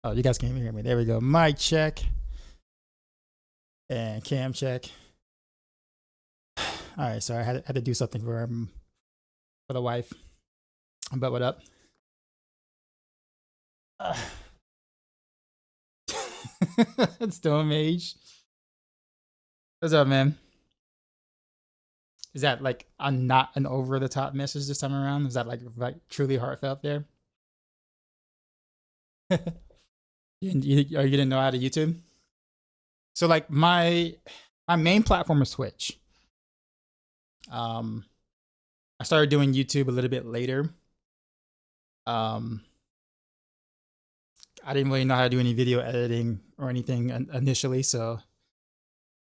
Oh, you guys can't even hear me. There we go. Mic check and cam check. All right, so I had to do something for the wife. But what up? Stone Mage. What's up, man? Is that like a not an over the top message this time around? Is that like truly heartfelt there? You didn't know how to YouTube? So like my main platform is Twitch. I started doing YouTube a little bit later. I didn't really know how to do any video editing or anything initially, so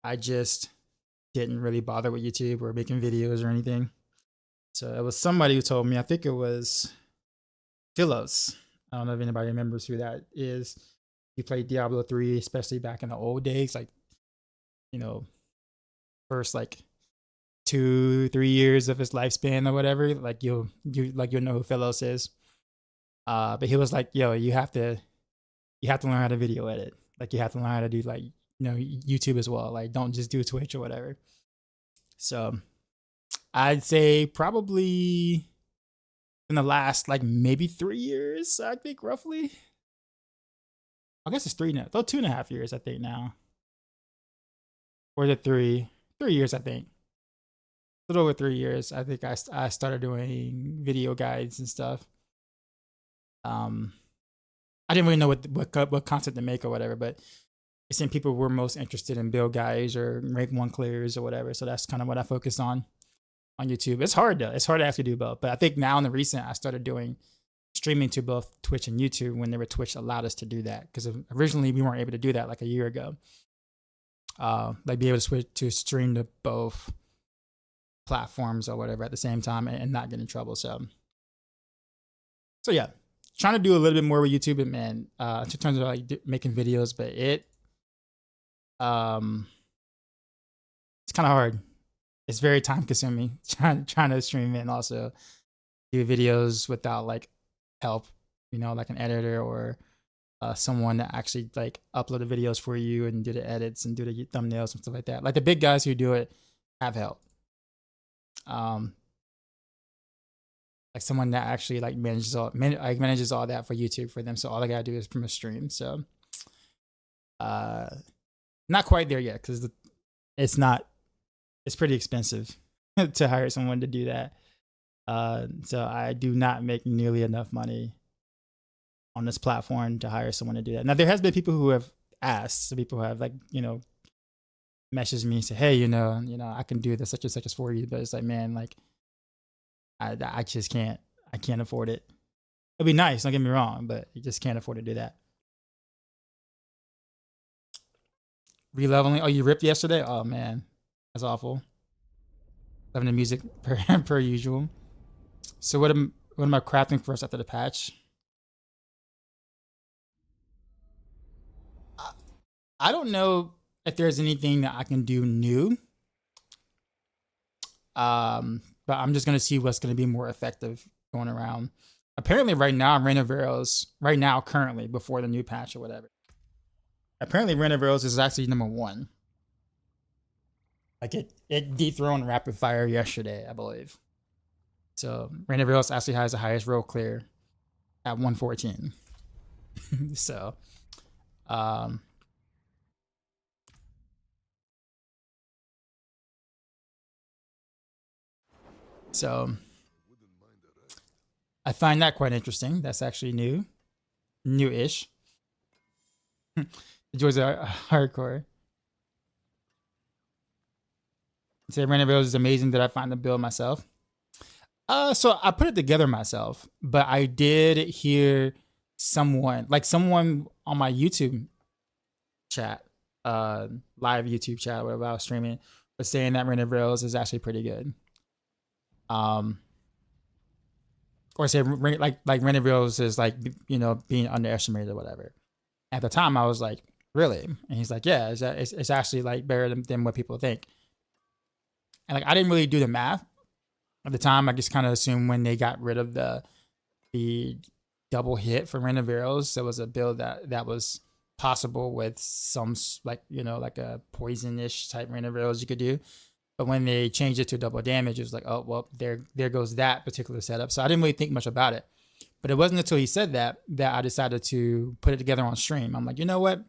I just didn't really bother with YouTube or making videos or anything. So it was somebody who told me, I think it was Philos. I don't know if anybody remembers who that is. He played Diablo 3, especially back in the old days, like, you know, first like 2-3 years of his lifespan or whatever. Like you'll know who Philos is. But he was like, yo, you have to learn how to video edit. Like you have to learn how to do like, YouTube as well. Like don't just do Twitch or whatever. So I'd say probably in the last like maybe 3 years, I think roughly. I guess it's 3 now. Though 2.5 years, I think now. Or the 3 years, I think. A little over 3 years. I think I started doing video guides and stuff. I didn't really know what content to make or whatever, but it seemed people were most interested in build guides or rank 1 clears or whatever. So that's kind of what I focused on YouTube. It's hard though. It's hard to actually do both. But I think now in the recent, I started doing streaming to both Twitch and YouTube whenever Twitch allowed us to do that. Because originally we weren't able to do that like a year ago. Like be able to switch to stream to both platforms or whatever at the same time and not get in trouble. So yeah, trying to do a little bit more with YouTube, and man, in terms of like making videos, but it's kind of hard. It's very time consuming trying to stream it and also do videos without like help, like an editor or someone that actually like upload the videos for you and do the edits and do the thumbnails and stuff like that. Like the big guys who do it have help. Like someone that actually like manages all that for YouTube for them. So all I gotta do is from a stream. So not quite there yet because it's pretty expensive to hire someone to do that. So I do not make nearly enough money on this platform to hire someone to do that. Now there has been people who have asked, so people who have like, messaged me and say, hey, I can do this such and such as for you, but it's like, man, like I just can't. I can't afford it. It'd be nice, don't get me wrong, but you just can't afford to do that. Releveling. Oh, you ripped yesterday? Oh man, that's awful. Loving the music per usual. So what am I crafting first after the patch? I don't know if there's anything that I can do new. But I'm just gonna see what's gonna be more effective going around. Apparently, right now, currently before the new patch or whatever. Apparently, Rain of Arrows is actually number 1. Like it dethroned Rapid Fire yesterday, I believe. So Rain of Arrows actually has the highest roll clear at 114. So, So I find that quite interesting. That's actually new-ish. It was hardcore. Say Rain of Arrows is amazing. Did I find the build myself? So I put it together myself, but I did hear someone on my YouTube chat, live YouTube chat, whatever I was streaming, was saying that Rain of Arrows is actually pretty good. Or say like Rain of Arrows is like being underestimated or whatever. At the time, I was like, really? And he's like, yeah, it's actually like better than what people think. And like I didn't really do the math at the time. I just kind of assumed when they got rid of the double hit for random arrows. There was a build that was possible with some like like a poisonish type random arrows you could do. But when they changed it to double damage, it was like, oh well, there goes that particular setup. So I didn't really think much about it. But it wasn't until he said that I decided to put it together on stream. I'm like, you know what?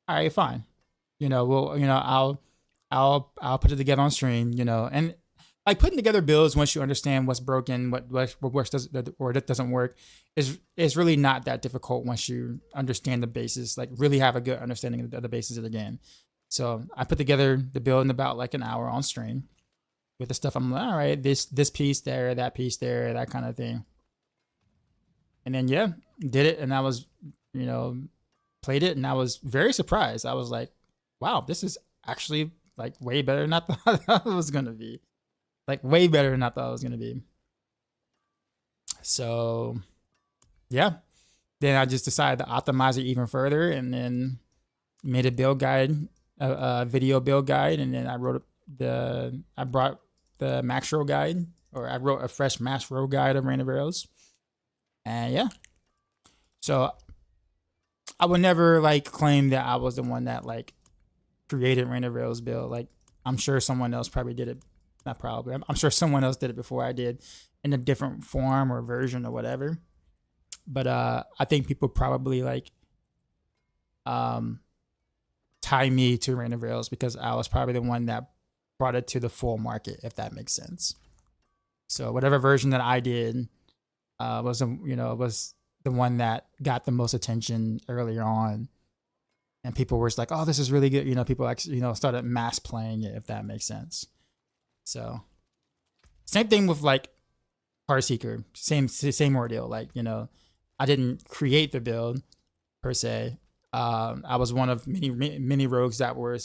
All right, fine. I'll put it together on stream. And like putting together builds once you understand what's broken, what works or that doesn't work, is really not that difficult once you understand the basis. Like really have a good understanding of the basis of the game. So I put together the build in about like an hour on stream with the stuff. I'm like, all right, this piece there, that piece there, that kind of thing. And then yeah, did it, and I was, played it, and I was very surprised. I was like, wow, this is actually like way better than I thought it was gonna be. Like way better than I thought it was gonna be. So yeah, then I just decided to optimize it even further, and then made a build guide, a video build guide, and then I brought the Maxroll guide, or I wrote a fresh Maxroll guide of random arrows. And yeah, so I would never like claim that I was the one that like created random arrows build. Like I'm sure someone else probably did it. Not probably. I'm sure someone else did it before I did, in a different form or version or whatever. But I think people probably like tie me to random arrows because I was probably the one that brought it to the full market, if that makes sense. So whatever version that I did was the one that got the most attention earlier on, and people were just like, "Oh, this is really good." People actually started mass playing it, if that makes sense. So same thing with like Heartseeker, same ordeal. Like I didn't create the build per se. I was one of many rogues that were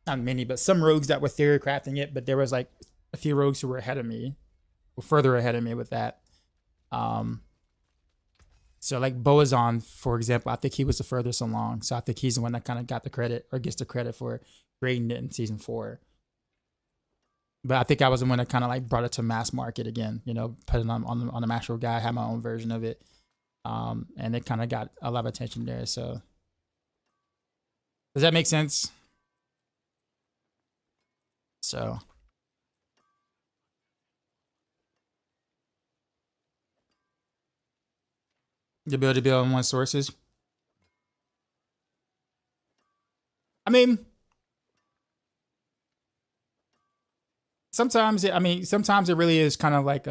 not many, but some rogues that were theory crafting it. But there was like a few rogues who were further ahead of me with that. So like Boazon, for example, I think he was the furthest along. So I think he's the one that kind of got the credit, or gets the credit for creating it in season 4. But I think I was the one that kind of like brought it to mass market again, put it on the Maxroll guide, had my own version of it. And it kind of got a lot of attention there. So does that make sense? So the ability to build on one sources. I mean, sometimes it really is kind of like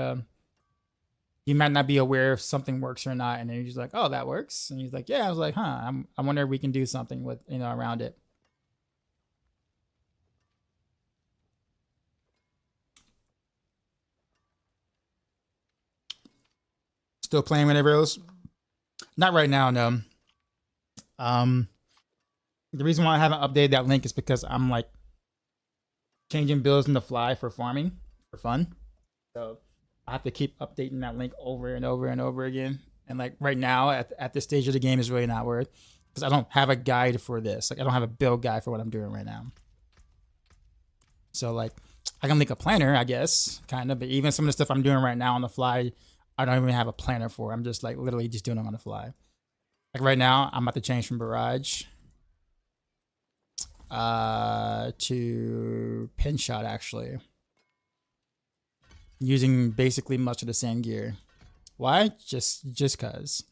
you might not be aware if something works or not, and then you're just like, oh, that works, and he's like, yeah. I was like, I wonder if we can do something with around it. Still playing with arrows? Not right now, no. The reason why I haven't updated that link is because I'm like changing builds on the fly for farming for fun. So I have to keep updating that link over and over and over again. And like right now at this stage of the game is really not worth, because I don't have a guide for this. Like I don't have a build guide for what I'm doing right now. So like I can link a planner, I guess, kind of, but even some of the stuff I'm doing right now on the fly, I don't even have a planner for. I'm just like literally just doing it on the fly. Like right now, I'm about to change from Barrage to Pin Shot, actually. Using basically much of the same gear. Why? Just cause.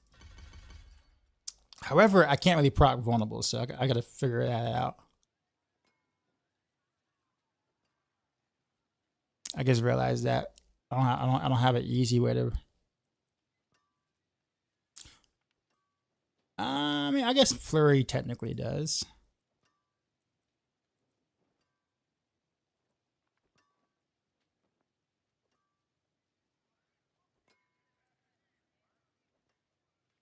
However, I can't really proc vulnerable, so I gotta figure that out. I just realized that I don't have an easy way to. I mean, I guess Flurry technically does.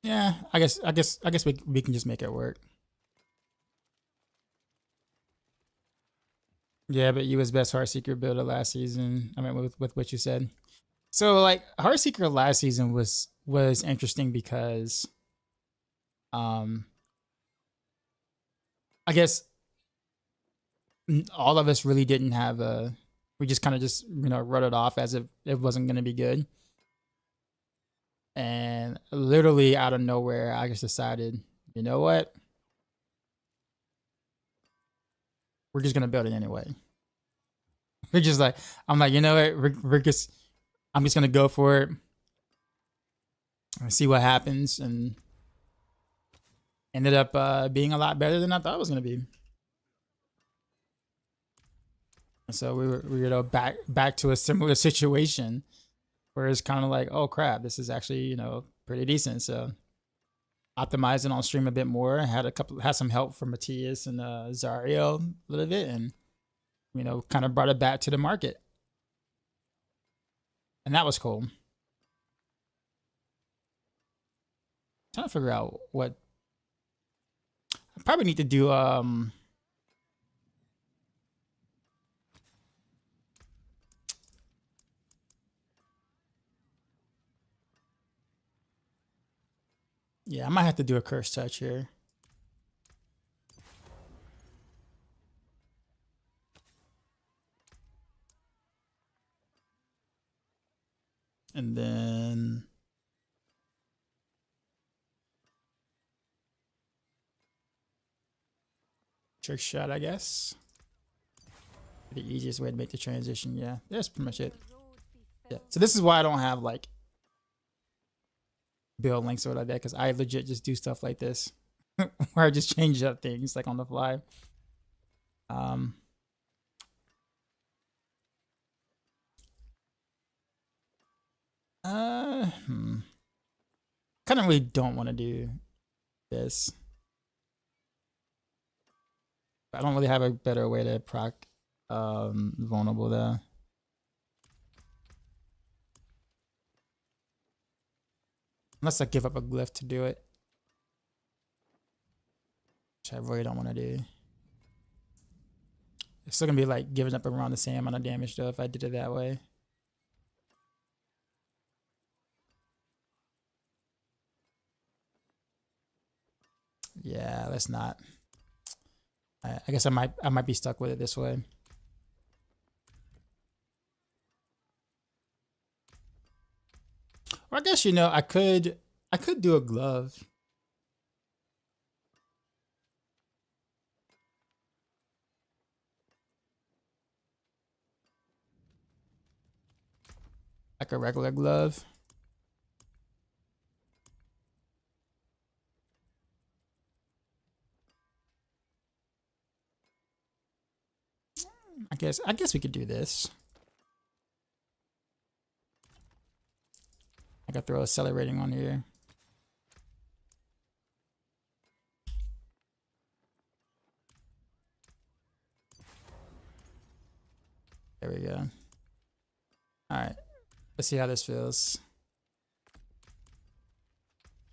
Yeah, I guess we can just make it work. Yeah, but you was best Heartseeker builder last season. I mean, with what you said. So like Heartseeker last season was interesting because, I guess all of us really didn't have a. We just kind of just wrote it off as if it wasn't going to be good. And And literally out of nowhere, I just decided, you know what? We're just gonna build it anyway. We're just like, I'm like, you know what? I'm just gonna go for it and see what happens, and ended up being a lot better than I thought it was gonna be. And so we were back to a similar situation where it's kind of like, oh crap, this is actually pretty decent. So optimizing on stream a bit more. Had some help from Matthias and Zario a little bit, and kind of brought it back to the market, and that was cool. Trying to figure out what I probably need to do. Yeah, I might have to do a curse touch here. And then trick shot, I guess. The easiest way to make the transition. Yeah, that's pretty much it. Yeah. So this is why I don't have like build links or like that, because I legit just do stuff like this where I just change up things like on the fly. Kind of really don't want to do this. I don't really have a better way to proc vulnerable though. Unless I give up a glyph to do it, which I really don't want to do. It's still gonna be like giving up around the same amount of damage though if I did it that way. Yeah, let's not. I guess I might be stuck with it this way. Or I guess I could do a glove. Like a regular glove. I guess we could do this. I could throw accelerating on here. There we go. All right, let's see how this feels.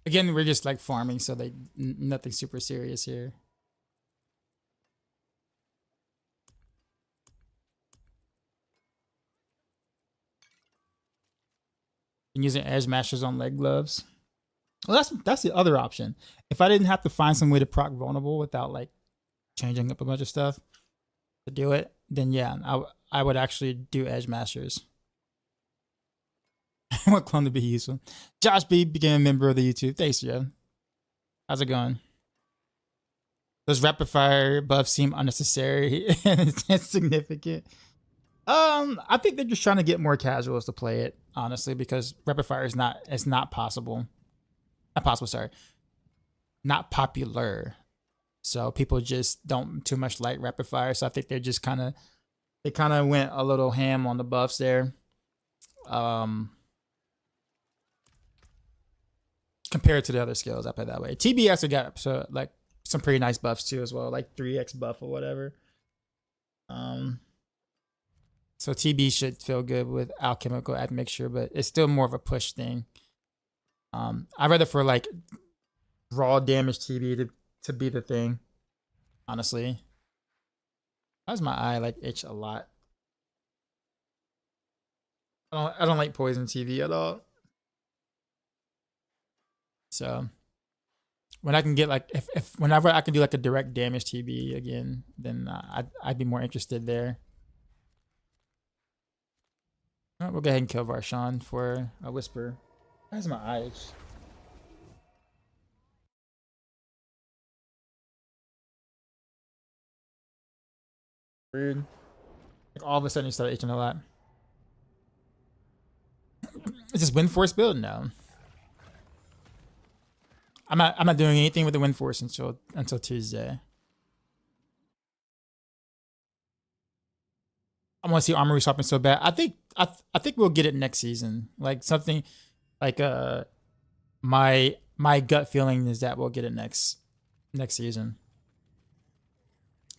Again, we're just like farming, so nothing super serious here. And using edge mashers on leg gloves. Well, that's the other option. If I didn't have to find some way to proc vulnerable without like changing up a bunch of stuff to do it, then yeah, I would actually do edge mashers. What clone to be useful? Josh B became a member of the YouTube. Thanks, Joe. How's it going? Those rapid fire buffs seem unnecessary and insignificant. I think they're just trying to get more casuals to play it, honestly, because rapid fire is not possible. Not possible, sorry. Not popular. So people just don't too much like rapid fire. So I think they're just kind of went a little ham on the buffs there. Compared to the other skills, I put it that way. TB actually got like some pretty nice buffs too as well, like 3x buff or whatever. So TB should feel good with alchemical admixture, but it's still more of a push thing. I'd rather for like raw damage TB to be the thing, honestly. Why does my eye like itch a lot? I don't like poison TB at all. So when I can get like whenever I can do like a direct damage TB again, then I'd be more interested there. All right, we'll go ahead and kill Varshan for a whisper. Why is my eyes? Weird. Like all of a sudden, you started itching a lot. Is this Wind Force build? No. I'm not doing anything with the Wind Force until Tuesday. I want to see armory swapping so bad. I think we'll get it next season. Like something like my gut feeling is that we'll get it next season.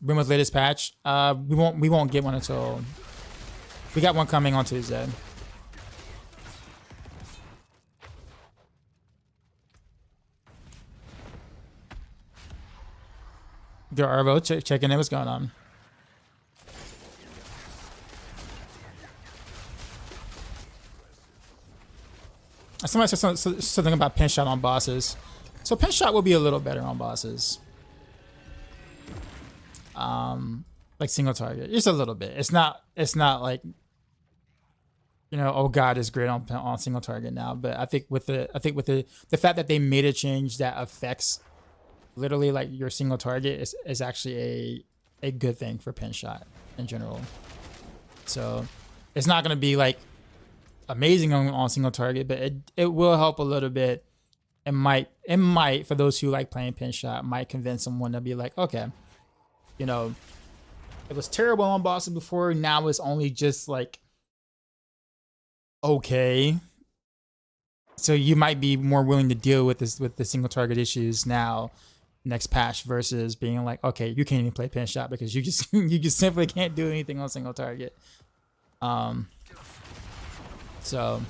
Brimwood's latest patch. We won't get one until we got one coming on Tuesday. Good Arvo, checking in. What's going on? Somebody said something about pinch shot on bosses. So pinch shot will be a little better on bosses. Like single target, just a little bit. It's not like, you know, oh god, it's great on single target now. But I think with the fact that they made a change that affects literally like your single target is actually a good thing for pinch shot in general. So it's not gonna be like amazing on single target, but it will help a little bit. It might for those who like playing pinch shot, might convince someone to be like, okay, you know, it was terrible on bosses before, now it's only just like okay. So you might be more willing to deal with the single target issues now next patch versus being like, okay, you can't even play pinch shot because you just simply can't do anything on single target. So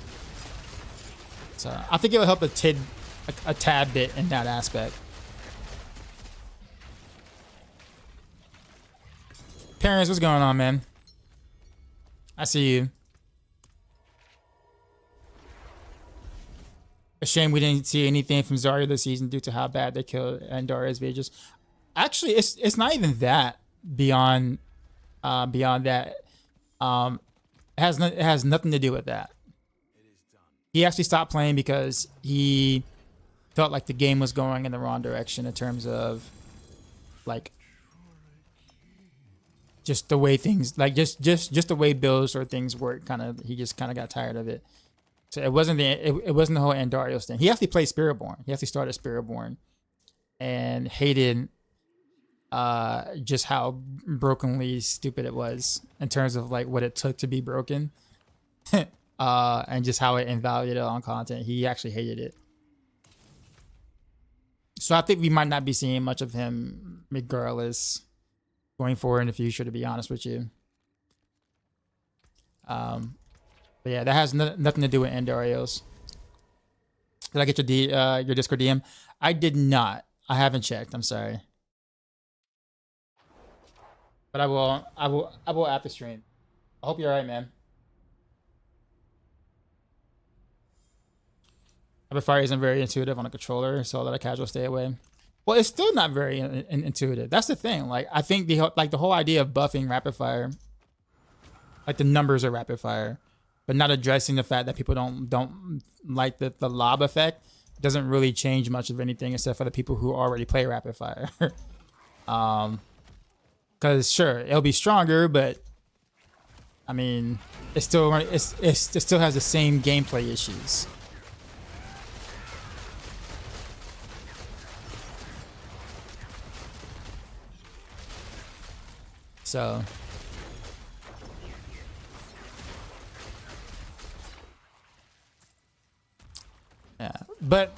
I think it'll help a tad bit in that aspect. Parents, what's going on, man? I see you. A shame we didn't see anything from Zarya this season due to how bad they killed Andaria's Vages. Actually, it's not even that beyond that. It has nothing to do with that. He actually stopped playing because he felt like the game was going in the wrong direction in terms of like just the way things like just the way builds or things work. He just got tired of it. So it wasn't the whole Andarios thing. He actually played Spiritborn. He actually started Spiritborn and hated just how brokenly stupid it was in terms of like what it took to be broken. And just how it invalidated on content. He actually hated it. So I think we might not be seeing much of him regardless going forward in the future, to be honest with you. But yeah, that has nothing to do with Andarios. Did I get your Discord DM? I did not. I haven't checked. I'm sorry. But I will after stream. I hope you're alright, man. Fire isn't very intuitive on a controller, so let a casual stay away. Well, it's still not very intuitive. That's the thing. Like, I think the whole idea of buffing rapid fire, like the numbers of rapid fire, but not addressing the fact that people don't like the lob effect, doesn't really change much of anything except for the people who already play rapid fire. Because sure, it'll be stronger, but I mean, it still has the same gameplay issues. So yeah, but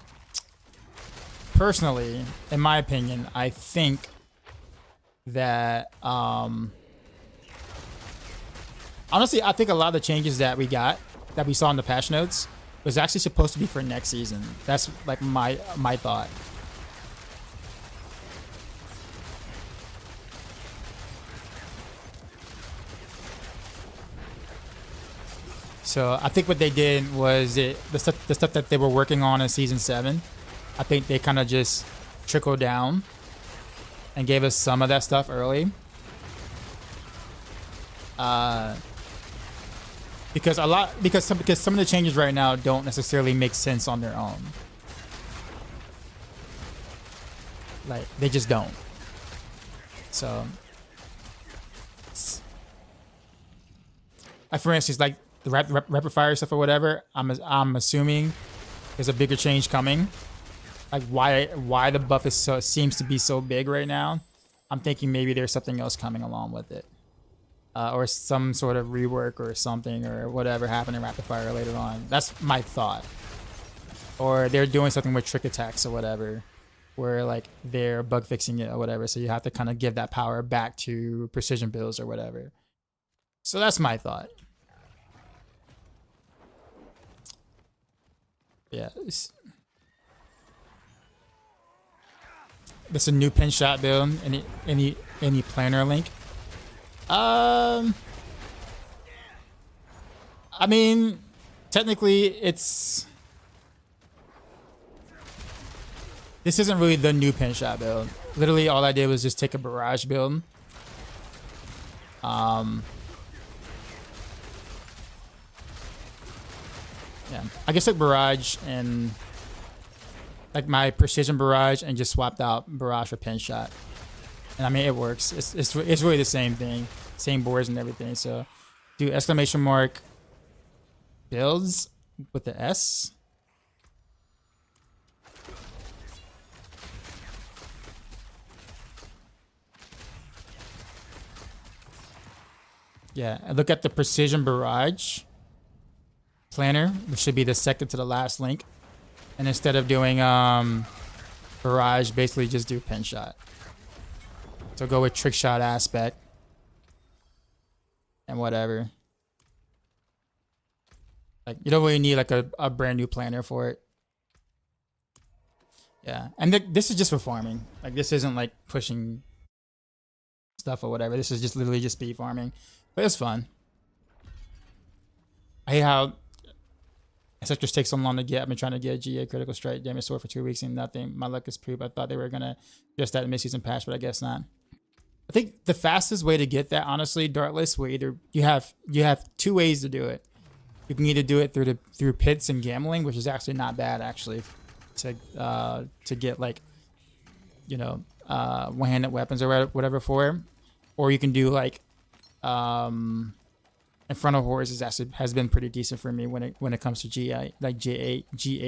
personally, in my opinion, I think that honestly, I think a lot of the changes that we saw in the patch notes was actually supposed to be for next season. That's like my thought. So I think what they did was the stuff that they were working on in season 7. I think they kind of just trickled down and gave us some of that stuff early. Because some of the changes right now don't necessarily make sense on their own. Like they just don't. So like for instance, like the rapid fire stuff or whatever. I'm assuming there's a bigger change coming. Like why the buff is seems to be so big right now. I'm thinking maybe there's something else coming along with it, or some sort of rework or something or whatever happened in rapid fire later on. That's my thought. Or they're doing something with trick attacks or whatever, where like they're bug fixing it or whatever. So you have to kind of give that power back to precision builds or whatever. So that's my thought. Yeah. This is a new pin shot build. Any planner link? I mean, technically it's. This isn't really the new pin shot build. Literally, all I did was just take a barrage build. Yeah, I guess like barrage and like my precision barrage and just swapped out barrage for pin shot. And I mean, it works. It's really the same thing, same boards and everything. So, do exclamation mark builds with the S. Yeah, and look at the precision barrage planner, which should be the second to the last link. And instead of doing barrage, basically just do pin shot. So go with trick shot aspect and whatever. Like you don't really need like a brand new planner for it. Yeah, and this is just for farming. Like this isn't like pushing stuff or whatever. This is just literally just speed farming. But it's fun. I hate how Ancestors take so long to get. I've been trying to get a GA critical strike damage sword for 2 weeks and nothing. My luck is poop. I thought they were gonna just that mid-season patch, but I guess not. I think the fastest way to get that, honestly, Dartless, will either you have 2 ways to do it. You can either do it through pits and gambling, which is actually not bad actually, to get like, you know, one-handed weapons or whatever for it. Or you can do like Infernal Horrors has been pretty decent for me when it comes to GA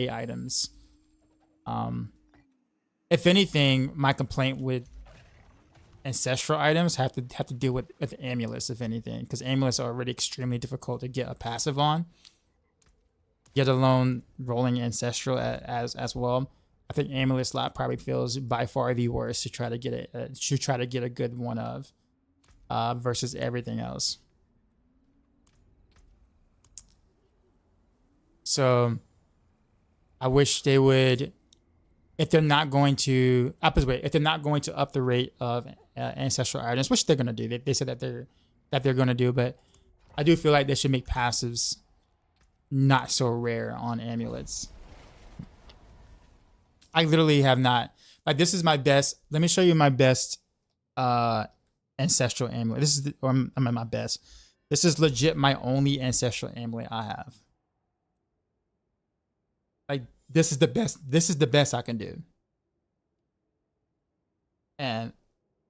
items. If anything, my complaint with ancestral items have to deal with amulets, if anything, because amulets are already extremely difficult to get a passive on, yet alone rolling ancestral as well. I think amulet slot probably feels by far the worst to try to get a good one of versus everything else. So I wish they would, if they're not going to up the rate of ancestral items, which they're gonna do. They said that they're gonna do, but I do feel like they should make passives not so rare on amulets. I literally have not, like, this is my best. Let me show you my best ancestral amulet. This is my best. This is legit my only ancestral amulet I have. Like, this is the best. This is the best I can do. And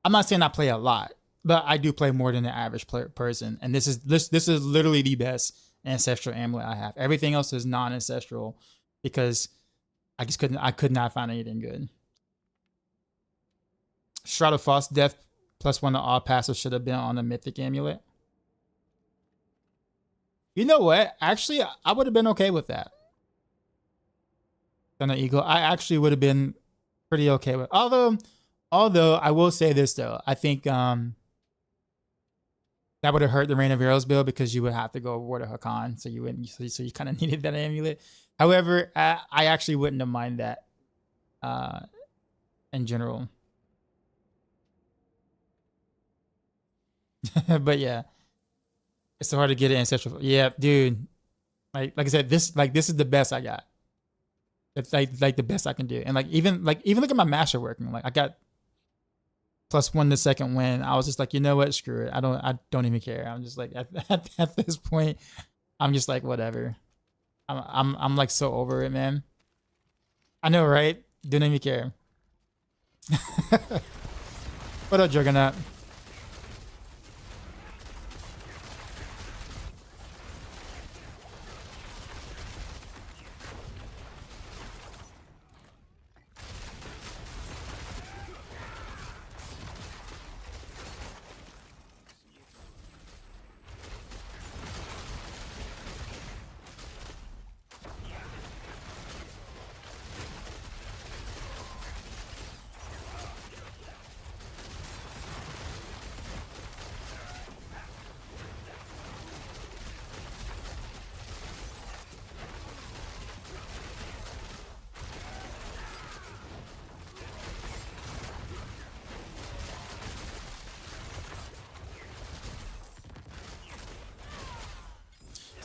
I'm not saying I play a lot, but I do play more than the average person. And this is literally the best ancestral amulet I have. Everything else is non-ancestral because I could not find anything good. Shroud of False Death +1 to all passive should have been on the mythic amulet. You know what? Actually, I would have been okay with that. Thunder Eagle, I actually would have been pretty okay with. Although I will say this though, I think that would have hurt the Rain of Arrows build because you would have to go Ward of Hakan, so you kind of needed that amulet. However, I actually wouldn't have minded that in general. But yeah, it's so hard to get an ancestral. Yeah, dude. Like I said, this is the best I got. It's like the best I can do. And even look at my master working. Like I got +1 the second win. I was just like, you know what? Screw it. I don't even care. I'm just like at this point, I'm just like whatever. I'm like so over it, man. I know, right? Don't even care. What up, Juggernaut?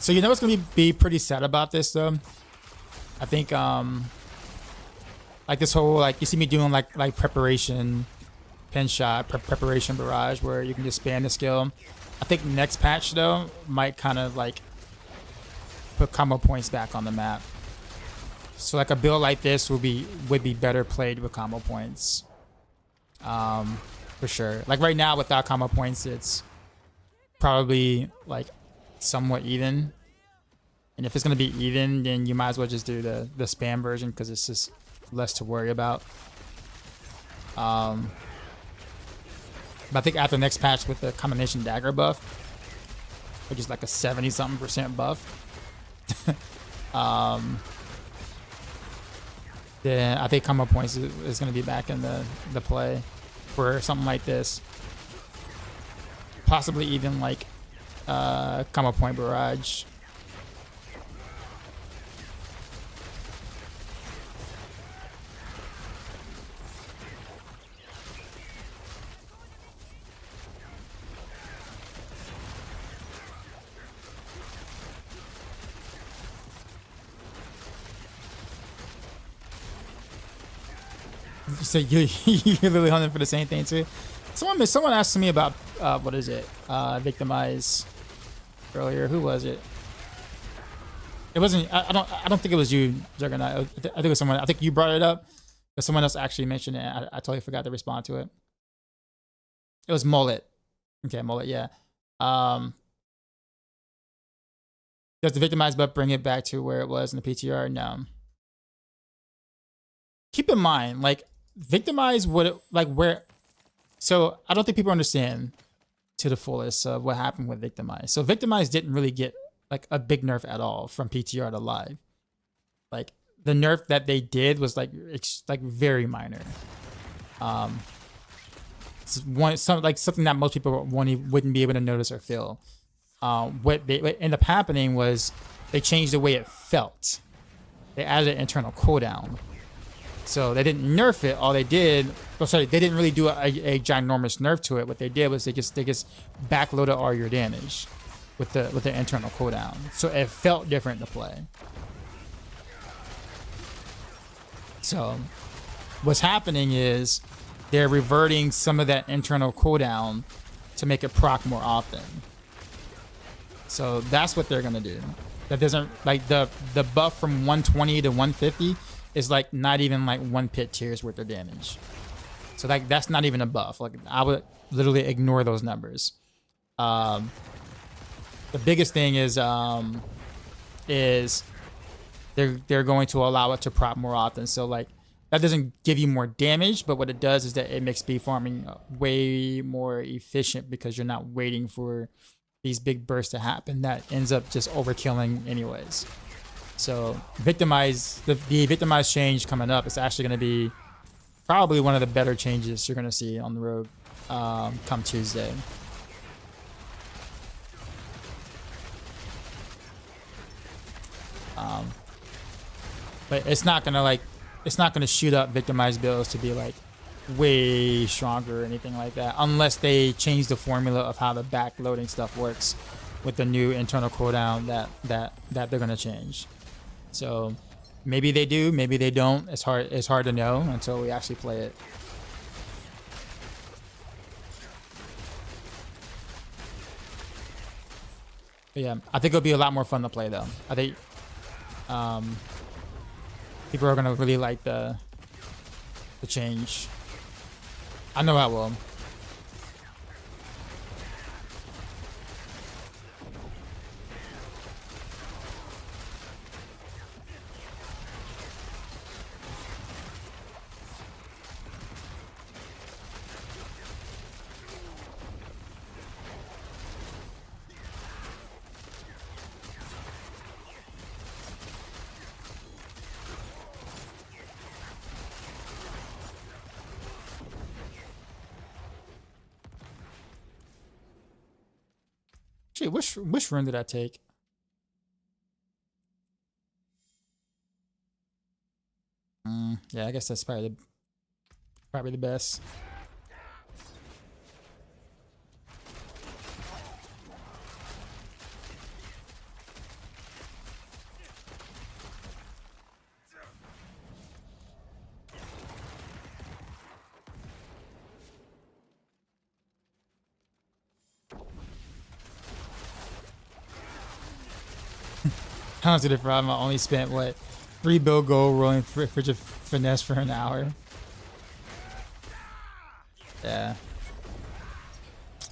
So you know what's gonna be pretty sad about this though? I think like this whole, like, you see me doing like preparation pin shot, preparation barrage, where you can just spam the skill. I think next patch though might kind of like put combo points back on the map. So like a build like this would be better played with combo points. For sure. Like right now without combo points, it's probably like somewhat even. And if it's gonna be even, then you might as well just do the spam version because it's just less to worry about. But I think after next patch with the combination dagger buff, which is like a 70-something% buff, then I think combo points is going to be back in the play for something like this. Possibly even like combo point barrage. So you're literally hunting for the same thing too. Someone asked me about what is it? Victimize earlier. Who was it? It wasn't. I don't think it was you, Juggernaut. I think it was someone. I think you brought it up, but someone else actually mentioned it. I totally forgot to respond to it. It was Mullet. Okay, Mullet. Yeah. Does the victimize buff bring it back to where it was in the PTR? No. Keep in mind, like, victimize where. So I don't think people understand to the fullest of what happened with victimize. So victimize didn't really get like a big nerf at all from PTR to live. Like the nerf that they did was like very minor. It's something that most people wouldn't be able to notice or feel. What ended up happening was they changed the way it felt. They added an internal cooldown. So they didn't nerf it. All they did, they didn't really do a ginormous nerf to it. What they did was they just backloaded all your damage with the internal cooldown. So it felt different to play. So what's happening is they're reverting some of that internal cooldown to make it proc more often. So that's what they're gonna do. That doesn't, like, the buff from 120 to 150 is like not even like one pit tier's worth of damage. So like that's not even a buff. Like I would literally ignore those numbers. The biggest thing is they're going to allow it to prop more often. So like that doesn't give you more damage, but what it does is that it makes speed farming way more efficient because you're not waiting for these big bursts to happen that ends up just overkilling anyways. So victimize, the victimize change coming up is actually going to be probably one of the better changes you're going to see on the road come Tuesday. But it's not going to shoot up victimized builds to be like way stronger or anything like that, unless they change the formula of how the backloading stuff works with the new internal cooldown that they're going to change. So maybe they do, maybe they don't. It's hard to know until we actually play it. But yeah, I think it'll be a lot more fun to play though. I think people are gonna really like the change. I know I will. Actually, which rune did I take? Yeah, I guess that's probably the best. Don't see the problem. I only spent what 3 bill gold rolling frigid finesse for an hour. Yeah.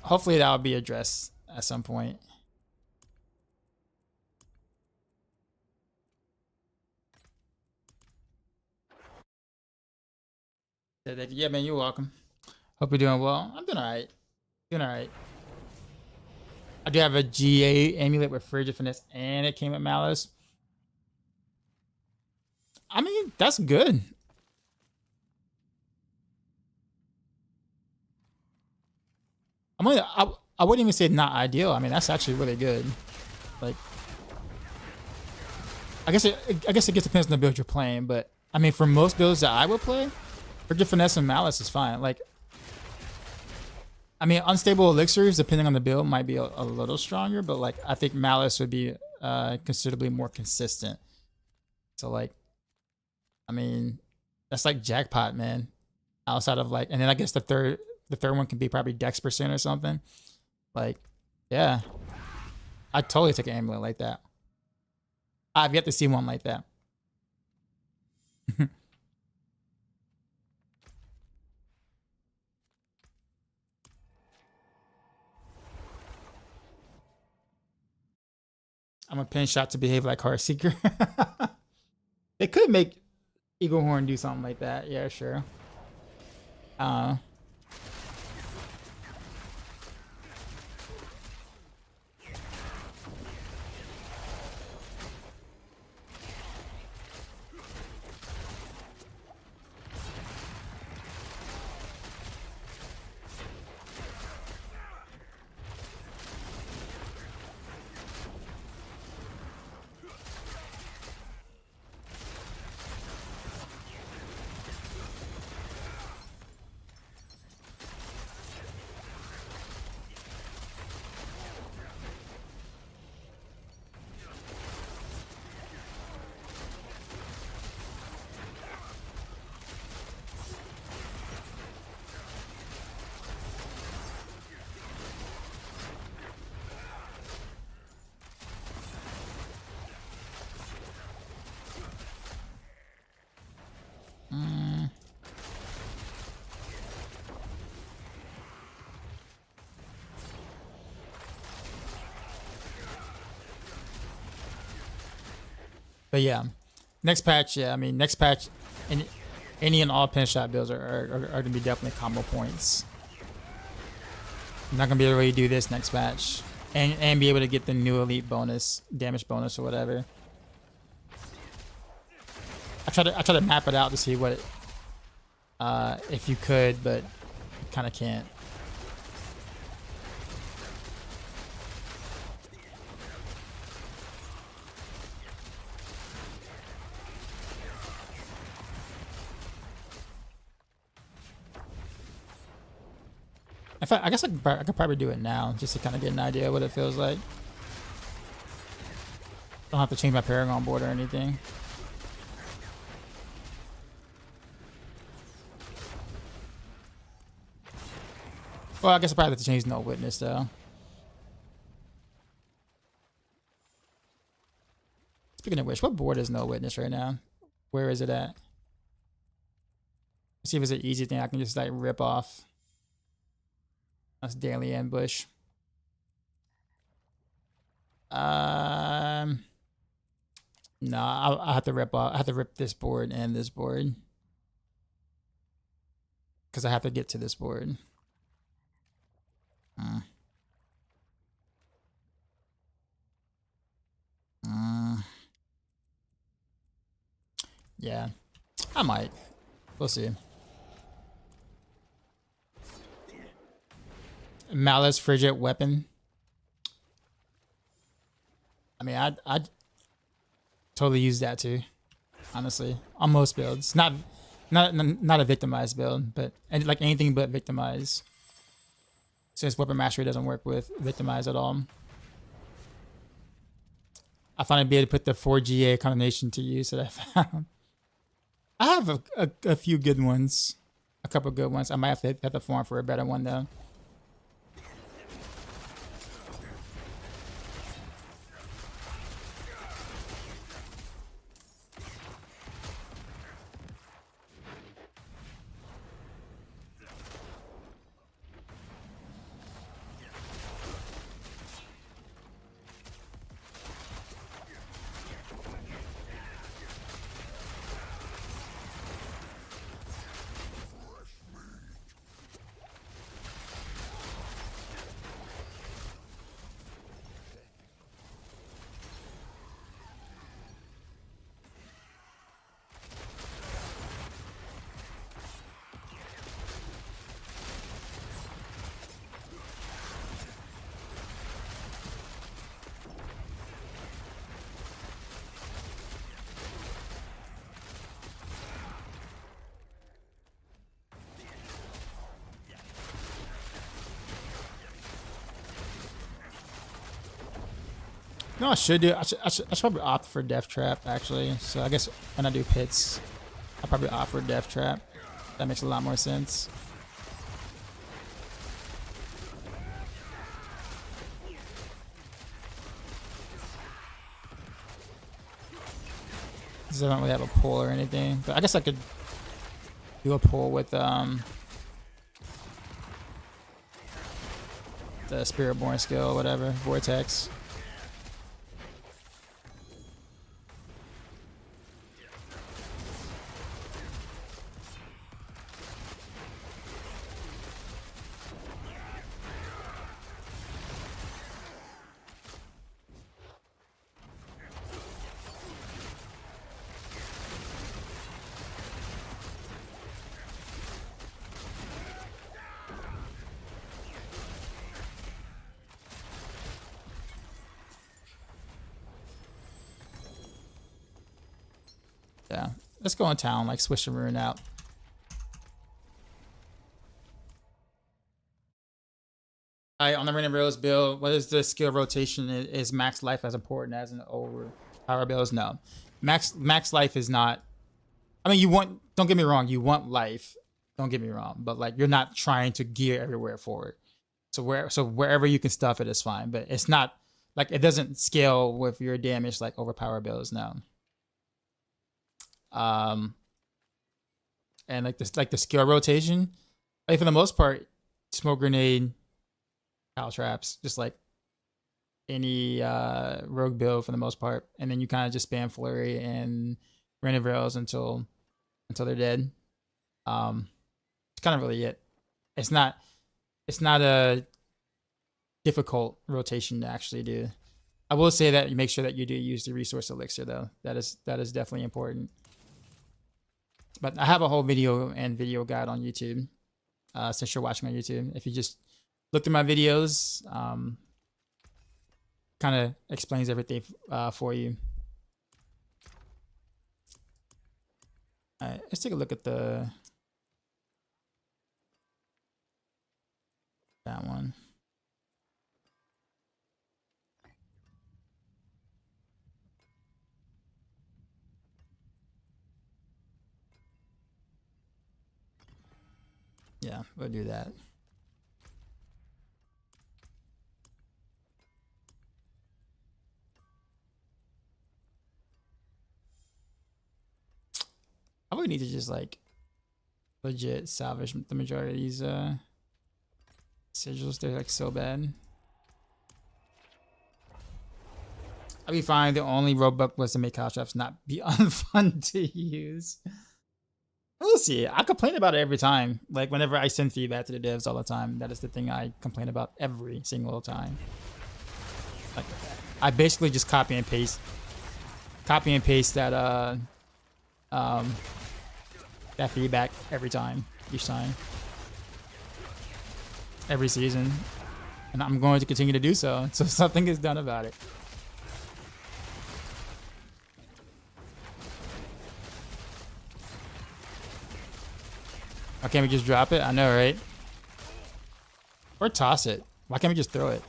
Hopefully that will be addressed at some point. Yeah, man, you're welcome. Hope you're doing well. I'm doing alright. Doing alright. I do have a GA amulet with frigid finesse, and it came with malice. I mean, that's good. I wouldn't even say not ideal. I mean, that's actually really good. Like, I guess it depends on the build you're playing, but I mean, for most builds that I would play, frigid finesse and malice is fine. Like, I mean, unstable elixirs, depending on the build, might be a little stronger, but like, I think malice would be considerably more consistent. So like, I mean, that's like jackpot, man. Outside of like, and then I guess the third one can be probably Dex % or something. Like, yeah, I'd totally take an amulet like that. I've yet to see one like that. I'm a pin shot to behave like Heartseeker. They could make Eagle Horn do something like that. Yeah, sure. But yeah, next patch, yeah, I mean, next patch, any and all pin shot builds are going to be definitely combo points. I'm not going to be able to really do this next patch. And be able to get the new elite bonus, damage bonus or whatever. I try to map it out to see what it, if you could, but you kind of can't. In fact, I guess I could probably do it now just to kind of get an idea of what it feels like. Don't have to change my Paragon board or anything. Well, I guess I probably have to change No Witness though. Speaking of which, what board is No Witness right now? Where is it at? Let's see if it's an easy thing I can just like rip off. That's Daily Ambush. No, I have to rip off. I have to rip this board and this board because I have to get to this board. Yeah, I might. We'll see. Malice Frigid Weapon. I mean, I'd totally use that too. Honestly, on most builds, not a victimized build, but like anything but victimize. Since weapon mastery doesn't work with victimize at all, I finally be able to put the 4GA combination to use that I found. I have a few good ones, a couple good ones. I might have to farm for a better one though. No, I should do. I should probably opt for Death Trap actually. So I guess when I do pits, I'll probably opt for Death Trap. That makes a lot more sense. Because I don't really have a pull or anything, but I guess I could do a pull with the Spiritborn skill, whatever, Vortex. Yeah, let's go in town, like switch the rune out. All right, on the Random Rails build, what is the skill rotation? Is max life as important as an over power builds? No, max life is not. I mean, you want. Don't get me wrong. You want life. Don't get me wrong. But like, you're not trying to gear everywhere for it. So wherever you can stuff it is fine. But it's not like it doesn't scale with your damage like overpower builds. No. And like this, like the skill rotation, like for the most part, smoke grenade, cow traps, just like any rogue build for the most part, and then you kind of just spam flurry and random rails until they're dead. It's kind of really it. It's not a difficult rotation to actually do. I will say that you make sure that you do use the resource elixir though. That is definitely important. But I have a whole video guide on YouTube. Since you're watching on YouTube, if you just look through my videos, kind of explains everything for you. All right, let's take a look at that one. Yeah, we'll do that. I would need to just like legit salvage the majority of these sigils. They're like so bad. I'd be fine. The only roadblock was to make cow traps not be unfun to use. We'll see. I complain about it every time. Like whenever I send feedback to the devs all the time, that is the thing I complain about every single time. Like I basically just copy and paste that that feedback every time, each time, every season, and I'm going to continue to do so until something is done about it. Why can't we just drop it? I know, right? Or toss it. Why can't we just throw it?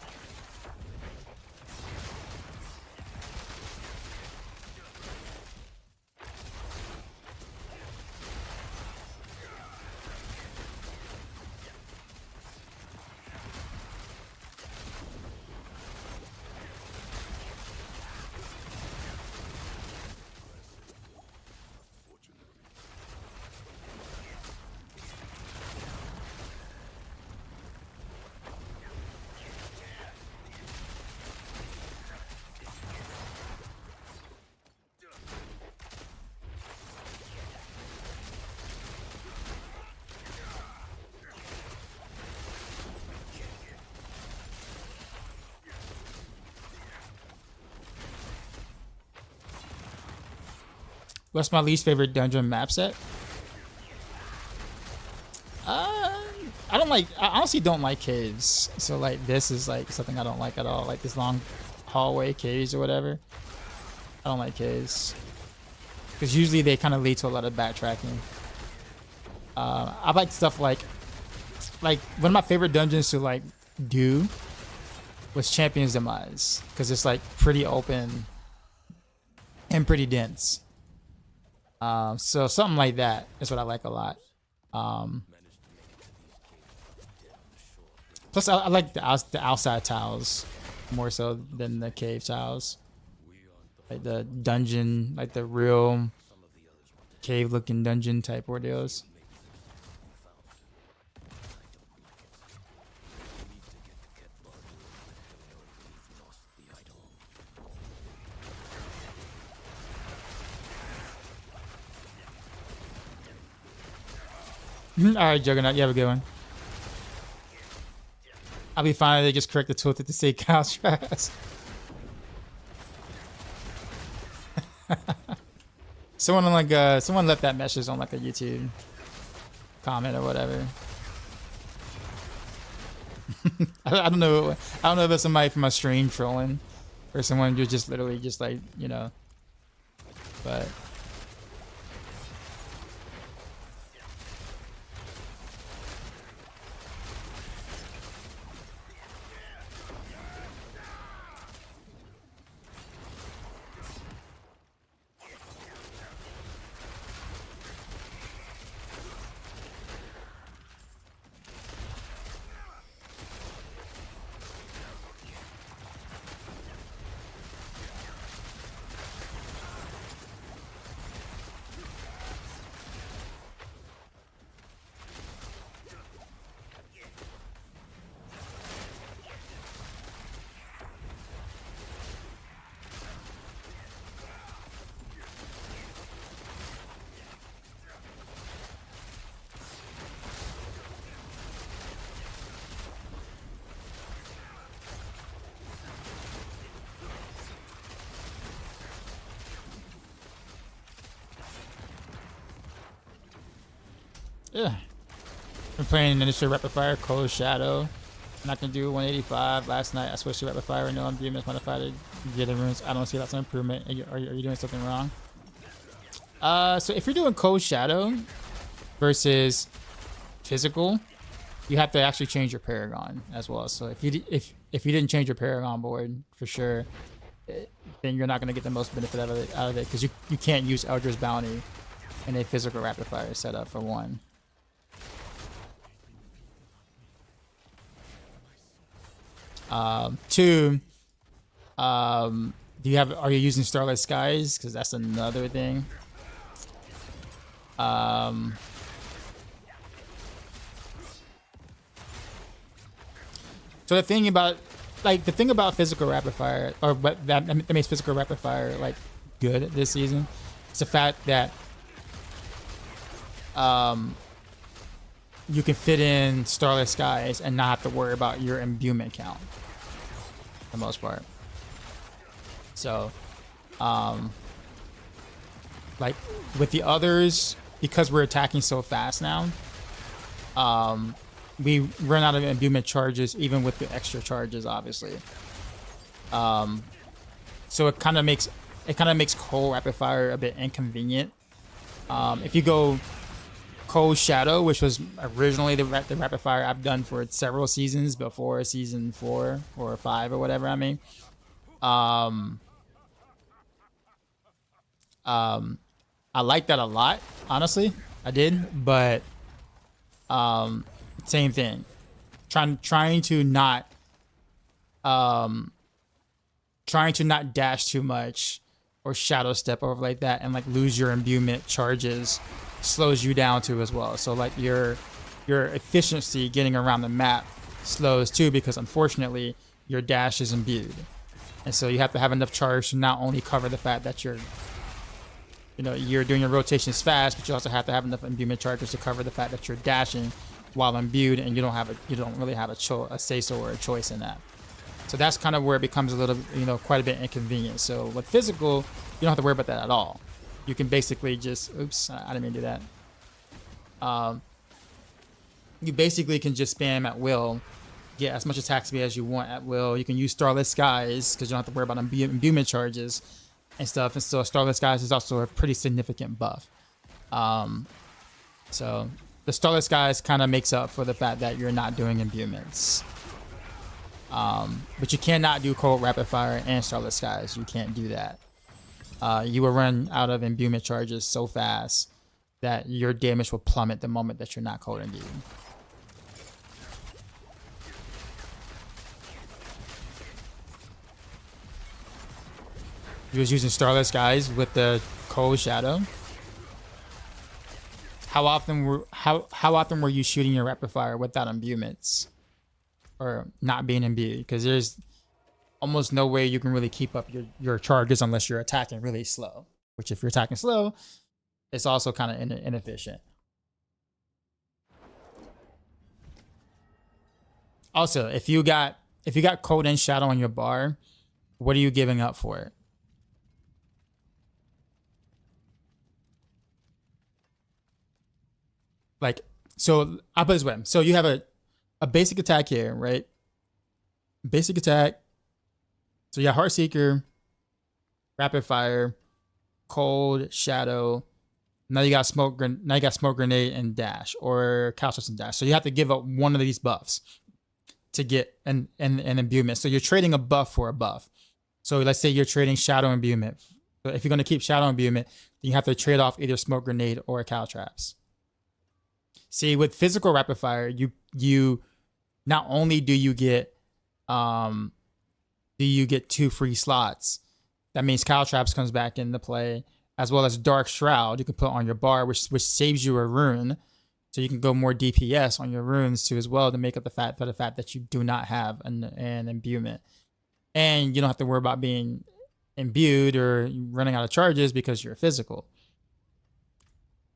What's my least favorite dungeon map set? I don't like. I honestly don't like caves. So like this is like something I don't like at all. Like this long hallway caves or whatever. I don't like caves because usually they kind of lead to a lot of backtracking. I like stuff like one of my favorite dungeons to like do was Champion's Demise, because it's like pretty open and pretty dense. So something like that is what I like a lot. Plus, I like the outside tiles more so than the cave tiles. Like the dungeon, like the real cave-looking dungeon type ordeals. Alright, Juggernaut, you have a good one. I'll be fine if they just correct the tooltip to say Kyle's trash. Someone left that message on like a YouTube comment or whatever. I don't know if it's somebody from my stream trolling or someone who's just literally just like, you know, but yeah. Been playing Initial Rapid Fire, Cold Shadow. I'm not gonna do 185 last night. I switched to Rapid Fire. No, I'm demons modified to get the runes. I don't see lots of improvement. Are you doing something wrong? So if you're doing Cold Shadow versus physical, you have to actually change your Paragon as well. So if you didn't change your Paragon board for sure, then you're not gonna get the most benefit out of it because you can't use Eldra's Bounty in a physical Rapid Fire setup for one. Two, are you using Starlight Skies? Because that's another thing. So the thing about physical Rapid Fire, or what that makes physical Rapid Fire like good this season, is the fact that you can fit in Starless Skies and not have to worry about your imbuement count for the most part. So, like with the others, because we're attacking so fast now, we run out of imbuement charges even with the extra charges, obviously. So it kind of makes Cold Rapid Fire a bit inconvenient. If you go Cold Shadow, which was originally the Rapid Fire I've done for several seasons before season 4 or 5 or whatever. I mean, I like that a lot, honestly. I did, but same thing. Trying to not dash too much or shadow step over like that and like lose your imbuement charges slows you down too as well. So like your efficiency getting around the map slows too, because unfortunately your dash is imbued, and so you have to have enough charge to not only cover the fact that you're doing your rotations fast, but you also have to have enough imbuement charges to cover the fact that you're dashing while imbued, and you don't really have a say-so or a choice in that. So that's kind of where it becomes a little, quite a bit inconvenient. So with physical, you don't have to worry about that at all. You can basically just, oops, I didn't mean to do that. You basically can just spam at will, get as much attack speed as you want at will. You can use Starless Skies because you don't have to worry about imbuement charges and stuff. And so Starless Skies is also a pretty significant buff. So the Starless Skies kind of makes up for the fact that you're not doing imbuments. But you cannot do Cold Rapid Fire and Starless Skies. You can't do that. You will run out of imbuement charges so fast that your damage will plummet the moment that you're not cold imbued. You was using Starless Skies with the Cold Shadow. How often were you shooting your rapid fire without imbuments or not being imbued? Because there's almost no way you can really keep up your charges unless you're attacking really slow. Which, if you're attacking slow, it's also kind of inefficient. Also, if you got Cold and Shadow on your bar, what are you giving up for it? Like, so I'll put it this way. So you have a basic attack here, right? Basic attack. So you have Heartseeker, Rapid Fire, Cold, Shadow. Now you got Smoke Grenade and Dash, or Caltress and Dash. So you have to give up one of these buffs to get an imbuement. So you're trading a buff for a buff. So let's say you're trading Shadow imbuement. So if you're going to keep Shadow imbuement, then you have to trade off either Smoke Grenade or Caltraps. See, with physical Rapid Fire, you not only do you get 2 free slots. That means Caltraps comes back into play, as well as Dark Shroud you can put on your bar, which saves you a rune, so you can go more DPS on your runes too as well to make up for the fact that you do not have an imbuement, and you don't have to worry about being imbued or running out of charges because you're physical.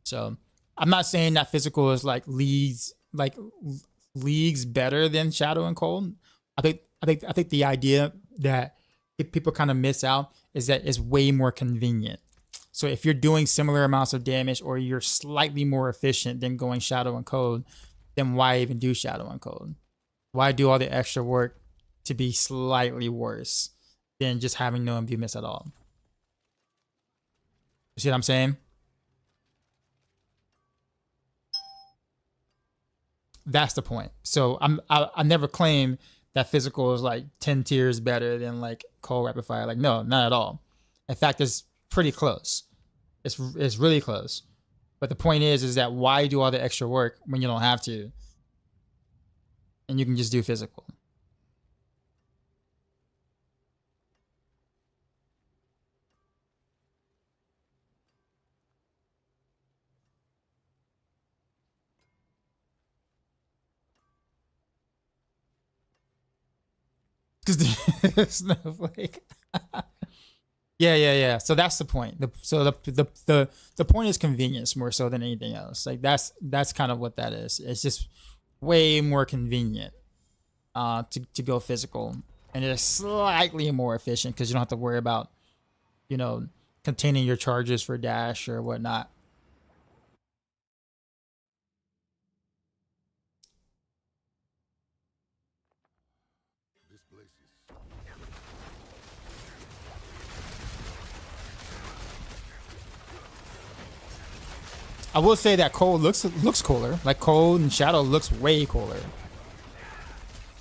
So I'm not saying that physical is like leagues better than Shadow and Cold. I think the idea that people kind of miss out is that it's way more convenient. So if you're doing similar amounts of damage or you're slightly more efficient than going Shadow and Cold, then why even do Shadow and Cold? Why do all the extra work to be slightly worse than just having no imbuements at all? You see what I'm saying? That's the point. So I never claim that physical is like 10 tiers better than like Cold Rapid Fire. Like, no, not at all. In fact, it's pretty close. It's really close. But the point is that why do all the extra work when you don't have to? And you can just do physical. Because Snowflake. Yeah. So that's the point. The point is convenience more so than anything else. Like that's kind of what that is. It's just way more convenient to go physical, and it's slightly more efficient because you don't have to worry about, containing your charges for dash or whatnot. I will say that Cold looks cooler. Like Cold and Shadow looks way cooler.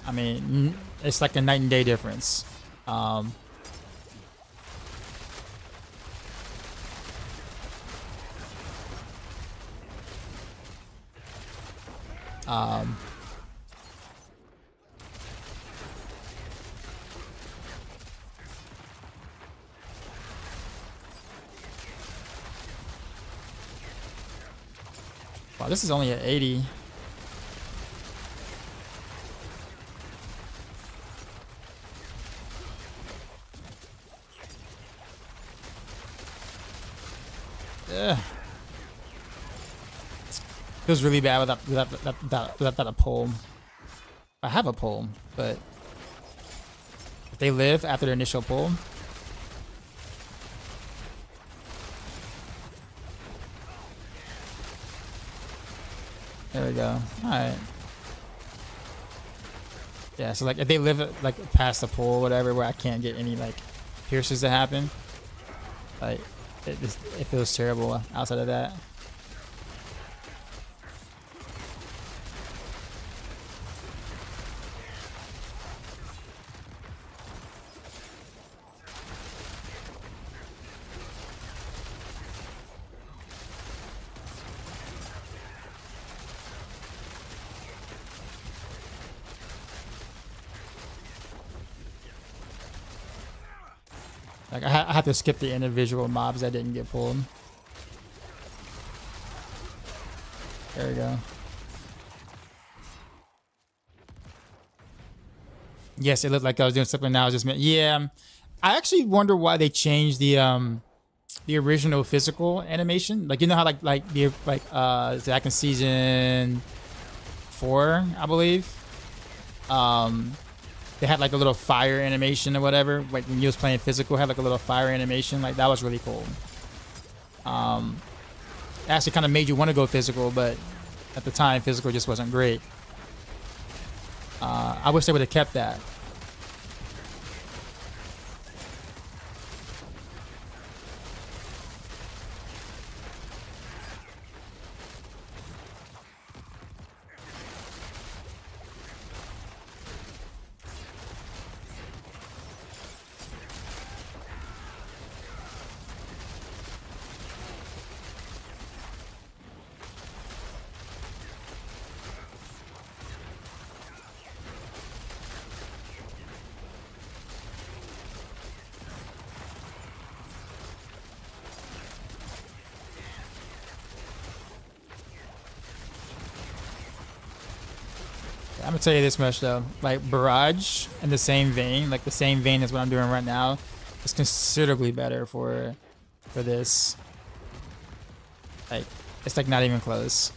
I mean, it's like a night and day difference. Wow, this is only at 80. Yeah. Feels really bad without a pull. I have a pull, but if they live after their initial pull. There we go. Alright. Yeah, so like if they live like past the pool or whatever where I can't get any like pierces to happen, like it feels terrible outside of that. Like I have to skip the individual mobs that didn't get pulled. There we go. Yes, it looked like I was doing something now. Just yeah. I actually wonder why they changed the original physical animation. Like you know how Zack in season 4, I believe. They had like a little fire animation or whatever. Like when you was playing physical, had like a little fire animation. Like that was really cool. It actually kind of made you want to go physical, but at the time, physical just wasn't great. I wish they would have kept that. I'm gonna tell you this much though, like Barrage in the same vein, like the same vein as what I'm doing right now, is considerably better for this. Like it's like not even close.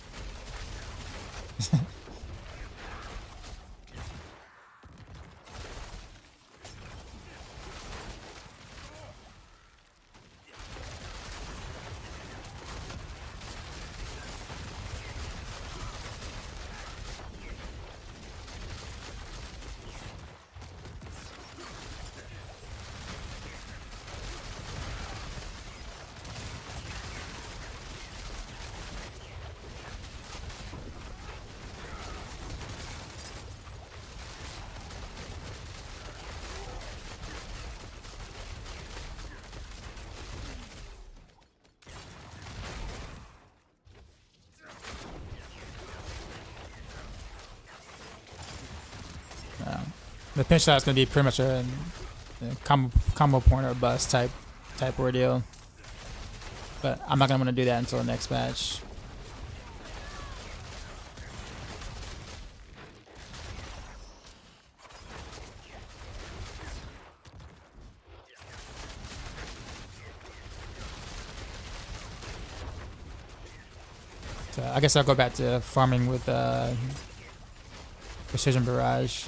The pinch shot is gonna be pretty much a combo point or bust type ordeal, but I'm not gonna want to do that until the next match. So I guess I'll go back to farming with Precision Barrage.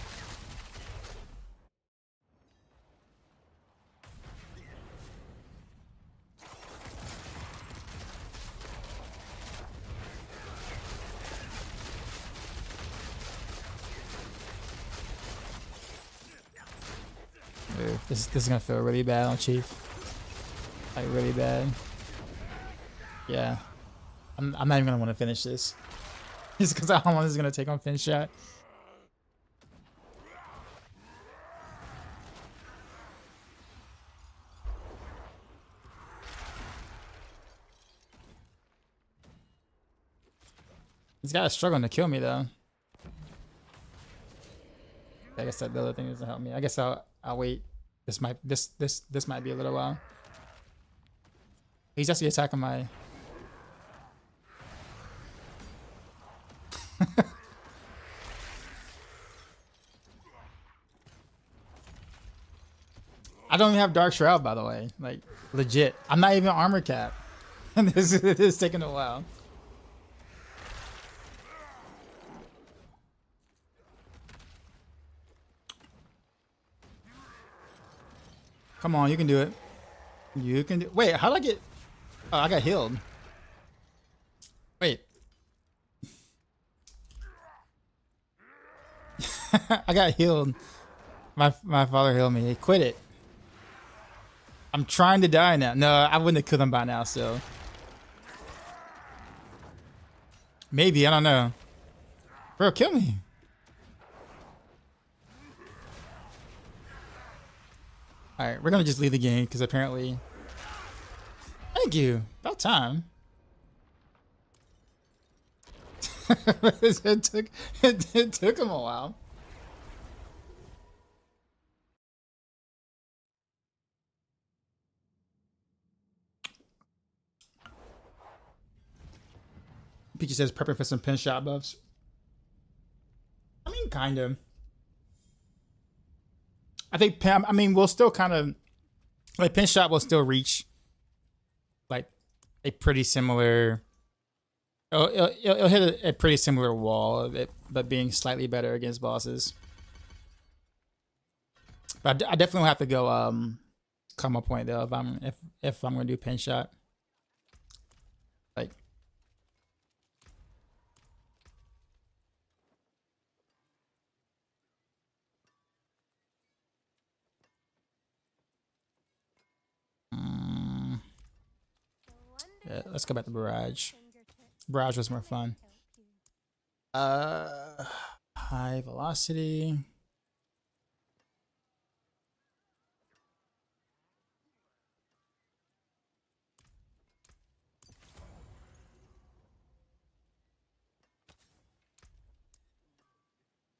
This is gonna feel really bad on Chief. Like really bad. Yeah. I'm not even gonna want to finish this. Just because I don't know this is gonna take on Finn shot. This guy's struggling to kill me though. I guess that the other thing doesn't help me. I guess I'll wait. This might be a little while. He's actually attacking my. I don't even have Dark Shroud, by the way. Like legit, I'm not even armor cap, and this is taking a while. Come on, you can do it. You can do. Wait, how did I get? Oh, I got healed. Wait. I got healed. My father healed me. He quit it. I'm trying to die now. No, I wouldn't have killed him by now. So maybe, I don't know. Bro, kill me. All right, we're gonna just leave the game because apparently. Thank you. About time. it took him a while. Peachy says prepping for some pin shot buffs. I mean, kind of. I think I mean, we'll still kind of like pin shot will still reach like a pretty similar. It'll hit a pretty similar wall of it, but being slightly better against bosses. But I definitely have to go comma point though if I'm gonna do pin shot. Like yeah, let's go back to Barrage. Barrage was more fun. High velocity.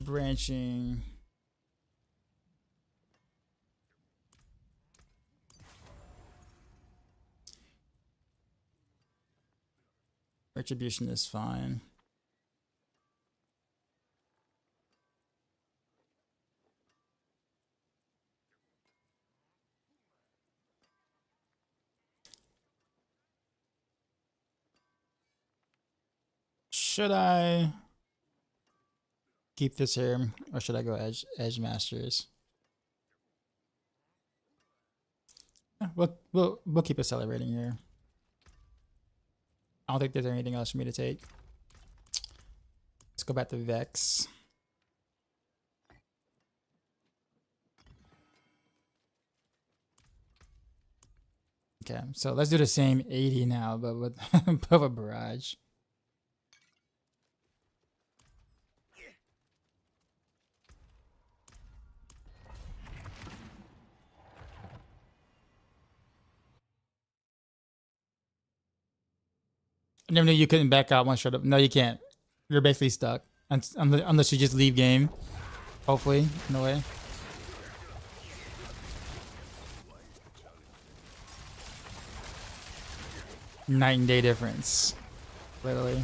Branching. Retribution is fine. Should I keep this here or should I go edge masters? Yeah, we'll keep accelerating here. I don't think there's anything else for me to take. Let's go back to Vex. Okay, so let's do the same 80 now, but with a Barrage. I never knew you couldn't back out one shot up. No, you can't. You're basically stuck unless you just leave game. Hopefully, in a way. Night and day difference, literally.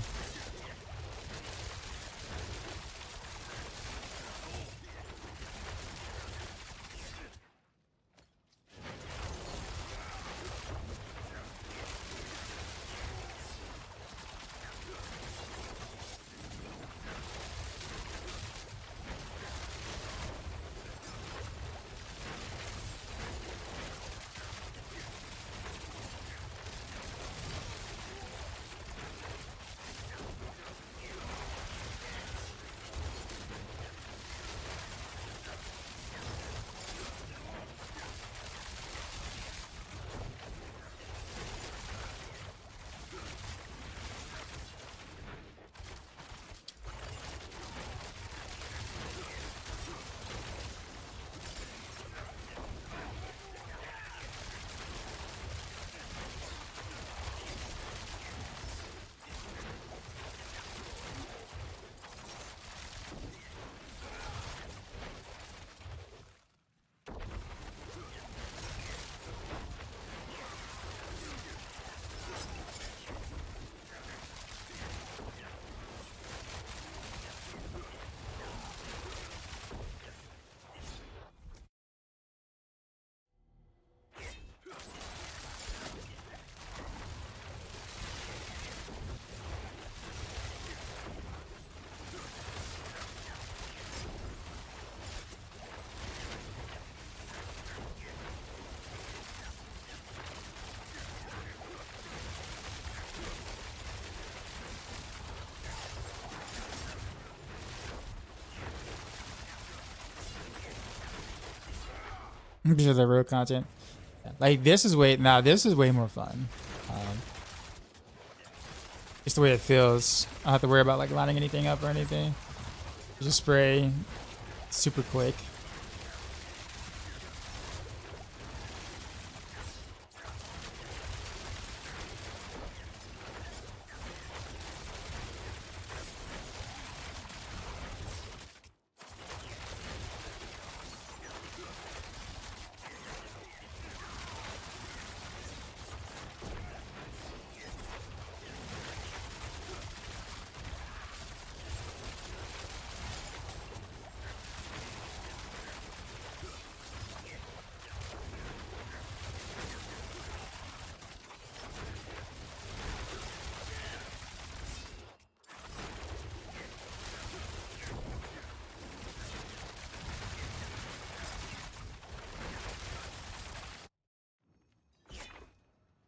Because of the real content. Like this is way more fun. Just the way it feels. I don't have to worry about like lining anything up or anything. Just spray super quick.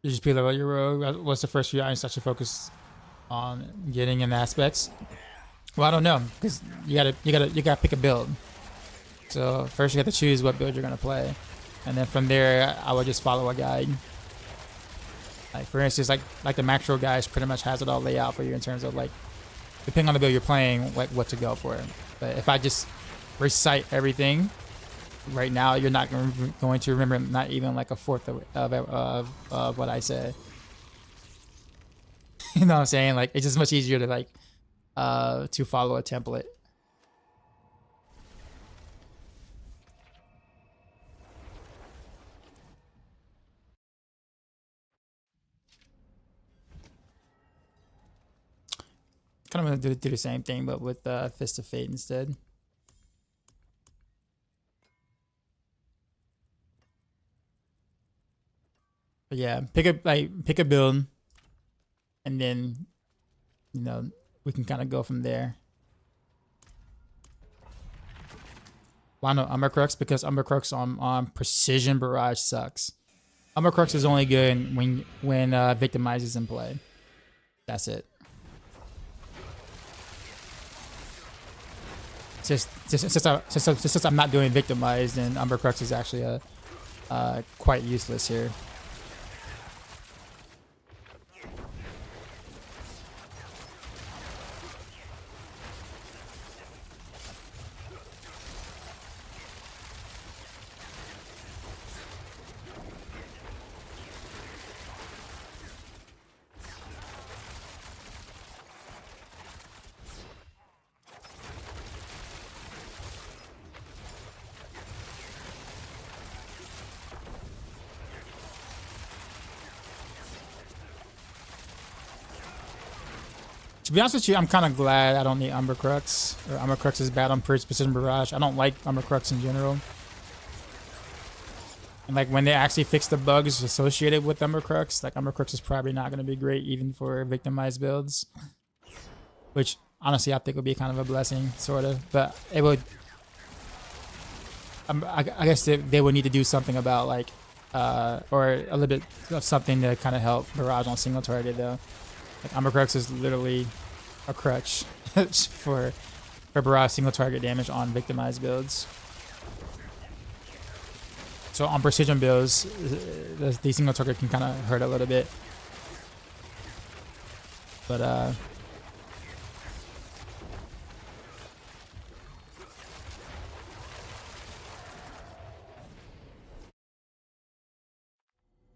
You just peel out your rogue. What's the first few items I should focus on getting in aspects? Well, I don't know, because you gotta pick a build. So first you have to choose what build you're gonna play, and then from there I would just follow a guide. Like for instance, like the Maxroll guys pretty much has it all laid out for you in terms of like, depending on the build you're playing, like what to go for. But if I just recite everything right now, you're not going to remember not even like a fourth of what I say. You know what I'm saying? Like it's just much easier to like to follow a template. Kind of gonna do the same thing, but with Fist of Fate instead. But yeah, pick a build, and then you know we can kind of go from there. Why no Umbercrux? Because Umbercrux on Precision Barrage sucks. Umbercrux is only good when Victimize is in play. That's it. Since I'm not doing Victimize, then Umbercrux is actually quite useless here. To be honest with you, I'm kind of glad I don't need Umbercrux. Or Umbercrux is bad on Precision Barrage. I don't like Umbercrux in general. And like when they actually fix the bugs associated with Umbercrux, like Umbercrux is probably not going to be great even for victimized builds. Which honestly I think would be kind of a blessing, sort of. But it would... I guess they would need to do something about like... or a little bit of something to kind of help Barrage on single target though. Like Umbercrux is literally a crutch for Barrage single target damage on victimized builds. So on precision builds, the single target can kind of hurt a little bit. But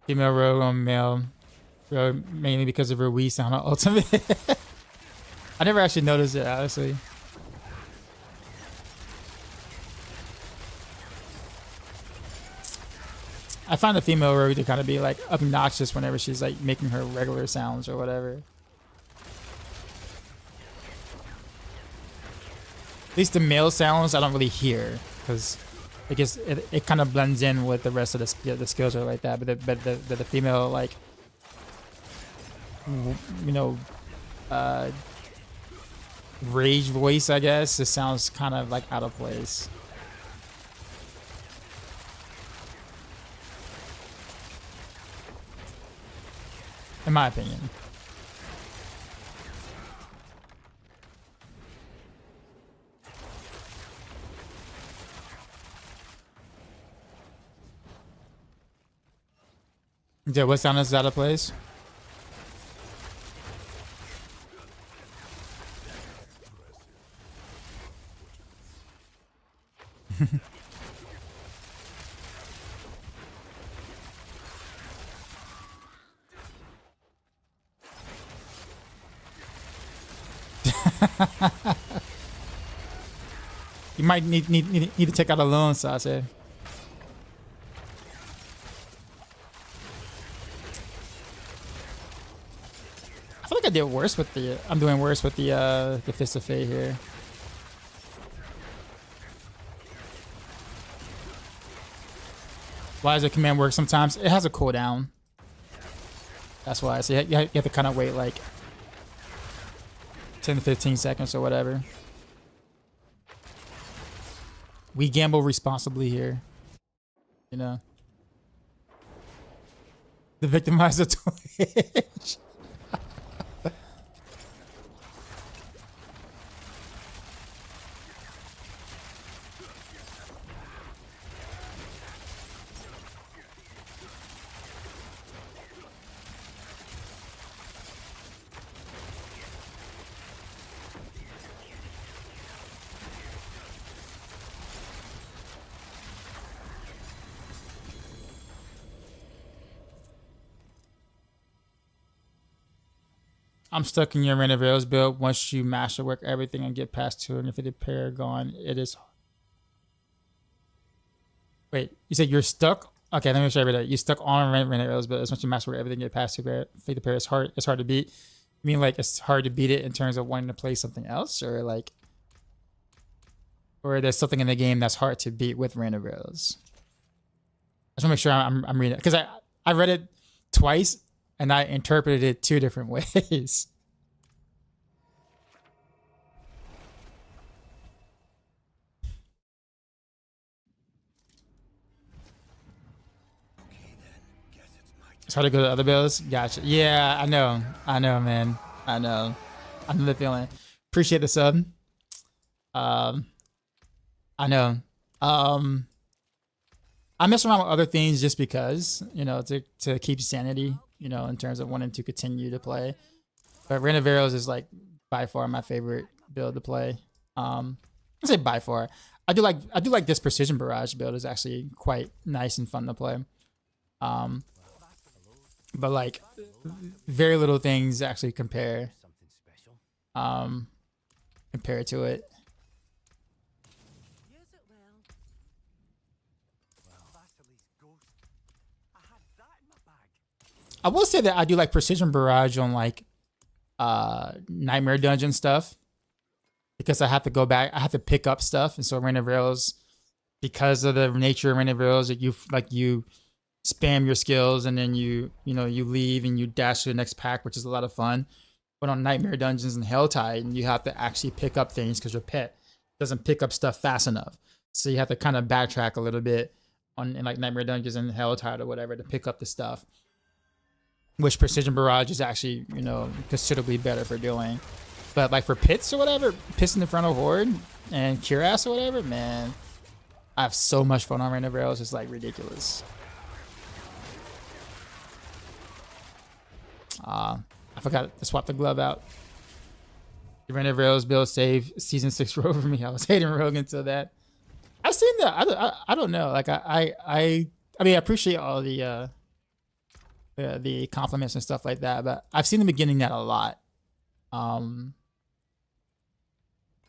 female rogue on male. Mainly because of her Wii sound on ultimate. I never actually noticed it, honestly. I find the female rogue to kind of be like obnoxious whenever she's like making her regular sounds or whatever. At least the male sounds I don't really hear because I guess it kind of blends in with the rest of the skills or like that. But the female like, you know, rage voice, I guess, it sounds kind of like out of place. In my opinion. Yeah, what sound is out of place? You might need to take out a loan, Sase. I feel like I did worse with the. I'm doing worse with the Fist of Fate here. Why does the command work sometimes? It has a cooldown. That's why. So you have to kind of wait like 10 to 15 seconds or whatever. We gamble responsibly here. You know. The victimizer Twitch. I'm stuck in your Random Rails build. Once you masterwork everything and get past 250 Paragon, it is. Wait, you said you're stuck? Okay, let me show you that. You're stuck on Random Rails build. Once you masterwork everything, get past 250 Paragon, it's hard to beat. You mean like it's hard to beat it in terms of wanting to play something else, or like, or there's something in the game that's hard to beat with Random Rails? I just want to make sure I'm reading it because I read it twice. And I interpreted it 2 different ways. It's hard to go to other builds. Gotcha. Yeah, I know, man. I know the feeling. Appreciate the sub. I know. I mess around with other things just because, you know, to keep sanity. You know, in terms of wanting to continue to play. But Random Rails is like by far my favorite build to play. I say by far. I do like this Precision Barrage build is actually quite nice and fun to play. But like very little things actually compare to it. I will say that I do like Precision Barrage on like Nightmare Dungeon stuff because I have to go back, I have to pick up stuff, and so Random Rails, because of the nature of Random Rails, that you spam your skills and then you leave and you dash to the next pack, which is a lot of fun. But on Nightmare Dungeons and Helltide, you have to actually pick up things because your pet doesn't pick up stuff fast enough, so you have to kind of backtrack a little bit in like Nightmare Dungeons and Helltide or whatever to pick up the stuff. Which Precision Barrage is actually, you know, considerably better for doing. But like for pits or whatever, pits in the front of Horde and Cuirass or whatever, man, I have so much fun on Random Rails. It's like ridiculous. I forgot to swap the glove out. The Random Rails build save season 6 Rogue for me. I was hating Rogue until that. I've seen that. I don't know. Like I mean, I appreciate all the compliments and stuff like that, but I've seen them beginning that a lot. And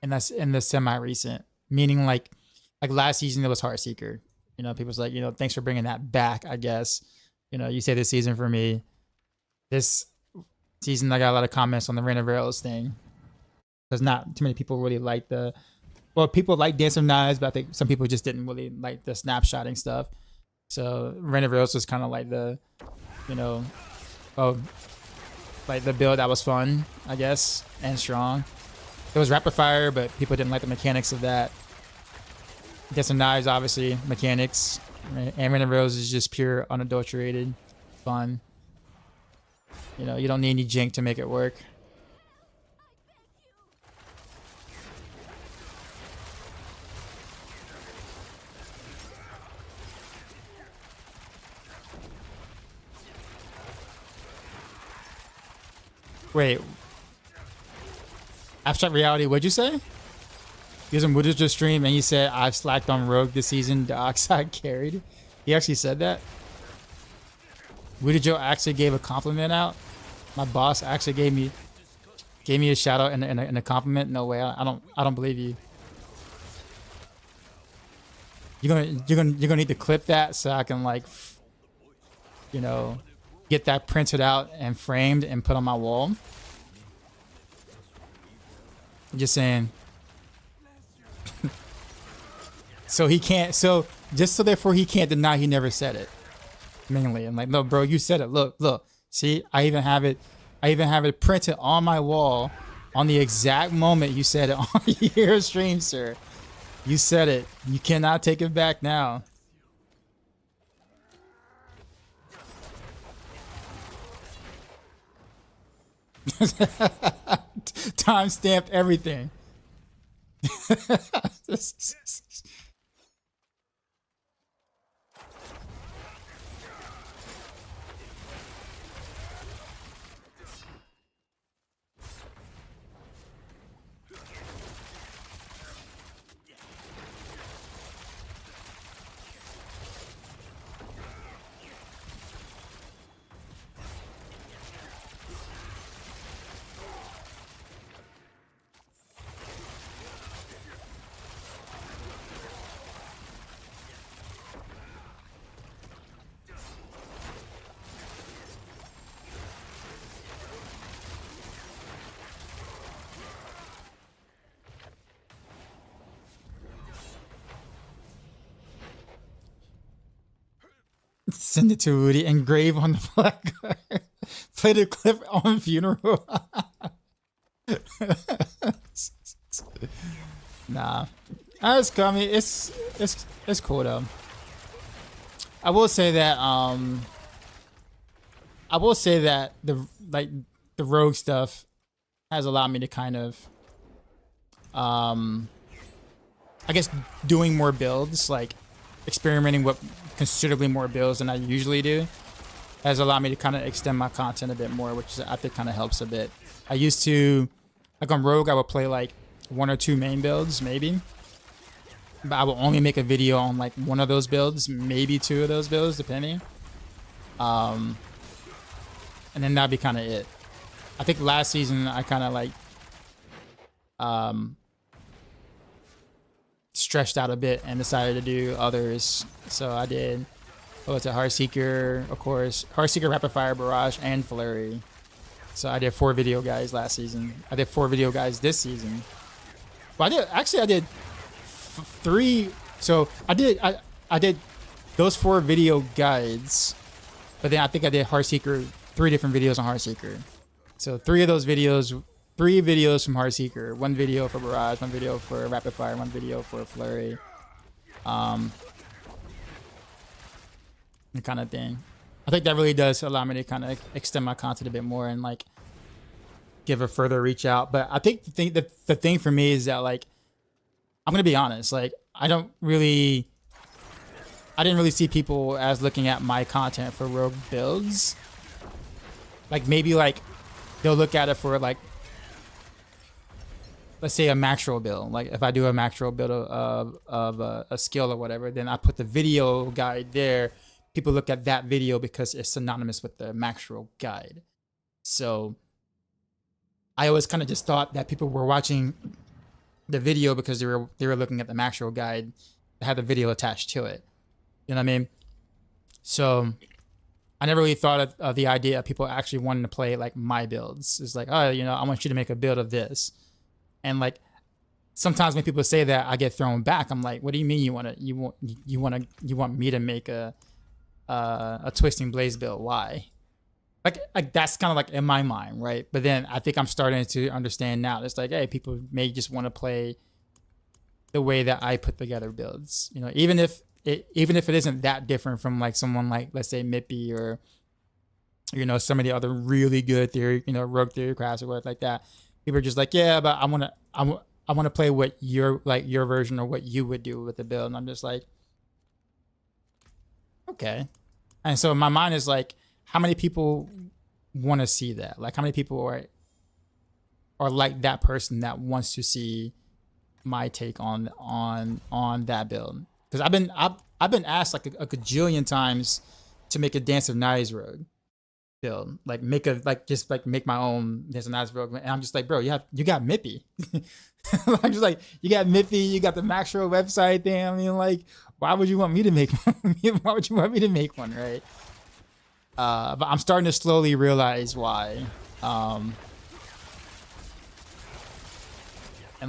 that's in the semi-recent, meaning like last season it was Heartseeker. You know, people's like, you know, thanks for bringing that back, I guess. You know, you say this season for me. This season I got a lot of comments on the Random Rails thing. Because not too many people really like people like Dance of Knives, but I think some people just didn't really like the snapshotting stuff. So Random Rails was kind of like the, you know, like the build that was fun, I guess, and strong. It was rapid fire, but people didn't like the mechanics of that. Get some knives, obviously, mechanics. And Random Rails is just pure, unadulterated fun. You know, you don't need any jank to make it work. Wait. Abstract Reality, what'd you say? He was in Woodridge stream and he said, I've slacked on Rogue this season. The Oxide carried. He actually said that? Woodridge actually gave a compliment out. My boss actually gave me a shout out and a compliment. No way. I don't believe you. You're gonna need to clip that so I can, like, you know, get that printed out and framed and put on my wall. I'm just saying. Therefore he can't deny he never said it. Mainly. I'm like, no, bro, you said it. Look. See, I even have it printed on my wall on the exact moment you said it on your stream, sir. You said it. You cannot take it back now. Timestamped everything. Send it to Woody. Engrave on the black card. Play the clip on funeral. Nah, that's cool. I mean, it's cool though. I will say that the rogue stuff has allowed me to kind of I guess doing more builds, like experimenting with considerably more builds than I usually do, has allowed me to kind of extend my content a bit more, which I think kind of helps a bit. I used to, like on Rogue, I would play like 1 or 2 main builds, maybe. But I will only make a video on like 1 of those builds, maybe 2 of those builds, depending. And then that'd be kind of it. I think last season I kind of like stretched out a bit and decided to do others. So I did, what was it, Heartseeker, of course, Heartseeker, Rapid Fire, Barrage, and Flurry. So I did 4 video guides last season. I did 4 video guides this season. Well, I did 3. So I did those 4 video guides, but then I think I did Heartseeker, 3 different videos on Heartseeker. So 3 of those videos, 3 videos from Heartseeker, 1 video for Barrage, 1 video for Rapid Fire, 1 video for Flurry. The kind of thing. I think that really does allow me to kind of extend my content a bit more and like give a further reach out. But I think the thing for me is that, like, I'm gonna be honest, like I didn't really see people as looking at my content for rogue builds. Like maybe like they'll look at it for like, let's say a Maxroll build. Like if I do a Maxroll build of a skill or whatever, then I put the video guide there. People look at that video because it's synonymous with the Maxroll guide. So I always kind of just thought that people were watching the video because they were looking at the Maxroll guide that had the video attached to it. You know what I mean? So I never really thought of the idea of people actually wanting to play like my builds. It's like, oh, you know, I want you to make a build of this. And like sometimes when people say that, I get thrown back. I'm like, what do you mean you want me to make a Twisting Blaze build? Why? Like that's kind of like in my mind, right? But then I think I'm starting to understand now. It's like, hey, people may just want to play the way that I put together builds. You know, even if it isn't that different from like someone like, let's say, Mippy or, you know, some of the other really good theory, you know, rogue theory crafts or whatever like that. People are just like, yeah, but I want to play what your version or what you would do with the build. And I'm just like, okay. And so my mind is like, how many people want to see that? Like how many people are like that person that wants to see my take on that build? Because I've been asked like a gajillion times to make a Dance of Knives rogue build, like make my own Dance of Knives rogue, and I'm just like, bro, you got Mippy. I'm just like, you got Mippy, you got the Maxroll website thing. I mean, like, why would you want me to make one? Why would you want me to make one, right? But I'm starting to slowly realize why. And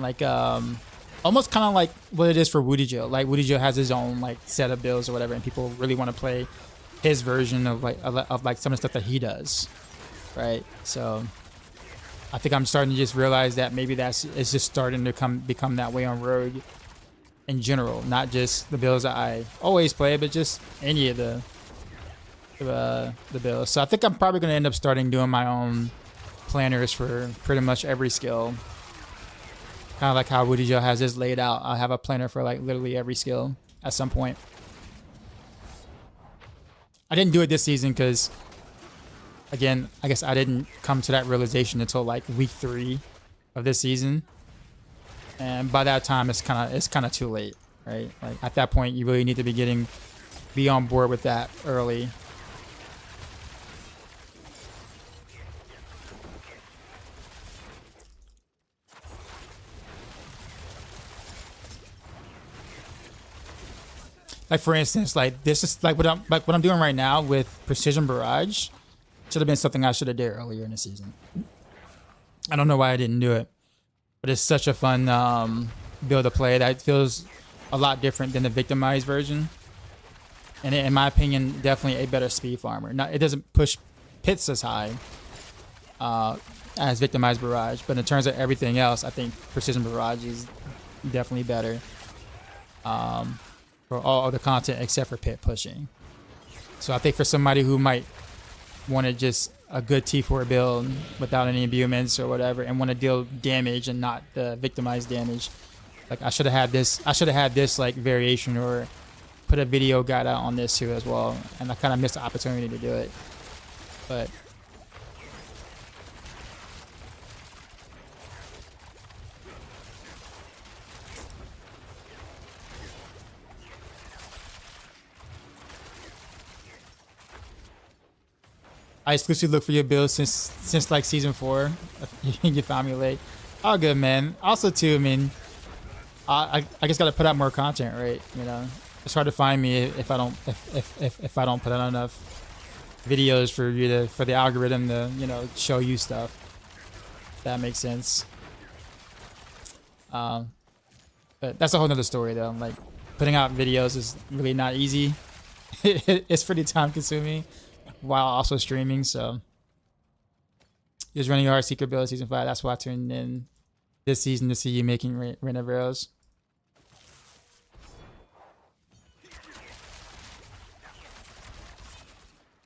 like almost kind of like what it is for Woody Joe. Like Woody Joe has his own like set of builds or whatever, and people really want to play his version of like some of the stuff that he does, right? So I think I'm starting to just realize that maybe it's just starting to become that way on Rogue in general, not just the builds that I always play, but just any of the builds. So I think I'm probably going to end up starting doing my own planners for pretty much every skill. Kind of like how Woody Joe has this laid out. I have a planner for like literally every skill at some point. I didn't do it this season because, again, I guess I didn't come to that realization until like week 3 of this season, and by that time it's kind of too late, right? Like at that point, you really need to be on board with that early. Like for instance, like this is like what I'm doing right now with Precision Barrage. Should have been something I should have did earlier in the season. I don't know why I didn't do it, but it's such a fun build to play that feels a lot different than the victimized version. And in my opinion, definitely a better speed farmer. Not, it doesn't push pits as high as victimized Barrage, but in terms of everything else, I think Precision Barrage is definitely better for all other content except for pit pushing. So I think for somebody who might want just a good T4 build without any imbuements or whatever, and want to deal damage and not the victimized damage, like I should have had this like variation, or put a video guide out on this too as well, and I kind of missed the opportunity to do it. But I exclusively look for your builds since like season 4. You found me late. All good, man. Also too, I mean, I just gotta put out more content, right? You know, it's hard to find me if I don't put out enough videos for the algorithm to, you know, show you stuff. If that makes sense. But that's a whole nother story though. Like putting out videos is really not easy. It's pretty time consuming while also streaming. So just running your Heartseeker build season 5. That's why I tuned in this season to see you making Rain of Arrows.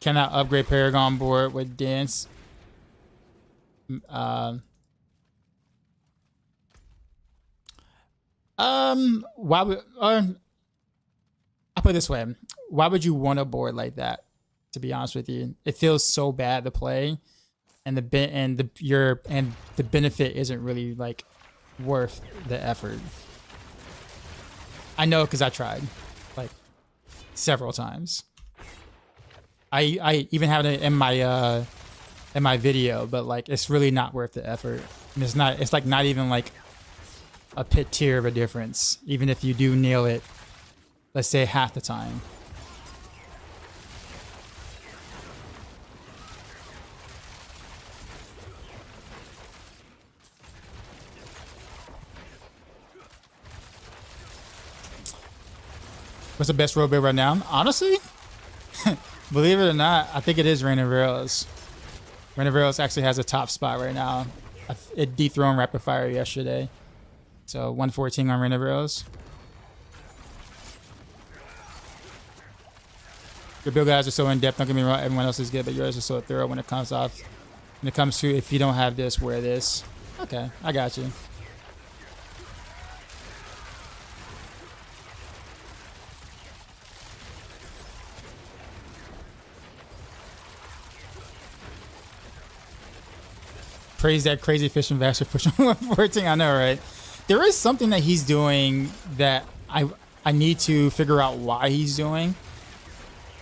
Cannot upgrade Paragon board with dance. Why would I put it this way? Why would you want a board like that? To be honest with you, it feels so bad to play, and the benefit isn't really like worth the effort. I know because I tried like several times. I even have it in my video, but like it's really not worth the effort. And it's like not even like a pit tier of a difference, even if you do nail it, let's say half the time. What's the best road build right now? Honestly, believe it or not, I think it is Rain of Arrows. Rain of Arrows actually has a top spot right now. It dethroned Rapid Fire yesterday. So 114 on Rain of Arrows. Your build guys are so in depth, don't get me wrong, everyone else is good, but yours are so thorough when it comes to if you don't have this, wear this. Okay, I got you. Praise that crazy fishing bastard pushing 114. I know, right? There is something that he's doing that I need to figure out why he's doing.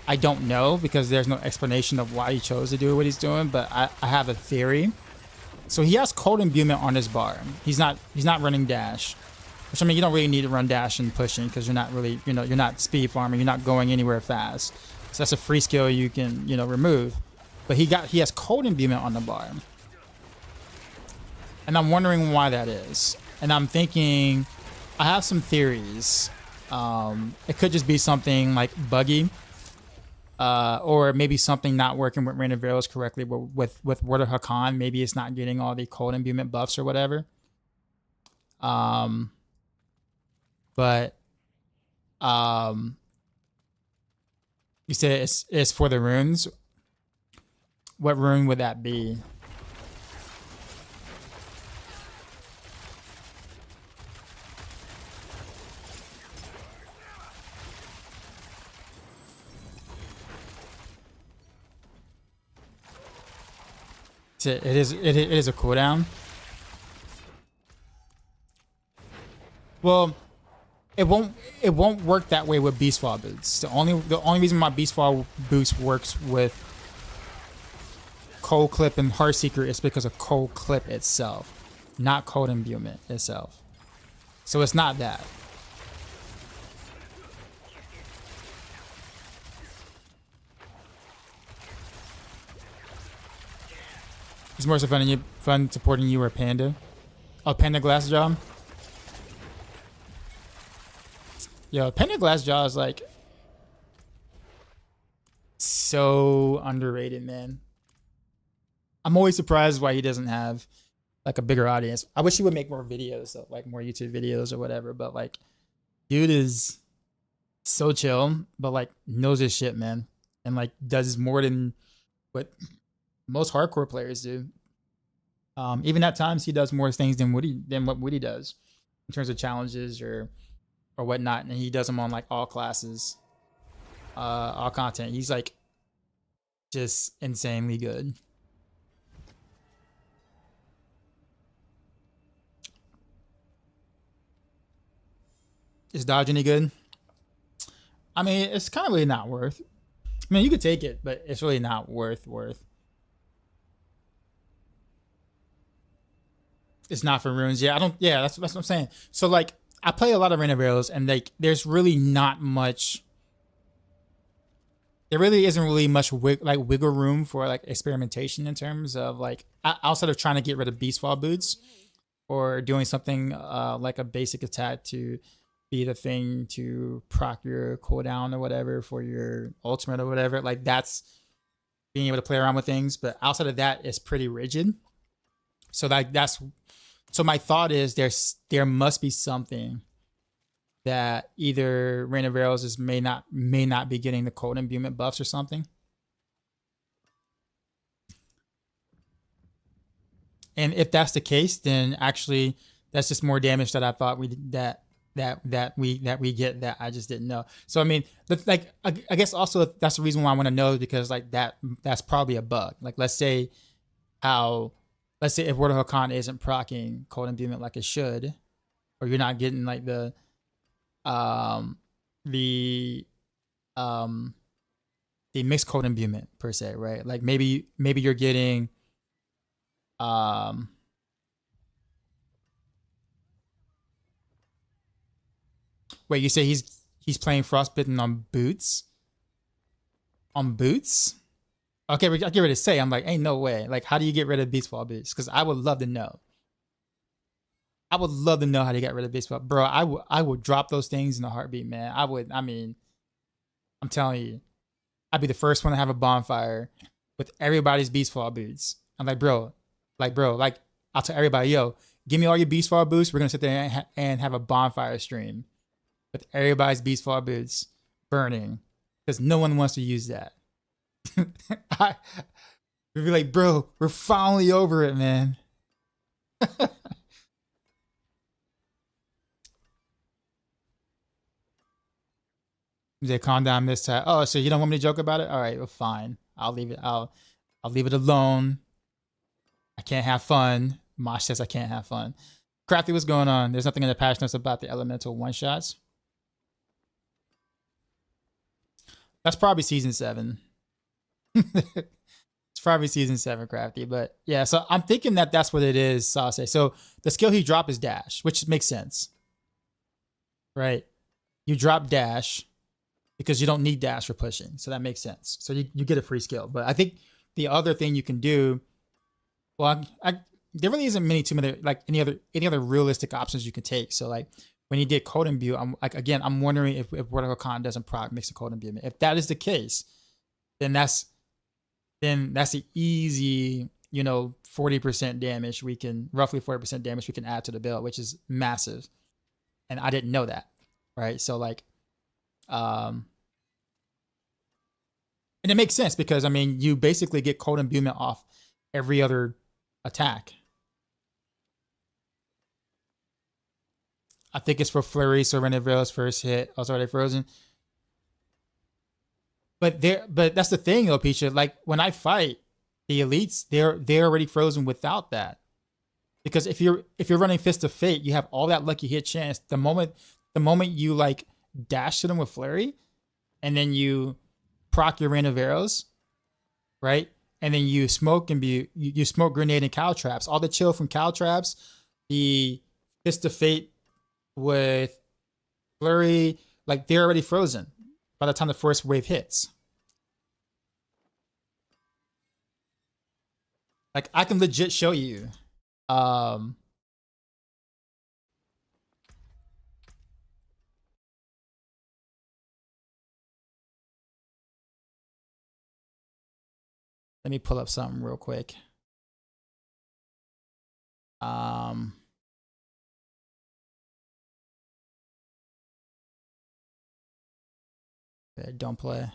I don't know because there's no explanation of why he chose to do what he's doing, but I have a theory. So he has cold imbuement on his bar. He's not running dash, which I mean you don't really need to run dash and pushing because you're not really, you know, you're not speed farming, you're not going anywhere fast. So that's a free skill you can, you know, remove. But he has cold imbuement on the bar. And I'm wondering why that is. And I'm thinking, I have some theories. It could just be something like buggy. Or maybe something not working with Rain of Arrows correctly with Word of Hakan. Maybe it's not getting all the cold imbuement buffs or whatever. But you said it's for the runes. What rune would that be? It is a cooldown. Well, it won't work that way with beast fall boots. The only reason my beast fall boost works with cold clip and Heartseeker is because of cold clip itself, not cold imbuement itself. So it's not that. It's more so fun supporting you or Panda. Oh, Panda Glassjaw. Yo, Panda Glassjaw is like so underrated, man. I'm always surprised why he doesn't have like a bigger audience. I wish he would make more videos, though, like more YouTube videos or whatever. But like, dude is so chill, but like knows his shit, man, and like does more than what most hardcore players do. Even at times, he does more things than what Woody does in terms of challenges or whatnot, and he does them on like all classes, all content. He's like just insanely good. Is dodge any good? I mean, it's kind of really not worth. I mean, you could take it, but it's really not worth. It's not for runes. Yeah, I don't. Yeah, that's what I'm saying. So like, I play a lot of Rain of Arrows, and like, there's really not much. There really isn't really much wiggle room for like experimentation in terms of like outside of trying to get rid of beast fall boots or doing something like a basic attack to be the thing to proc your cooldown or whatever for your ultimate or whatever. Like that's being able to play around with things, but outside of that, it's pretty rigid. So so my thought is there must be something that either Rain of Arrows may not be getting the cold imbuement buffs or something. And if that's the case, then actually that's just more damage that I thought we get that I just didn't know. So I mean, like I guess also that's the reason why I want to know, because like that's probably a bug. Like let's say if World of Hakan isn't proccing cold imbuement like it should, or you're not getting like the mixed cold imbuement per se, right? Like maybe you're getting wait, you say he's playing Frostbitten on boots? On boots? Okay, I get ready to say, I'm like, ain't no way. Like, how do you get rid of Beastfall boots? Because I would love to know. I would love to know how to get rid of Beastfall. Bro, I would drop those things in a heartbeat, man. I'm telling you. I'd be the first one to have a bonfire with everybody's Beastfall boots. I'm like, bro, I'll tell everybody, yo, give me all your Beastfall boots. We're going to sit there and have a bonfire stream with everybody's Beastfall boots burning, because no one wants to use that. We'd be like, bro, we're finally over it, man. They calm down this time. Oh, so you don't want me to joke about it? All right, well, fine. I'll leave it. I'll leave it alone. I can't have fun. Mosh says I can't have fun. Crafty, what's going on? There's nothing in the patch notes about the elemental one shots. That's probably season 7. It's probably season 7, Crafty. But yeah, so I'm thinking that's what it is, Sase. So the skill he dropped is dash, which makes sense, right? You drop dash because you don't need dash for pushing, so that makes sense. So you get a free skill. But I think the other thing you can do, well, there really isn't too many like any other realistic options you can take. So like when you get cold imbue, I'm wondering if World of Hakan doesn't proc mix a cold imbuement. If that is the case, then that's the easy, 40% damage roughly 40% damage we can add to the build, which is massive. And I didn't know that, right? So like, and it makes sense because you basically get cold imbuement off every other attack. I think it's for Flurry, so Rain of Arrows first hit. Also, are they frozen? But that's the thing, though, Peacha. Like when I fight, the elites, they're already frozen without that. Because if you're running Fist of Fate, you have all that lucky hit chance. The moment you like dash to them with Flurry, and then you proc your rain of arrows, right? And then you smoke and you smoke grenade and cow traps. All the chill from cow traps, the Fist of Fate with Flurry, like they're already frozen by the time the first wave hits. Like I can legit show you. Let me pull up something real quick. Okay, don't play.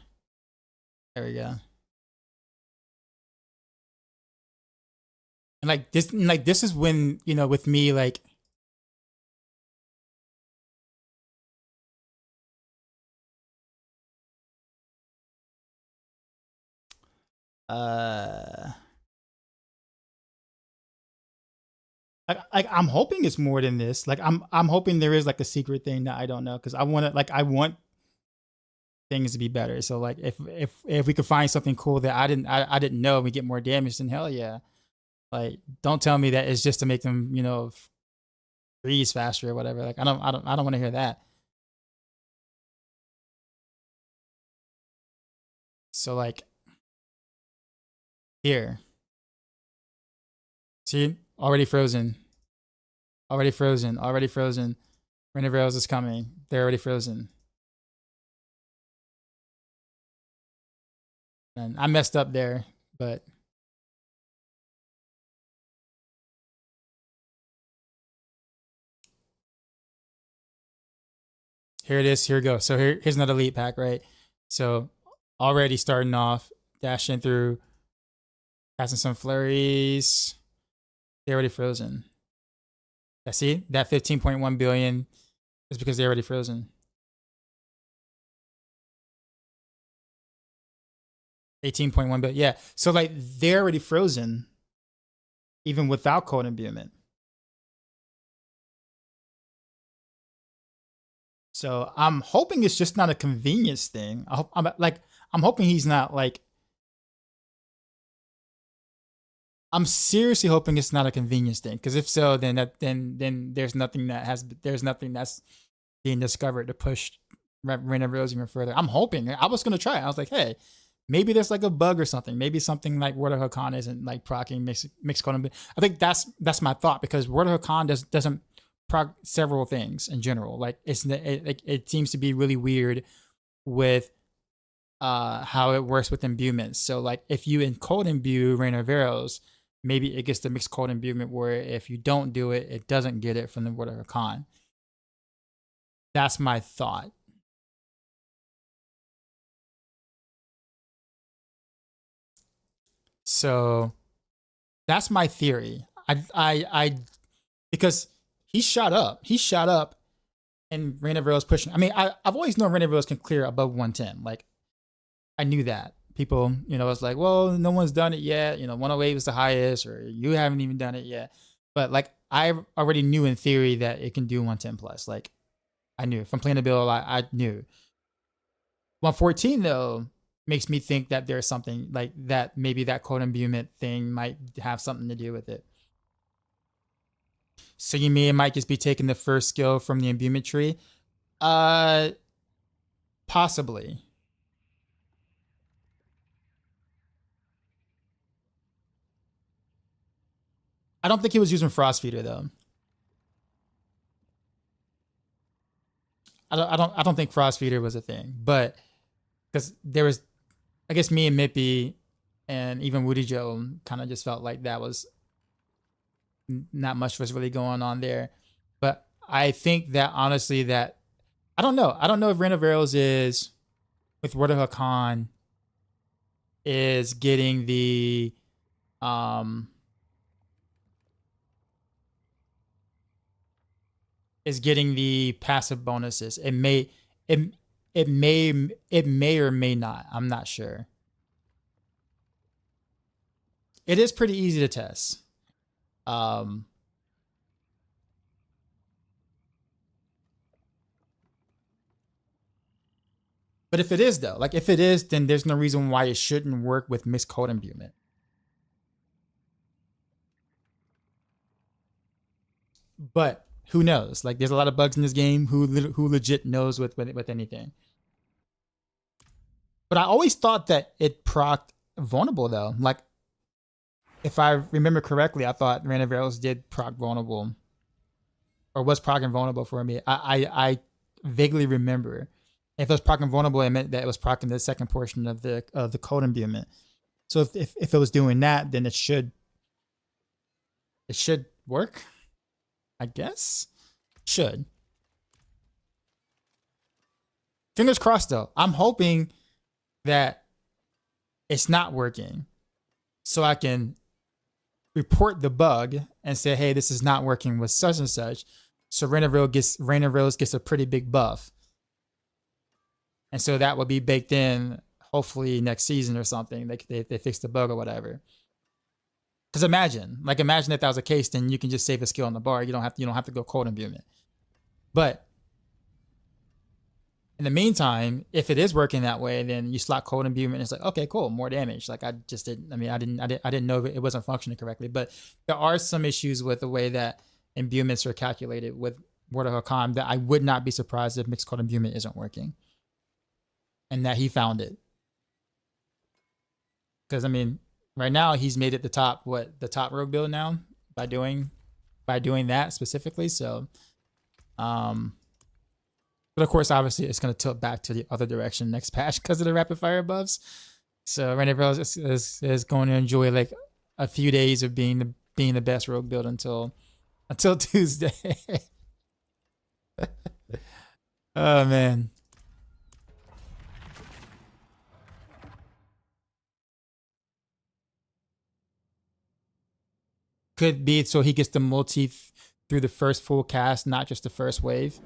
There we go. And this is when, you know, with me, like, I'm hoping it's more than this. Like I'm hoping there is like a secret thing that I don't know, because I want things to be better. So like if we could find something cool that I didn't know, and we get more damage, then hell yeah. Like don't tell me that it's just to make them, you know, freeze faster or whatever. Like I don't want to hear that. So like here. See? Already frozen. Already frozen. Already frozen. Rain of Arrows is coming. They're already frozen. And I messed up there, but here it is. Here we go. So here's another elite pack, right? So already starting off, dashing through, casting some flurries. They're already frozen. I see that 15.1 billion is because they're already frozen. 18.1 billion. Yeah. So like they're already frozen even without code imbuement. So I'm hoping it's just not a convenience thing. I'm hoping he's not like, I'm seriously hoping it's not a convenience thing, because if so, then there's nothing that's being discovered to push Rain of Rose even further. I'm hoping. I was gonna try it. I was like, hey, maybe there's like a bug or something. Maybe something like Word of Hakan isn't like proccing mixed code. I think that's my thought, because Word of Hakan doesn't proc several things in general. Like it seems to be really weird with how it works with imbuements. So like if you encode imbue Rain of Arrows, maybe it gets the mixed code imbuement, where if you don't do it, it doesn't get it from the Word of Hakan. That's my thought. So that's my theory. I because he shot up and Rain of Arrows pushing. I mean, I've always known Rain of Arrows can clear above 110. Like I knew that. People, you know, it's like, well, no one's done it yet. You know, 108 was the highest, or you haven't even done it yet. But like, I already knew in theory that it can do 110 plus. Like, I knew from playing the build, I knew. 114 though makes me think that there's something like that. Maybe that code imbuement thing might have something to do with it. So you mean it might just be taking the first skill from the imbuement tree? Possibly. I don't think he was using Frost Feeder though. I don't think Frost Feeder was a thing, but because there was, I guess me and Mippy and even Woody Joe kind of just felt like that was not much was really going on there. But I think that honestly, that I don't know if Rain of Arrows is with Word of Hakan is getting the passive bonuses. It may or may not. I'm not sure. It is pretty easy to test. But if it is though, like if it is, then there's no reason why it shouldn't work with mixed code imbuement. But who knows? Like there's a lot of bugs in this game. Who legit knows with anything? But I always thought that it procced vulnerable though. Like if I remember correctly, I thought Rain of Arrows did proc vulnerable, or was procking vulnerable for me. I vaguely remember. If it was procking vulnerable, it meant that it was procking the second portion of the code imbuement. So if it was doing that, then it should work, I guess. Should. Fingers crossed though. I'm hoping that it's not working, so I can report the bug and say, hey, this is not working with such and such. So Rain of Arrows gets a pretty big buff. And so that would be baked in hopefully next season or something. They fix the bug or whatever. Because imagine if that was the case, then you can just save a skill on the bar. You don't have to go code imbuement. But in the meantime, if it is working that way, then you slot code imbuement and it's like, okay, cool, more damage. Like I didn't know it wasn't functioning correctly. But there are some issues with the way that imbuments are calculated with Word of Hakam that I would not be surprised if mixed code imbuement isn't working. And that he found it. Because I mean, right now he's made it the top rogue build now by doing that specifically. So but of course, obviously, it's going to tilt back to the other direction next patch because of the rapid fire buffs. So Rain of Arrows is going to enjoy like a few days of being the best rogue build until Tuesday. Oh man. Could be so he gets the multi through the first full cast, not just the first wave.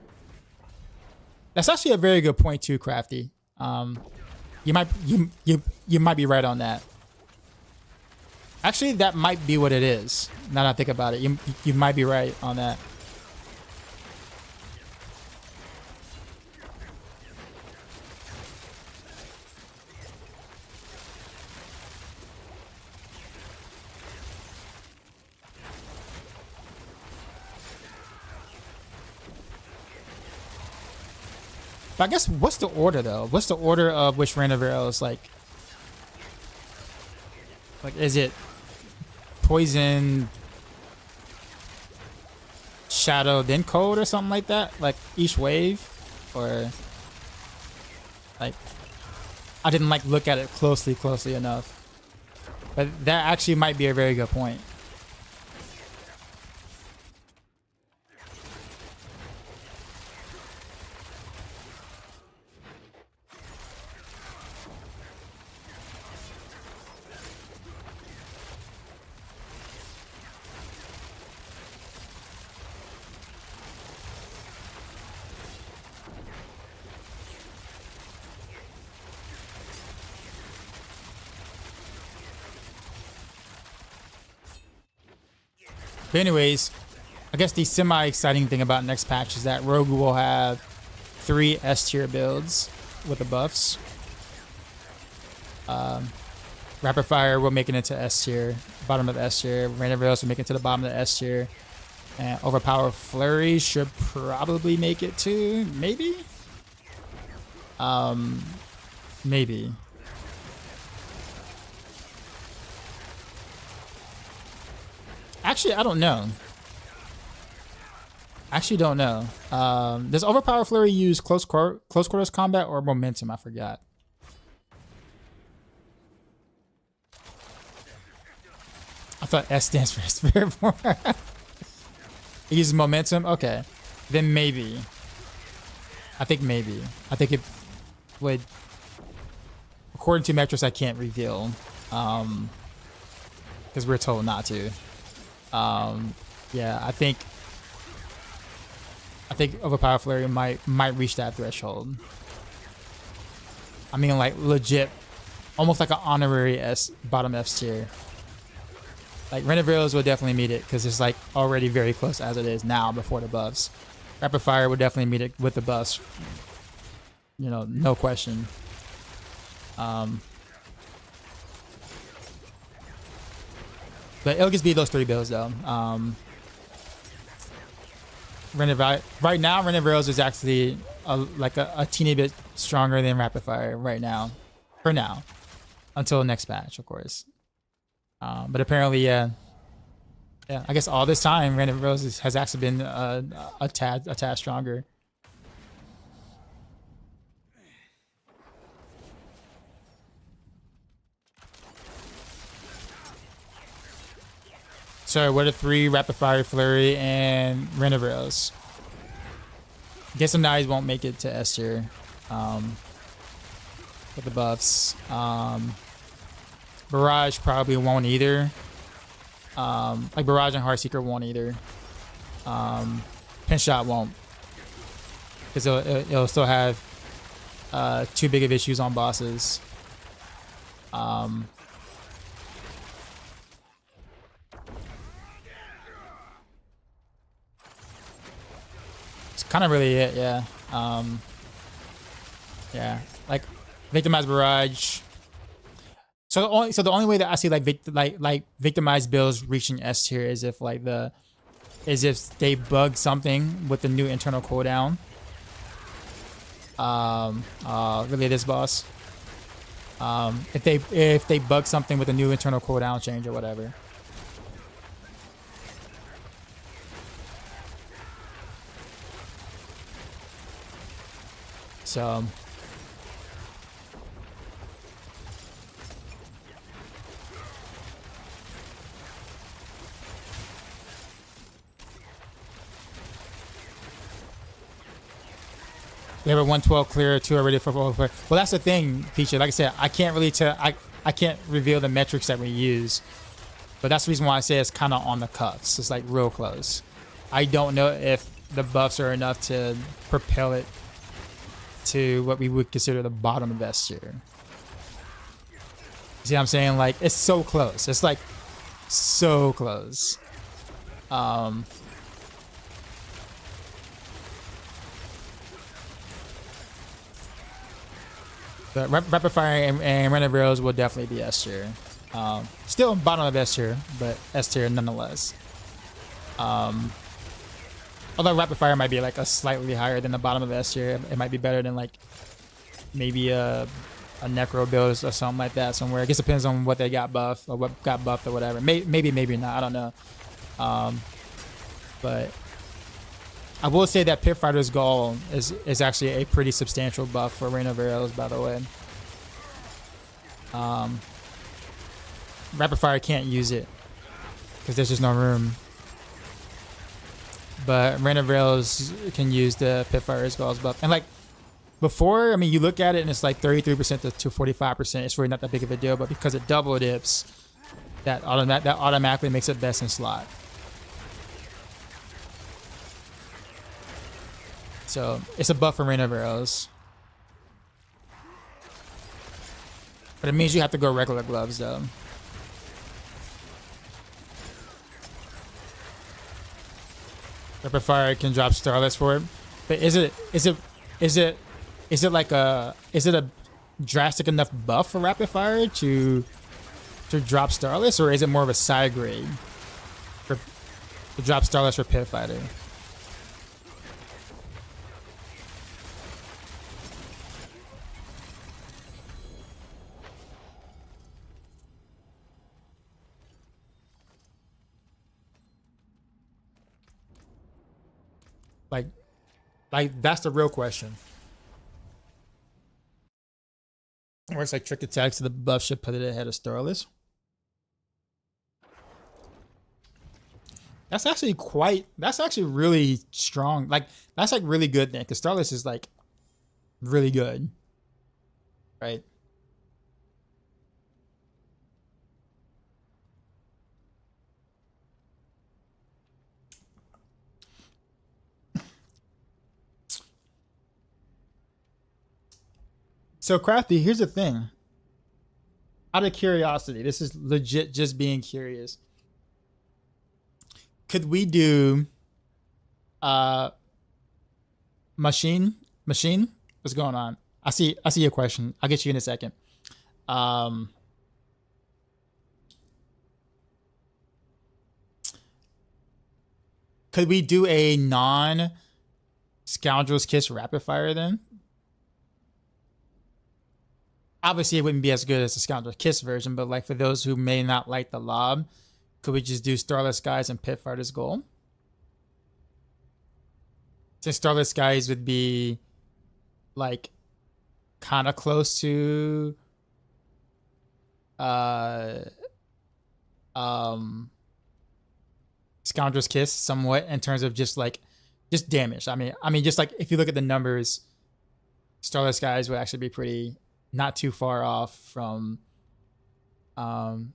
That's actually a very good point too, Crafty. You might be right on that. Actually, that might be what it is. Now that I think about it, you might be right on that. But I guess what's the order though? What's the order of which Rain of Arrows like is it poison, shadow, then cold or something like that? Like each wave? Or like I didn't like look at it closely enough. But that actually might be a very good point. But anyways, I guess the semi-exciting thing about next patch is that Rogue will have 3 S tier builds with the buffs. Rapid Fire will make it into S tier, bottom of S tier. Rain of Arrows will make it to the bottom of the S tier. And Overpower Flurry should probably make it to maybe. Maybe. Actually, I don't know. Actually, don't know. Does Overpower Flurry use close quarters combat or momentum? I forgot. I thought S stands for Spirit Form. It uses momentum? Okay. Then maybe. I think maybe. I think it would... According to Metros, I can't reveal. Because we're told not to. Yeah, I think Overpower Flurry might reach that threshold. I mean, like legit, almost like an honorary S bottom F tier. Like Renevilles will definitely meet it because it's like already very close as it is now before the buffs. Rapid Fire would definitely meet it with the buffs. You know, no question. But it'll just be those 3 builds though. Right now, Renevilles is actually like a teeny bit stronger than Rapid Fire right now. For now. Until next patch, of course. But apparently, yeah, I guess all this time, Renevilles has actually been a tad stronger. So what are 3 Rapid Fire, Flurry, and Renevilles? Guess some knives won't make it to S tier with the buffs. Barrage probably won't either. Like Barrage and Heartseeker won't either. Pinshot won't, because it'll still have too big of issues on bosses. It's kind of really it, yeah. Yeah, like Victimized Barrage. So the only way that I see like victimized builds reaching S tier is if if they bug something with the new internal cooldown. Really this boss. If they bug something with a new internal cooldown change or whatever. So we have a 112 clear, 2 are ready for full clear. Well, that's the thing, Feature. Like I said, I can't really tell. I can't reveal the metrics that we use, but that's the reason why I say it's kind of on the cuffs. It's like real close. I don't know if the buffs are enough to propel it to what we would consider the bottom of S tier. See what I'm saying? Like, it's so close. It's like so close. But Rapid Fire and Renevilles will definitely be S tier. Still bottom of S tier, but S tier nonetheless. Although Rapid Fire might be like a slightly higher than the bottom of S tier. It might be better than like maybe a Necro build or something like that somewhere. I guess it depends on what they got buffed or what got buffed or whatever. Maybe not. I don't know. But I will say that Pit Fighter's Gall is actually a pretty substantial buff for Renevilles, by the way. Rapid Fire can't use it because there's just no room. But Renevilles can use the Pit Fighter's Gall's buff. And like before, I mean, you look at it and it's like 33% to 45%. It's really not that big of a deal, but because it double dips, that automatically makes it best in slot. So it's a buff for Renevilles. But it means you have to go regular gloves though. Rapid Fire can drop Starless for it. But is it a drastic enough buff for Rapid Fire to drop Starless, or is it more of a side grade to drop Starless for Pit Fighter? Like that's the real question. Where it's like trick attacks to the buff should put it ahead of Starless. That's actually really strong. Like that's like really good then, because Starless is like really good. Right? So Crafty, here's the thing. Out of curiosity, this is legit just being curious. Could we do machine? What's going on? I see your question. I'll get you in a second. Could we do a non Scoundrel's Kiss rapid fire then? Obviously, it wouldn't be as good as the Scoundrel's Kiss version, but like for those who may not like the lob, could we just do Starless Skies and Pitfighter's Goal? Since Starless Skies would be like kind of close to Scoundrel's Kiss somewhat in terms of just damage. I mean just like if you look at the numbers, Starless Skies would actually be pretty not too far off from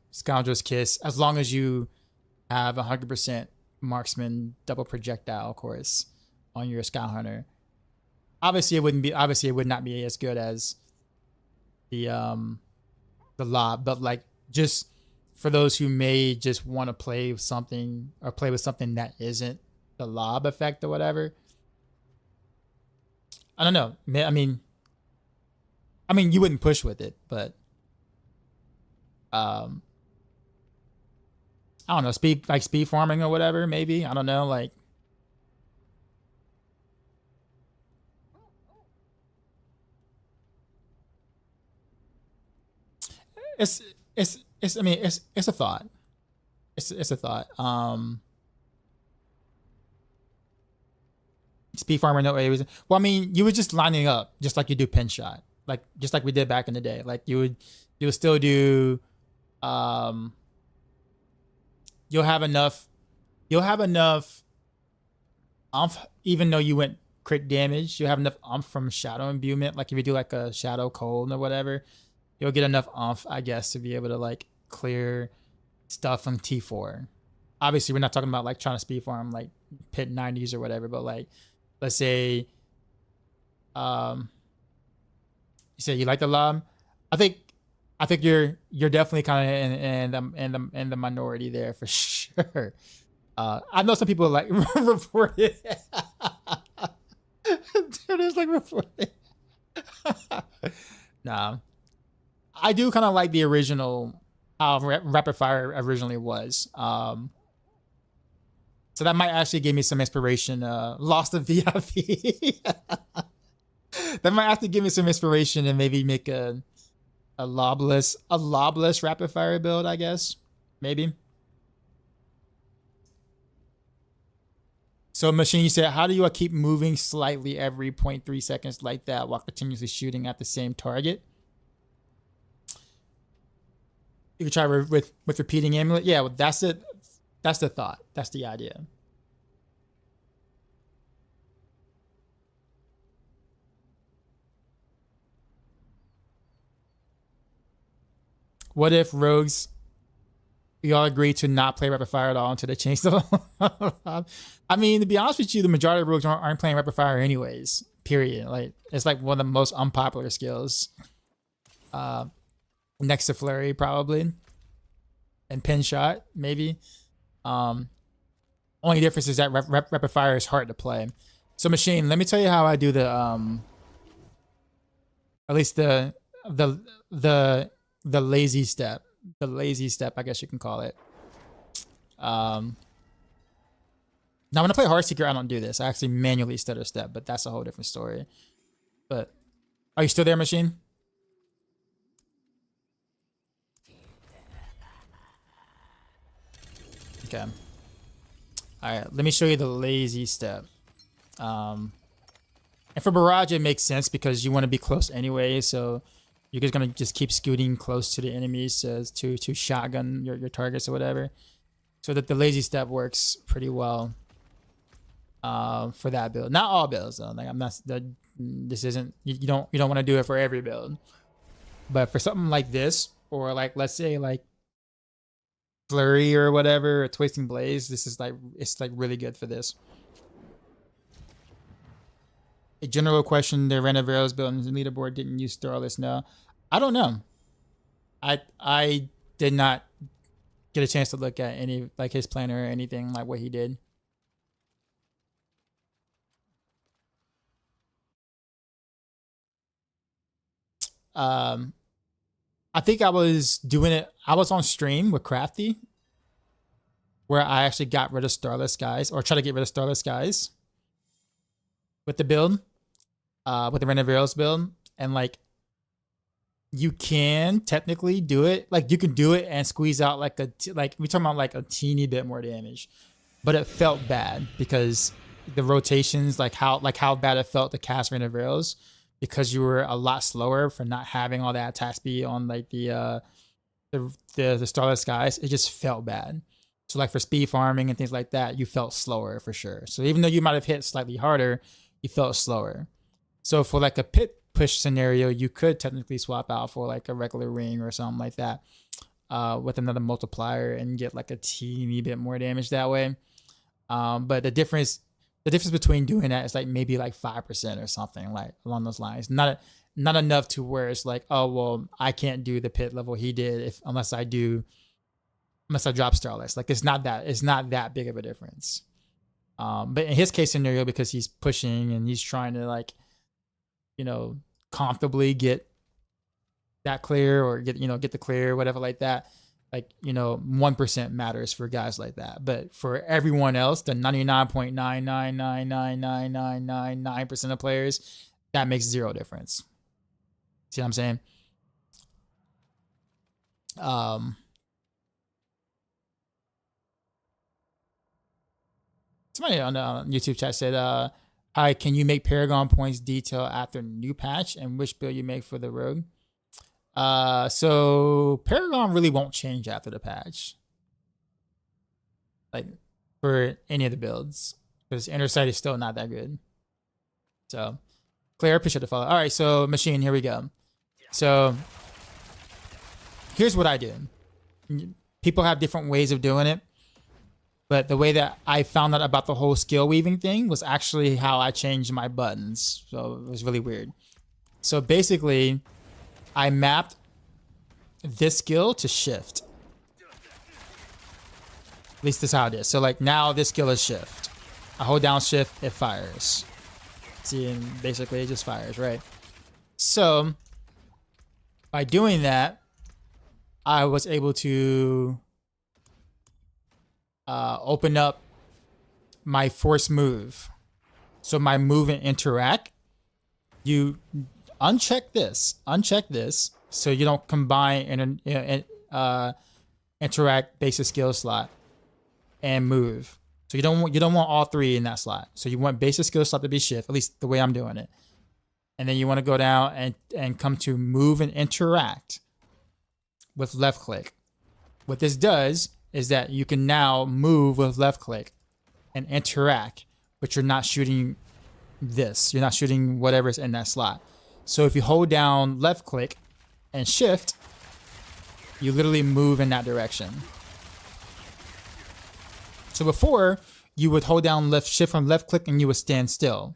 Scoundrel's Kiss, as long as you have 100% marksman double projectile, of course, on your Scout Hunter. Obviously, it would not be as good as the lob, but like just for those who may just want to play with something or play with something that isn't the lob effect or whatever. I don't know. I mean, you wouldn't push with it, but I don't know, speed farming or whatever, maybe. I don't know, like it's a thought. It's a thought. Speed farmer, no reason. Well, I mean, you were just lining up just like you do pin shot. Just like we did back in the day. Like you would still do you'll have enough even though you went crit damage, you have enough from shadow imbuement. Like if you do like a shadow cold or whatever, you'll get enough I guess, to be able to like clear stuff from T4. Obviously, we're not talking about like trying to speed farm like pit 90s or whatever, but like let's say you say you like the lob. I think you're definitely kind of in the minority there for sure. I know some people like report it. Dude, it's like reporting. Nah, I do kind of like the original how rapid fire originally was. So that might actually give me some inspiration. Lost the VIP. That might have to give me some inspiration and maybe make a lobless rapid fire build, I guess. Maybe. So Machine, you said, how do you keep moving slightly every 0.3 seconds like that while continuously shooting at the same target? You could try with repeating amulet. Yeah, well, that's it. That's the thought. That's the idea. What if rogues, we all agree to not play rapid fire at all until they change the I mean, to be honest with you, the majority of rogues aren't playing rapid fire anyways, period. Like, it's like one of the most unpopular skills. Next to Flurry, probably. And pin shot, maybe. Only difference is that rapid fire is hard to play. So Machine, let me tell you how I do the at least the lazy step. The lazy step, I guess you can call it. Now when I play Heartseeker, I don't do this. I actually manually stutter step, but that's a whole different story. But are you still there, Machine? Okay. All right, let me show you the lazy step. And for Barrage, it makes sense because you want to be close anyway, so you're just gonna keep scooting close to the enemies to shotgun your targets or whatever. So that the lazy step works pretty well for that build. Not all builds though. Like this isn't you don't want to do it for every build. But for something like this, or like let's say like Flurry or whatever, or Twisting Blaze, this is it's really good for this. A general question: the Renovaro's build in the leaderboard didn't use Starless. No, I don't know. I did not get a chance to look at any like his planner or anything like what he did. I think I was doing it. I was on stream with Crafty, where I actually got rid of Starless Skies, or try to get rid of Starless Skies with the build, with the Renevaros build, and like you can technically do it. Like you can do it and squeeze out like like we're talking about like a teeny bit more damage, but it felt bad because the rotations, like how bad it felt to cast Renevaros, because you were a lot slower for not having all that attack speed on like the Starless Skies. It just felt bad. So like for speed farming and things like that, you felt slower for sure. So even though you might have hit slightly harder, you felt slower. So for like a pit push scenario, you could technically swap out for like a regular ring or something like that with another multiplier and get like a teeny bit more damage that way. But the difference between doing that is like maybe like 5% or something like along those lines. Not enough to where it's like, oh well, I can't do the pit level he did unless I drop Starless. Like it's not that big of a difference. But in his case scenario, because he's pushing and he's trying to like, comfortably get that clear or get the clear, whatever like that. Like, 1% matters for guys like that. But for everyone else, the 99.9999999% of players, that makes zero difference. See what I'm saying? Somebody on the YouTube chat said, hi, can you make Paragon points detail after new patch, and which build you make for the rogue? So Paragon really won't change after the patch, like for any of the builds, because Inner Sight is still not that good. So Claire, appreciate the follow. All right, so Machine, here we go. So here's what I do. People have different ways of doing it, but the way that I found out about the whole skill weaving thing was actually how I changed my buttons. So it was really weird. So basically, I mapped this skill to shift. At least this is how it is. So like now this skill is shift. I hold down shift, it fires. See, and basically it just fires, right? So by doing that, I was able to open up my force move. So my move and interact, you uncheck this, so you don't combine and interact basic skill slot and move. So you don't want all three in that slot. So you want basic skill slot to be shift, at least the way I'm doing it. And then you want to go down and come to move and interact with left click. What this does is that you can now move with left click and interact, but you're not shooting this. You're not shooting whatever's in that slot. So if you hold down left click and shift, you literally move in that direction. So before, you would hold down shift from left click and you would stand still.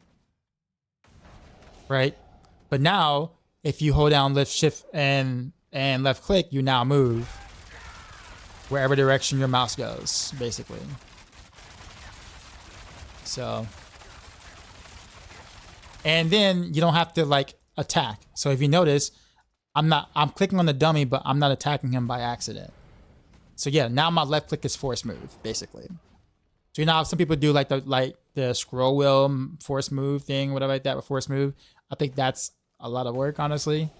Right? But now, if you hold down lift shift and left click, you now move wherever direction your mouse goes, basically. So, and then you don't have to like attack. So if you notice, I'm clicking on the dummy, but I'm not attacking him by accident. So yeah, now my left click is force move, basically. So you know how some people do like the scroll wheel force move thing, whatever like that with force move. I think that's a lot of work, honestly.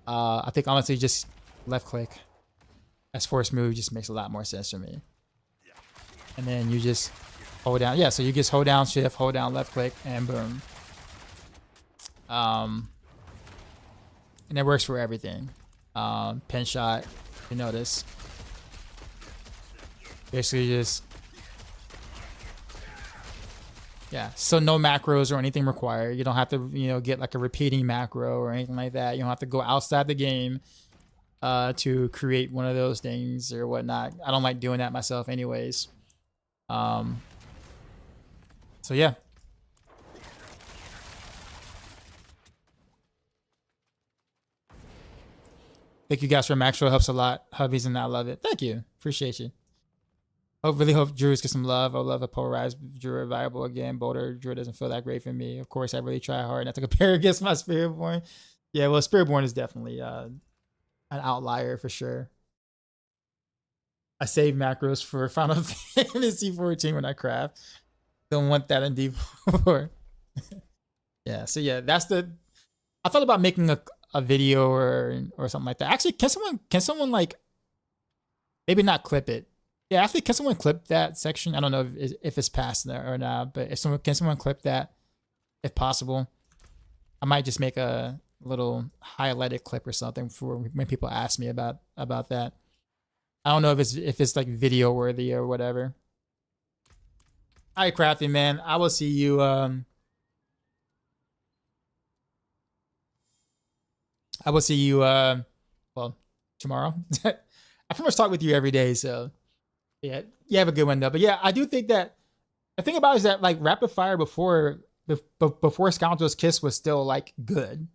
I think honestly just left click as force move just makes a lot more sense for me. And then you just hold down, yeah, so you just hold down shift, hold down left click, and boom. And it works for everything. Pin shot, you notice. Basically just, yeah, so no macros or anything required. You don't have to, get like a repeating macro or anything like that. You don't have to go outside the game to create one of those things or whatnot. I don't like doing that myself anyways. So yeah. Thank you guys for Maxroll. Helps a lot. Hubbies and I love it. Thank you. Appreciate you. Really hope Druids get some love. I love a polarized Druid viable again. Boulder Druid doesn't feel that great for me. Of course, I really try hard not to compare against my Spiritborn. Yeah, well, Spiritborn is definitely an outlier for sure. I save macros for Final Fantasy 14 when I craft. Don't want that in D4. Yeah, so yeah, that's the. I thought about making a video or something like that. Actually, can someone like maybe not clip it? Yeah, actually, can someone clip that section? I don't know if it's past there or not, but if someone can clip that if possible. I might just make a little highlighted clip or something for when people ask me about that. I don't know if it's like video worthy or whatever. All right, Crafty man, I will see you. I will see you. Well, tomorrow. I pretty much talk with you every day, so yeah, you have a good one though. But yeah, I do think that the thing about it is that like rapid fire before Scoundrel's Kiss was still like good.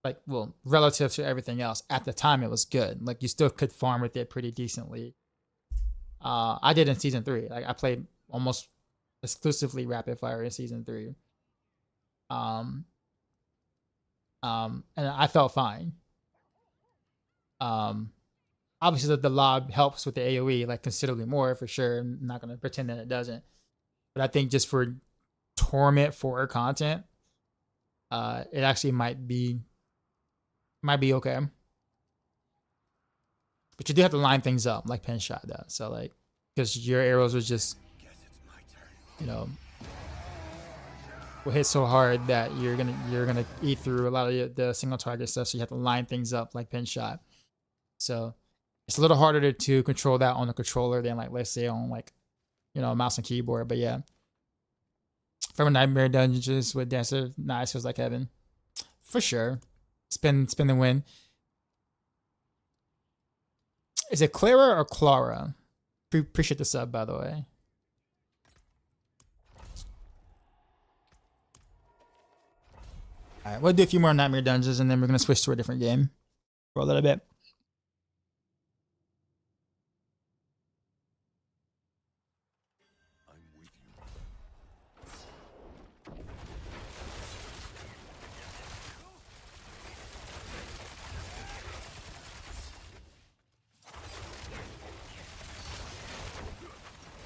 Like, well, relative to everything else, at the time it was good. Like, you still could farm with it pretty decently. I did in season 3. Like, I played almost exclusively rapid fire in season 3. And I felt fine. Obviously the lob helps with the AoE like considerably more for sure. I'm not gonna pretend that it doesn't. But I think just for Torment 4 content, it actually might be okay. But you do have to line things up like Pen Shot does. So like, because your arrows would just, you know, will hit so hard that you're gonna eat through a lot of the single target stuff. So you have to line things up like Pen Shot. So it's a little harder to control that on the controller than like, let's say on like, you know, mouse and keyboard. But yeah, from a Nightmare Dungeons with Dancer, nice, feels like heaven for sure. Spin the win. Is it Clara or Clara? Appreciate the sub, by the way. All right, we'll do a few more Nightmare Dungeons and then we're gonna switch to a different game for a little bit.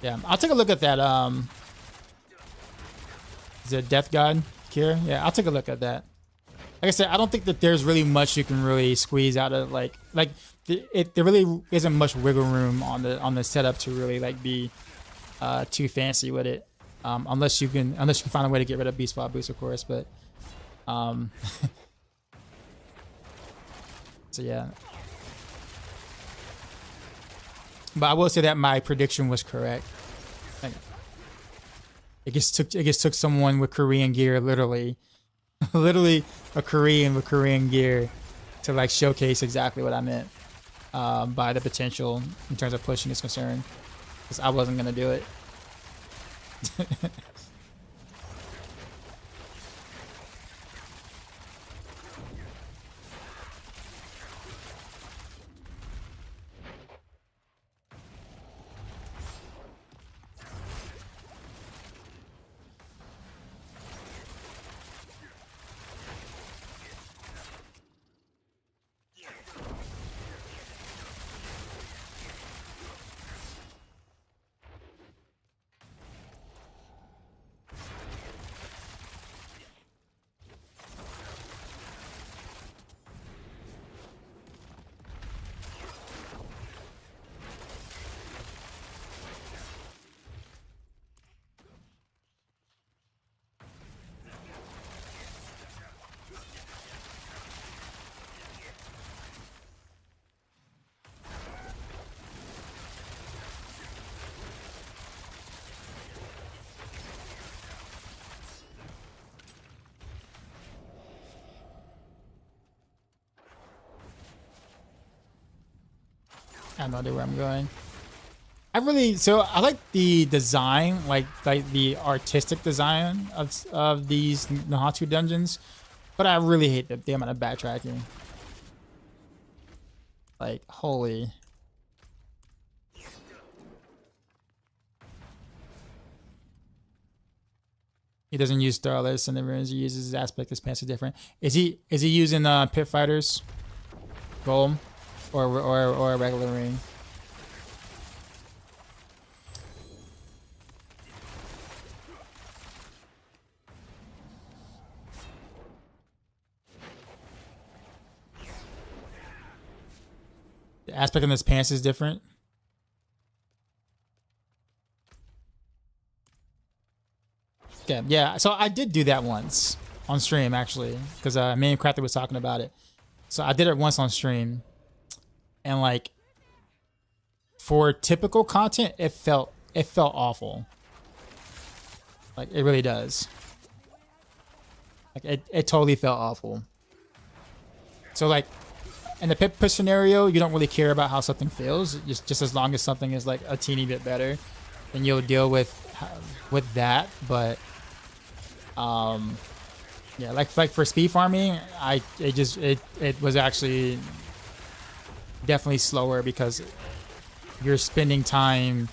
Yeah, I'll take a look at that. Is it Death God Cure? Yeah, I'll take a look at that. Like I said, I don't think that there's really much you can really squeeze out of there really isn't much wiggle room on the setup to really like be too fancy with it. Unless you can find a way to get rid of Beast Fall Boost, of course. But so yeah. But I will say that my prediction was correct. It just took someone with Korean gear, literally a Korean with Korean gear, to like showcase exactly what I meant by the potential in terms of pushing is concerned. Because I wasn't gonna do it. I have no idea where I'm going. I like the design, like the artistic design of these Nahatu dungeons, but I really hate the amount of backtracking. Like, holy. He doesn't use Starless and the runes he uses. His aspect, his pants are different. Is he using Pit Fighters Golem or a regular ring? The aspect on his pants is different. Okay, yeah. So I did do that once on stream actually, because me and Crafty was talking about it. So I did it once on stream, and like for typical content, it felt awful. Like it really does. Like it totally felt awful. So like in the pit push scenario, you don't really care about how something feels. Just as long as something is like a teeny bit better, then you'll deal with that. But yeah, like for speed farming, it was actually definitely slower because you're spending time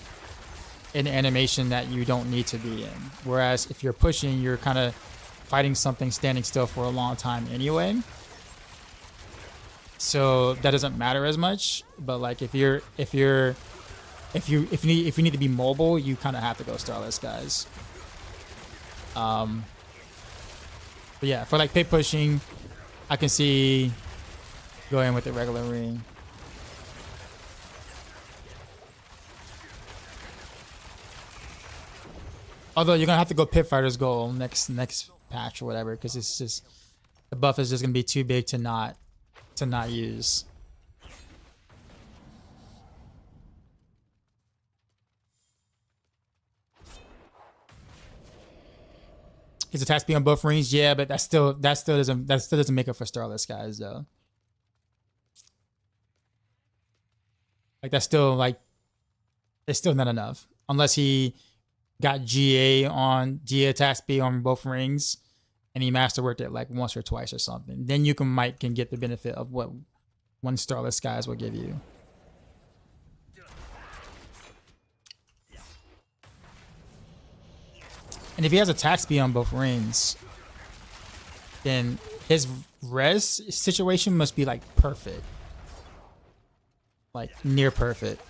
in animation that you don't need to be in. Whereas if you're pushing, you're kind of fighting something standing still for a long time anyway. So that doesn't matter as much. But like if you need to be mobile, you kind of have to go Starless, guys. But yeah, for like pit pushing, I can see going with the regular ring. Although you're gonna have to go Pit Fighter's Goal next patch or whatever, because it's just the buff is just gonna be too big to not use. His attacks be on both rings, yeah, but that still doesn't make up for Starless, guys, though. Like that's still like it's still not enough unless he got GA attacks be on both rings, and he masterworked it like once or twice or something. Then you can get the benefit of what one Starless guys will give you. And if he has attack speed on both rings, then his res situation must be like perfect. Like near perfect.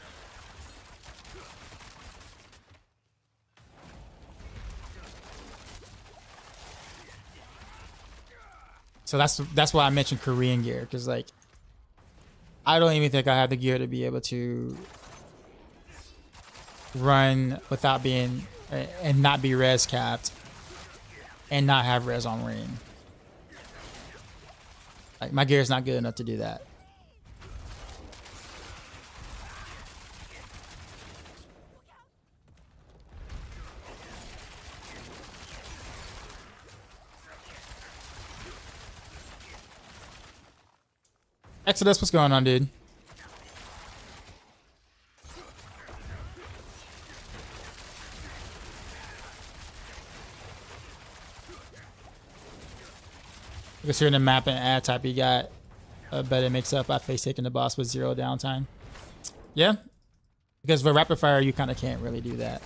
So that's why I mentioned Korean gear, because like I don't even think I have the gear to be able to run without being and not be res capped and not have res on ring. Like my gear is not good enough to do that. Exodus, what's going on, dude? Because here in the map and ad type, you got a better mix up by face taking the boss with 0 downtime. Yeah, because for rapid fire, you kind of can't really do that.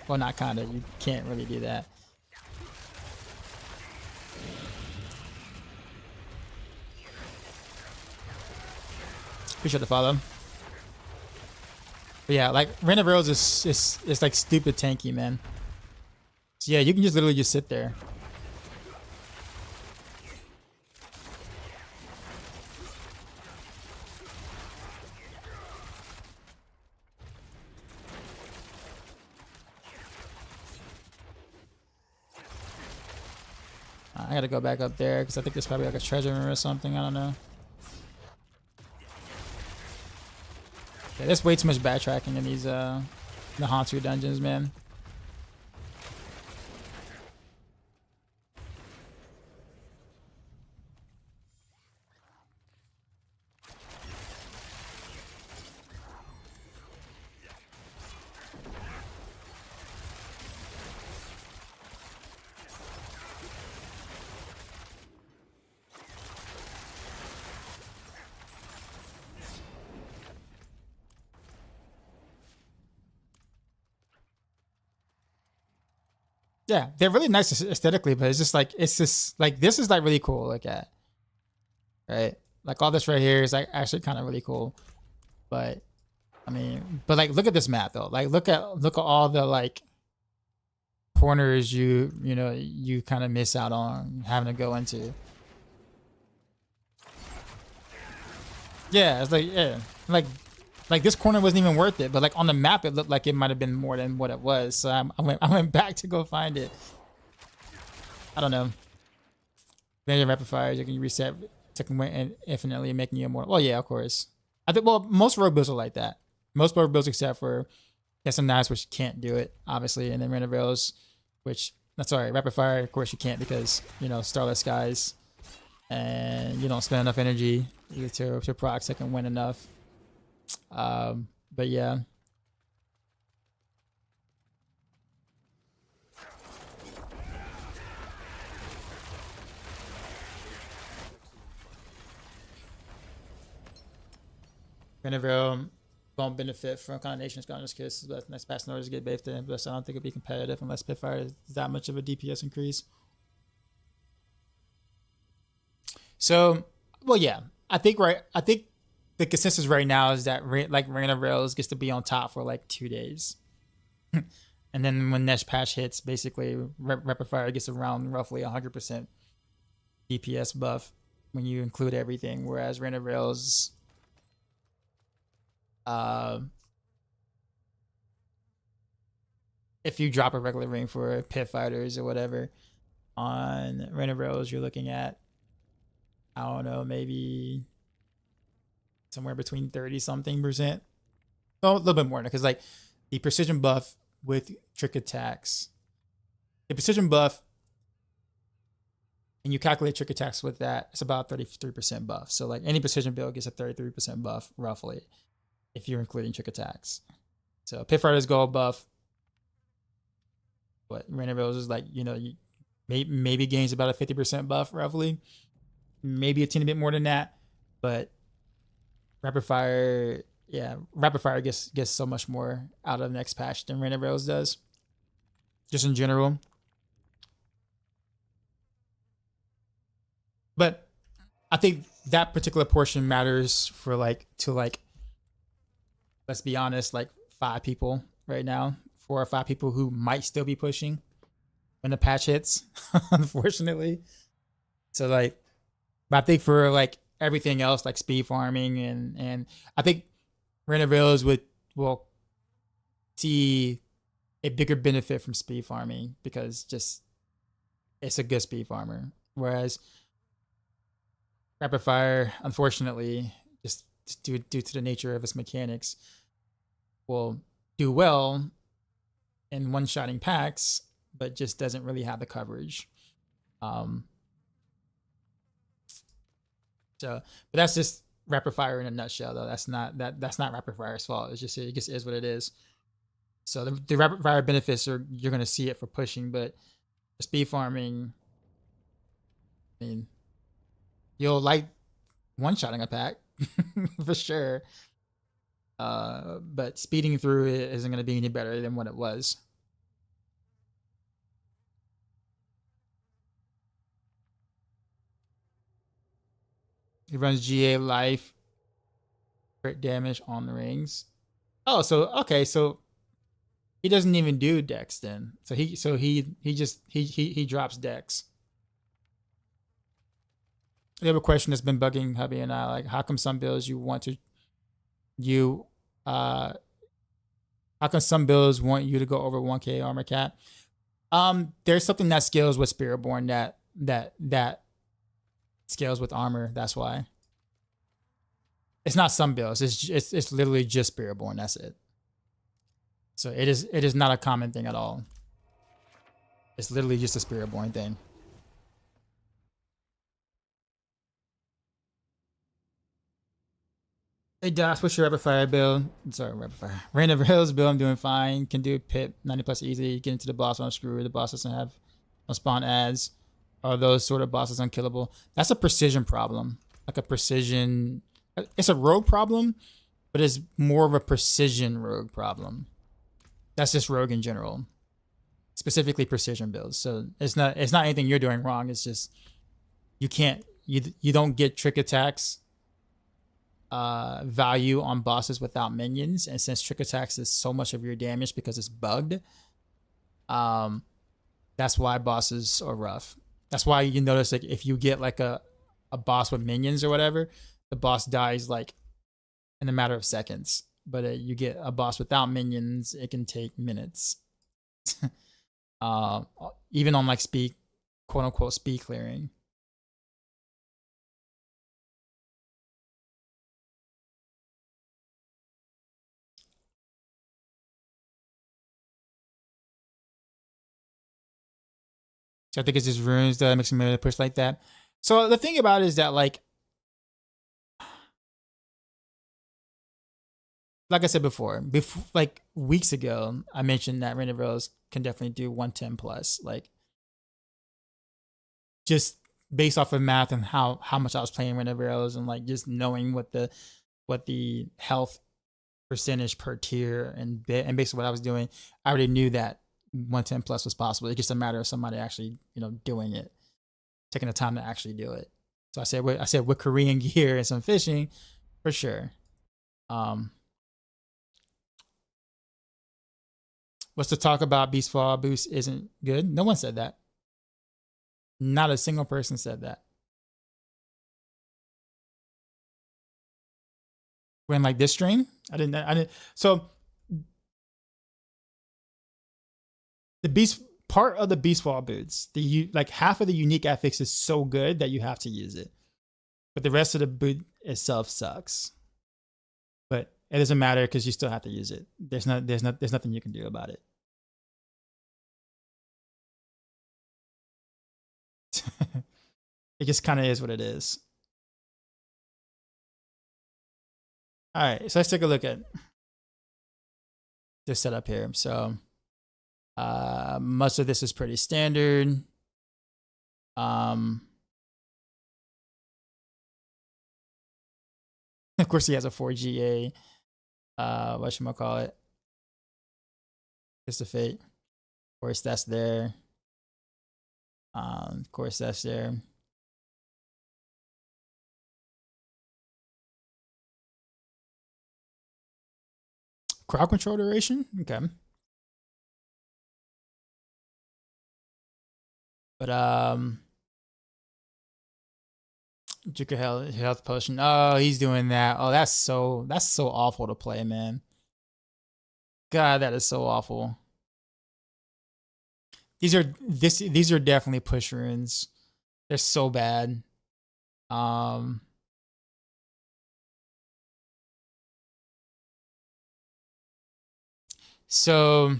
Well, not kind of, you can't really do that. Appreciate the follow. But yeah, like Rain of Arrows is like stupid tanky, man. So yeah, you can just literally just sit there. I gotta go back up there because I think there's probably like a treasure room or something. I don't know. Yeah, there's way too much backtracking in these the Hantu dungeons, man. Yeah, they're really nice aesthetically, but it's just like this is like really cool to look at, right? Like all this right here is like actually kind of really cool, but I mean, but like look at this map though. Like look at all the like corners you know you kind of miss out on having to go into. Yeah, it's like like this corner wasn't even worth it, but like on the map it looked like it might have been more than what it was. So I went back to go find it. I don't know. Then your rapid fires, you can reset and infinitely making you immortal. Well, yeah, of course. I think most rogue builds are like that. Most rogue builds except for some knives which can't do it, obviously, and then random rails, which that's alright. Rapid fire, of course you can't because starless skies, and you don't spend enough energy to proc second win enough. But yeah. Reneville won't benefit from Condemnation Scholar's Kiss, but next pass in order to get bathed in, but I don't think it'll be competitive unless Spitfire is that much of a DPS increase. So, well, yeah, I think the consensus right now is that like Rain of Rails gets to be on top for like 2 days. And then when next patch hits, basically Rapid Fire gets around roughly 100% DPS buff when you include everything, whereas Rain of Rails if you drop a regular ring for pit fighters or whatever on Rain of Rails, you're looking at, I don't know, maybe somewhere between 30-something%. Well, a little bit more, because like the precision buff with trick attacks, the precision buff, and you calculate trick attacks with that, it's about 33% buff. So like any precision build gets a 33% buff roughly if you're including trick attacks. So pit fighters gold buff, but Rain of Rails is like, maybe gains about a 50% buff roughly, maybe a teeny bit more than that, but Rapid Fire gets so much more out of the next patch than Rain of Rails does, just in general. But I think that particular portion matters for let's be honest, like 5 people right now, 4 or 5 people who might still be pushing when the patch hits, unfortunately. So like, but I think for like everything else, like speed farming and I think Rain of Rails will see a bigger benefit from speed farming because just it's a good speed farmer. Whereas Rapid Fire, unfortunately, just due to the nature of its mechanics, will do well in one-shotting packs, but just doesn't really have the coverage. So, but that's just Rapid Fire in a nutshell, though. That's not Rapid Fire's fault. It just is what it is. So the Rapid Fire benefits you're going to see it for pushing, but the speed farming, I mean, you'll like one-shotting a pack for sure. But speeding through it isn't going to be any better than what it was. He runs GA life, crit damage on the rings. Oh, so okay, so he doesn't even do dex then. So he drops dex. The other question that's been bugging hubby and I, like, how come some builds how come some builds want you to go over 1k armor cap? There's something that scales with Spiritborn that scales with armor. That's why. It's not some builds. It's literally just Spiritborn. That's it. So it is not a common thing at all. It's literally just a Spiritborn thing. Hey Docs, what's your Rapid Fire build? Sorry, Rapid Fire. Rain of Rails build, I'm doing fine. Can do pip 90+ easy. Get into the boss on screw. The boss doesn't have no spawn ads. Are those sort of bosses unkillable? That's a precision problem. Like a precision. It's a rogue problem, but it's more of a precision rogue problem. That's just rogue in general. specifically precision builds. So it's not anything you're doing wrong. It's just you don't get trick attacks value on bosses without minions, and since trick attacks is so much of your damage because it's bugged, that's why bosses are rough. That's why you notice, like, if you get like a boss with minions or whatever, the boss dies like in a matter of seconds. But you get a boss without minions, it can take minutes. Even on like speed, quote unquote, speed clearing. So I think it's just runes that makes me push like that. So the thing about it is that, like I said before, like weeks ago, I mentioned that Render Rails can definitely do 110 plus. Like, just based off of math and how much I was playing Render Rails, and like just knowing what the health percentage per tier and based on what I was doing, I already knew that 110 plus was possible. It's just a matter of somebody actually, doing it, taking the time to actually do it. So I said with Korean gear and some fishing, for sure. What's to talk about Beast Fall boost isn't good? No one said that. Not a single person said that. When like this stream, I didn't. So the beast part of the Beast Fall boots, like half of the unique affix is so good that you have to use it, but the rest of the boot itself sucks. But it doesn't matter because you still have to use it. There's nothing you can do about it. It just kind of is what it is. All right, so let's take a look at this setup here. So much of this is pretty standard. Of course, he has a 4GA. Whatchamacallit? It's the Fate. Of course, that's there. Of course, that's there. Crowd control duration? Okay. But Juka health potion. Oh, he's doing that. Oh, that's so awful to play, man. God, that is so awful. These are definitely push runes. They're so bad. So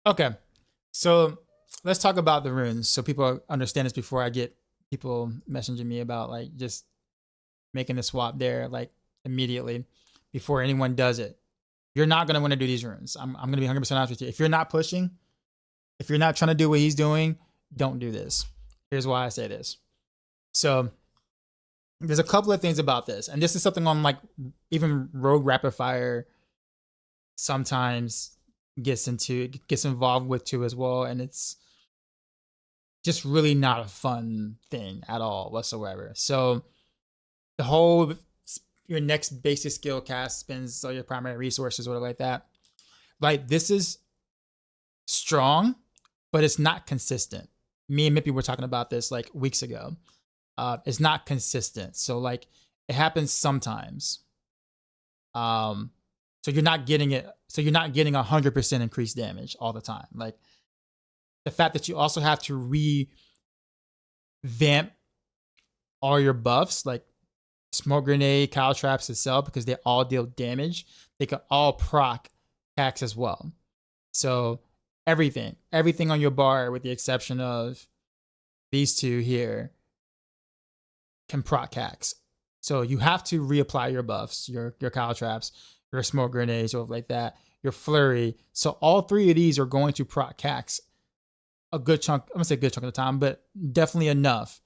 okay. So let's talk about the runes so people understand this before I get people messaging me about like just making the swap there like immediately before anyone does it. You're not going to want to do these runes. I'm going to be 100% honest with you. If you're not pushing, if you're not trying to do what he's doing, don't do this. Here's why I say this. So there's a couple of things about this, and this is something on like even Rogue Rapid Fire sometimes gets involved with too as well, and it's just really not a fun thing at all whatsoever. So the whole your next basic skill cast spends all your primary resources or whatever like that. Like, this is strong, but it's not consistent. Me and Mippy were talking about this like weeks ago. It's not consistent. So like it happens sometimes. So you're not getting it. So you're not getting 100% increased damage all the time. Like the fact that you also have to revamp all your buffs, like Smoke Grenade, Cow Traps itself, because they all deal damage. They can all proc hacks as well. So everything on your bar, with the exception of these two here, can proc hacks. So you have to reapply your buffs, your Cow Traps, your Smoke Grenades, or like that, your Flurry. So all three of these are going to proc hacks a good chunk. I'm gonna say good chunk of the time, but definitely enough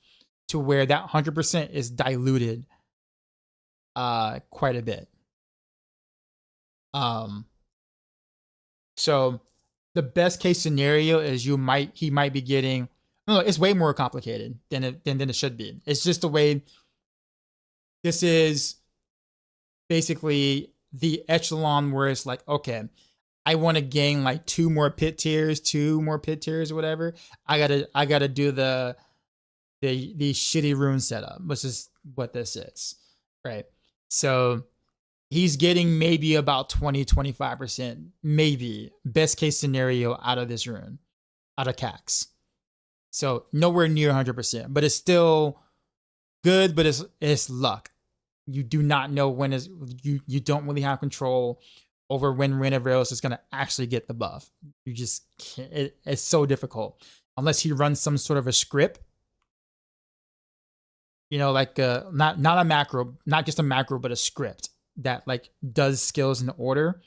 to where that 100% is diluted quite a bit. So the best case scenario is he might be getting, no, it's way more complicated than it should be. It's just the way this is basically the echelon where it's like, okay, I want to gain like two more pit tiers or whatever. I gotta do the shitty rune setup, which is what this is, right? So he's getting maybe about 20-25%, maybe best case scenario out of this rune, out of Cax. So nowhere near 100%, but it's still good, but it's luck. You do not know when is you don't really have control over when Renovaros is going to actually get the buff. You just can't. It's so difficult unless he runs some sort of a script. You know, like not a macro, not just a macro, but a script that like does skills in order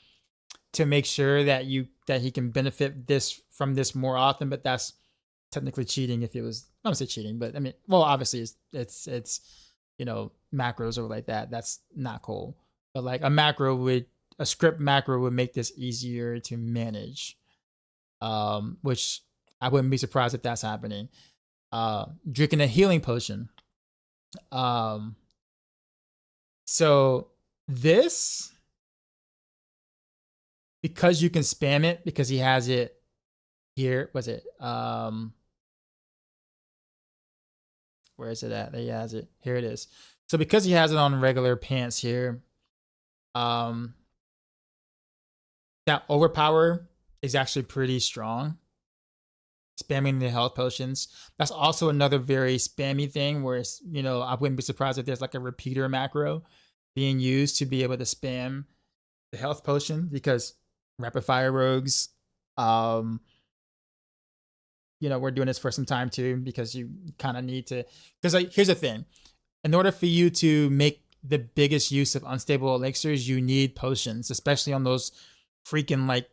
to make sure that he can benefit from this more often. But that's technically cheating if it was. I don't say cheating, but I mean, well, obviously it's you know, macros or like that. That's not cool. But like a script macro would make this easier to manage. Which I wouldn't be surprised if that's happening. Drinking a healing potion. So this, because you can spam it, because he has it here. Was it? Where is it at? He has it. Here it is. So because he has it on regular pants here, that overpower is actually pretty strong. Spamming the health potions. That's also another very spammy thing where it's, you know, I wouldn't be surprised if there's like a repeater macro being used to be able to spam the health potion, because rapid fire rogues, you know, we're doing this for some time too, because you kind of need to, because like, here's the thing. In order for you to make the biggest use of unstable elixirs, you need potions, especially on those freaking like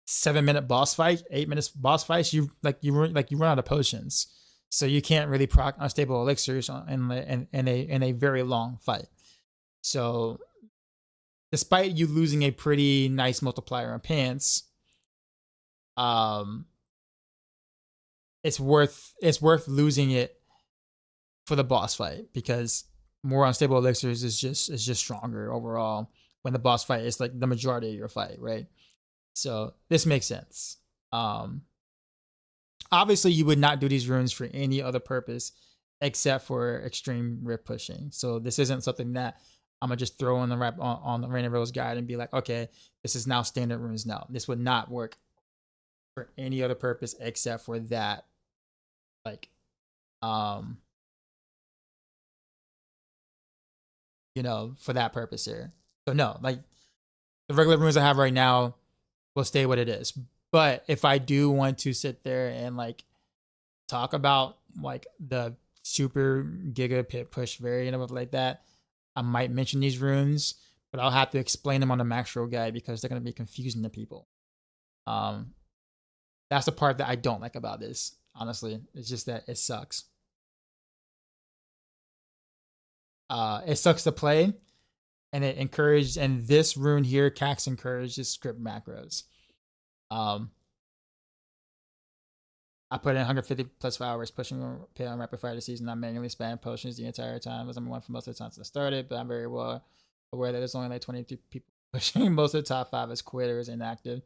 7-minute boss fight, 8 minutes boss fights. You run out of potions, so you can't really proc unstable elixirs in a very long fight. So despite you losing a pretty nice multiplier on pants, it's worth losing it for the boss fight, because more unstable elixirs is just stronger overall when the boss fight is like the majority of your fight, right? So this makes sense. Obviously you would not do these runes for any other purpose except for extreme rip pushing. So this isn't something that I'm gonna just throw on the Rain and Rose guide and be like, okay, this is now standard runes now. This would not work for any other purpose except for that. Like, you know, for that purpose here. So no, like the regular runes I have right now will stay what it is. But if I do want to sit there and like talk about like the super giga pit push variant of like that, I might mention these runes, but I'll have to explain them on the Maxroll guide because they're going to be confusing to people. That's the part that I don't like about this, honestly. It's just that it sucks. It sucks to play, and it encouraged, and this rune here, Cax encourages script macros. I put in 150 plus hours pushing pit on rapid fire this season. I manually spam potions the entire time. Was number one for most of the time since I started, but I'm very well aware that there's only like 23 people pushing. Most of the top 5 is quitters, inactive.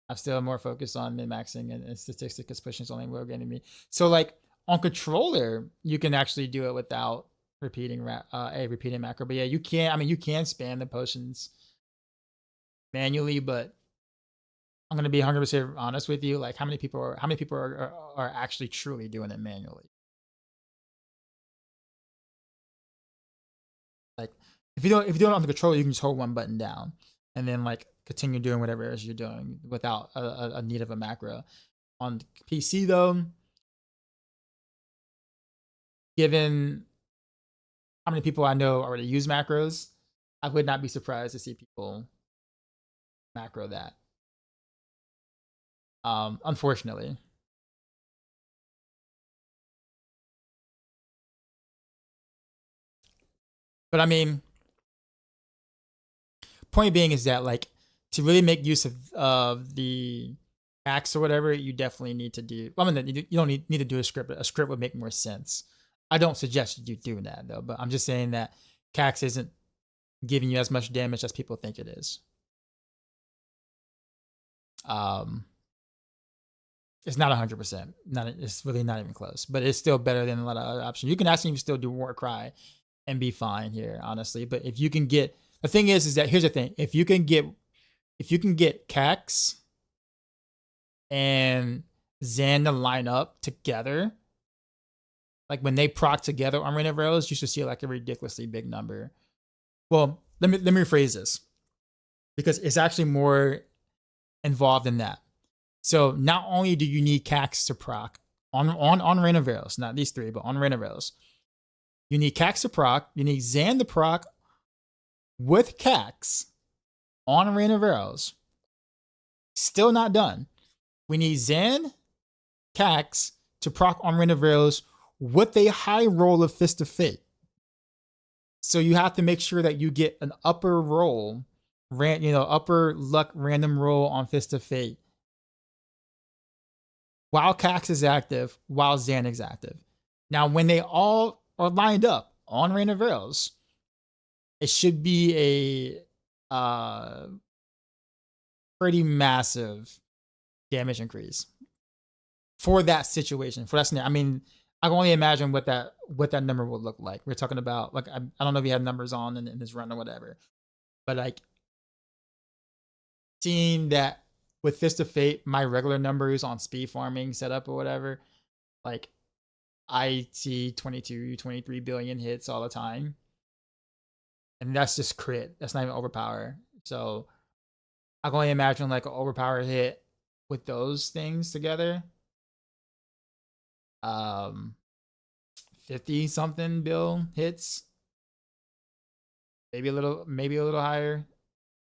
I'm still more focused on min-maxing and statistics because pushing is only rogue enemy. So like on controller, you can actually do it without repeating a repeating macro. But yeah, you can. I mean, you can spam the potions manually, but I'm gonna be 100% honest with you. Like, how many people are actually truly doing it manually? Like, if you do it on the controller, you can just hold one button down and then like continue doing whatever it is you're doing without a need of a macro. On PC though, given how many people I know already use macros, I would not be surprised to see people macro that. Unfortunately. But I mean, point being is that like to really make use of the hacks or whatever, you definitely need to do. I mean, you don't need to do a script. A script would make more sense. I don't suggest you do that though, but I'm just saying that Cax isn't giving you as much damage as people think it is. It's not 100%. It's really not even close, but it's still better than a lot of other options. You can actually still do Warcry and be fine here, honestly. But if you can get, the thing is that here's the thing: if you can get Cax and Zan to line up together, like when they proc together on Rain of Arrows, you should see like a ridiculously big number. Well, let me rephrase this because it's actually more involved in that. So not only do you need Cax to proc on Rain of Arrows, not these three, but on Rain of Arrows, you need Cax to proc, you need Zan to proc with Cax on Rain of Arrows. Still not done. We need Zan, Cax to proc on Rain of Arrows with a high roll of Fist of Fate. So you have to make sure that you get an upper roll, upper luck random roll on Fist of Fate while Cax is active, while Zan is active. Now, when they all are lined up on Rain of Arrows, it should be a pretty massive damage increase for that situation. For that scenario, I mean, I can only imagine what that number would look like. We're talking about like I don't know if you had numbers on in this run or whatever, but like seeing that with Fist of Fate, my regular numbers on speed farming setup or whatever, like I see 22, 23 billion hits all the time. And that's just crit. That's not even overpower. So I can only imagine like an overpower hit with those things together. 50 something bill hits. Maybe a little higher.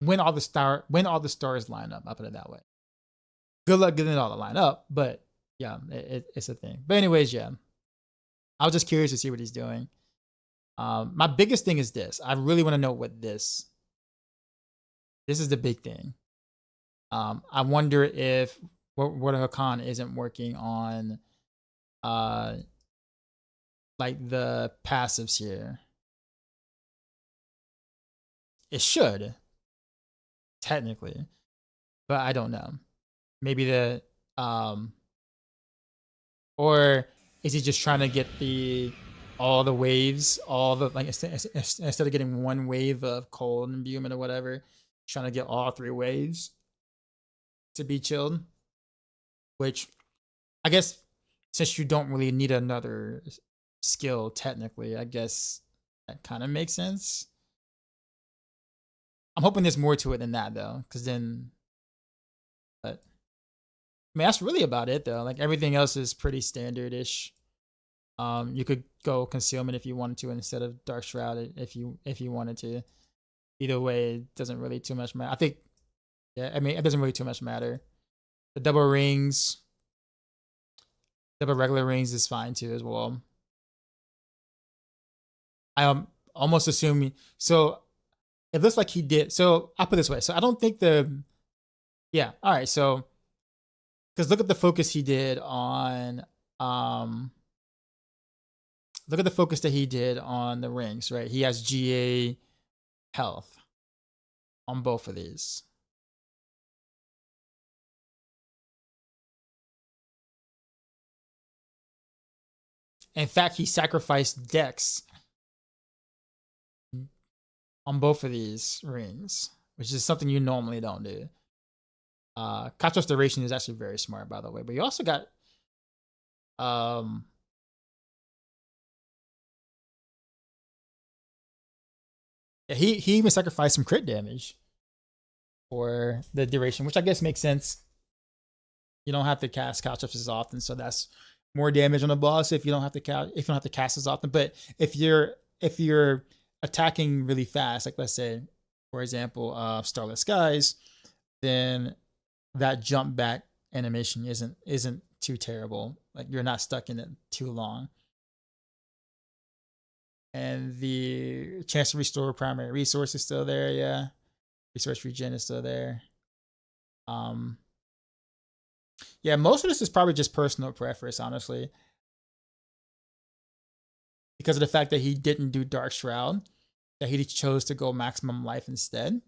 When all the stars line up, I'll put it that way. Good luck getting it all to line up, but yeah, it's a thing. But anyways, yeah. I was just curious to see what he's doing. My biggest thing is this. I really want to know what this is the big thing. I wonder if what Khan isn't working on like the passives here. It should technically, but I don't know. Maybe the or is he just trying to get all the waves, all the like instead of getting one wave of cold imbuement or whatever, trying to get all three waves to be chilled. Which I guess since you don't really need another skill technically, I guess that kind of makes sense. I'm hoping there's more to it than that though, because then, but I mean that's really about it though. Like everything else is pretty standard-ish. You could go concealment if you wanted to instead of dark shroud if you wanted to. Either way, it doesn't really too much matter. I think, yeah, I mean it doesn't really too much matter. The double regular rings is fine too as well. I am almost assuming so. It looks like he did. So I'll put it this way. So I don't think yeah. All right. So because look at the focus he did on look at the focus that he did on the rings, right? He has GA health on both of these. In fact, he sacrificed Dex on both of these rings, which is something you normally don't do. Catch Restoration is actually very smart, by the way. But you also got he even sacrificed some crit damage for the duration, which I guess makes sense. You don't have to cast Couch as often, so that's more damage on the boss if you don't have to cast as often. But if you're attacking really fast, like let's say, for example, Starlit Skies, then that jump back animation isn't too terrible. Like you're not stuck in it too long. And the chance to restore primary resource is still there, yeah. Resource regen is still there. Yeah, most of this is probably just personal preference, honestly. Because of the fact that he didn't do Dark Shroud, that he chose to go maximum life instead.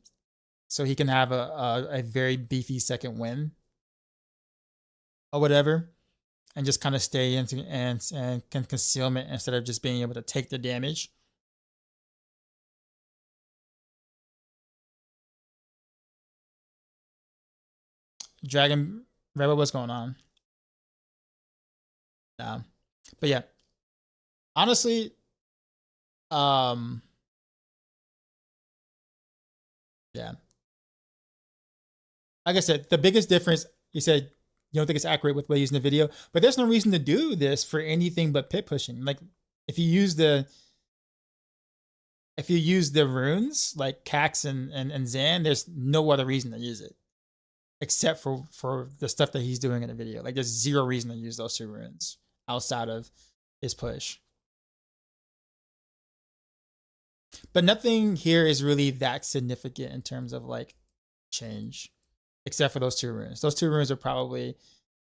So he can have a very beefy second win or whatever, and just kind of stay into and can concealment instead of just being able to take the damage. Dragon Rebel, what's going on? But yeah, honestly, yeah. Like I said, the biggest difference, you said you don't think it's accurate with what you use in the video, but there's no reason to do this for anything but pit pushing. Like if you use the runes like Cax and Zan, there's no other reason to use it except for the stuff that he's doing in the video. Like there's zero reason to use those 2 runes outside of his push. But nothing here is really that significant in terms of like change, except for those 2 runes. Those 2 runes are probably,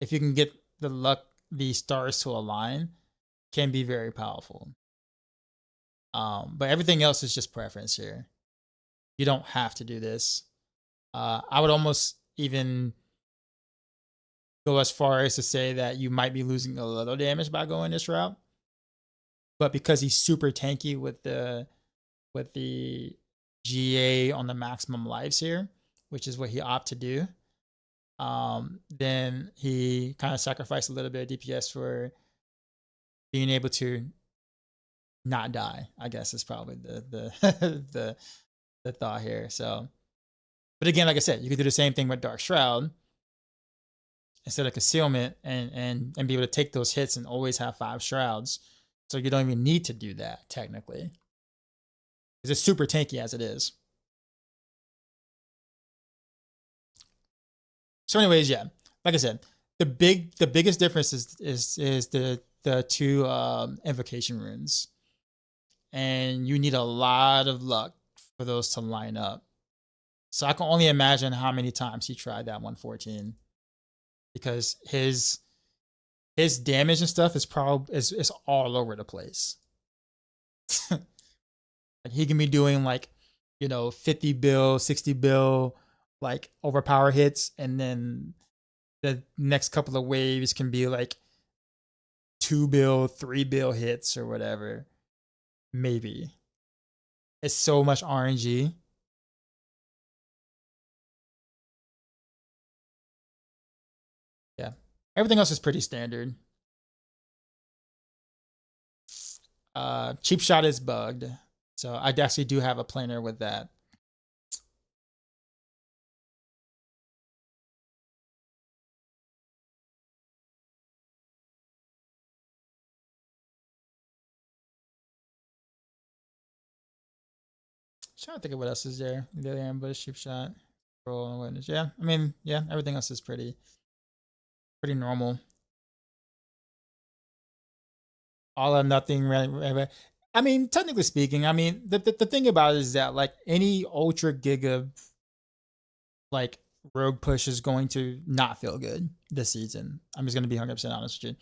if you can get the stars to align, can be very powerful. But everything else is just preference here. You don't have to do this. I would almost even go as far as to say that you might be losing a little damage by going this route. But because he's super tanky with the GA on the maximum lives here, which is what he opted to do, then he kind of sacrificed a little bit of DPS for being able to not die, I guess is probably the the thought here. So, but again, like I said, you could do the same thing with Dark Shroud instead of concealment and be able to take those hits and always have 5 shrouds. So you don't even need to do that technically, because it's super tanky as it is. So anyways, yeah, like I said, the biggest difference is the 2 invocation runes, and you need a lot of luck for those to line up. So I can only imagine how many times he tried that 114, because his damage and stuff is is all over the place. Like he can be doing like, 50 bill, 60 bill, like overpower hits, and then the next couple of waves can be like 2 bill, 3 bill hits or whatever. Maybe. It's so much RNG. Yeah. Everything else is pretty standard. Cheap shot is bugged. So I actually do have a planer with that. Trying to think of what else is there. The ambush, cheap shot, roll, and witness. Yeah, I mean, yeah, everything else is pretty normal. All or nothing. Right. I mean, technically speaking, I mean, the thing about it is that like any ultra giga like rogue push is going to not feel good this season. I'm just gonna be 100% honest with you.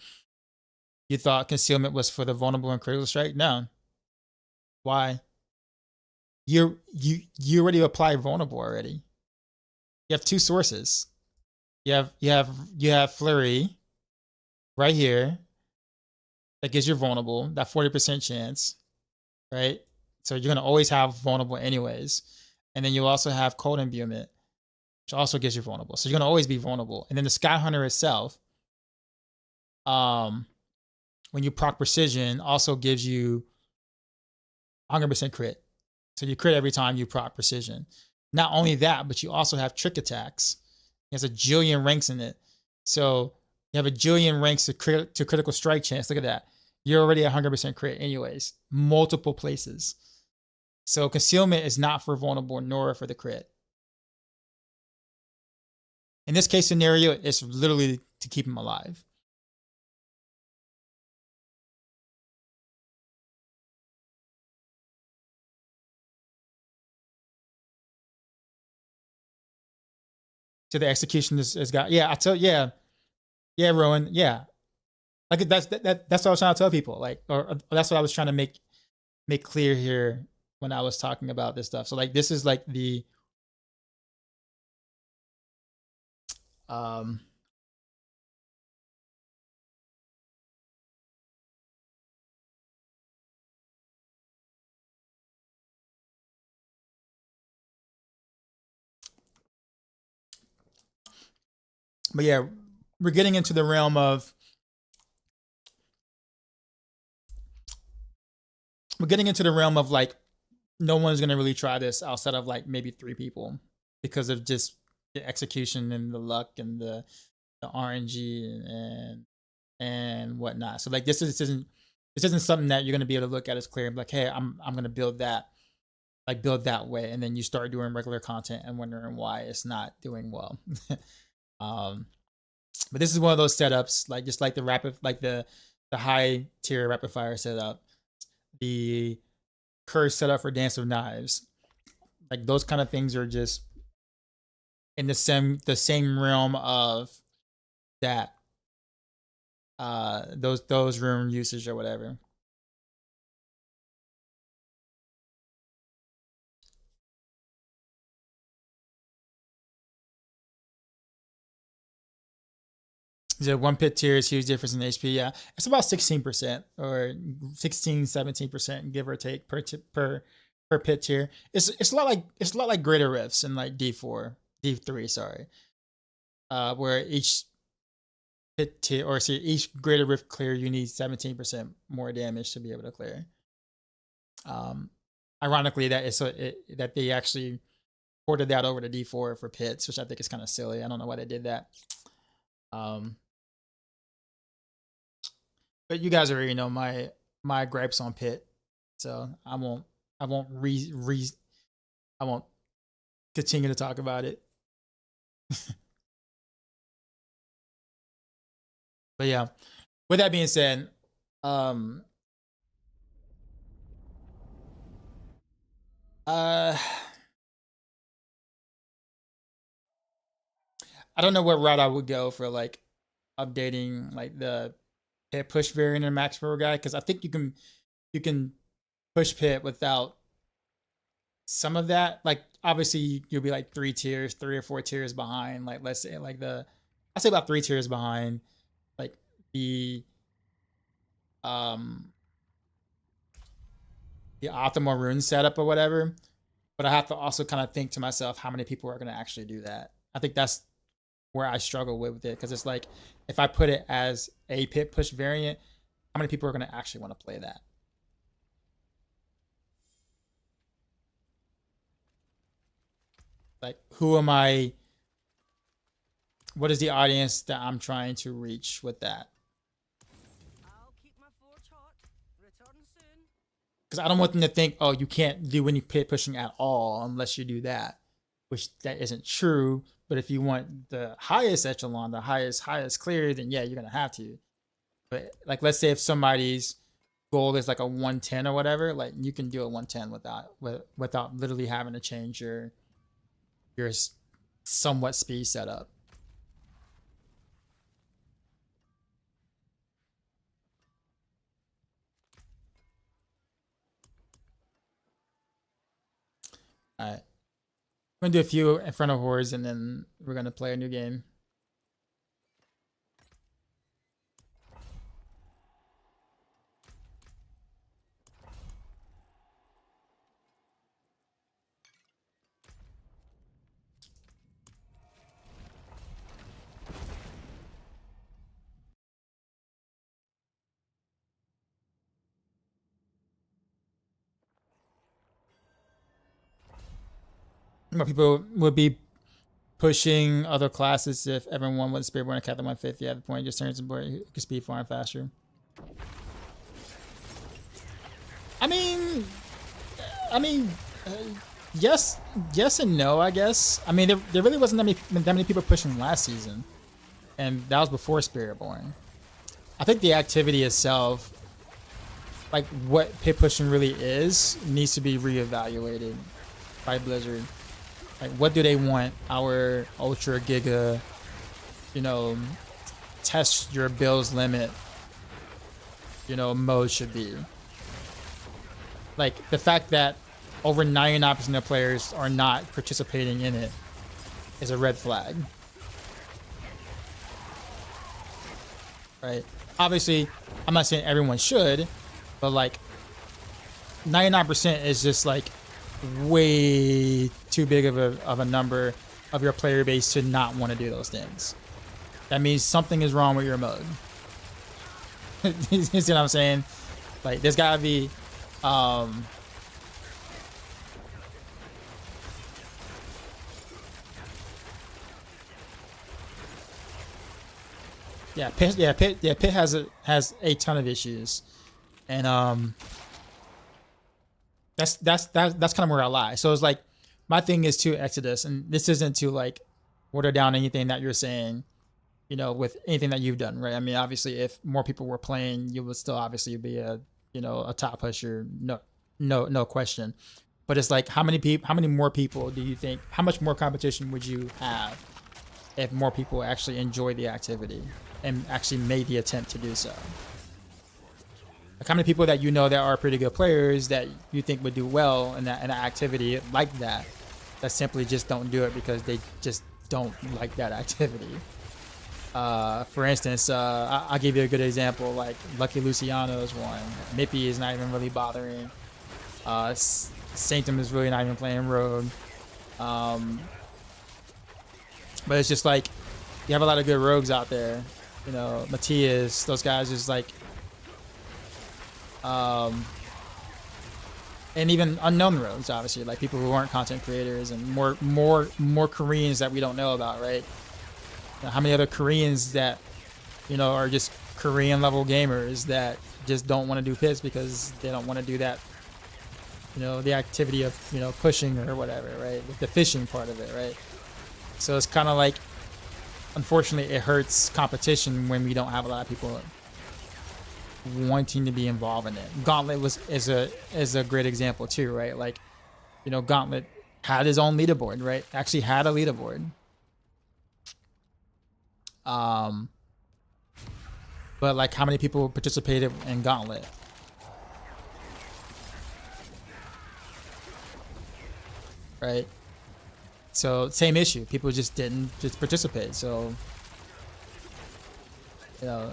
You thought concealment was for the vulnerable and critical strike? No. Why? You already applied vulnerable already. You have 2 sources. You have Flurry right here that gives you vulnerable, that 40% chance, right? So you're gonna always have vulnerable anyways. And then you also have cold imbuement, which also gives you vulnerable. So you're gonna always be vulnerable. And then the Sky Hunter itself, when you proc precision, also gives you 100% crit. So you crit every time you proc precision. Not only that, but you also have trick attacks. There's a jillion ranks in it. So you have a jillion ranks to critical strike chance. Look at that. You're already 100% crit anyways. Multiple places. So concealment is not for vulnerable nor for the crit. In this case scenario, it's literally to keep him alive. to the execution is got. Yeah, I tell. Yeah, Rowan. Yeah, like that's what I was trying to tell people. Like, or that's what I was trying to make clear here when I was talking about this stuff. So like, this is like the but yeah, we're getting into the realm of like no one's gonna really try this outside of like maybe 3 people because of just the execution and the luck and the RNG and whatnot. So like this isn't something that you're gonna be able to look at as clear and be like, hey, I'm gonna build that way, and then you start doing regular content and wondering why it's not doing well. But this is one of those setups, like just like the high tier rapid fire setup, the curse setup for Dance of Knives, like those kind of things are just in the same realm of that those rune usage or whatever. The 1 pit tier is huge difference in HP. Yeah, it's about 16% or 16-17%, give or take per pit tier. It's a lot like greater rifts in like D3, sorry. Where each pit tier or each greater rift clear, you need 17% more damage to be able to clear. Ironically, that they actually ported that over to D4 for pits, which I think is kind of silly. I don't know why they did that. But you guys already know my gripes on pit, so I won't continue to talk about it. But yeah, with that being said, I don't know what route I would go for like updating like the pit push variant in Maxroll guy, because I think you can push pit without some of that. Like obviously you'll be like 3 or 4 tiers behind. Like let's say like I say about 3 tiers behind like the optimal rune setup or whatever. But I have to also kind of think to myself how many people are going to actually do that. I think that's where I struggle with it, because it's like if I put it as a pit push variant, how many people are going to actually want to play that? Like, who am I? What is the audience that I'm trying to reach with that? Because I don't want them to think, oh, you can't do any pit pushing at all unless you do that, which that isn't true. But if you want the highest echelon, the highest clear, then yeah, you're gonna have to. But like, let's say if somebody's goal is like a 110 or whatever, like you can do a 110 without literally having to change your somewhat speed setup. All right. I'm gonna do a few in front of hordes, and then we're gonna play a new game. More people would be pushing other classes if everyone was Spiritborn and Captain 150 at the point. Just turns important. You can speed farm faster. I mean, yes and no, I guess. I mean, there really wasn't that many people pushing last season, and that was before Spiritborn. I think the activity itself, like what pit pushing really is, needs to be reevaluated by Blizzard. Like, what do they want our ultra giga, you know, test your build's limit, you know, mode should be? Like, the fact that over 99% of players are not participating in it is a red flag. Right? Obviously, I'm not saying everyone should, but like 99% is just like way too big of a number of your player base to not want to do those things. That means something is wrong with your mode. You see what I'm saying? Like, there's gotta be Pit has a ton of issues, and that's kind of where I lie. So it's like, my thing is to Exodus, and this isn't to like water down anything that you're saying, you know, with anything that you've done, right? I mean, obviously, if more people were playing, you would still obviously be a, you know, a top pusher, no question. But it's like, how many more people do you think? How much more competition would you have if more people actually enjoy the activity and actually made the attempt to do so? Like, how many people that you know that are pretty good players that you think would do well in that activity like that simply just don't do it because they just don't like that activity? For instance, I'll give you a good example. Like, Lucky Luciano's one. Mippy is not even really bothering. Sanctum is really not even playing Rogue. But it's just like, you have a lot of good rogues out there. You know, Matthias, those guys is like, and even unknown rogues, obviously, like people who aren't content creators, and more Koreans that we don't know about, right? You know, how many other Koreans that, you know, are just Korean level gamers that just don't want to do pits because they don't want to do that, you know, the activity of, you know, pushing or whatever, right? The fishing part of it, right? So it's kind of like, unfortunately, it hurts competition when we don't have a lot of people wanting to be involved in it. Gauntlet is a great example too, right? Like, you know, Gauntlet had his own leaderboard, right? Actually had a leaderboard. But like, how many people participated in Gauntlet? Right? So same issue. People just didn't participate. So, you know,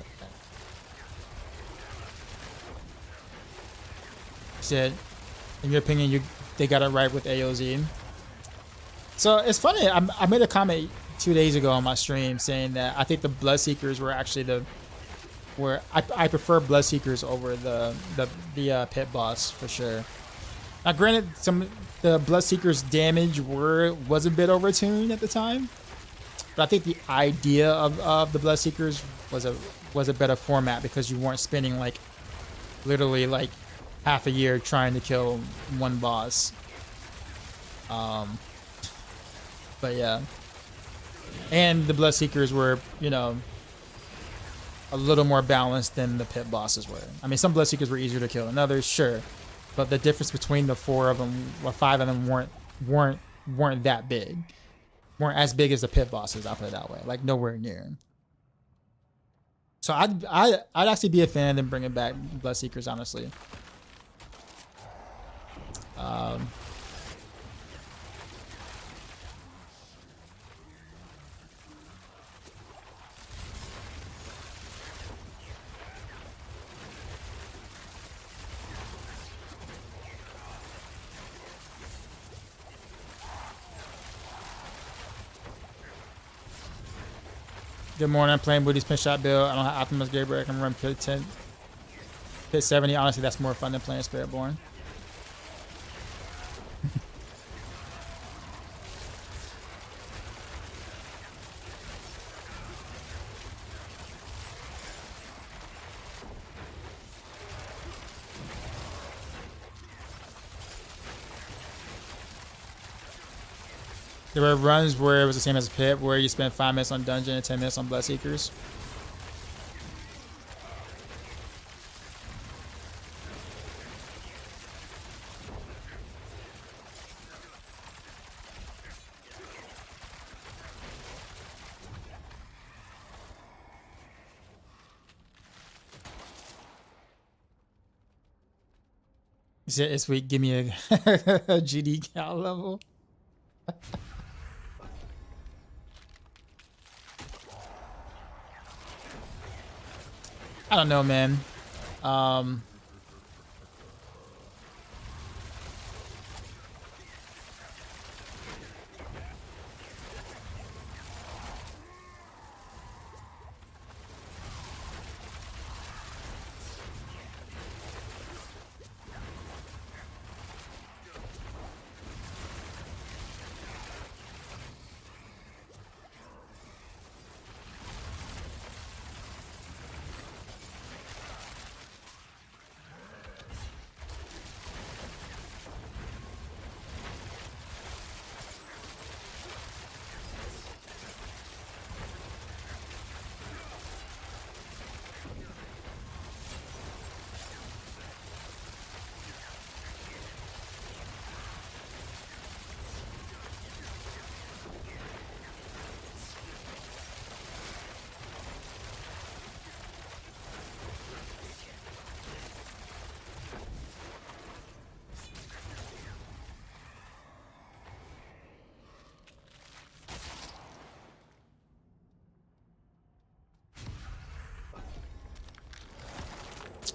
said, in your opinion, they got it right with AOZ. So it's funny. I made a comment 2 days ago on my stream saying that I think the Bloodseekers were actually I prefer Bloodseekers over the pit boss for sure. Now, granted, the Bloodseekers' damage was a bit overtuned at the time, but I think the idea of the Bloodseekers was a better format because you weren't spending like literally like half a year trying to kill one boss. But yeah, and the Bloodseekers were, you know, a little more balanced than the pit bosses were. I mean, some Bloodseekers were easier to kill than others, sure, but the difference between the 4 of them or 5 of them weren't that big, weren't as big as the pit bosses. I'll put it that way, like nowhere near. So I'd actually be a fan of them bringing back Bloodseekers, honestly. Good morning. I'm playing Booty's Pin Shot build. I don't have Optimus Gabriel. I can run Pit 10, Pit 70. Honestly, that's more fun than playing Spiritborn. There were runs where it was the same as a pit, where you spend 5 minutes on dungeon and 10 minutes on Bloodseekers. This week, give me a, a GD cal level. I don't know, man.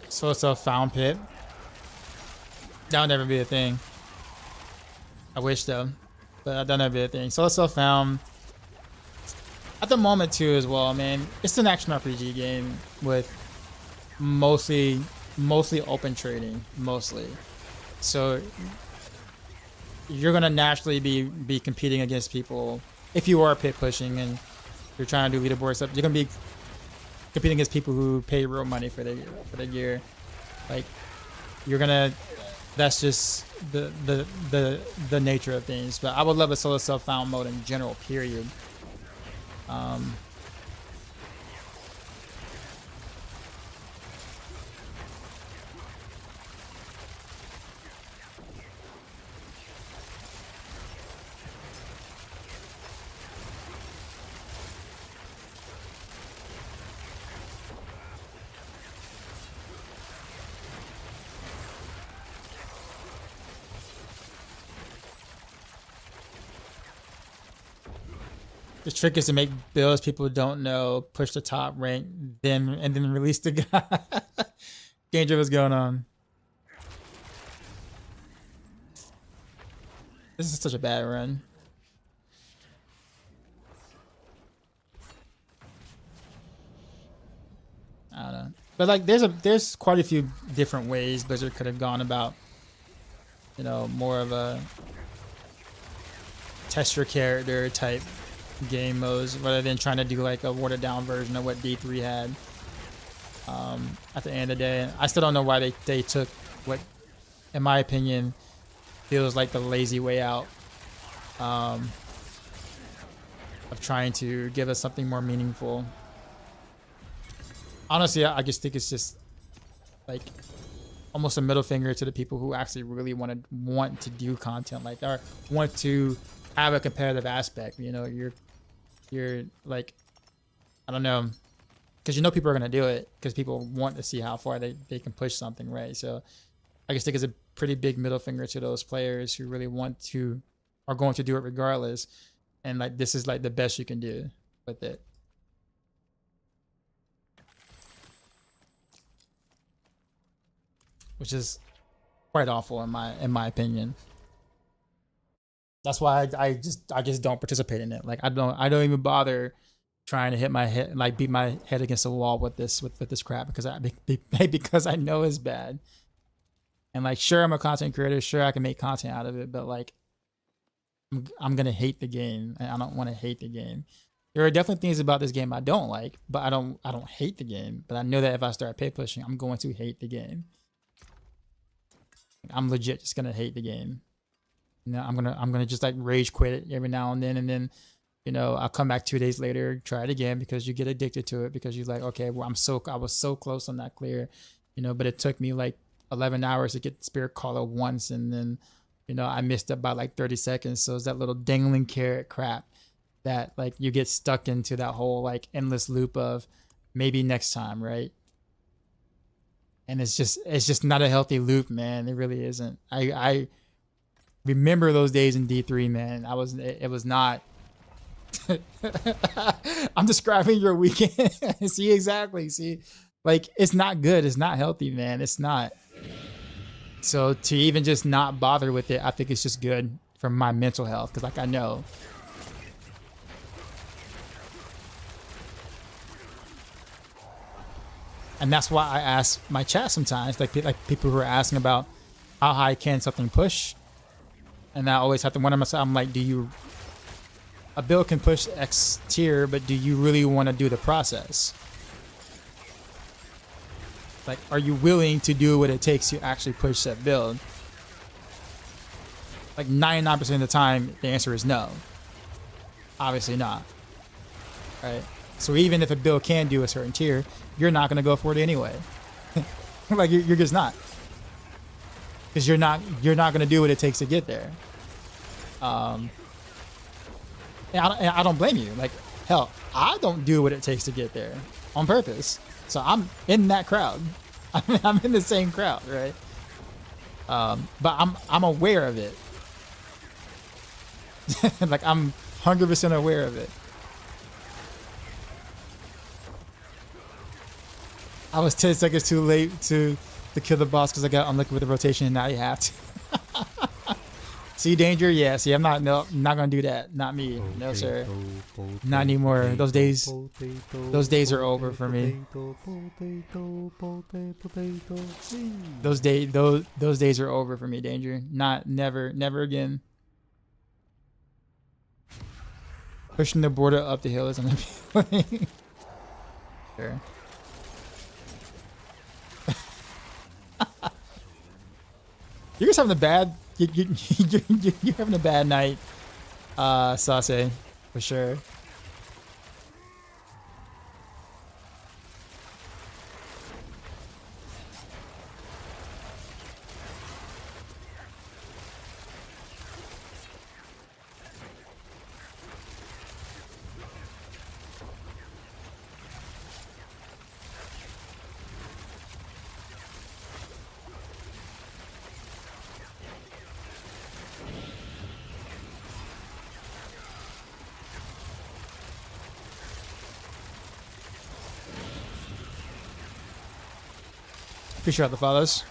So it's a found pit. That'll never be a thing. I wish though, but that'll never be a thing. So it's a found. At the moment too, as well, man. It's an action RPG game with mostly open trading, mostly. So you're gonna naturally be competing against people if you are pit pushing and you're trying to do leaderboard stuff. You're gonna be competing against people who pay real money for the gear. Like you're gonna, that's just the nature of things. But I would love a solo self found mode in general, period. The trick is to make builds people don't know, push the top rank, then release the guy. Danger, what's going on? This is such a bad run. I don't know, but like there's quite a few different ways Blizzard could have gone about, you know, more of a test your character type game modes rather than trying to do like a watered down version of what D3 had. At the end of the day, I still don't know why they took what, in my opinion, feels like the lazy way out of trying to give us something more meaningful. Honestly, I just think it's just like almost a middle finger to the people who actually really want to do content like that, or want to have a competitive aspect. You know, you're like, I don't know, because you know people are gonna do it because people want to see how far they can push something, right? So I just think it's a pretty big middle finger to those players who really want to, are going to do it regardless, and like this is like the best you can do with it. Which is quite awful in my opinion. That's why I just don't participate in it. Like I don't even bother trying to hit my head, like beat my head against the wall with this crap, because I know it's bad. And like, sure, I'm a content creator, sure I can make content out of it, but like I'm gonna hate the game, and I don't want to hate the game. There are definitely things about this game I don't like, but I don't hate the game. But I know that if I start pay pushing, I'm going to hate the game. I'm legit just gonna hate the game. You know, I'm gonna just like rage quit it every now and then you know, I'll come back 2 days later, try it again, because you get addicted to it, because you're like, okay, well, I was so close on that clear, you know, but it took me like 11 hours to get Spirit Caller once, and then, you know, I missed it by like 30 seconds. So it's that little dangling carrot crap that like you get stuck into that whole like endless loop of maybe next time, right? And it's just not a healthy loop, man. It really isn't. I remember those days in D3, man. It was not. I'm describing your weekend. See, exactly. See, like, it's not good. It's not healthy, man. It's not. So to even just not bother with it, I think it's just good for my mental health. Cause like I know. And that's why I ask my chat sometimes, like people who are asking about how high can something push. And I always have to wonder myself, I'm like, a build can push X tier, but do you really want to do the process? Like, are you willing to do what it takes to actually push that build? Like 99% of the time, the answer is no. Obviously not. Right? So even if a build can do a certain tier, you're not going to go for it anyway. Like, you're just not. Because you're not going to do what it takes to get there. And I don't blame you. Like, hell, I don't do what it takes to get there on purpose. So I'm in that crowd. I'm in the same crowd, right? But I'm aware of it. Like, I'm 100% aware of it. I was 10 seconds too late to kill the boss because I got unlucky with the rotation, and now you have to. See, danger? Yeah, see, I'm not gonna do that. Not me. No, sir. Not anymore. Those days are over for me. Those days are over for me, danger. Never again. Pushing the border up the hill is unappealing. Sure. You're just having a bad. You're having a bad night, Sase, for sure. Appreciate the follows.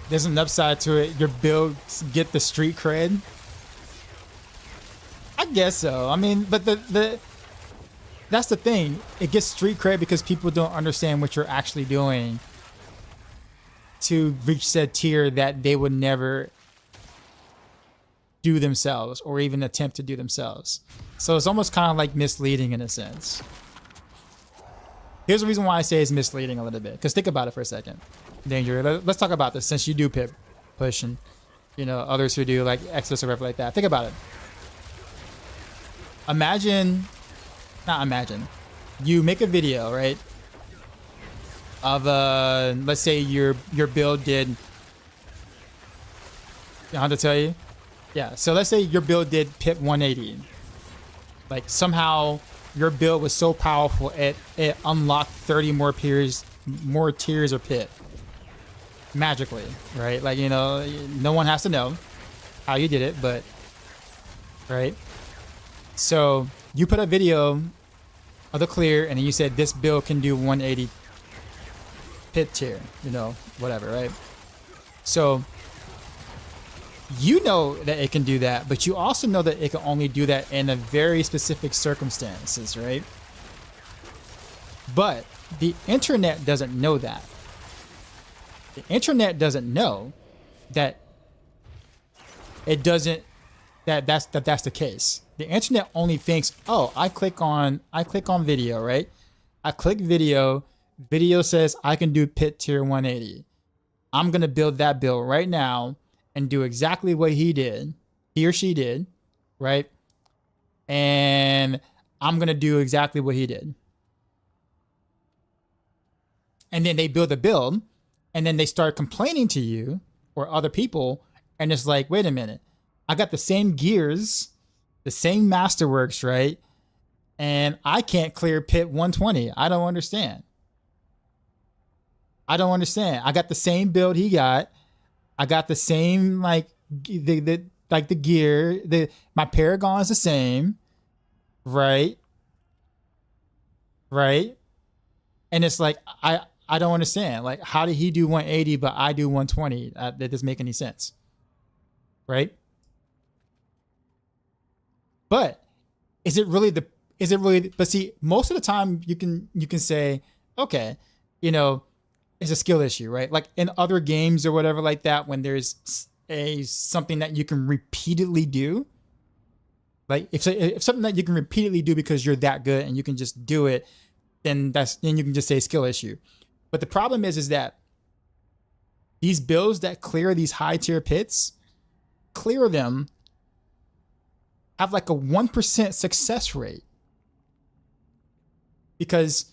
There's an upside to it. Your builds get the street cred. I guess so. I mean, but that's the thing. It gets street cred because people don't understand what you're actually doing to reach said tier that they would never do themselves or even attempt to do themselves. So it's almost kind of like misleading in a sense. Here's the reason why I say it's misleading a little bit. Because think about it for a second. Danger. Let's talk about this since you do pip push and, you know, others who do like Exodus or whatever like that. Think about it. Not imagine. You make a video, right? Of let's say your build did. I have to tell you. Yeah. So let's say your build did pip 180. Like somehow your build was so powerful it unlocked 30 more tiers of pit magically, right? Like, you know, no one has to know how you did it, but right. So you put a video of the clear and then you said this build can do 180 pit tier, you know, whatever, right? So you know that it can do that, but you also know that it can only do that in a very specific circumstances, right? But the internet doesn't know that. The internet doesn't know that it doesn't that's the case. The internet only thinks, oh, I click on video, right? I click video says I can do pit tier 180. I'm gonna build that build right now and do exactly what he or she did, right? And I'm gonna do exactly what he did. And then they build a build, and then they start complaining to you or other people, and it's like, wait a minute, I got the same gears, the same masterworks, right? And I can't clear pit 120. I don't understand. I don't understand. I got the same build he got. I got the same like the gear. My Paragon is the same, right? Right? And it's like I don't understand. Like, how did he do 180 but I do 120? That doesn't make any sense, right? But is it really? But see, most of the time you can say, okay, you know, it's a skill issue, right? Like in other games or whatever like that, when there's something that you can repeatedly do, like if something that you can repeatedly do because you're that good and you can just do it, then you can just say skill issue. But the problem is that these builds that clear these high tier pits, clear them, have like a 1% success rate. Because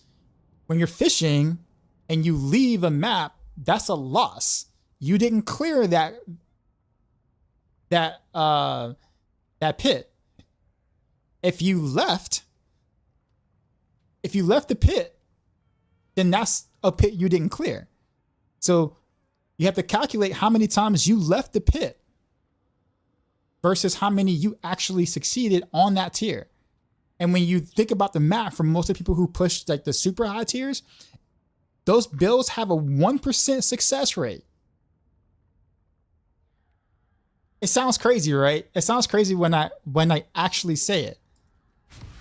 when you're fishing and you leave a map, that's a loss. You didn't clear that pit. If you left the pit, then that's a pit you didn't clear. So you have to calculate how many times you left the pit versus how many you actually succeeded on that tier. And when you think about the map, for most of the people who push like the super high tiers, those builds have a 1% success rate. It sounds crazy, right? It sounds crazy when I actually say it.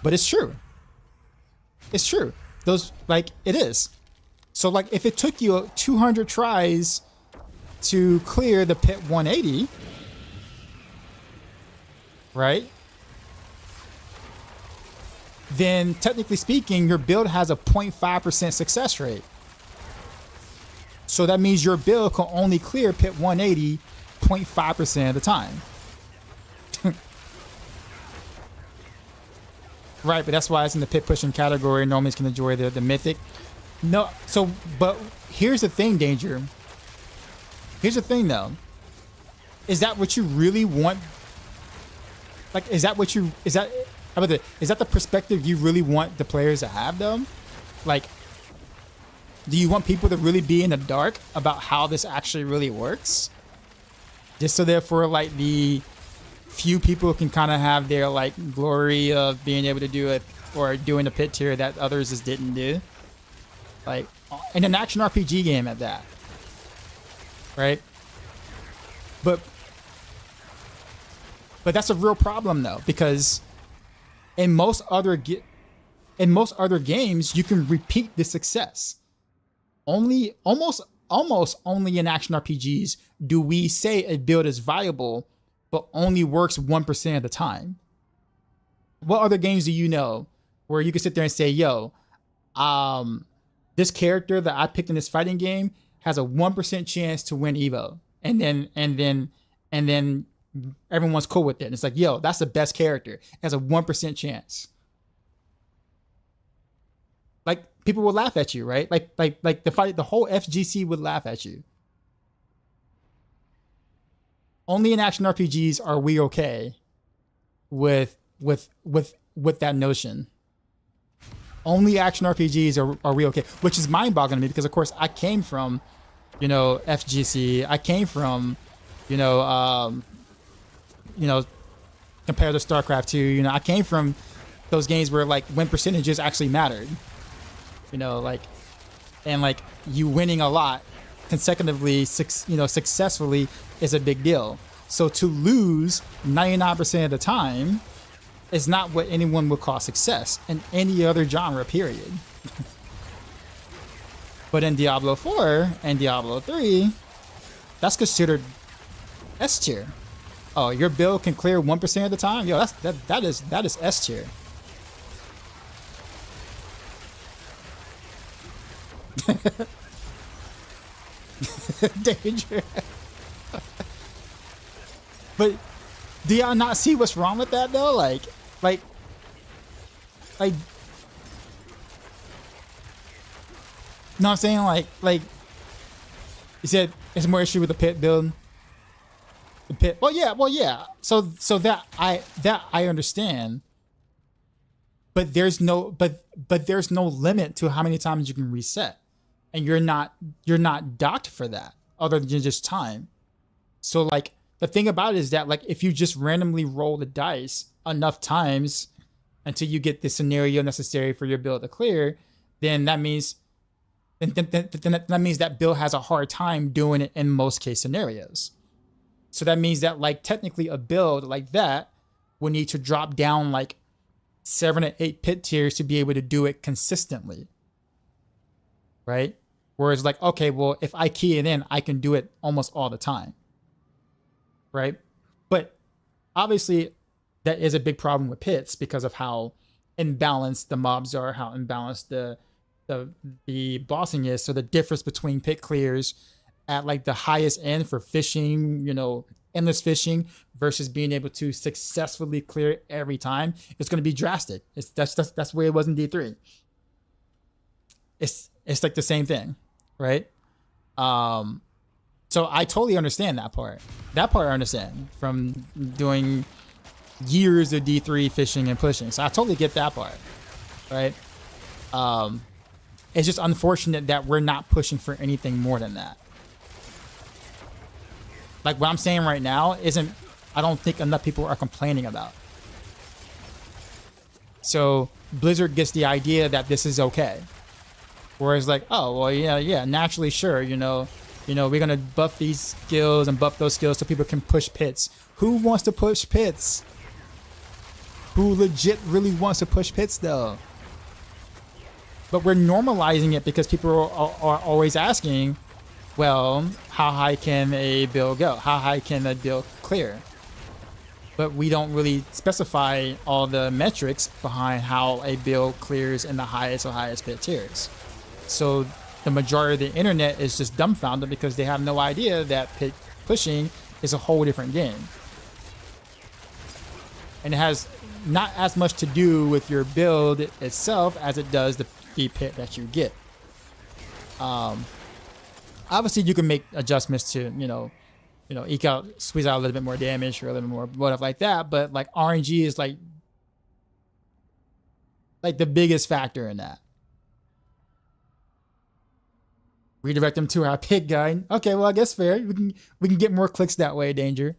But it's true. It's true. Those, like, it is. So like if it took you 200 tries to clear the pit 180, right? Then technically speaking, your build has a 0.5% success rate. So that means your build can only clear pit 180 0.5% of the time. Right, but that's why it's in the pit pushing category. Normally can enjoy the mythic. No, so, but here's the thing, Danger. Here's the thing, though. Is that what you really want? Like, is that the perspective you really want the players to have, though? Like, do you want people to really be in the dark about how this actually really works? Just so therefore, like, the few people can kind of have their, like, glory of being able to do it or doing a pit tier that others just didn't do? Like, in an action RPG game at that. Right? But that's a real problem, though, because in most other games, you can repeat the success. Almost only in action RPGs do we say a build is viable, but only works 1% of the time. What other games do you know where you can sit there and say, yo, this character that I picked in this fighting game has a 1% chance to win Evo. And then everyone's cool with it. And it's like, yo, that's the best character. It has a 1% chance. Like, people will laugh at you, right? Like the whole FGC would laugh at you. Only in action RPGs are we okay with that notion. Only action RPGs are we okay, which is mind-boggling to me because, of course, I came from, FGC. I came from, compared to StarCraft 2. I came from those games where like win percentages actually mattered. And you winning a lot consecutively, successfully is a big deal. So to lose 99% of the time is not what anyone would call success in any other genre, period. But in Diablo 4 and Diablo 3, that's considered S tier. Oh, your build can clear 1% of the time? Yo, that is S tier. Danger. But do y'all not see what's wrong with that though? Like know what I'm saying? Like you said it's more issue with the pit build. The pit. Well yeah. So that I understand. But there's no limit to how many times you can reset. and you're not docked for that other than just time. So like the thing about it is that like if you just randomly roll the dice enough times until you get the scenario necessary for your build to clear, then that means that means that build has a hard time doing it in most case scenarios. So that means that like technically a build like that will need to drop down like 7 or 8 pit tiers to be able to do it consistently, right? Whereas like, okay, well, if I key it in, I can do it almost all the time, right? But obviously that is a big problem with pits because of how imbalanced the mobs are, how imbalanced the bossing is. So the difference between pit clears at like the highest end for fishing, you know, endless fishing versus being able to successfully clear every time, it's going to be drastic. That's the way it was in D3. It's like the same thing, right? So I totally understand that part. That part I understand from doing years of D3 fishing and pushing. So I totally get that part, right? It's just unfortunate that we're not pushing for anything more than that. Like what I'm saying right now isn't, I don't think enough people are complaining about. So Blizzard gets the idea that this is okay. Whereas like, oh, well, yeah, naturally, sure, you know, we're going to buff these skills and buff those skills so people can push pits. Who wants to push pits? Who legit really wants to push pits though? But we're normalizing it because people are always asking, well, how high can a build go? How high can a build clear? But we don't really specify all the metrics behind how a build clears in the highest or highest pit tiers. So the majority of the internet is just dumbfounded because they have no idea that pit pushing is a whole different game. And it has not as much to do with your build itself as it does the pit that you get. Obviously you can make adjustments to, you know, squeeze out a little bit more damage or a little bit more whatever like that. But like RNG is like the biggest factor in that. Redirect them to our pit guide. Okay, well I guess fair. We can get more clicks that way. Danger.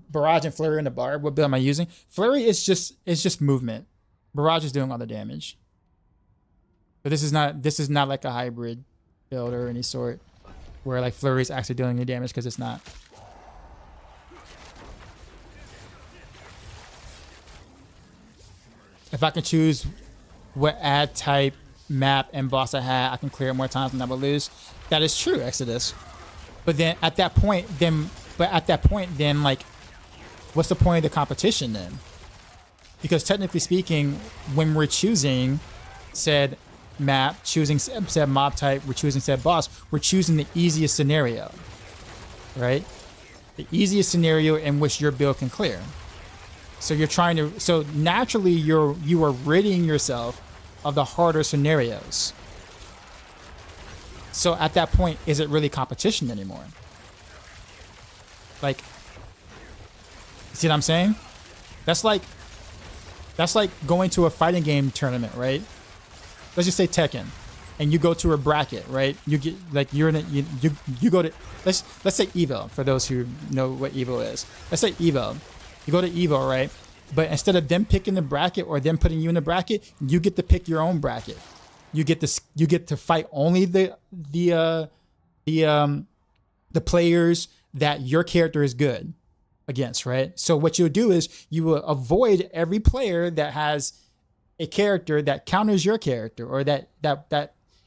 Barrage and Flurry in the bar. What build am I using? Flurry is just movement. Barrage is doing all the damage. But this is not like a hybrid build or any sort where like Flurry is actually dealing the damage, because it's not. If I can choose what ad type, map, and boss I had, I can clear it more times than I will lose. That is true, Exodus. But then at that point, like, what's the point of the competition then? Because technically speaking, when we're choosing said map, choosing said mob type, we're choosing said boss, we're choosing the easiest scenario, right? The easiest scenario in which your build can clear. So you're trying to, so naturally you are ridding yourself of the harder scenarios. So at that point, is it really competition anymore? Like, see what I'm saying? That's like going to a fighting game tournament, right? Let's just say Tekken, and you go to a bracket, right? You get like you go to let's say Evo, for those who know what Evo is. Let's say Evo. You go to Evo, right? But instead of them picking the bracket or them putting you in the bracket, you get to pick your own bracket. You get to fight only the players that your character is good against, right? So what you'll do is you will avoid every player that has a character that counters your character or that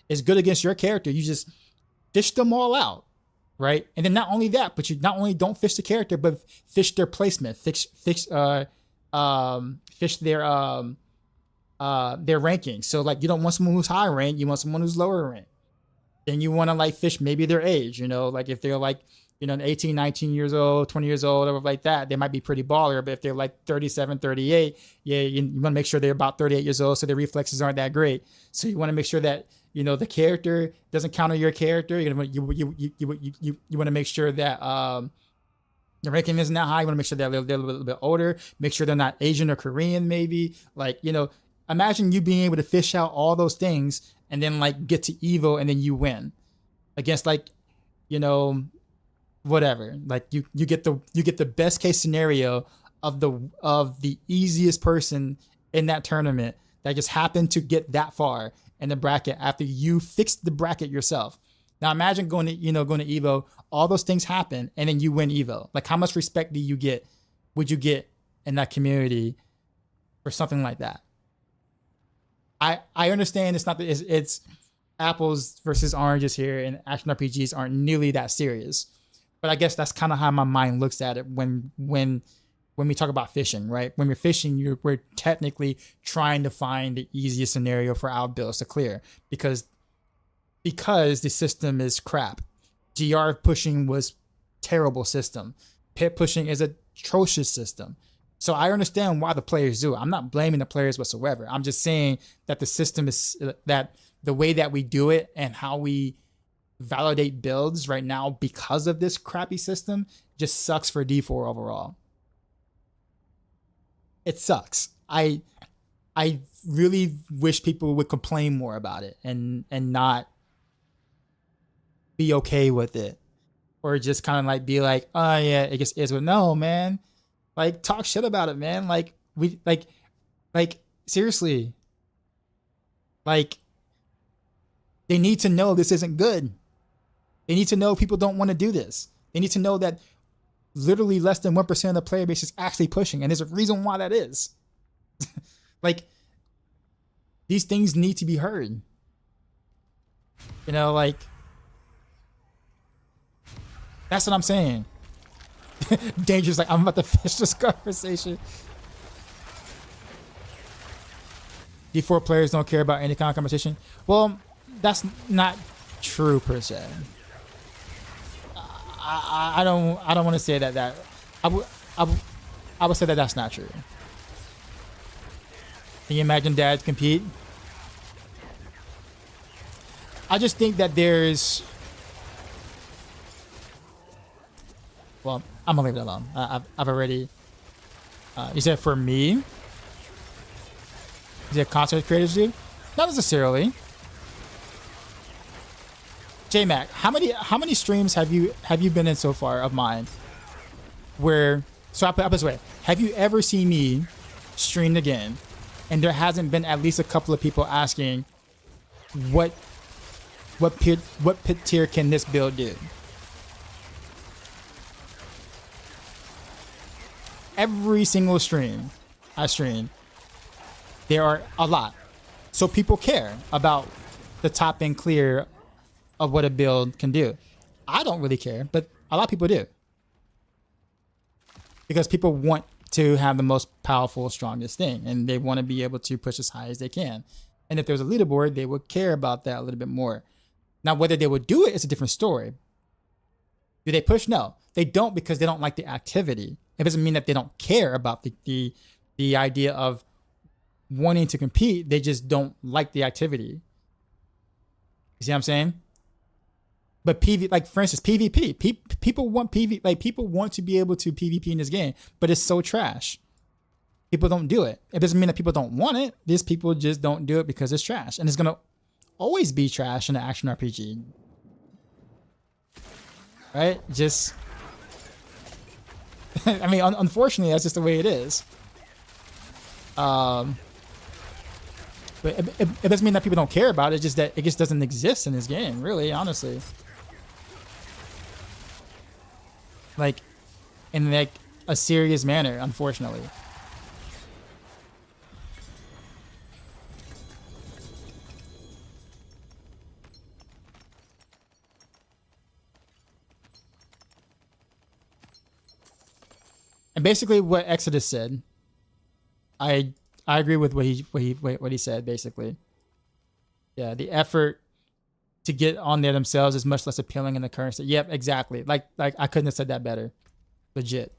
is good against your character. You just fish them all out, right? And then not only that, but you not only don't fish the character, but fish their placement, fish their ranking. So like, you don't want someone who's high ranked, you want someone who's lower ranked. Then you want to like fish maybe their age, like if they're like, 18, 19 years old, 20 years old, or like that, they might be pretty baller. But if they're like 37, 38, you want to make sure they're about 38 years old, so their reflexes aren't that great. So you want to make sure that, the character doesn't counter your character. You want to make sure that the ranking isn't that high. You want to make sure that they're a little bit older. Make sure they're not Asian or Korean, maybe. Like, imagine you being able to fish out all those things and then like get to Evo and then you win against like, you know, whatever. Like you get the best case scenario of the easiest person in that tournament that just happened to get that far in the bracket after you fixed the bracket yourself. Now imagine going to Evo, all those things happen and then you win Evo. Like how much respect would you get in that community for something like that? I understand it's apples versus oranges here, and action RPGs aren't nearly that serious. But I guess that's kind of how my mind looks at it when we talk about fishing, right? When we're fishing, we're technically trying to find the easiest scenario for our builds to clear because the system is crap. GR pushing was terrible system. Pit pushing is a atrocious system. So I understand why the players do it. I'm not blaming the players whatsoever. I'm just saying that the system is that the way that we do it and how we validate builds right now because of this crappy system just sucks for D4 overall. It sucks. I really wish people would complain more about it and not be okay with it, or just kind of like be like, oh yeah, it just is. Well, no, man, like talk shit about it, man. Like we like seriously, like they need to know this isn't good. They need to know people don't want to do this. They need to know that literally less than 1% of the player base is actually pushing, and there's a reason why that is. Like these things need to be heard. You know, like that's what I'm saying. Dangerous, like I'm about to finish this conversation. D4 players don't care about any kind of competition. Well, that's not true per se. I don't want to say that I would say that that's not true. Can you imagine dads compete? I just think that there's, well, I'm gonna leave it alone. I've already. You said for me? Is it content creators do? Not necessarily. J-Mac, how many streams have you been in so far of mine? Where, so I'll put it this way: have you ever seen me stream again, and there hasn't been at least a couple of people asking, what pit tier can this build do? Every single stream I stream, there are a lot. So people care about the top and clear of what a build can do. I don't really care, but a lot of people do. Because people want to have the most powerful, strongest thing, and they want to be able to push as high as they can. And if there's a leaderboard, they would care about that a little bit more. Now, whether they would do it is a different story. Do they push? No. They don't, because they don't like the activity. It doesn't mean that they don't care about the idea of wanting to compete. They just don't like the activity. You see what I'm saying? But like for instance, PvP. People want PvP. Like people want to be able to PvP in this game, but it's so trash. People don't do it. It doesn't mean that people don't want it. These people just don't do it because it's trash, and it's gonna always be trash in an action RPG. Right? Just. I mean, unfortunately, that's just the way it is. But it doesn't mean that people don't care about it. It's just that it just doesn't exist in this game, really, honestly. Like, in like a serious manner, unfortunately. And basically, what Exodus said, I agree with what he said. Basically, yeah, the effort to get on there themselves is much less appealing in the current state. Yep, exactly. Like I couldn't have said that better. Legit.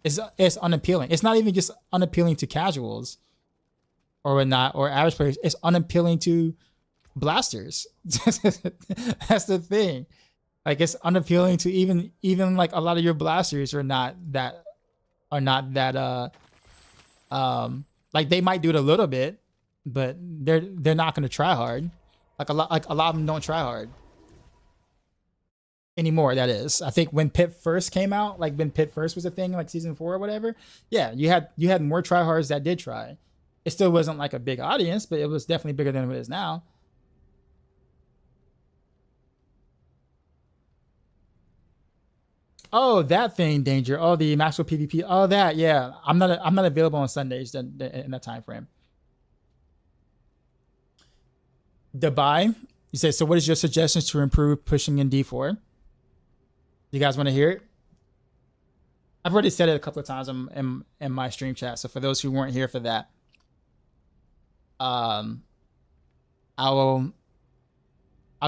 It's unappealing. It's not even just unappealing to casuals or whatnot or average players. It's unappealing to blasters. That's the thing. Like it's unappealing to even like a lot of your blasters are not that Like they might do it a little bit, but they're not going to try hard. Like a lot of them don't try hard anymore. That is, I think when Pit first came out, like when Pit first was a thing, like season 4 or whatever. Yeah, you had more tryhards that did try. It still wasn't like a big audience, but it was definitely bigger than it is now. Oh, that thing, Danger. Oh, the Maxroll PvP. Oh, that. Yeah, I'm not available on Sundays in that time frame. Dubai. You say, so what is your suggestions to improve pushing in D4? You guys want to hear it? I've already said it a couple of times in my stream chat. So for those who weren't here for that, I'll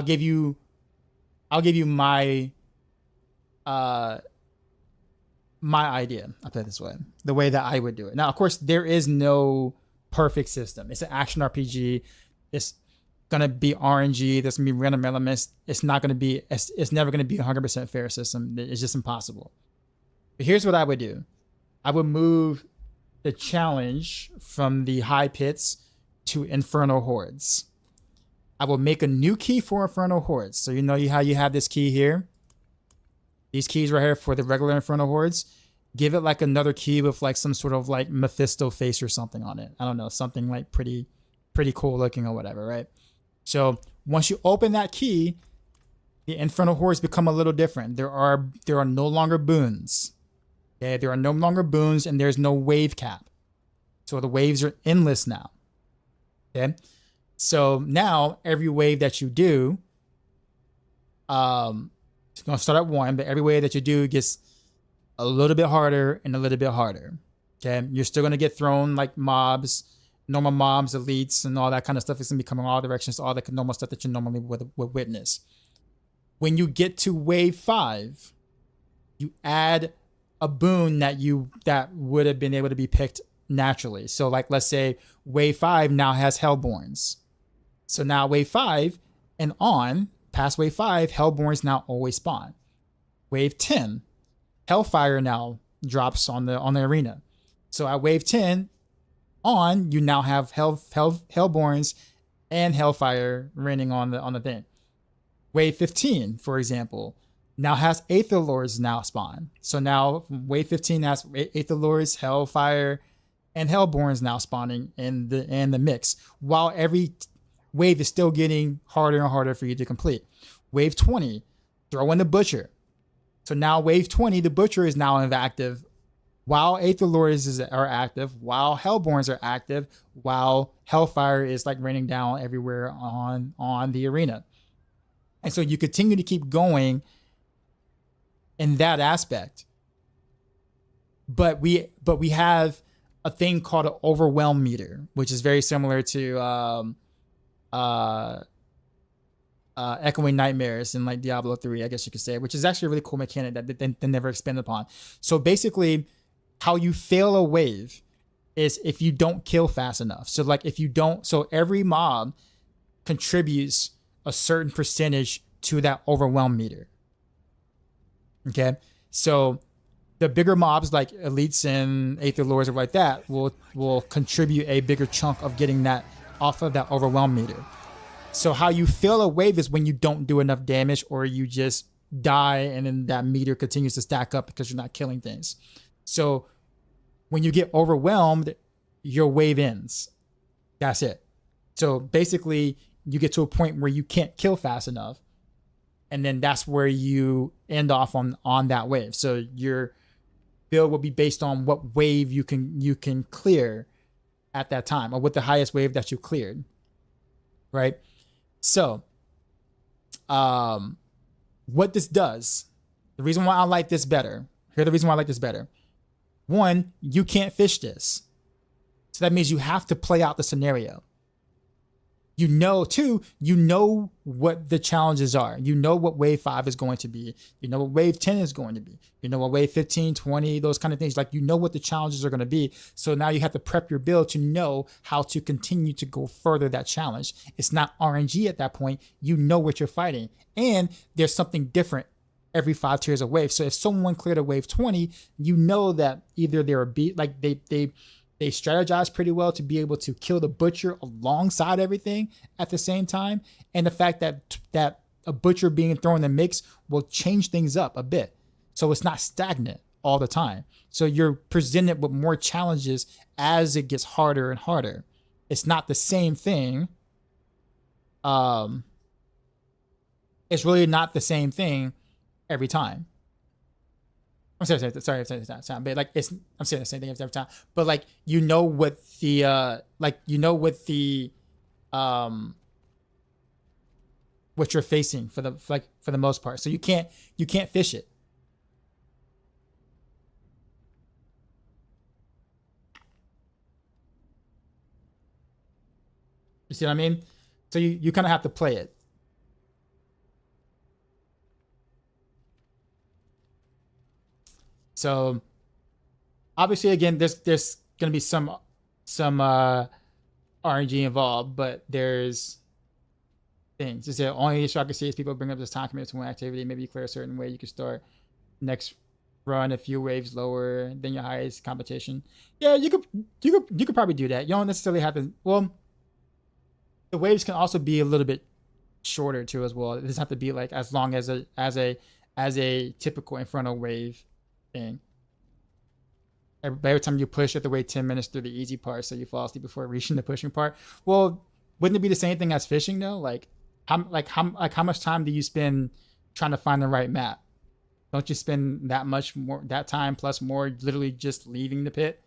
give you my my idea. I'll put it this way, the way that I would do it. Now, of course, there is no perfect system. It's an action RPG. It's gonna be RNG. There's gonna be random elements. It's not gonna be. It's never gonna be 100% fair system. It's just impossible. But here's what I would do. I would move the challenge from the high pits to Infernal Hordes. I will make a new key for Infernal Hordes. So you know how you have this key here. These keys right here for the regular Infernal Hordes. Give it like another key with like some sort of like Mephisto face or something on it. I don't know, something like pretty cool looking or whatever, right? So once you open that key, the Infernal Hordes become a little different. There are no longer boons. Okay, there are no longer boons, and there's no wave cap. So the waves are endless now. Okay, so now every wave that you do, it's gonna start at 1, but every wave that you do gets a little bit harder and a little bit harder. Okay, you're still gonna get thrown like mobs, normal mobs, elites, and all that kind of stuff. It's gonna be coming all directions, all the normal stuff that you normally would witness. When you get to wave 5, you add a boon that would have been able to be picked naturally. So like, let's say wave 5 now has Hellborns. So now wave 5 and on, past wave 5, Hellborns now always spawn. Wave 10, Hellfire now drops on the arena. So at wave 10 on, you now have Hellborns and Hellfire reigning on the thing. Wave 15, for example, now has Aether Lords now spawn. So now wave 15 has Aether Lords, Hellfire, and Hellborns now spawning in the mix, while every wave is still getting harder and harder for you to complete. Wave 20, throw in the Butcher. So now wave 20, the Butcher is now active, while Aether Lords are active, while Hellborns are active, while Hellfire is like raining down everywhere on the arena. And so you continue to keep going in that aspect. But we have a thing called an overwhelm meter, which is very similar to Echoing Nightmares in like Diablo 3, I guess you could say, which is actually a really cool mechanic that they never expanded upon. So basically, how you fail a wave is if you don't kill fast enough. So like if you don't, so every mob contributes a certain percentage to that overwhelm meter. Okay, so the bigger mobs like elites and Aether Lords or like that will contribute a bigger chunk of getting that off of that overwhelm meter. So how you fail a wave is when you don't do enough damage or you just die and then that meter continues to stack up because you're not killing things. So when you get overwhelmed, your wave ends. That's it. So basically you get to a point where you can't kill fast enough. And then that's where you end off on that wave. So your build will be based on what wave you can clear at that time, or what the highest wave that you cleared, right? So what this does, the reason why I like this better, here's the reason why I like this better. One, you can't fish this. So that means you have to play out the scenario. You know what the challenges are. You know what wave 5 is going to be. You know what wave 10 is going to be. You know what wave 15, 20, those kind of things. Like, you know what the challenges are going to be. So now you have to prep your build to know how to continue to go further that challenge. It's not RNG at that point. You know what you're fighting. And there's something different every 5 tiers of wave. So if someone cleared a wave 20, you know that either they're a beat, like they they strategize pretty well to be able to kill the butcher alongside everything at the same time. And the fact that a butcher being thrown in the mix will change things up a bit. So it's not stagnant all the time. So you're presented with more challenges as it gets harder and harder. It's not the same thing. It's really not the same thing every time. I'm sorry if that sound bad. Like I'm saying the same thing every time. But like what you're facing for the most part. So you can't fish it. You see what I mean? So you kind of have to play it. So obviously, again, there's gonna be some RNG involved, but there's things. Is the only issue I can see is people bring up this time commitment to one activity. Maybe you clear a certain way, you can start next run a few waves lower than your highest competition. Yeah, you could probably do that. You don't necessarily have to. Well, the waves can also be a little bit shorter too as well. It doesn't have to be like as long as a typical Inferno wave thing. Every time you push, you have to wait 10 minutes through the easy part, so you fall asleep before reaching the pushing part. Well, wouldn't it be the same thing as fishing though? Like how much time do you spend trying to find the right map? Don't you spend that time plus more literally just leaving the pit?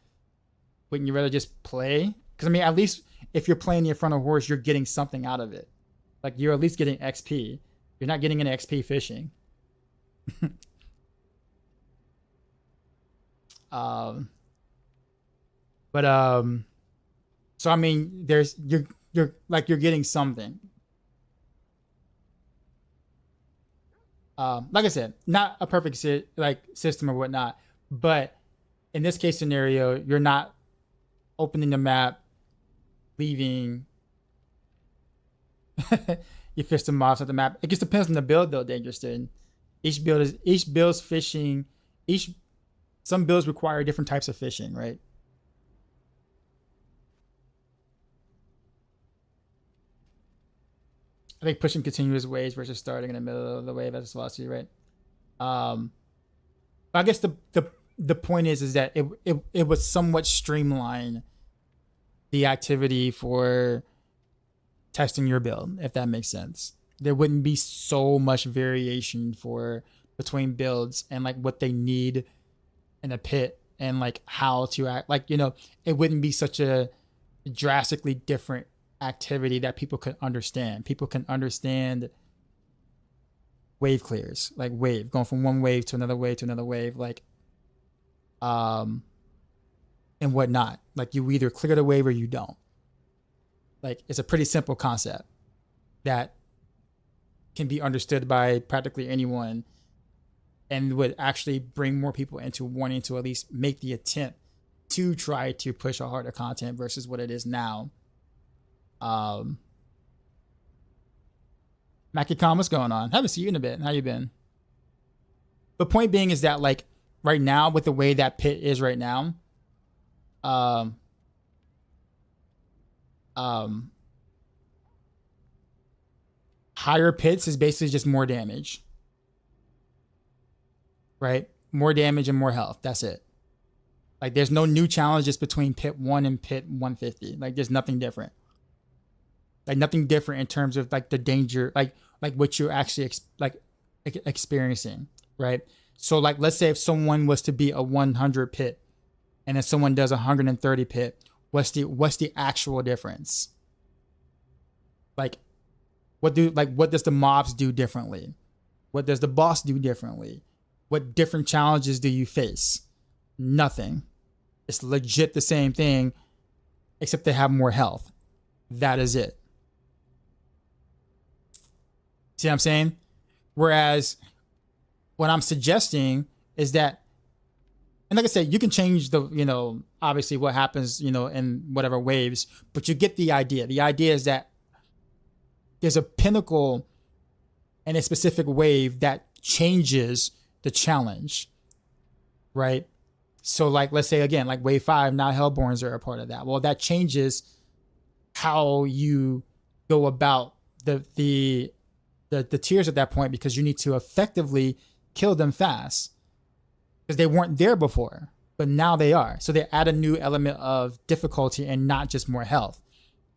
Wouldn't you rather just play? Because I mean, at least if you're playing the Inferno Horse, you're getting something out of it. Like you're at least getting XP. You're not getting an XP fishing. So I mean, you're getting something. Like I said, not a perfect system or whatnot, but in this case scenario, you're not opening the map, leaving. You fish the mobs at the map. It just depends on the build though, Dangerous. Each build's fishing. Some builds require different types of fishing, right? I think pushing continuous waves versus starting in the middle of the wave as a velocity, right? But I guess the point is that it would somewhat streamline the activity for testing your build, if that makes sense. There wouldn't be so much variation between builds and like what they need in a pit and like how to act. Like, it wouldn't be such a drastically different activity that people could understand. People can understand wave clears, like going from one wave to another wave to another wave, like and whatnot. Like you either clear the wave or you don't. Like it's a pretty simple concept that can be understood by practically anyone and would actually bring more people into wanting to at least make the attempt to try to push a harder content versus what it is now. Mackie Khan, what's going on? Haven't seen you in a bit. How you been? The point being is that like right now with the way that pit is right now, higher pits is basically just more damage, right? More damage and more health. That's it. Like there's no new challenges between pit 1 and pit 150. Like there's nothing different. Like nothing different in terms of like the danger, like what you're actually experiencing, right? So like let's say if someone was to be a 100 pit and then someone does a 130 pit, what's the actual difference? Like what does the mobs do differently? What does the boss do differently? What different challenges do you face? Nothing. It's legit the same thing, except they have more health. That is it. See what I'm saying? Whereas what I'm suggesting is that, and like I said, you can change the, obviously what happens, in whatever waves, but you get the idea. The idea is that there's a pinnacle and a specific wave that changes the challenge, right? So like, let's say again, like wave 5, now Hellborns are a part of that. Well, that changes how you go about the tiers at that point, because you need to effectively kill them fast because they weren't there before, but now they are. So they add a new element of difficulty and not just more health.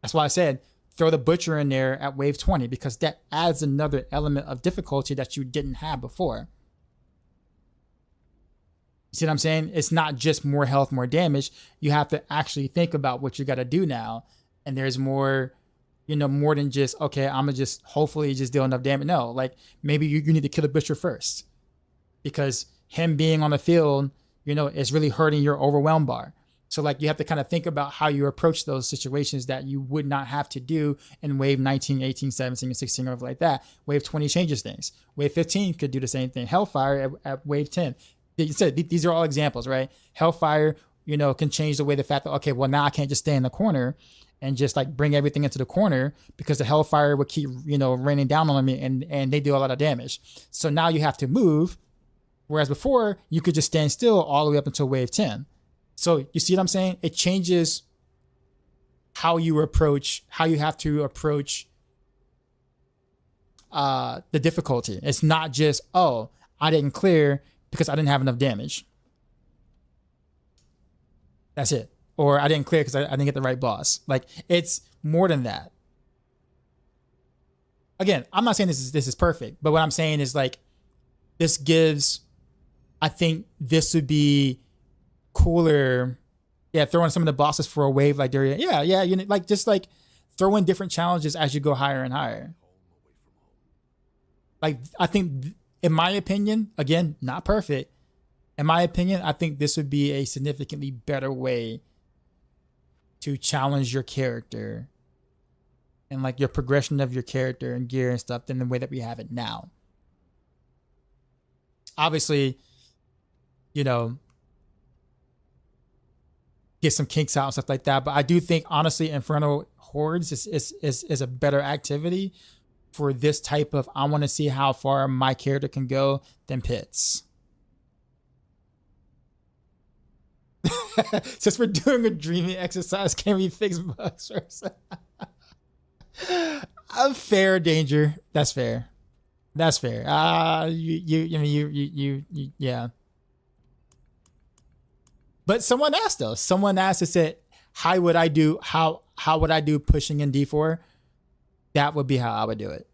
That's why I said throw the Butcher in there at wave 20, because that adds another element of difficulty that you didn't have before. See what I'm saying? It's not just more health, more damage. You have to actually think about what you got to do now. And there's more, more than just, okay, I'm going to just hopefully just deal enough damage. No, like maybe you need to kill the Butcher first, because him being on the field, is really hurting your overwhelm bar. So like you have to kind of think about how you approach those situations that you would not have to do in wave 19, 18, 17, and 16, or like that. Wave 20 changes things. Wave 15 could do the same thing. Hellfire at wave 10. You said these are all examples, right? Hellfire, can change the way the fact that, okay, well now I can't just stay in the corner and just like bring everything into the corner, because the Hellfire would keep, raining down on me and they do a lot of damage. So now you have to move. Whereas before you could just stand still all the way up until wave 10. So you see what I'm saying? It changes how you have to approach the difficulty. It's not just, oh, I didn't clear because I didn't have enough damage. That's it. Or I didn't clear because I didn't get the right boss. Like, it's more than that. Again, I'm not saying this is perfect, but what I'm saying is like, I think this would be cooler. Yeah, throwing some of the bosses for a wave like there. Yeah, like just like throw in different challenges as you go higher and higher. Like, I think, in my opinion, again, not perfect. In my opinion, I think this would be a significantly better way to challenge your character and like your progression of your character and gear and stuff than the way that we have it now. Obviously, get some kinks out and stuff like that. But I do think, honestly, Inferno Hordes is a better activity for this type of, I want to see how far my character can go, than Pits. Since we're doing a dreaming exercise, can we fix bugs first? Fair, Danger. That's fair. That's fair. Yeah. But someone asked though. Someone asked and said, how would I do pushing in D4? That would be how I would do it.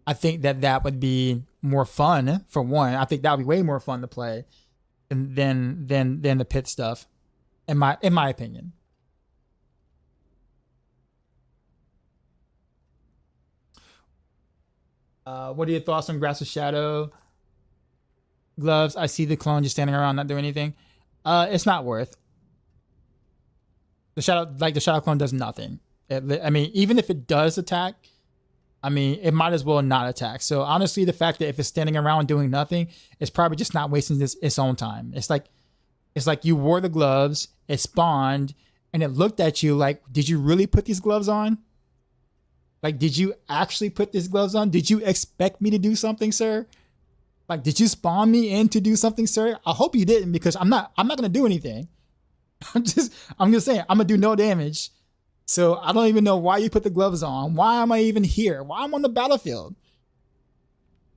I think that would be more fun, for one. I think that would be way more fun to play than the Pit stuff, in my opinion. What are your thoughts on Grasp of Shadow gloves? I see the clone just standing around not doing anything. It's not worth. The shadow clone does nothing. Even if it does attack, it might as well not attack. So honestly, the fact that if it's standing around doing nothing, it's probably just not wasting its own time. It's like you wore the gloves, it spawned, and it looked at you like, did you really put these gloves on? Like, did you actually put these gloves on? Did you expect me to do something, sir? Like, did you spawn me in to do something, sir? I hope you didn't, because I'm not gonna do anything. I'm just saying, I'm gonna do no damage. So I don't even know why you put the gloves on. Why am I even here? Why am I on the battlefield?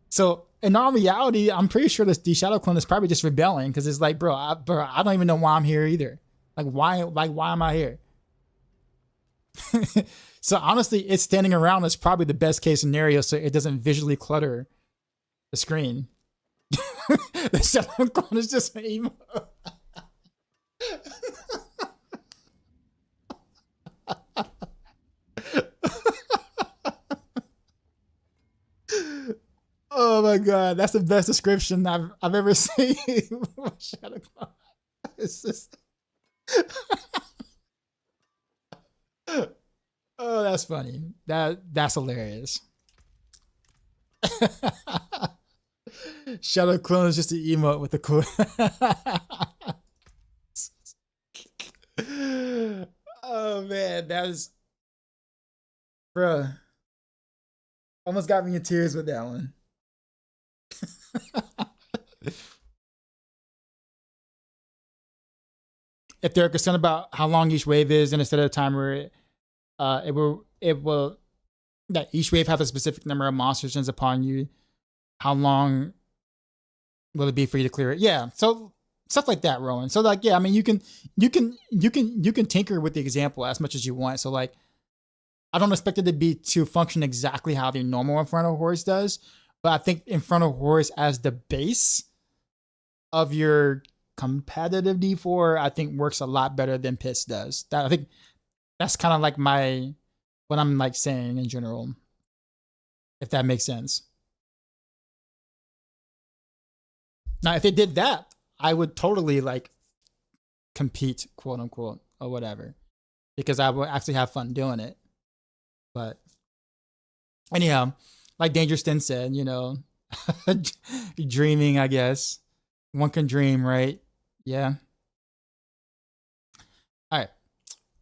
So in all reality, I'm pretty sure the Shadow Clone is probably just rebelling, because it's like, bro, I don't even know why I'm here either. Why am I here? So honestly, it's standing around is probably the best case scenario, so it doesn't visually clutter the screen. The Shadow Clone is just an emo. Oh my god, that's the best description I've ever seen. Shadow Clone. It's just. Oh, that's funny. That's hilarious. Shadow Clone is just an emote with the cool. Oh man, that was, bruh. Almost got me in tears with that one. if they're concerned about how long each wave is, then instead of a timer, it will that each wave has a specific number of monsters upon you. How long will it be for you to clear it? Yeah, so stuff like that, Rowan. So like, yeah, I mean, you can tinker with the example as much as you want. So like, I don't expect it to function exactly how the normal Infernal Horse does, but I think Infernal Horse as the base of your competitive D4, I think works a lot better than Piss does. I think that's kind of like what I'm like saying in general, if that makes sense. Now, if it did that, I would totally like compete, quote unquote, or whatever, because I would actually have fun doing it. But anyhow, like Dangerston said, you know, dreaming, I guess. One can dream, right? Yeah. All right.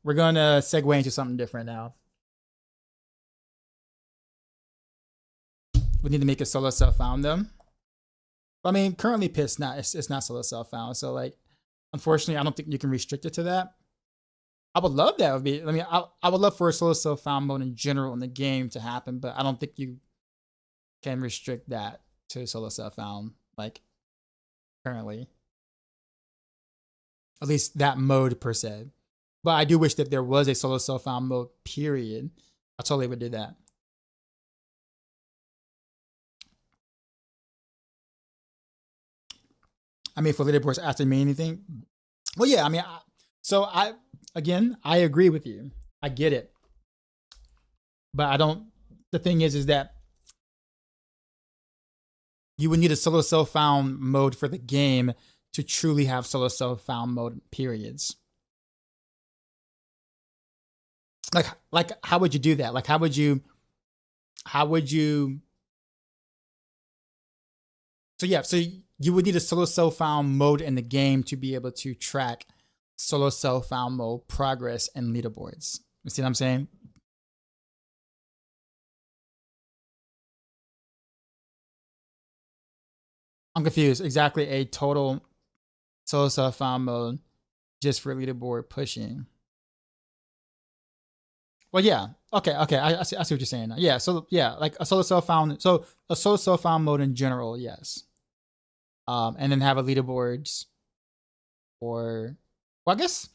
We're going to segue into something different now. We need to make a solo self-found, though. I mean, currently Piss it's not solo self-found. So like, unfortunately, I don't think you can restrict it to that. I would love that. I would love for a solo self-found mode in general in the game to happen, but I don't think you can restrict that to solo self-found, like, currently. At least that mode per se. But I do wish that there was a solo self-found mode, period. I totally would do that. I mean, for leaderboards after mean anything. Well, yeah, I mean, I agree with you. I get it. But the thing is that you would need a solo self-found mode for the game to truly have solo self-found mode periods. Like how would you do that? Like how would you so yeah, so you would need a solo self-found mode in the game to be able to track solo self-found mode progress and leaderboards. You see what I'm saying? I'm confused. Exactly, a total solo self-found mode just for leaderboard pushing. Well, yeah. Okay. I see what you're saying now. Yeah. So yeah, like a solo self-found. So a solo self-found mode in general, yes. And then have a leaderboards or, well, I guess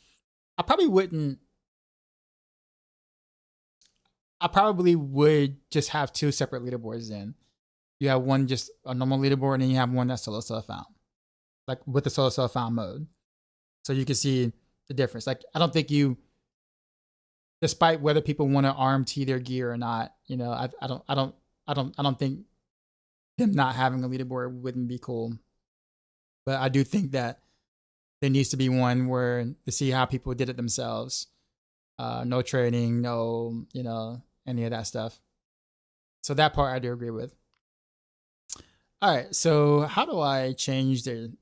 I probably wouldn't. I probably would just have two separate leaderboards then. You have one just a normal leaderboard, and then you have one that's solo self-found, like with the solo self-found mode, so you can see the difference. Like I don't think you, despite whether people want to RMT their gear or not, you know, I don't think them not having a leaderboard wouldn't be cool. But I do think that there needs to be one where to see how people did it themselves. No training, no, you know, any of that stuff. So that part I do agree with. All right, so how do I change the?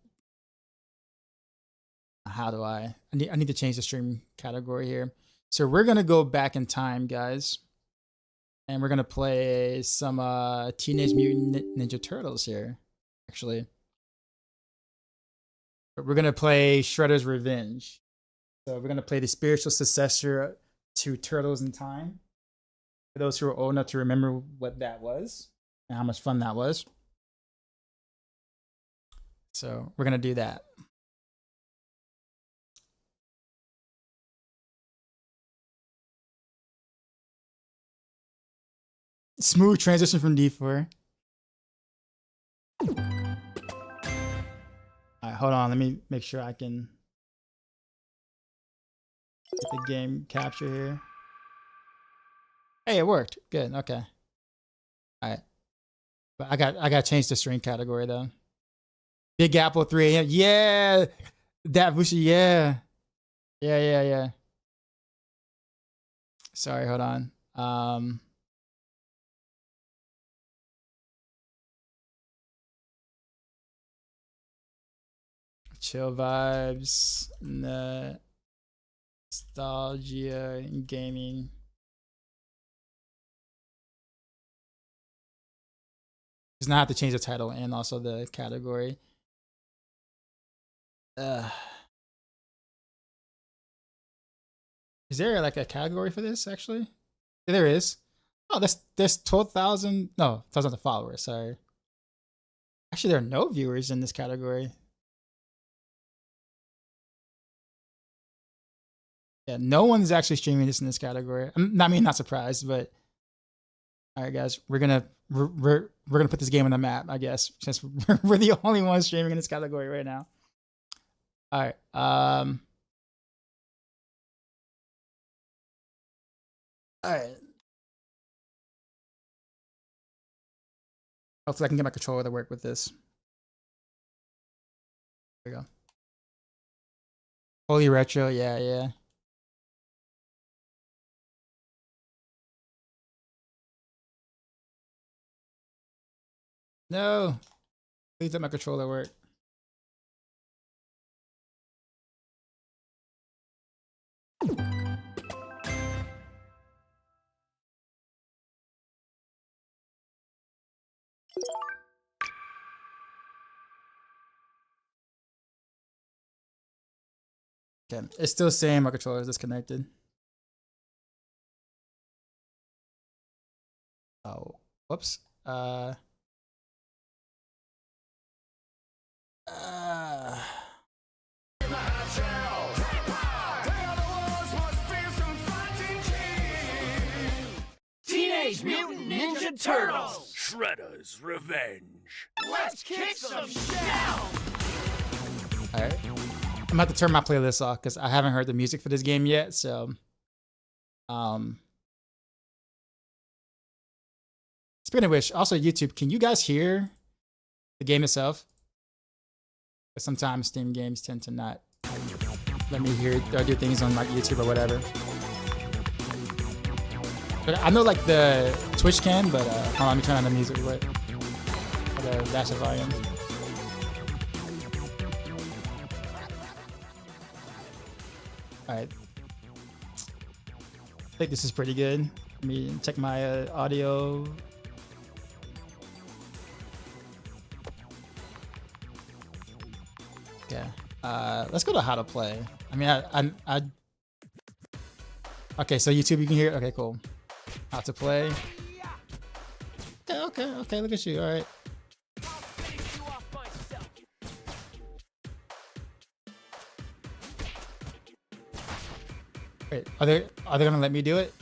How do I need to change the stream category here. So we're gonna go back in time, guys, and we're gonna play some Teenage Mutant Ninja Turtles here. Actually, but we're gonna play Shredder's Revenge. So we're gonna play the spiritual successor to Turtles in Time. For those who are old enough to remember what that was and how much fun that was. So we're gonna do that. Smooth transition from D4. All right, hold on. Let me make sure I can get the game capture here. Hey, it worked. Good. Okay. All right. But I got to change the stream category though. Big Apple 3 a.m. Yeah. That Bushi. Yeah. Yeah. Sorry. Hold on. Chill vibes, nostalgia, and gaming. Does not have to change the title and also the category. Is there like a category for this actually? Yeah, there is. Oh, there's 12,000. No, 1,000 followers. Sorry. Actually, there are no viewers in this category. Yeah, no one's actually streaming this in this category. I mean, not surprised, but all right, guys, we're gonna put this game on the map, I guess, since we're the only ones streaming in this category right now. All right. All right. Hopefully, I can get my controller to work with this. There we go. Fully retro, yeah. No, please let my controller work. Okay, it's still saying my controller is disconnected. Oh, whoops. Teenage Mutant Ninja Turtles! Shredder's Revenge! Let's kick some shell! Alright. I'm about to turn my playlist off because I haven't heard the music for this game yet, so speaking of which, also YouTube, can you guys hear the game itself? But sometimes Steam games tend to not let me hear it or do things on like YouTube or whatever. But I know like the Twitch can, but hold on, let me turn on the music real quick. The dash of volume. Alright. I think this is pretty good. Let me check my audio. Okay. Let's go to how to play. I mean, I okay, so YouTube, you can hear it? Okay, cool. How to play. Okay, look at you, all right. Wait, are they gonna let me do it?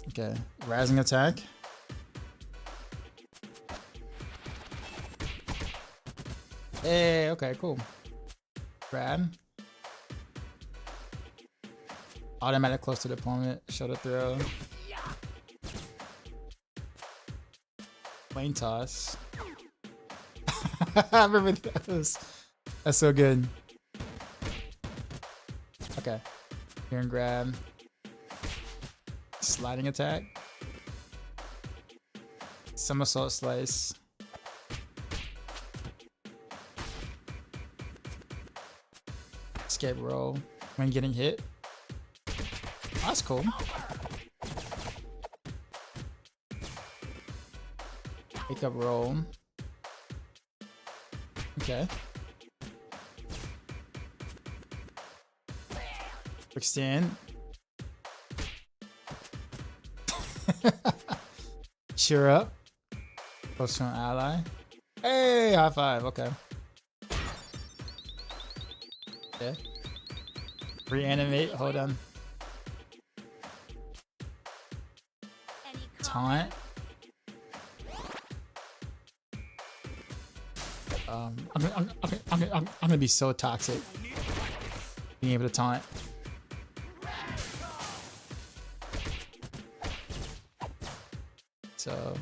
Okay, rising attack. Hey, okay, cool. Grab. Automatic close to the opponent. Shoulder throw. Plane toss. I remember those. That's so good. Okay. Here and grab. Sliding attack. Somersault slice. Escape roll when getting hit. That's cool. Wake up roll. Okay. Quick stand. Cheer up. Close to an ally. Hey, high five. Okay. Okay. Reanimate. Hold on. Taunt. I'm gonna be so toxic. Being able to taunt. So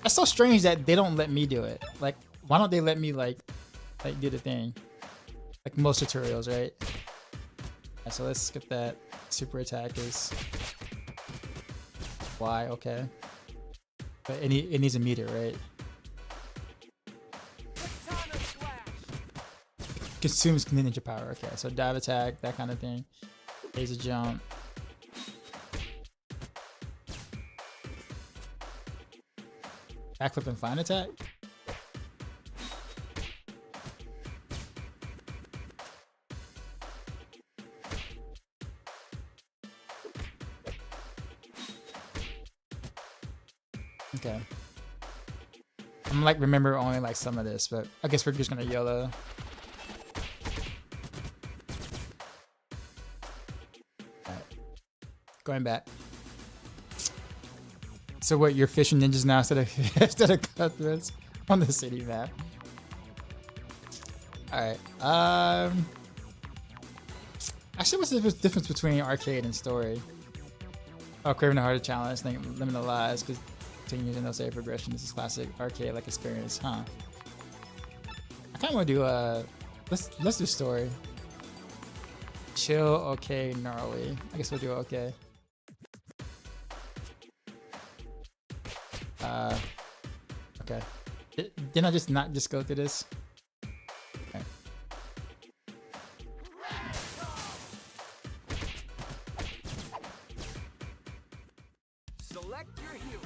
that's so strange that they don't let me do it. Like, why don't they let me like do the thing? Like most tutorials, right? Yeah, so let's skip that. Super attack is Y, okay. But it needs a meter, right? Consumes ninja power, okay. So dive attack, that kind of thing. Laser jump. Backflip and fine attack? Okay. I'm like remember only like some of this, but I guess we're just gonna YOLO. Alright. Going back. So what, you're fishing ninjas now instead of instead of cutthroats on the city map? Alright. Actually, what's the difference between arcade and story? Oh, craving the harder challenge, think limited lives, because continues and no save progression. This is classic arcade-like experience, huh? I kind of want to do let's do story. Chill, okay, gnarly. I guess we'll do okay. Okay. Didn't I just not just go through this? Okay. Select your hero.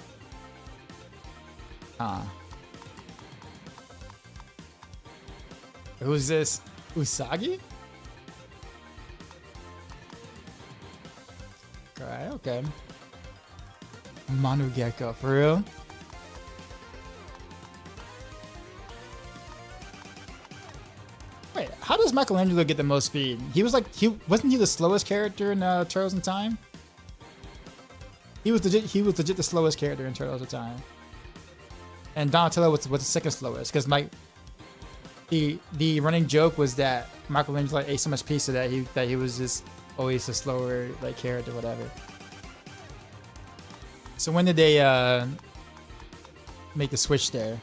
Who's this? Usagi? Okay, okay. Manu Gecko, for real? Wait, how does Michelangelo get the most speed? He was like, wasn't he the slowest character in Turtles in Time? He was legit the slowest character in Turtles in Time. And Donatello was the second slowest, because the running joke was that Michelangelo ate so much pizza that he was just always a slower like character, whatever. So when did they make the switch there?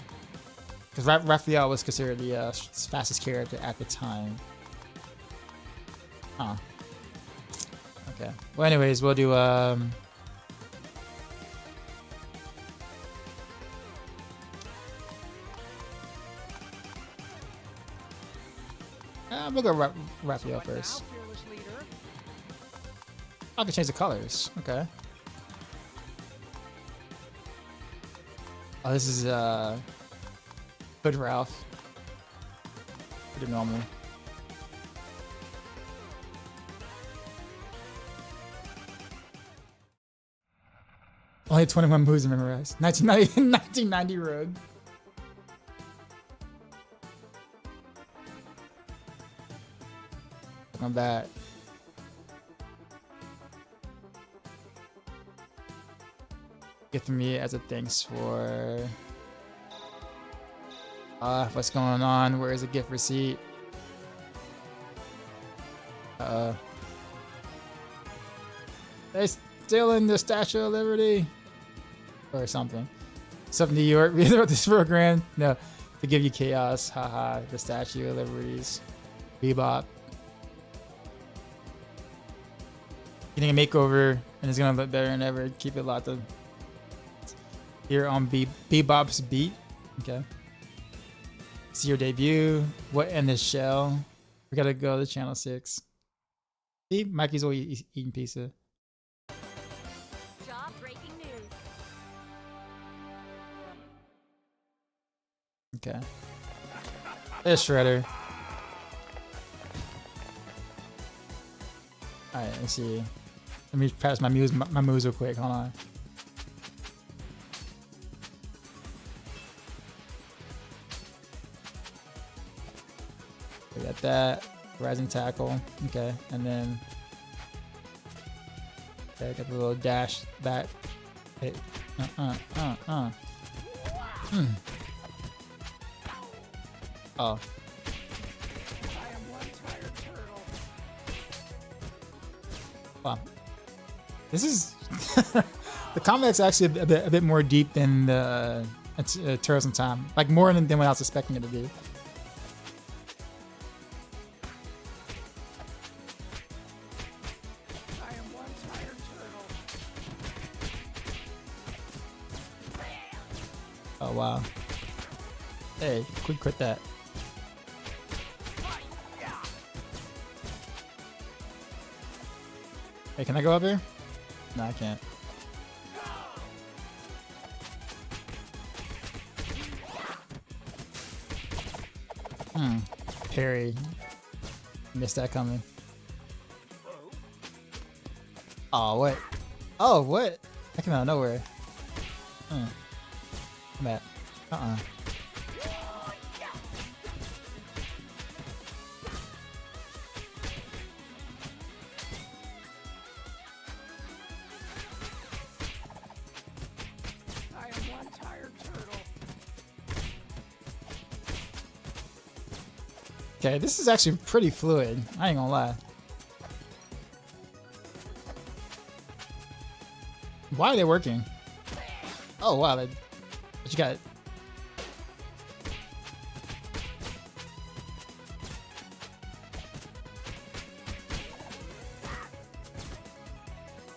Because Raphael was considered the fastest character at the time. Huh. Okay. Well, anyways, we'll do we'll go Raphael first. I can change the colors. Okay. Oh, this is Hood Ralph. Pretty normal. Only 21 moves to memorize. 1990 Rogue. I'm back. Gift from me as a thanks for what's going on? Where is the gift receipt? They stealing the Statue of Liberty or something. Something New York. We wrote this program. No, to give you chaos. Haha. The Statue of Liberties. Bebop. Getting a makeover and it's gonna look better than ever. Keep it locked up here on Bebop's beat. Okay. See your debut. What in the shell? We gotta go to channel 6. See, Mikey's always eating pizza. Job breaking news. Okay. There's Shredder. Alright, let's see. Let me practice my moves real quick. Hold on. We got that. Rising tackle. Okay, and then okay, got the little dash back. Hit. Oh. Wow. This is the combat's actually a bit more deep than the Turtles in Time. Like more than what I was expecting it to be. Oh wow. Hey, quit that. Hey, can I go up here? No, I can't. Parry. Missed that coming. Oh, what? Oh, what? That came out of nowhere. Come back. Okay, this is actually pretty fluid. I ain't gonna lie. Why are they working? Oh wow, but you got it.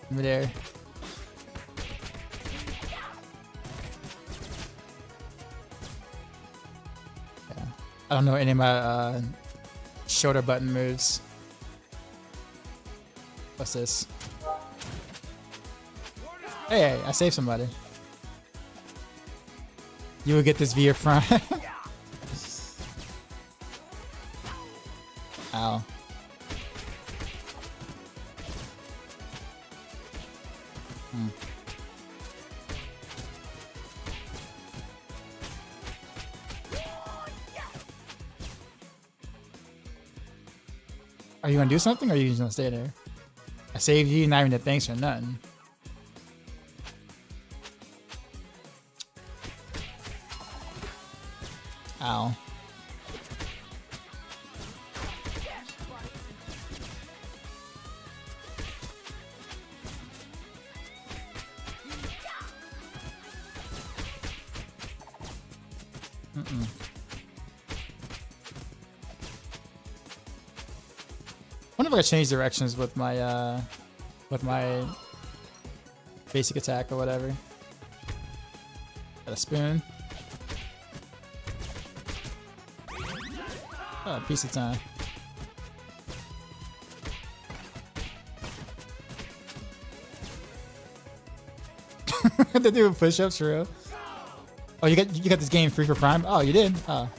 Over there. Yeah. I don't know any of my shoulder button moves. What's this? Hey, I saved somebody. You will get this via front. Ow. Are you gonna do something, or are you just gonna stay there? I saved you, not even a thanks or nothing. Ow. I wonder if I could change directions with my basic attack or whatever. Got a spoon. Oh, piece of time. They do push-ups for real. Oh, you got this game free for Prime? Oh, you did? Oh.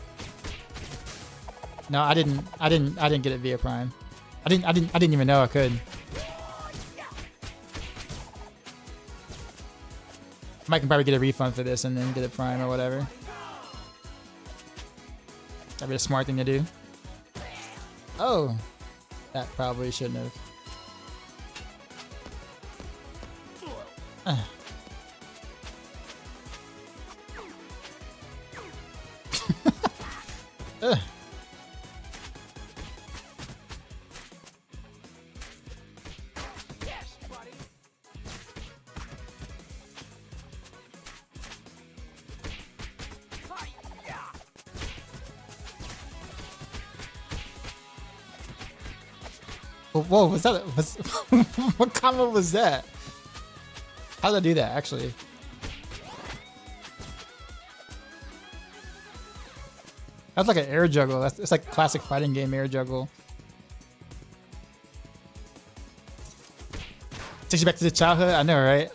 No, I didn't get it via Prime. I didn't even know I could. I can probably get a refund for this and then get a Prime or whatever. That'd be a smart thing to do. Oh, that probably shouldn't have. Whoa, was that? What combo was that? How did I do that, actually? That's like an air juggle. It's like classic fighting game air juggle. Takes you back to the childhood? I know, right?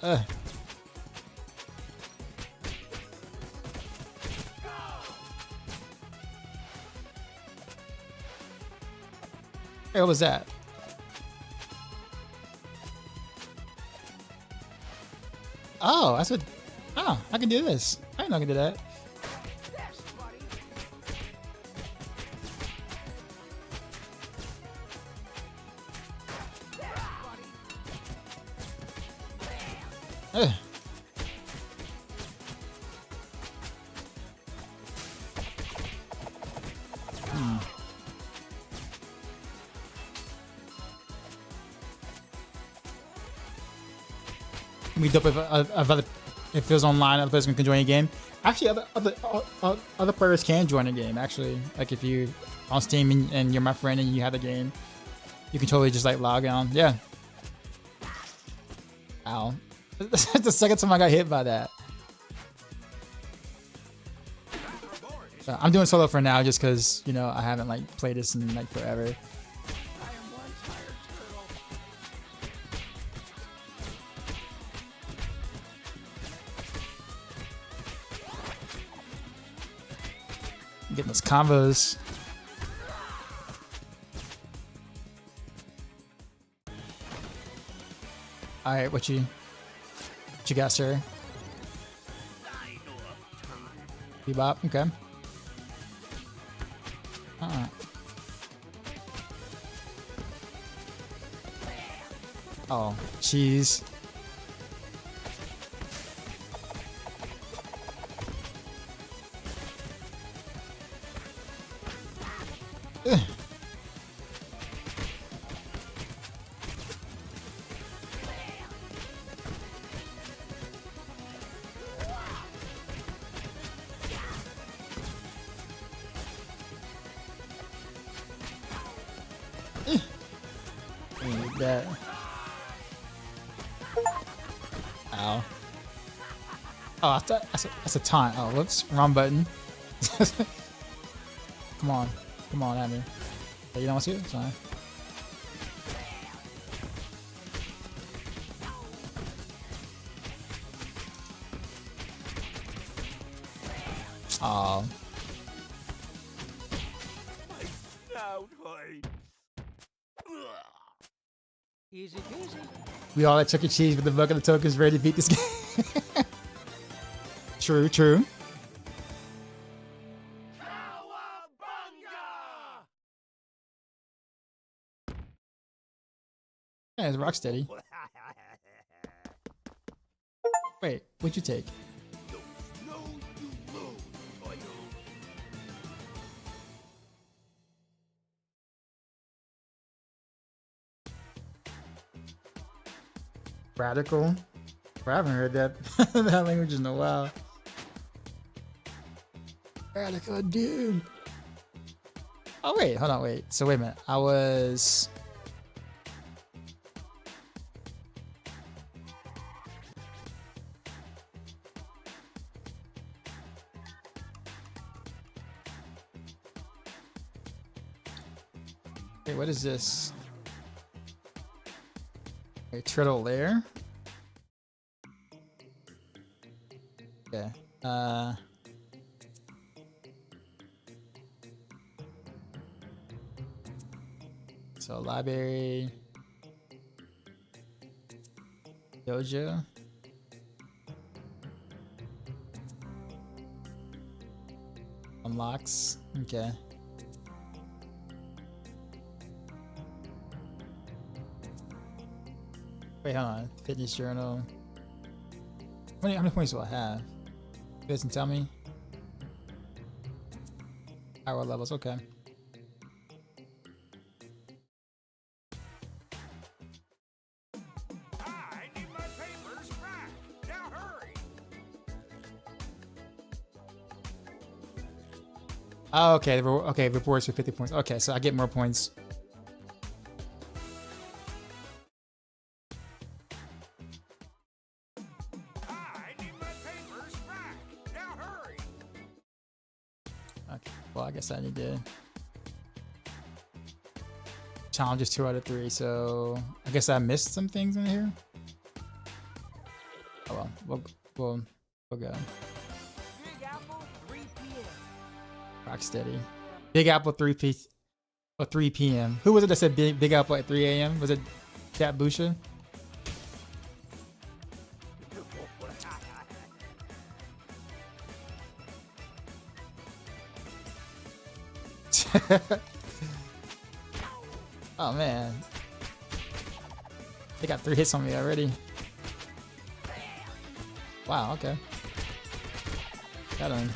Hey, what was that? Oh, that's what. Oh, I can do this. I didn't know I could do that. We dope if it feels online, other players can join a game. Actually, other players can join a game. Actually, like if you on Steam and you're my friend and you have the game, you can totally just like log on. Yeah. Ow. That's the second time I got hit by that. So I'm doing solo for now just because, you know, I haven't like played this in like forever. Getting those combos. All right, what you got, sir? Bebop, okay. Oh, jeez. That. Ow. Oh, that's a taunt. Oh, whoops. Wrong button. Come on. Come on at me. You don't want to see it? It's fine. Oh. Easy peasy. We all at Chuck E. Cheese with the bucket of tokens ready to beat this game. True, true. Yeah, it's Rocksteady. Wait, what'd you take? Radical? I haven't heard that that language in a while. Radical dude. Oh wait, hold on, wait. So wait a minute. I was wait, what is this? A turtle lair? Okay. So library, dojo, unlocks. Okay. Wait, hold on. Fitness journal. How many points do I have? It doesn't tell me. Power levels. Okay. Oh, okay. Okay, rewards for 50 points. Okay, so I get more points. Okay, well, I guess I need to. Challenge is 2 out of 3, so I guess I missed some things in here. Oh well, we'll go. Rocksteady. Big Apple 3 p.m. Who was it that said Big Apple at 3 a.m.? Was it Cat Busha? Oh man. They got 3 hits on me already. Wow, okay. Got him.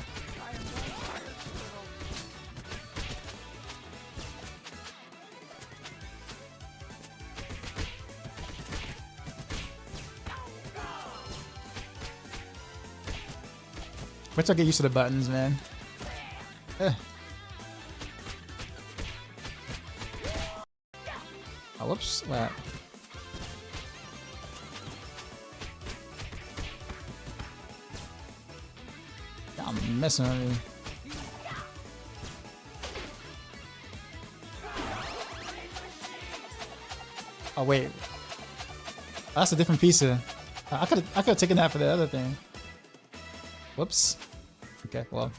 Once I get used to the buttons, man. Oh, whoops. Wow. I'm messing with me. Oh wait. That's a different piece of. I could have taken that for the other thing. Whoops. Okay, well.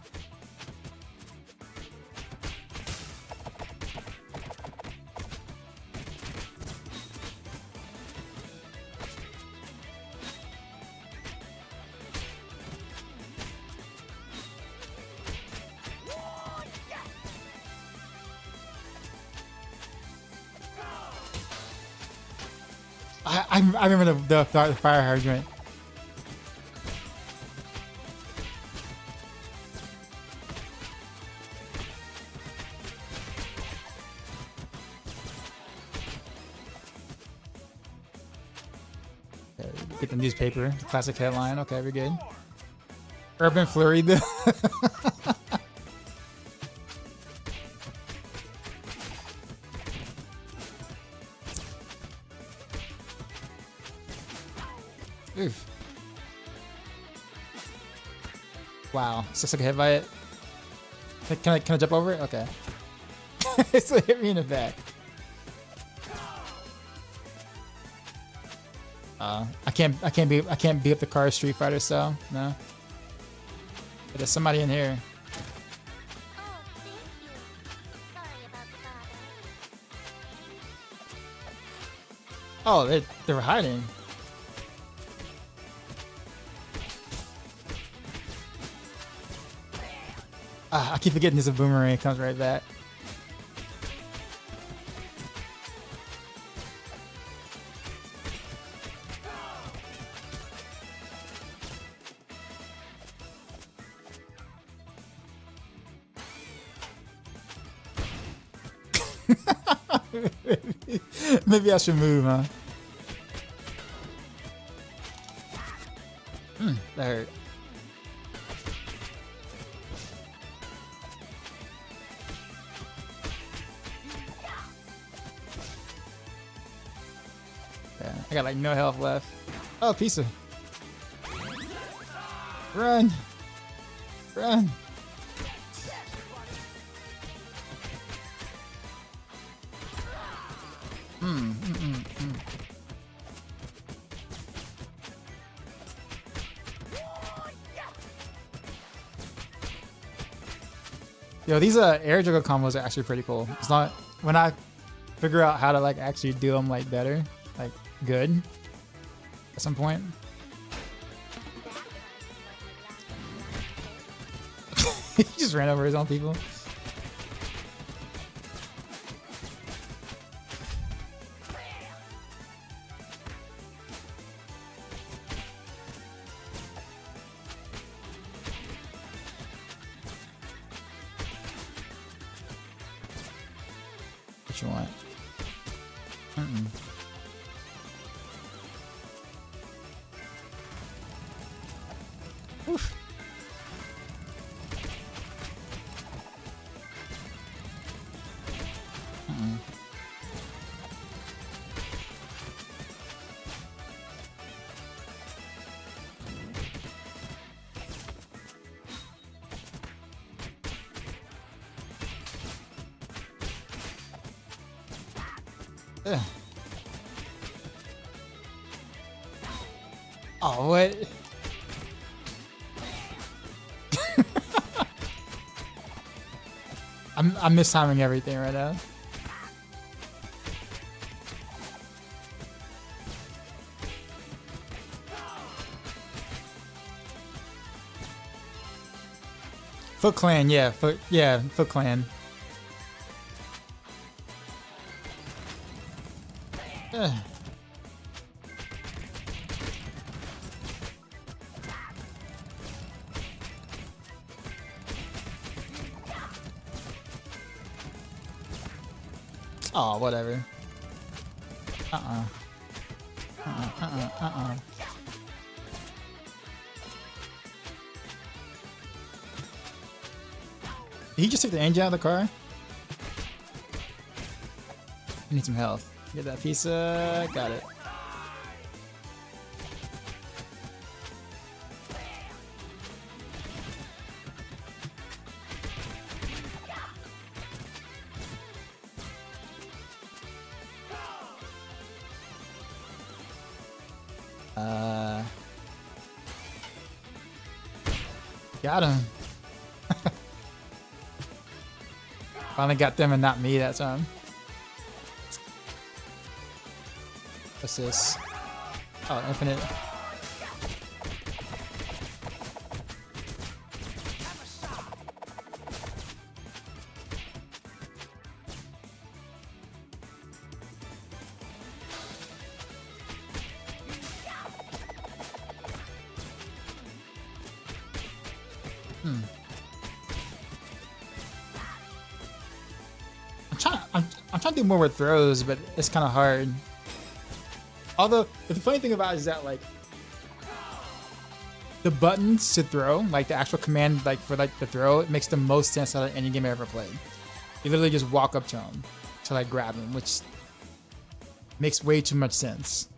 I remember the fire hydrant. Okay, get the newspaper, the classic headline. Okay, we're good. Urban Flurry. Oof. Wow, it's just like a hit by it. Can I jump over it? Okay. It's like hit me in the back. I can't beat up the car Street Fighter style. No. But there's somebody in here. Oh, they were hiding. I keep forgetting there's a boomerang. It comes right back. Maybe I should move, huh? That hurt. Yeah, I got like no health left. Oh, pizza. Run. Run. Yo, these air juggle combos are actually pretty cool. It's not when I figure out how to like actually do them like better, like good at some point. He just ran over his own people. What you want? Oof. Ugh. Oh, what? I'm mistiming everything right now. Foot Clan, yeah, Foot Clan. Ugh. Oh, whatever. Did he just take the engine out of the car? I need some health. Get that pizza. Got it. Got him. Finally got them and not me that time. What's this? Oh, infinite. Hmm. I'm trying to do more with throws, but it's kind of hard. Although the funny thing about it is that like the buttons to throw, like the actual command, like for like the throw, it makes the most sense out of any game I ever played. You literally just walk up to him to like grab him, which makes way too much sense.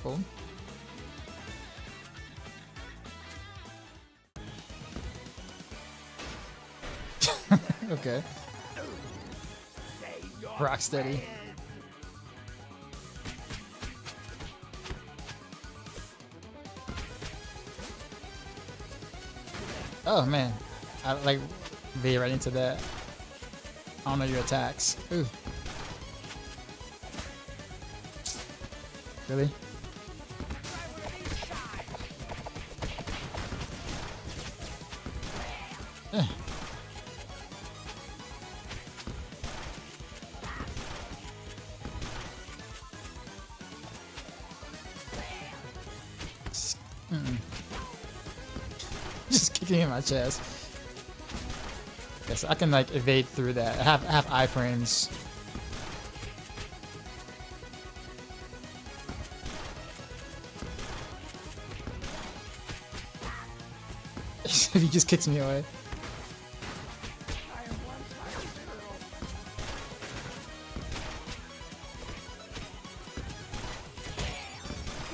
Cool. Okay. Rock steady. Oh man, I like V right into that. I don't know your attacks. Ooh. Really? Just kicking in my chest. Yes, I can like evade through that. I have iframes. He just kicks me away.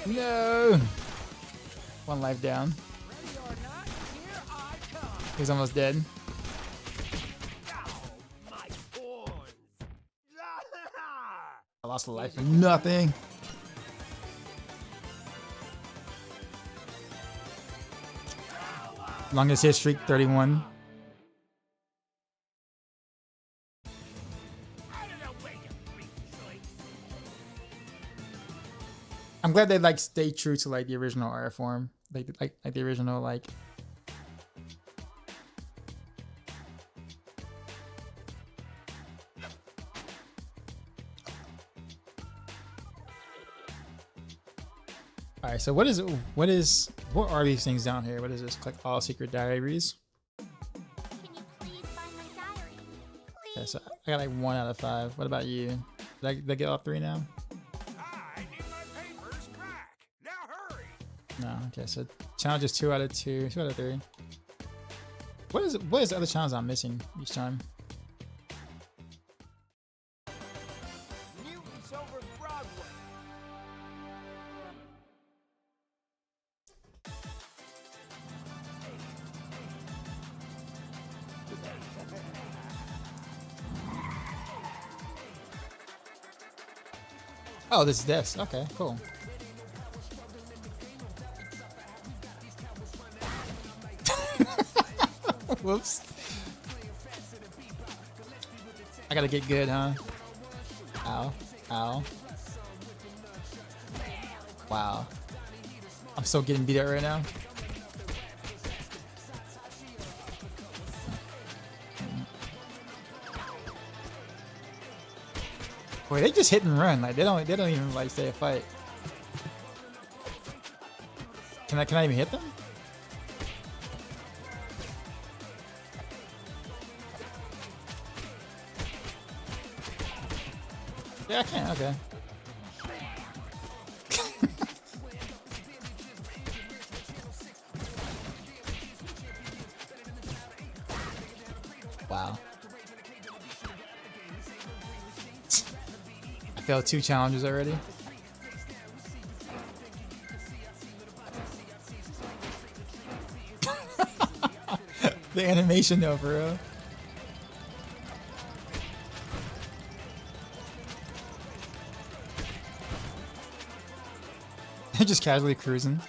No! One life down. He's almost dead. I lost a life for nothing. Longest hit streak, 31. I'm glad they like stay true to like the original art form, like the original like. All right, so what are these things down here? What is this? Collect all secret diaries. Can you please find my diary? Please. Okay, so I got like 1 out of 5. What about you? Did I get all 3 now? I need my papers back. Now hurry. No. Okay, so challenge is 2 out of 2, 2 out of 3. What is the other challenge I'm missing each time? Mutants over Broadway. Oh, this is this. Okay, cool. Whoops. I gotta get good, huh? Ow. Ow. Wow. I'm still getting beat up right now. Boy, they just hit and run. Like they don't even like stay a fight. Can I even hit them? Yeah, I can. Okay. Wow. I failed 2 challenges already. The animation though, for real. Just casually cruising.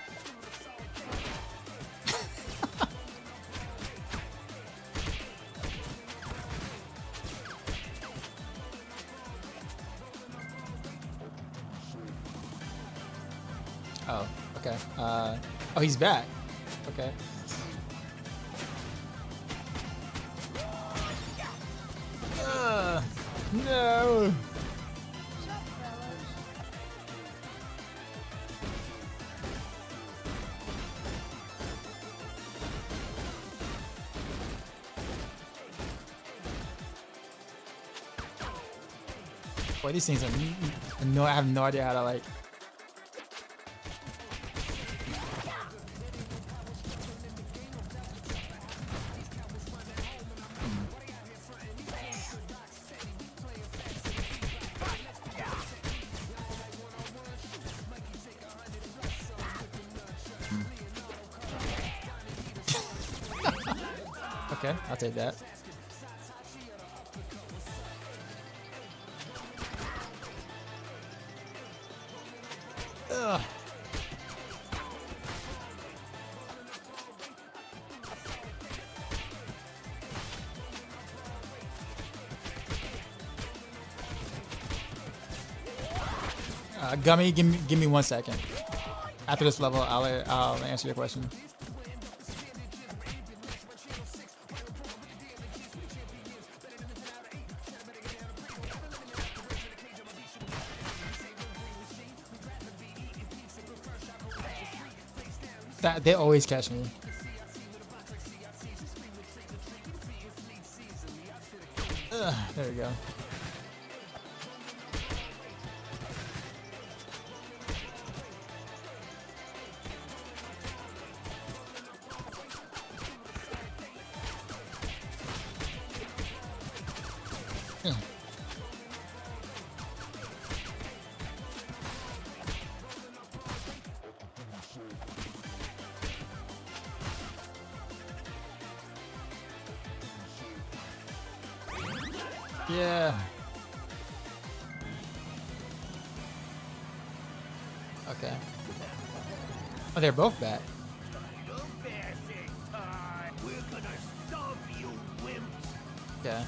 Oh, okay. Oh, he's back. Okay. No. Boy, these things are no. I have no idea how to like. Okay, I'll take that. Ugh. Gummy, give me 1 second. After this level, I'll answer your question. They always catch me. There we go. Yeah. Okay. Oh, they're both back. Yeah.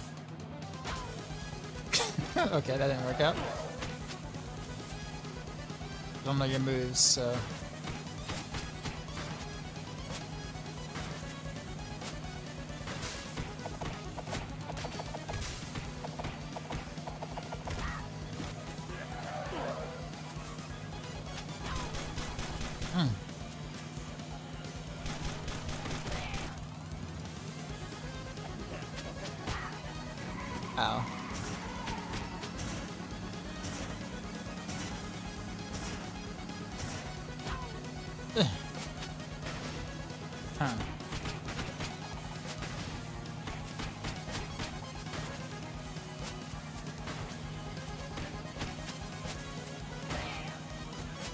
Okay, that didn't work out. Don't know your moves, so. Ow. Huh.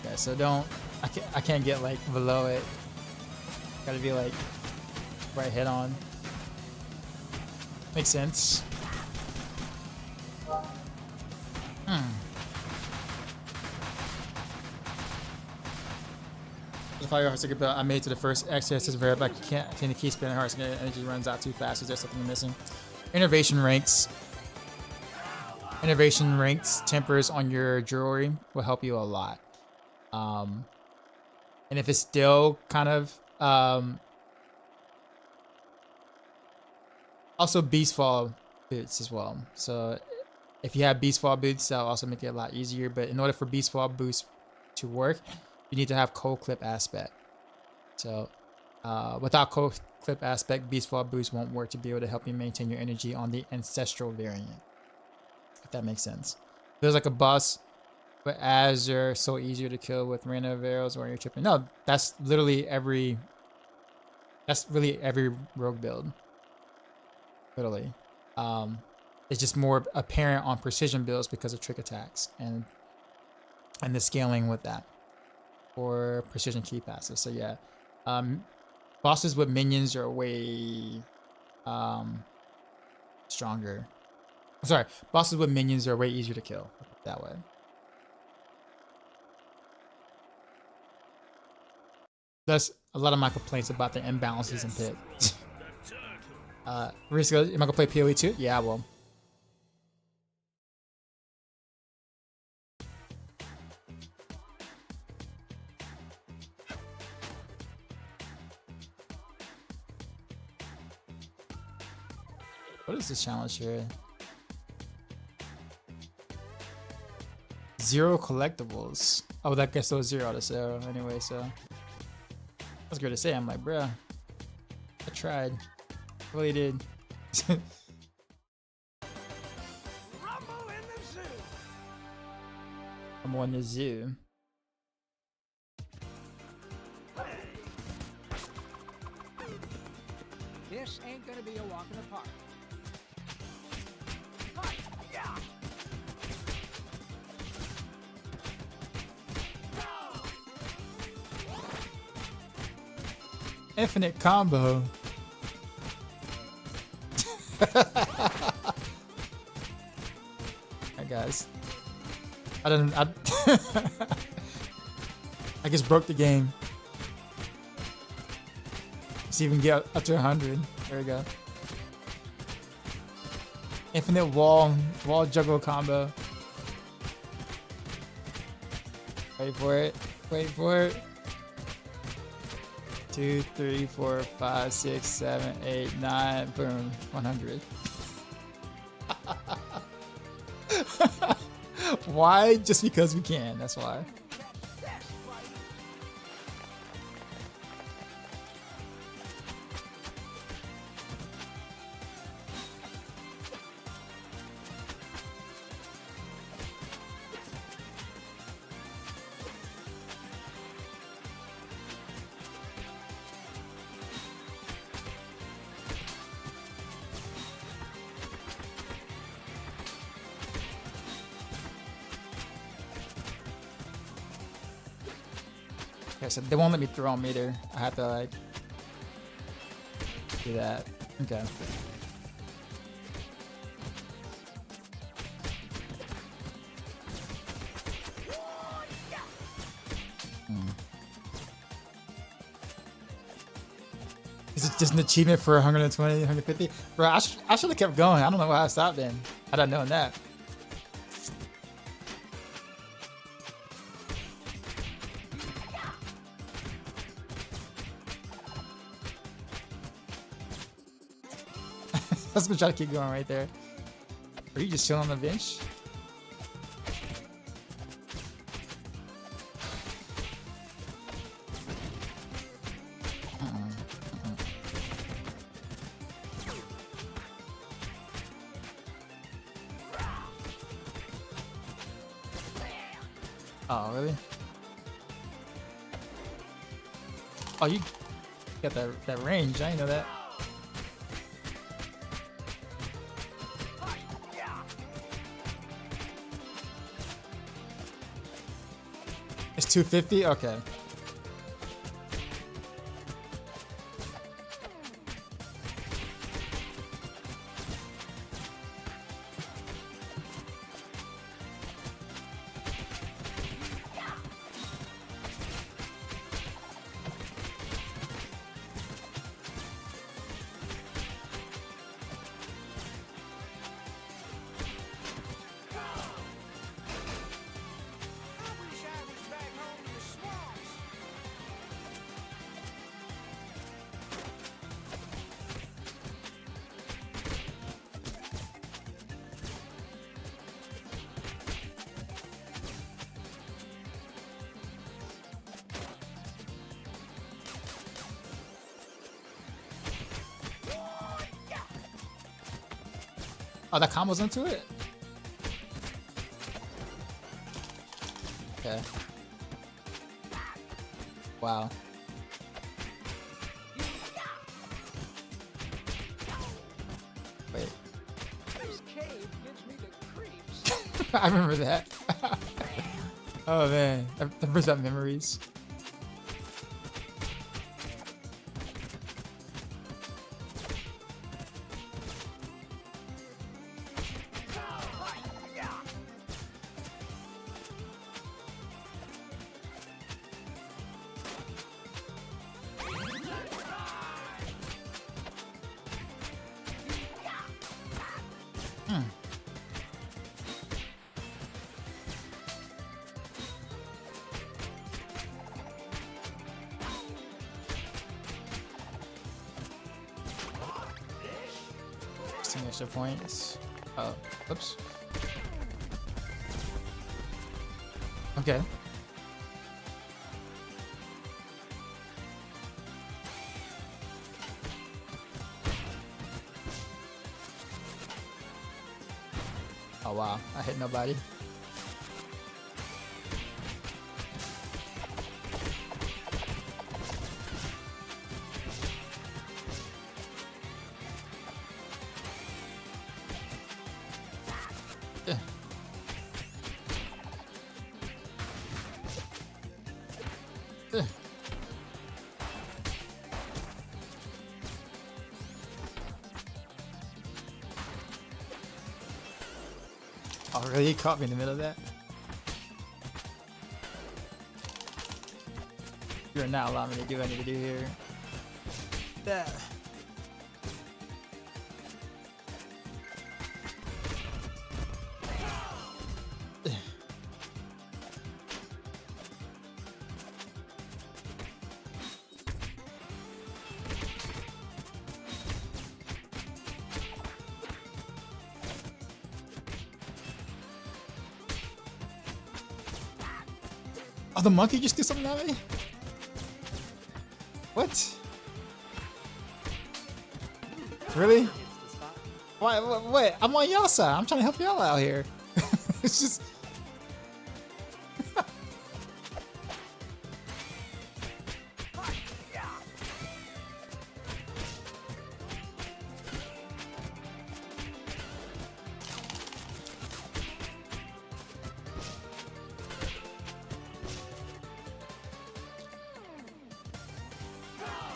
Yeah, so don't. I can't get like below it. Gotta be like right head on. Makes sense. The fire Heartseeker build I made to the first access is very, but I can't continue to keep spinning Heartseeker. Energy runs out too fast. Is there something missing? Innovation ranks. Innovation ranks tempers on your jewelry will help you a lot. And if it's still kind of also Beastfall boots as well. So if you have Beastfall boots, that'll also make it a lot easier. But in order for Beastfall boots to work, you need to have cold clip aspect. So without cold clip aspect, Beastfall boots won't work to be able to help you maintain your energy on the ancestral variant. If that makes sense. There's like a boss, but as they're so easier to kill with random arrows or you're tripping. No, that's literally every. That's really every rogue build. Literally. It's just more apparent on precision builds because of trick attacks and the scaling with that. Or precision key passes. So yeah. Bosses with minions are way stronger. I'm sorry, bosses with minions are way easier to kill that way. That's a lot of my complaints about the imbalances in Pit. Risco, am I gonna play PoE too? Yeah, I will. What is this challenge here? 0 collectibles. Oh, that gets those 0 out of sale anyway, so. That's good to say. I'm like, bruh, I tried. I really did. Rumble in the zoo. I'm on the zoo. This ain't gonna be a walk in the park. Yeah. Infinite combo. Alright, guys. I just broke the game. Let's even get up to 100. There we go. Infinite wall juggle combo. Wait for it. Wait for it. 2, 3, 4, 5, 6, 7, 8, 9. Boom. 100. Why? Just because we can. That's why. Okay, so they won't let me throw on meter. I have to like do that. Okay. Is it just an achievement for 120, 150? Bro, I should have kept going. I don't know why I stopped then. Had I known that. I was gonna try to keep going right there. Are you just chilling on the bench? Oh, really? Oh, you got that range. I didn't know that. It's 250? Okay. Oh, that combo's into it? Okay. Wow. Wait. This cave gives me the creeps. I remember that. Oh man, that brings up memories. wasting extra points. Oh, oops. Okay. Oh wow, I hit nobody. Eh. Eh. Oh, really? You caught me in the middle of that? You're not allowing me to do what I need to do here. Yeah. Oh, the monkey just did something at me? What? Really? Why? Wait, I'm on y'all side. I'm trying to help y'all out here. It's just.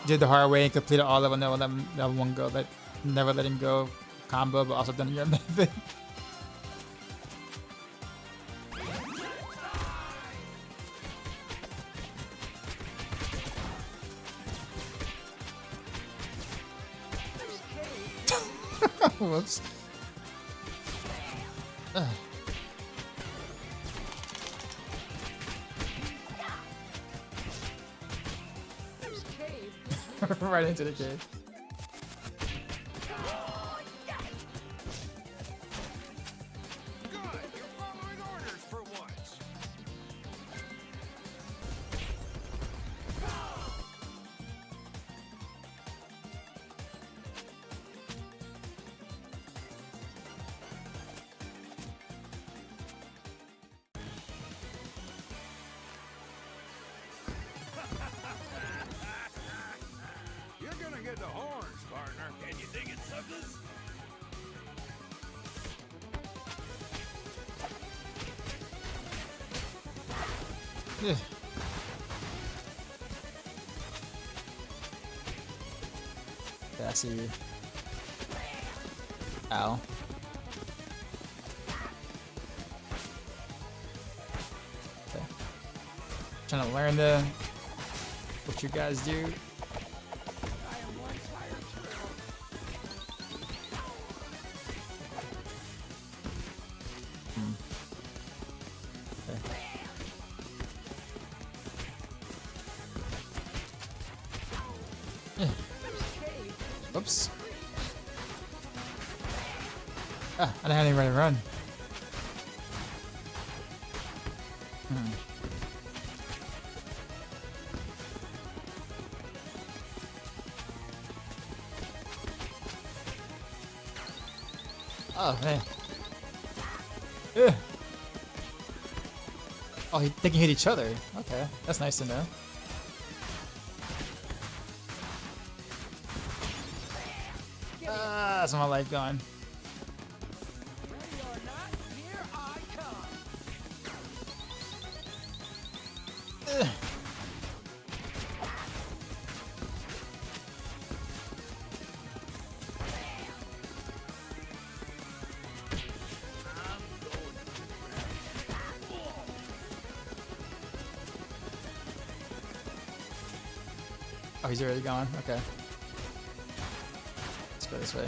Did the hard way and completed all of them. Never one go. Never let him go combo, but also done your method. Whoops. Right into the cave. Good, you're following orders for once. You're gonna get the horns, partner. Can you dig it, suckers? Yeah. Yeah, I see you. Ow. Okay. Trying to learn what you guys do. I am one tired squirrel. Okay. Yeah. Oops. Ah, I didn't have anywhere to run. Oh, man. Ugh. Oh, they can hit each other. Okay, that's nice to know. That's my life gone. Ready or not, here I come. Ugh. Oh, he's already gone. Okay. Let's go this way.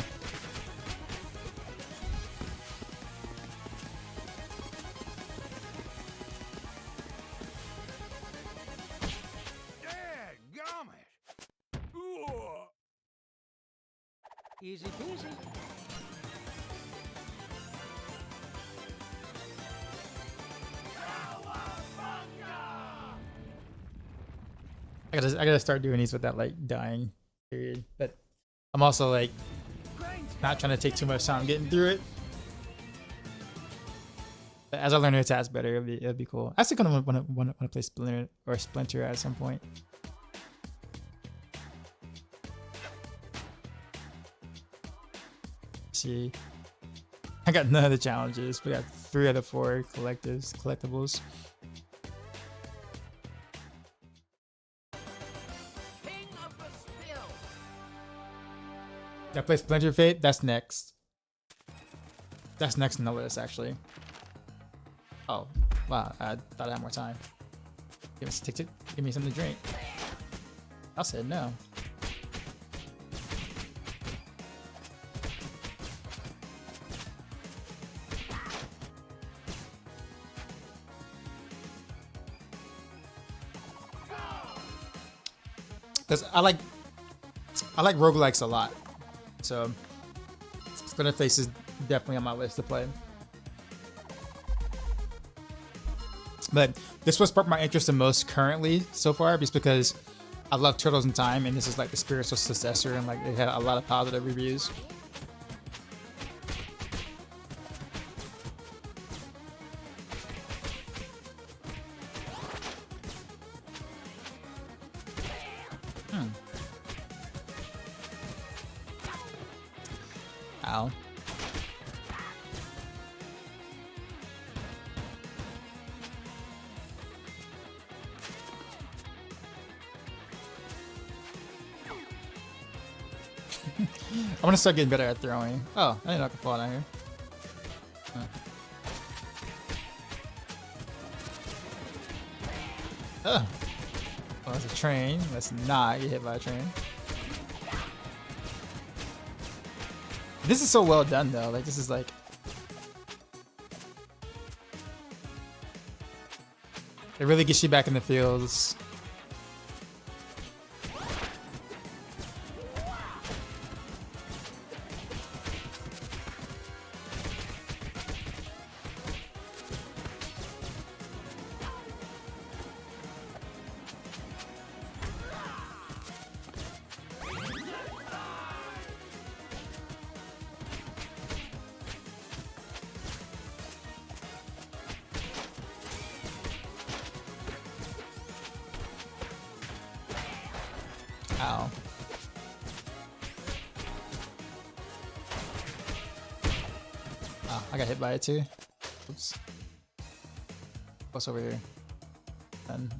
Easy peasy. I gotta start doing these without like dying. Period. But I'm also like not trying to take too much time getting through it. But as I learn the attacks better, it'll be cool. I still kind of want to play Splinter at some point. See, I got none of the challenges. We got 3 out of 4 collectibles. King of the spill. I play Splinter Fate. That's next. That's next on the list, actually. Oh, wow. I thought I had more time. Give me something to drink. I said no. Because I like roguelikes a lot. So Splinter Face is definitely on my list to play. But this was sparked my interest the most currently so far, just because I love Turtles in Time, and this is like the spiritual successor, and like it had a lot of positive reviews. Ow. I want to start getting better at throwing. Oh, I didn't know I could fall down here. Huh. Oh, that's a train. Let's not get hit by a train. This is so well done though. Like this is like it really gets you back in the fields. Ow. Oh, I got hit by it too. Oops. What's over here? Done.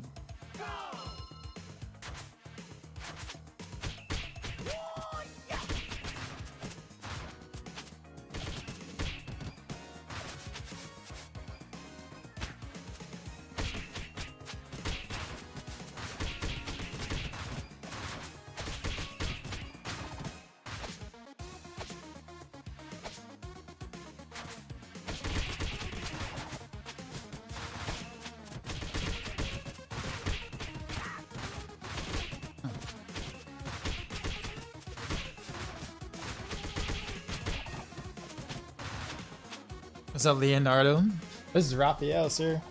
What's up, Leonardo? This is Raphael, sir.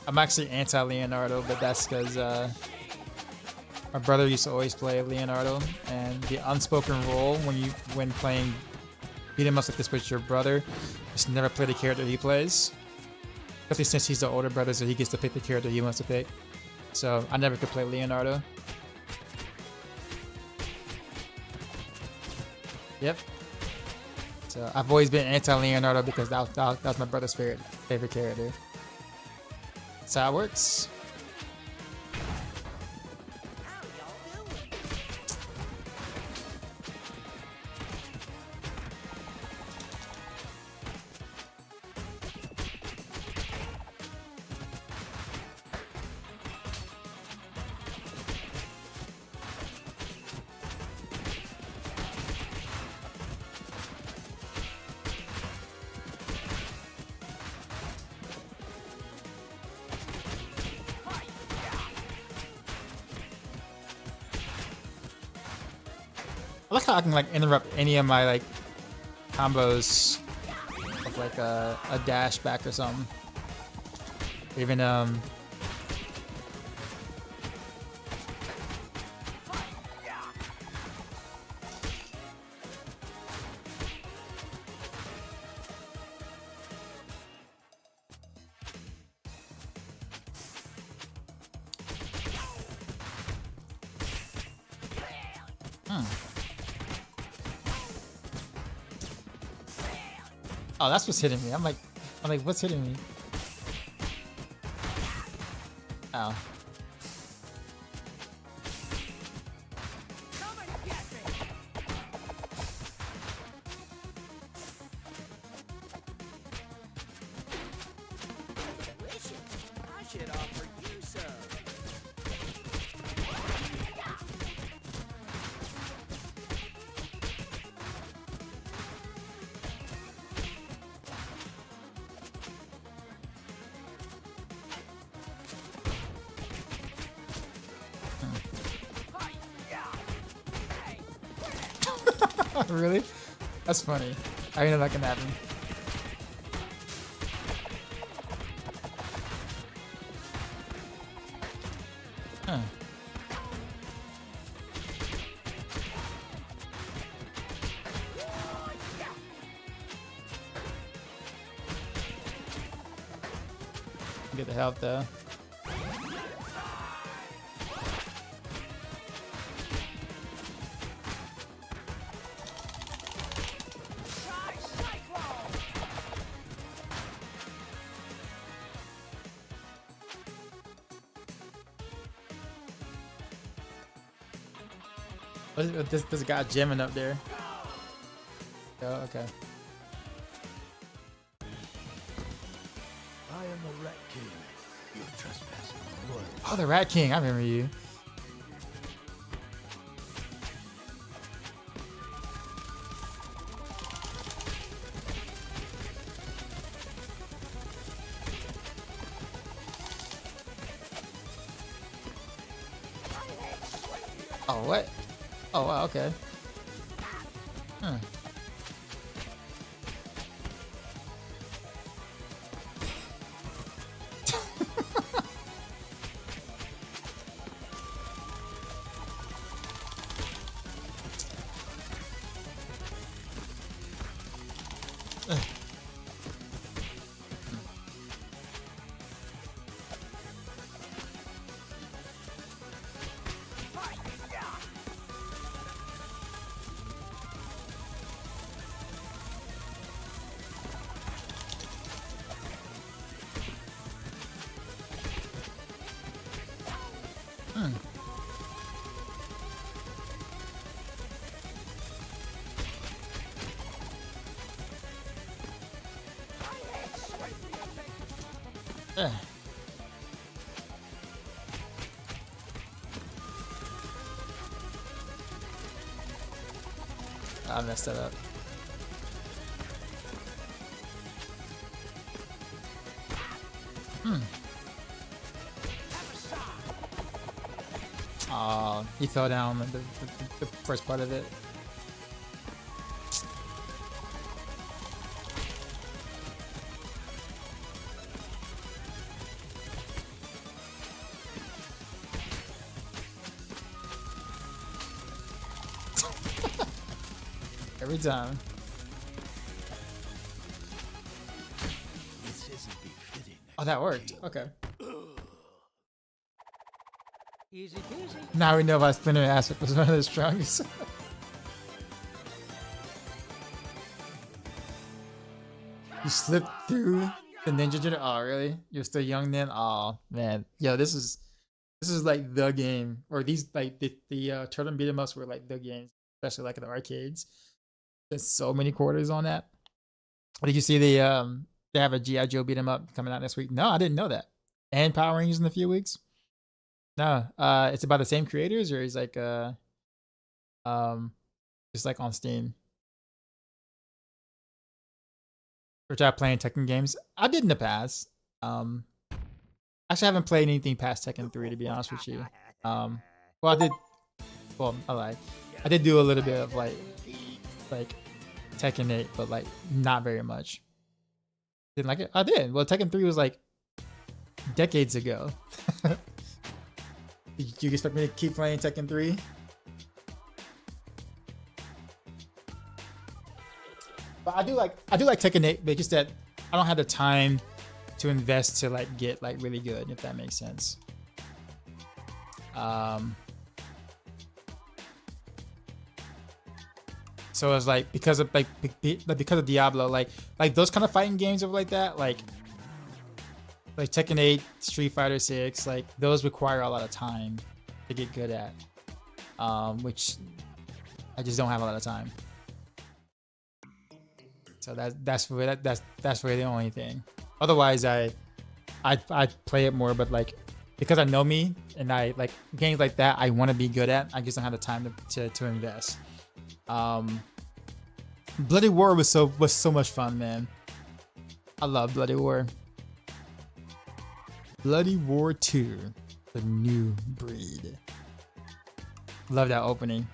I'm actually anti-Leonardo, but that's because my brother used to always play Leonardo, and the unspoken rule when playing beat 'em ups like this with your brother is never play the character he plays. Especially since he's the older brother, so he gets to pick the character he wants to pick. So I never could play Leonardo. Yep. So I've always been anti-Leonardo because that was my brother's favorite character. That's how it works. I like how I can like interrupt any of my like combos with like a dash back or something. Even Oh, that's what's hitting me. I'm like, what's hitting me? Oh. Come and get me. Delicious. I should offer you some. Really? That's funny. I know that can happen. Huh. Get the help though. Try Cyclone. This guy jamming up there. Oh, okay. I am the Rat King. You trespass on my wood. Oh, the Rat King. I remember you. Oh, what? Oh, wow, okay. Huh. I messed that up. Oh, he fell down the first part of it. Every time. This isn't befitting. Oh, that worked. Okay. Easy peasy. Now we know why Splinter Acid was one of the strongest. You slipped through the ninja generator. Oh, really? You're still young then? Oh, man. Yo, this is like the game, or these like the turtle beat 'em ups were like the games, especially like in the arcades. There's so many quarters on that. Did you see they have a G.I. Joe beat 'em up coming out next week? No, I didn't know that. And Power Rangers in a few weeks. No, it's about the same creators, or is like just like on Steam. Or try playing Tekken games. I did in the past. Actually, I haven't played anything past Tekken 3 to be honest with you. Well, I did. Well, I lied. I did do a little bit of like Tekken 8, but like not very much. Didn't like it. I did. Well, Tekken 3 was like decades ago. You expect me to keep playing Tekken 3? But I do like Tekken 8, but just that I don't have the time to invest to like get like really good, if that makes sense. So it's like because of because of Diablo, like those kind of fighting games of like that, like Tekken 8, Street Fighter 6, like those require a lot of time to get good at, which I just don't have a lot of time. So that's really the only thing. Otherwise, I play it more, but like because I know me and I like games like that, I want to be good at. I just don't have the time to invest. Bloody War was so much fun, man. I love Bloody War. Bloody War 2, the new breed. Love that opening.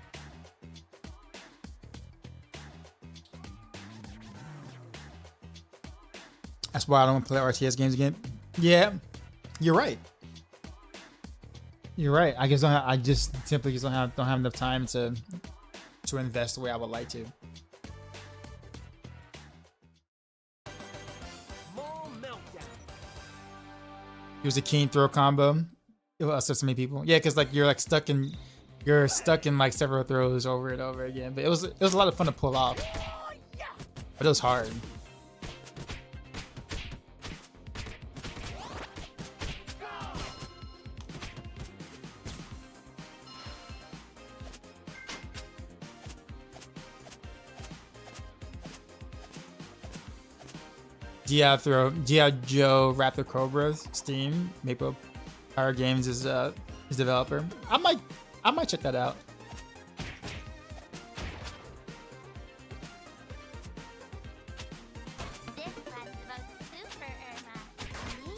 That's why I don't want to play RTS games again. Yeah, you're right. You're right. I just simply don't have enough time to invest the way I would like to. Use a keen throw combo. It will upset so many people. Yeah, because like you're stuck in like several throws over and over again. But it was a lot of fun to pull off. But it was hard. Diablo Joe Raptor Cobra's Steam. Maple Power Games is his developer. I might check that out. This one's about Super Irma. Me.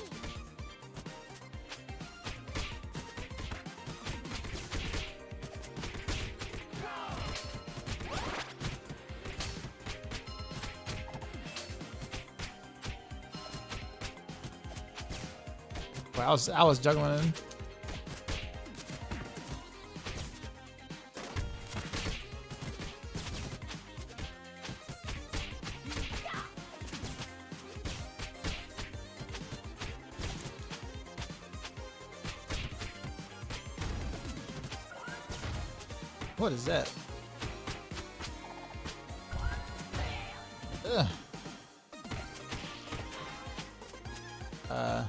Wow, I was juggling. What is that? Ugh. Oh.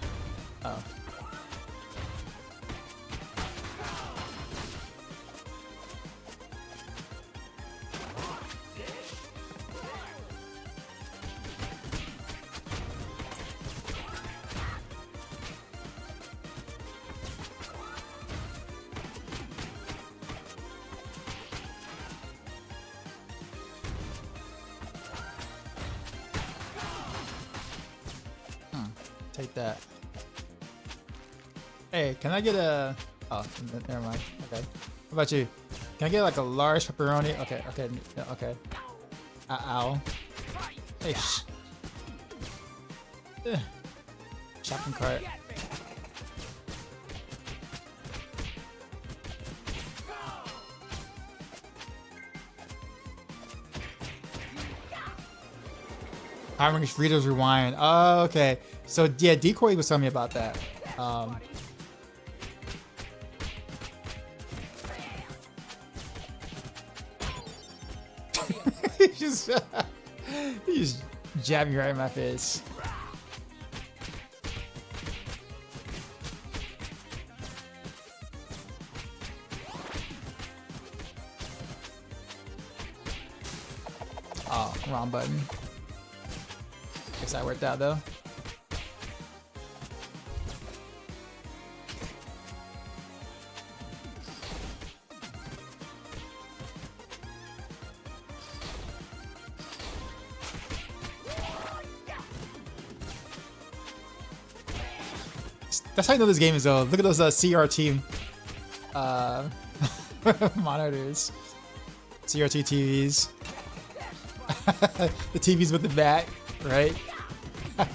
Take that. Hey, can I get a... Oh, never mind. Okay. How about you? Can I get like a large pepperoni? Okay. Ow. Hey, shopping cart. Power Rangers Readers Rewind. Oh, okay. So yeah, Decoy was telling me about that. he just jabbed me right in my face. Oh, wrong button. Guess that worked out though. That's how you know this game is though. Look at those CRT monitors. CRT TVs. The TVs with the back, right? I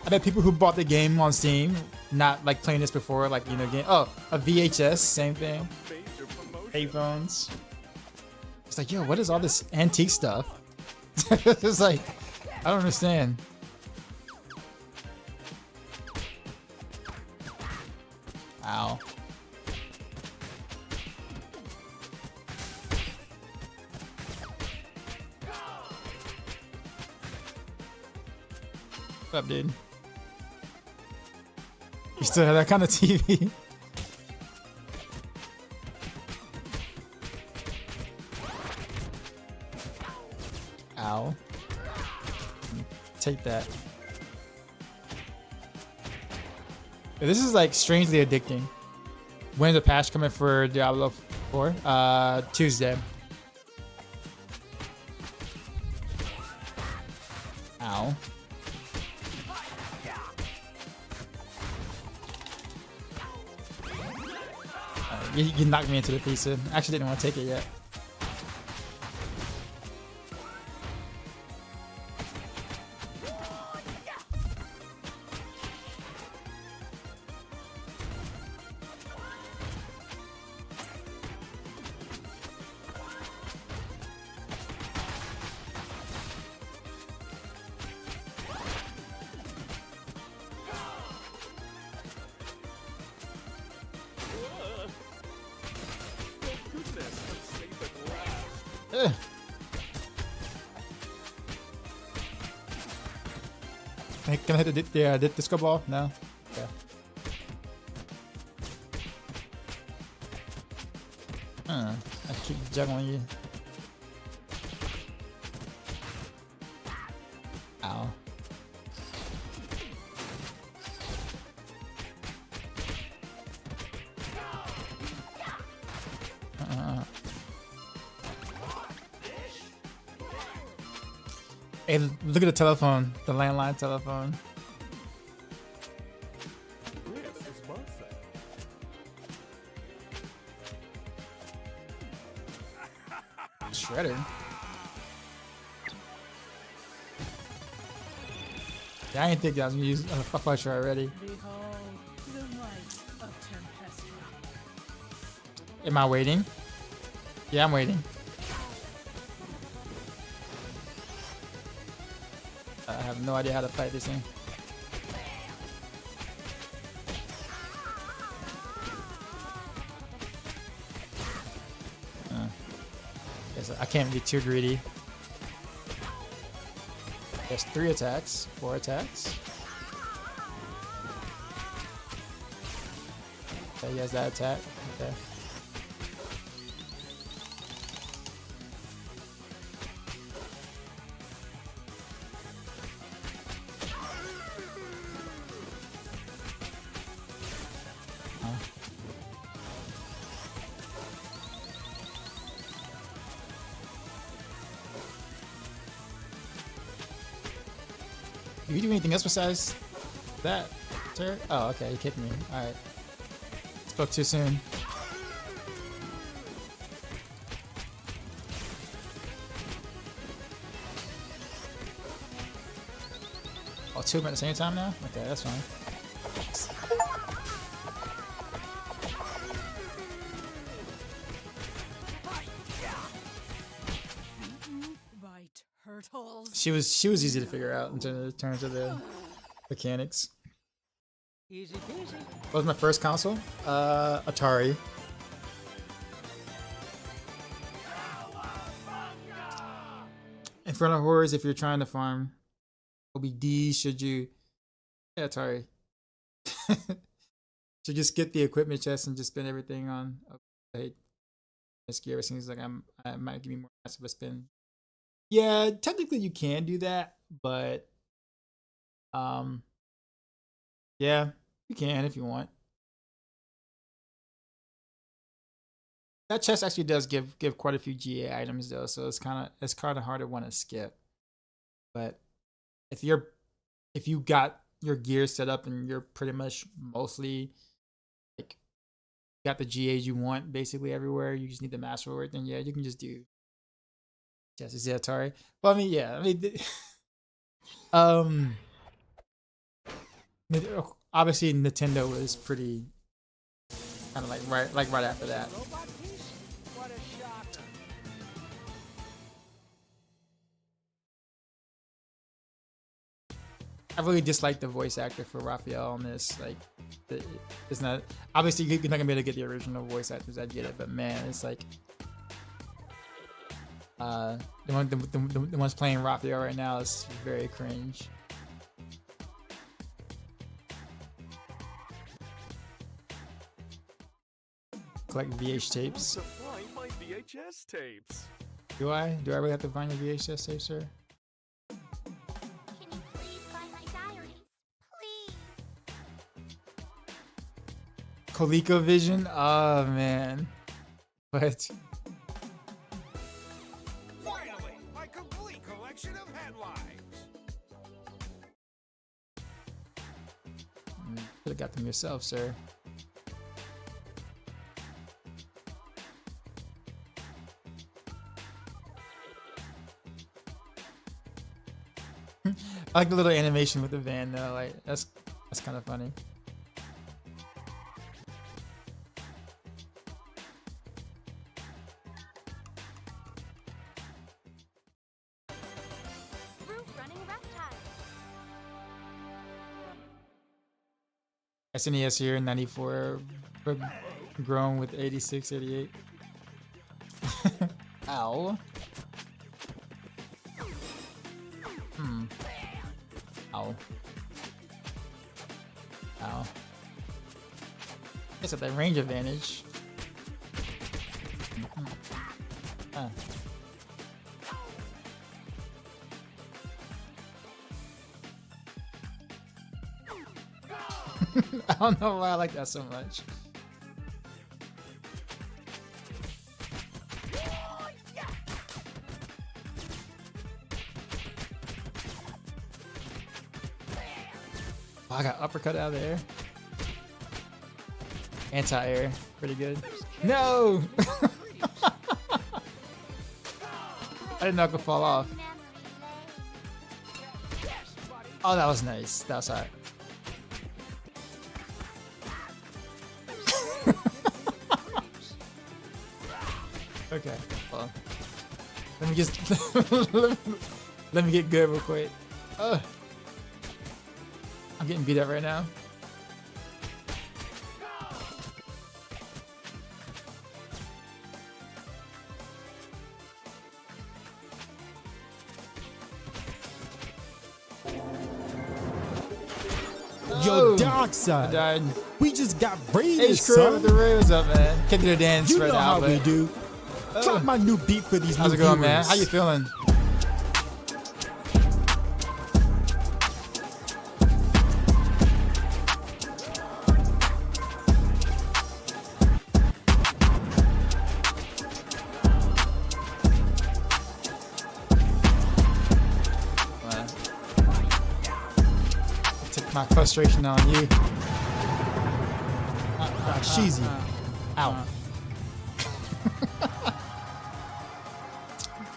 bet people who bought the game on Steam, not like playing this before, like, you know, game. Oh, a VHS, same thing. Payphones. It's like, yo, what is all this antique stuff? It's like, I don't understand. Ow. What up, dude? You still have that kind of TV? Ow. Take that. Yeah, this is like strangely addicting. When's the patch coming for Diablo 4? Tuesday. Ow. You knocked me into the pizza. I actually didn't want to take it yet. Ugh. Can I hit the disco ball? No? Okay. I keep juggling you. Ow. Hey, look at the telephone, the landline telephone. Shredder. Yeah, I didn't think that I was gonna use a flusher already. Behold the light of Tempestra. Am I waiting? Yeah, I'm waiting. I have no idea how to fight this thing. Guess I can't be too greedy. There's 3 attacks, 4 attacks. Okay, he has that attack. Okay. Did you do anything else besides that, sir? Oh, okay, you kicked me. Alright. Spoke too soon. Oh, 2 of them at the same time now? Okay, that's fine. By turtles. She was easy to figure out in terms of the mechanics. Easy peasy. What was my first console? Atari. Infernal Horrors, if you're trying to farm OBD, should you... Yeah, Atari. Should just get the equipment chest and just spend everything on... Okay. Risky, everything is like I might give me more massive a spin. Yeah, technically you can do that, but... Yeah, you can if you want. That chest actually does give quite a few GA items though, so it's kind of hard to want to skip. But if you got your gear set up and you're pretty much mostly like got the GAs you want basically everywhere, you just need the Maxroll, then yeah, you can just do just is the Atari. Well, I mean, yeah, I mean, obviously Nintendo was pretty kind of right after that. Robot piece? What a shocker. I really dislike the voice actor for Raphael on this. Like, it's not obviously you're not gonna be able to get the original voice actors. I get it, but man, it's like the ones playing Raphael right now is very cringe. collect VH tapes. To find my VHS tapes. Do I? Do I really have to find your VHS tapes, sir? Can you please find my diaries? Please. ColecoVision? Oh man. What? Finally, my complete collection of headlines. Could have got them yourself, sir. I like the little animation with the van though. Like that's kind of funny. Roof running reptile. SNES here in 94, but grown with 86, 88. Ow. Ow. Ow. It's at that range advantage. Ah. I don't know why I like that so much. Oh, I got uppercut out of there. Anti-air, pretty good. No! I didn't know I could fall off. Memory lane. Oh, that was nice. That was alright. Okay, well, let me just let me get good real quick. Ugh. I'm getting beat up right now. Yo, I Darkside, died. we just got raided, H crew son. with the rails up, man. Can't do the dance You right know now, how but we do. Drop my new beat for these how's new it going, man? viewers. How you feeling? Took my frustration on you. Sheezy. Ow.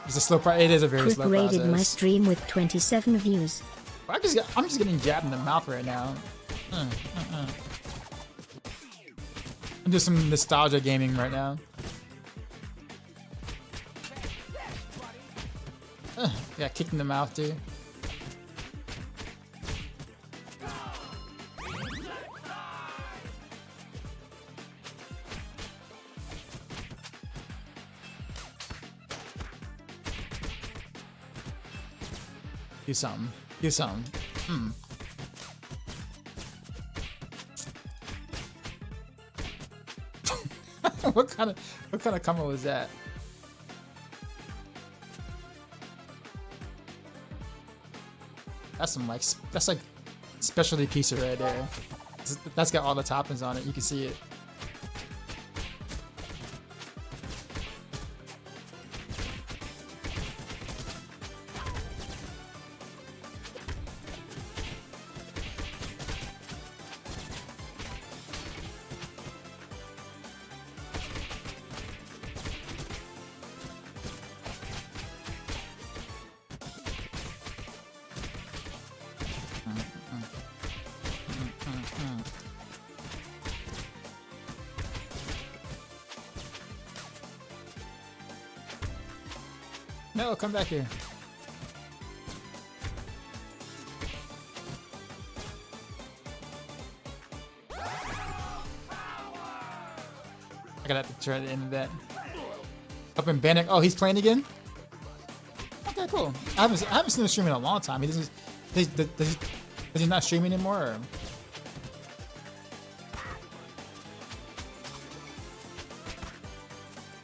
It's a slow process. It is a very Quick slow rated my process. stream with 27 views. I'm just getting jabbed in the mouth right now. I'm doing some nostalgia gaming right now. Got kicked in the mouth too. Do something. Do something. What kind of combo was that? That's that's like specialty pizza right there. That's got all the toppings on it. You can see it. No, come back here. I gotta have to try to end that. Up in Bannock. Oh, he's playing again? Okay, cool. I haven't seen him stream in a long time. He does he not stream anymore? Or?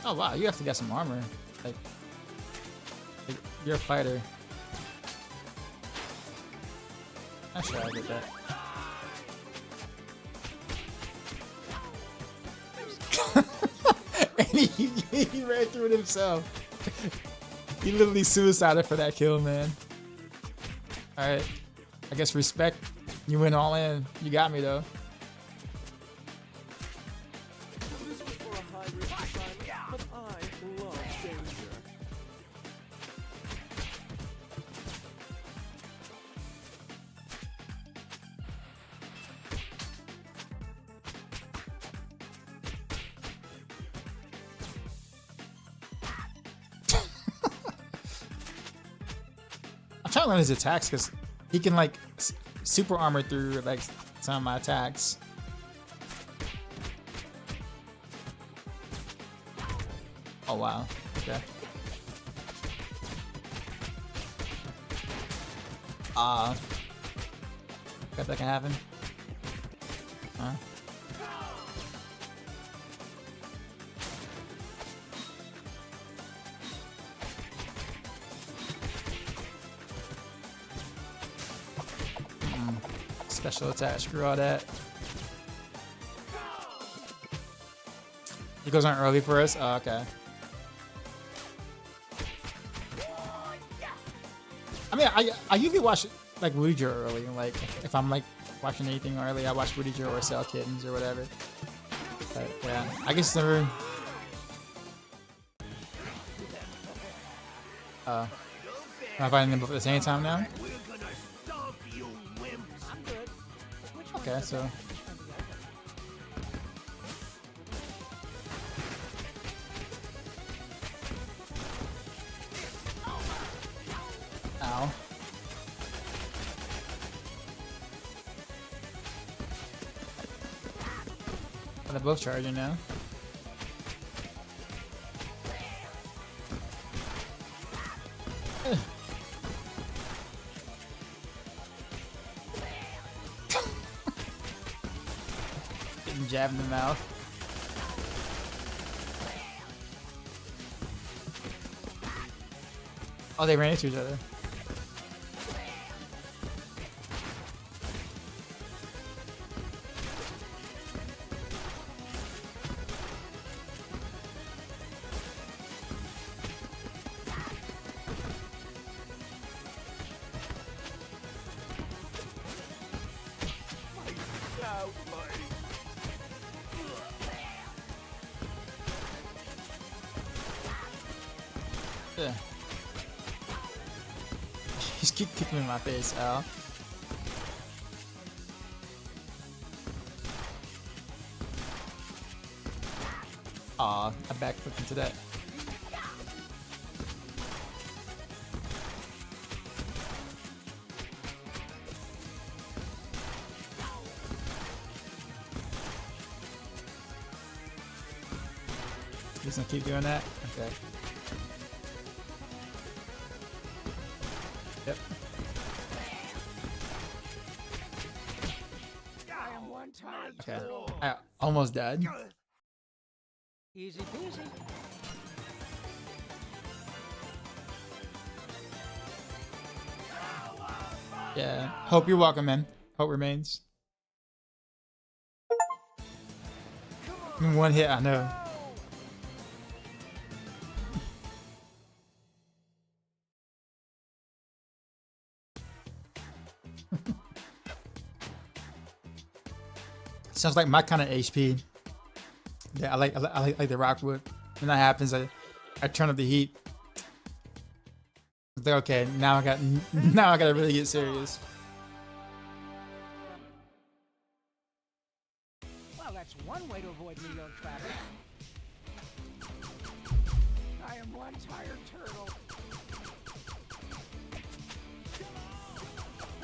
Oh wow, you actually got some armor. Like you're a fighter. I'm sure I get that. And he ran through it himself. He literally suicided for that kill, man. Alright. I guess respect. You went all in. You got me though. This was for a high-risk assignment, but I love danger. I'm trying to learn his attacks because he can like super armor through like some of my attacks. Oh wow. Okay. Bet that can happen. Huh? Special attack, screw all that. He goes on early for us? Oh, okay. I mean, I usually watch like Woody Joe early. Like if I'm like watching anything early, I watch Woody Joe or Cell Kittens or whatever. But yeah, I guess never. Am I fighting them both at the same time now? We're gonna stomp you wimps. I'm good. Which one Okay, is so. it? Ow. Oh, they're both charging now. Getting jabbed in the mouth. Oh, they ran into each other. Out, buddy. Yeah. Just keep kicking me in my face, Al. Aw, I backflipped into that. Just gonna keep doing that? Okay. Yep. I am one tired Okay. turtle. I almost died. Easy peasy. Yeah. Hope you're welcome, man. Hope remains. One hit, I know. Sounds like my kind of HP. Yeah, I like the Rockwood. When that happens, I turn up the heat. It's like, okay, now I gotta really get serious. Well, that's one way to avoid New York traffic. I am one tired turtle.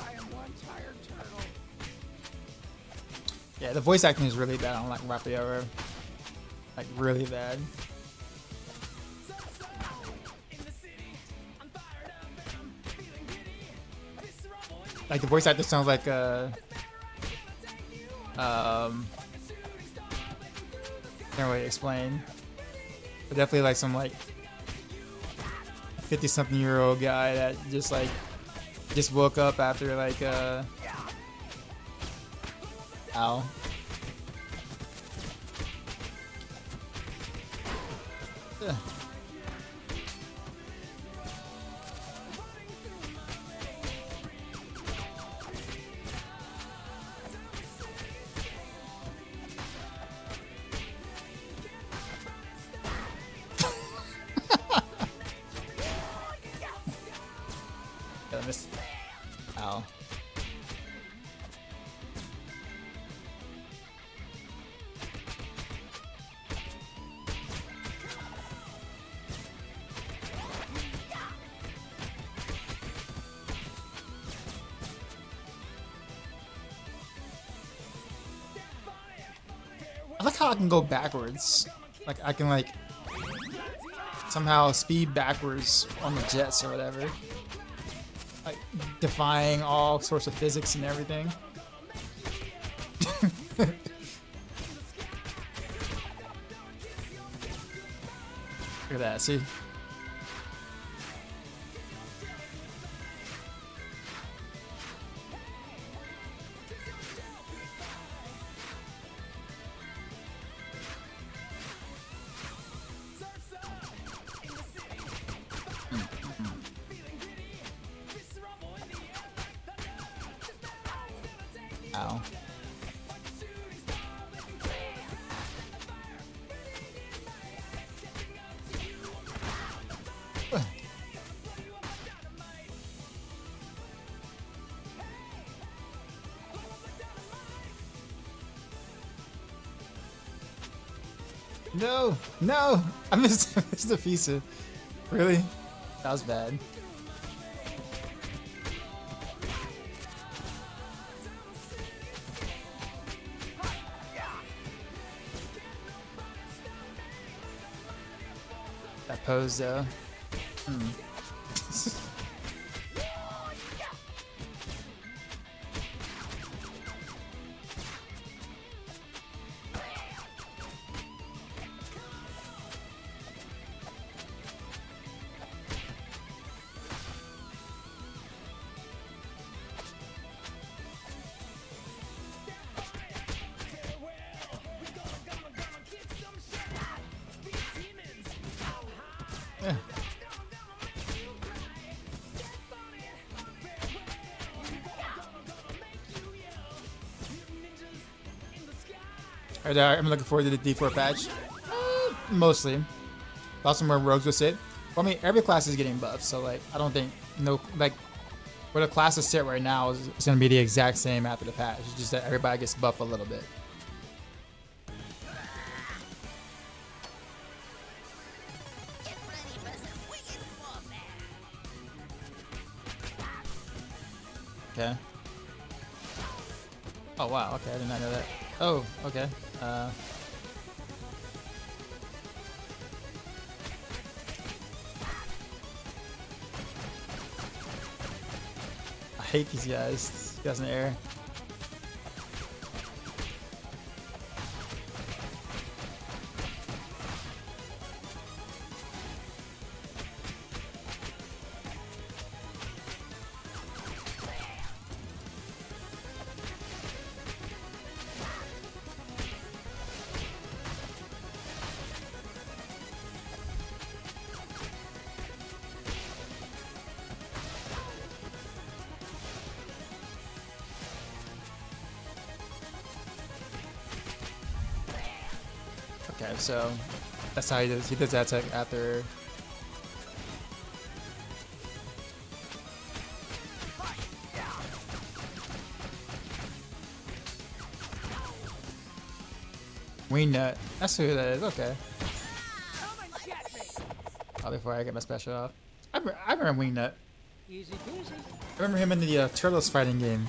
I am one tired turtle. Yeah, the voice acting is really bad on like Raphael. Like really bad. Like the voice actor sounds like can't really explain. But definitely like some like 50-something-year-old guy that just woke up after like ow. Ugh. I missed. Ow. I like how I can go backwards. Like I can like somehow speed backwards on the jets or whatever. Like defying all sorts of physics and everything. Look at that, see? Ow. No, no! I missed the pizza. Really? That was bad. That pose though. Yeah. Alright, I'm looking forward to the D4 patch. Mostly. Lots of more rogues with it. Well, I mean, every class is getting buffed, so like, I don't think like where the classes sit right now is going to be the exact same after the patch. It's just that everybody gets buffed a little bit. Okay. Oh wow, okay, I did not know that. Oh, okay. I hate these guys. These guys in the air. Okay, so that's how he does. He does that attack after. Wing nut. That's who that is. Okay. Oh, before I get my special off, I remember Wing nut. Easy peasy. I remember him in the Turtles fighting game.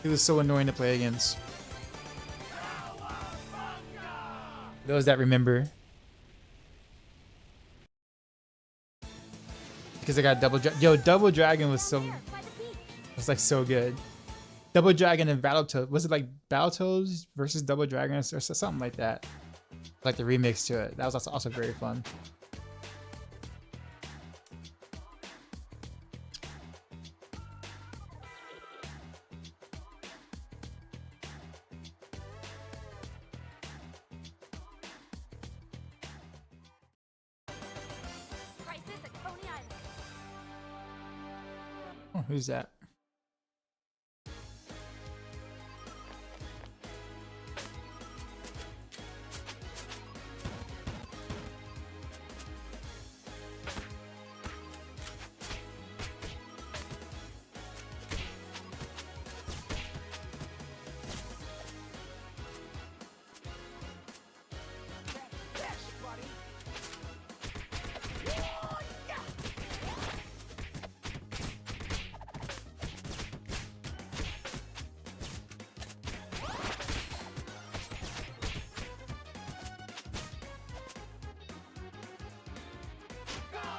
He was so annoying to play against. Those that remember. Because I got Double Dragon. Yo, Double Dragon was like so good. Double Dragon and Battletoads. Was it like Battletoads versus Double Dragon or something like that? Like the remix to it. That was also very fun. Crisis at Coney Island. Oh, who's that?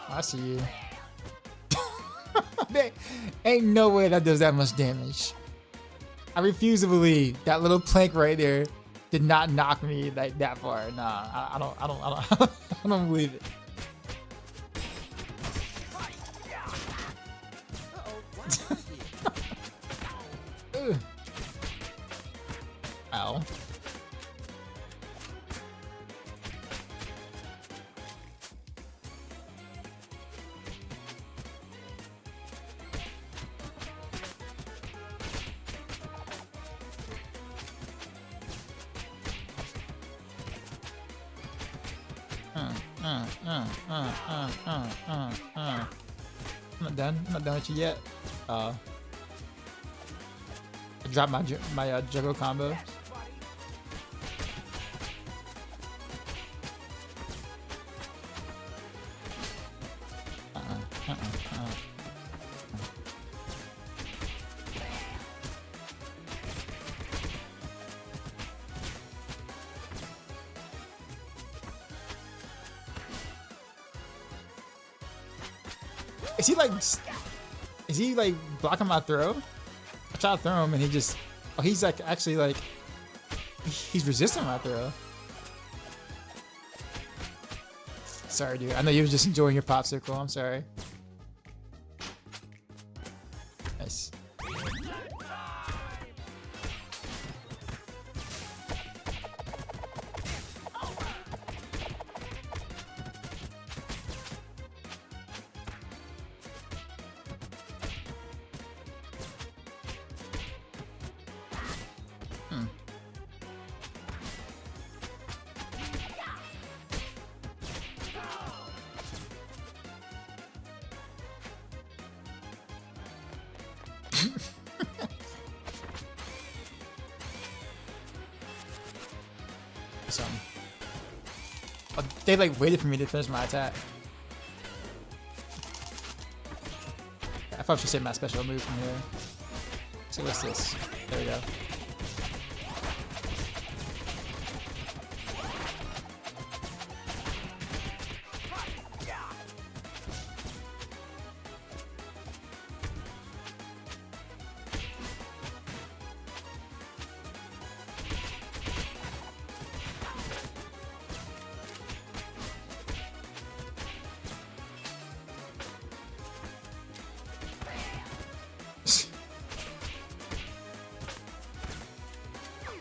I see you. There ain't no way that does that much damage. I refuse to believe that little plank right there did not knock me like that far. Nah, I don't I don't believe it. Ugh. Ow. I'm not done. I'm not done with you yet. I dropped my juggle combo. Is he like blocking my throw? I try to throw him and he just, oh, he's like actually like, he's resisting my throw. Sorry, dude. I know you were just enjoying your popsicle. I'm sorry. Nice. Oh, they like waited for me to finish my attack. I probably should say my special move from here. So what's this? There we go.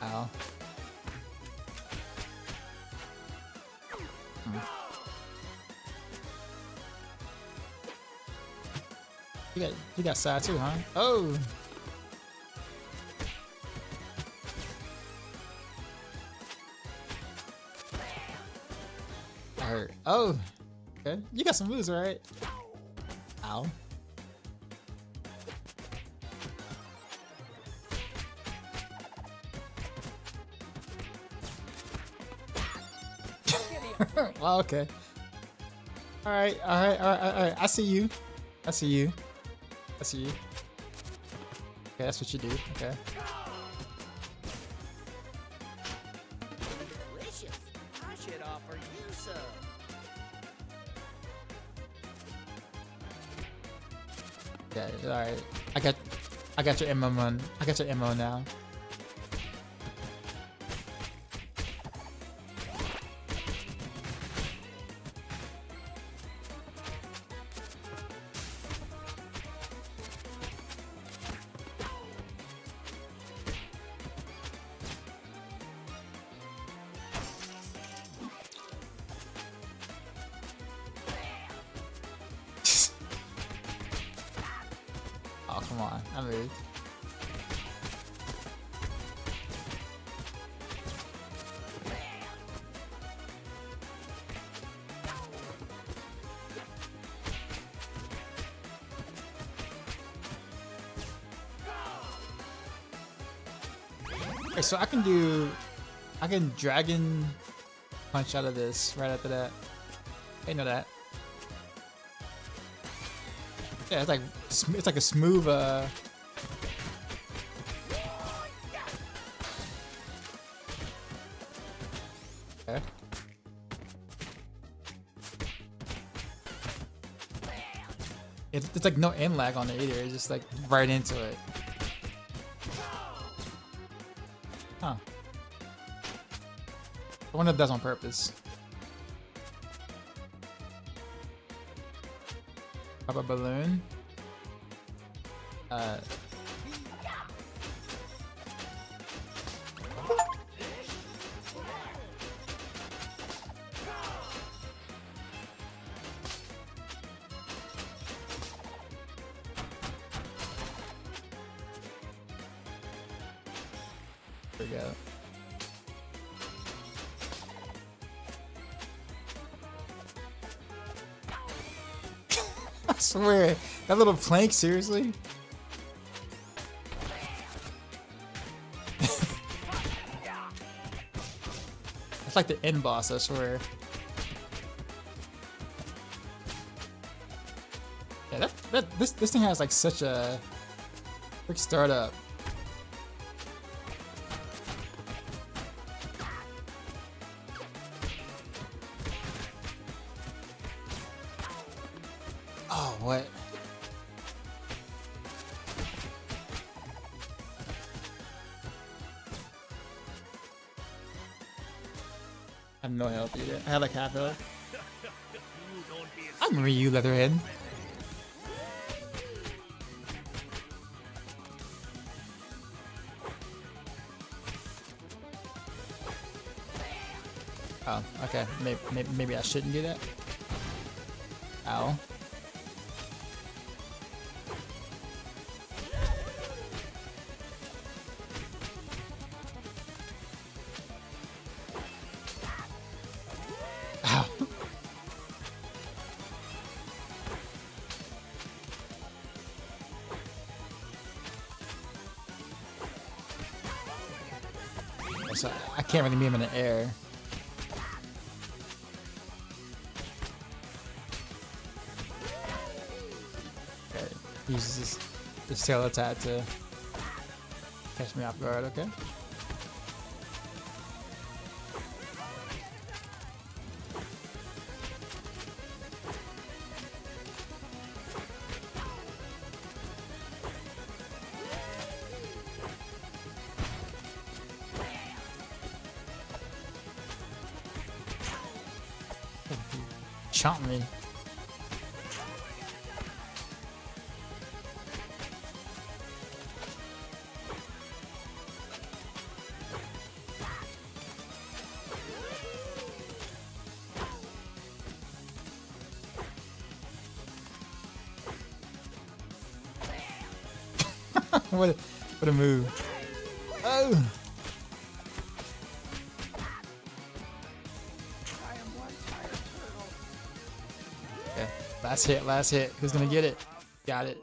Ow. You got side too, huh? Oh. I hurt. Oh. Okay. You got some moves, right? Ow. Well, okay. All right. I see you. I see you. Okay, that's what you do. Okay. Delicious. I should offer you some. Yeah. All right. I got your MO on. I got your MO now. come on. I moved. Okay, so I can dragon punch out of this right after that. I know that. Yeah, it's like a smooth okay. It's like no end lag on it either. It's just like right into it. Huh. I wonder if that's on purpose. Pop a balloon. There we go. I swear, that little plank, seriously? It's like the end boss, I swear. Yeah, this thing has like such a quick startup. Oh, what? I have no health either. I have like half health. I remember you, Leatherhead. Oh, okay. Maybe I shouldn't do that. Ow. Ow. So I can't really meet him in the air. Okay, he uses his tail attack to catch me off guard, okay? Chomp me. What a move. Oh. Okay, last hit. Who's gonna get it? Got it.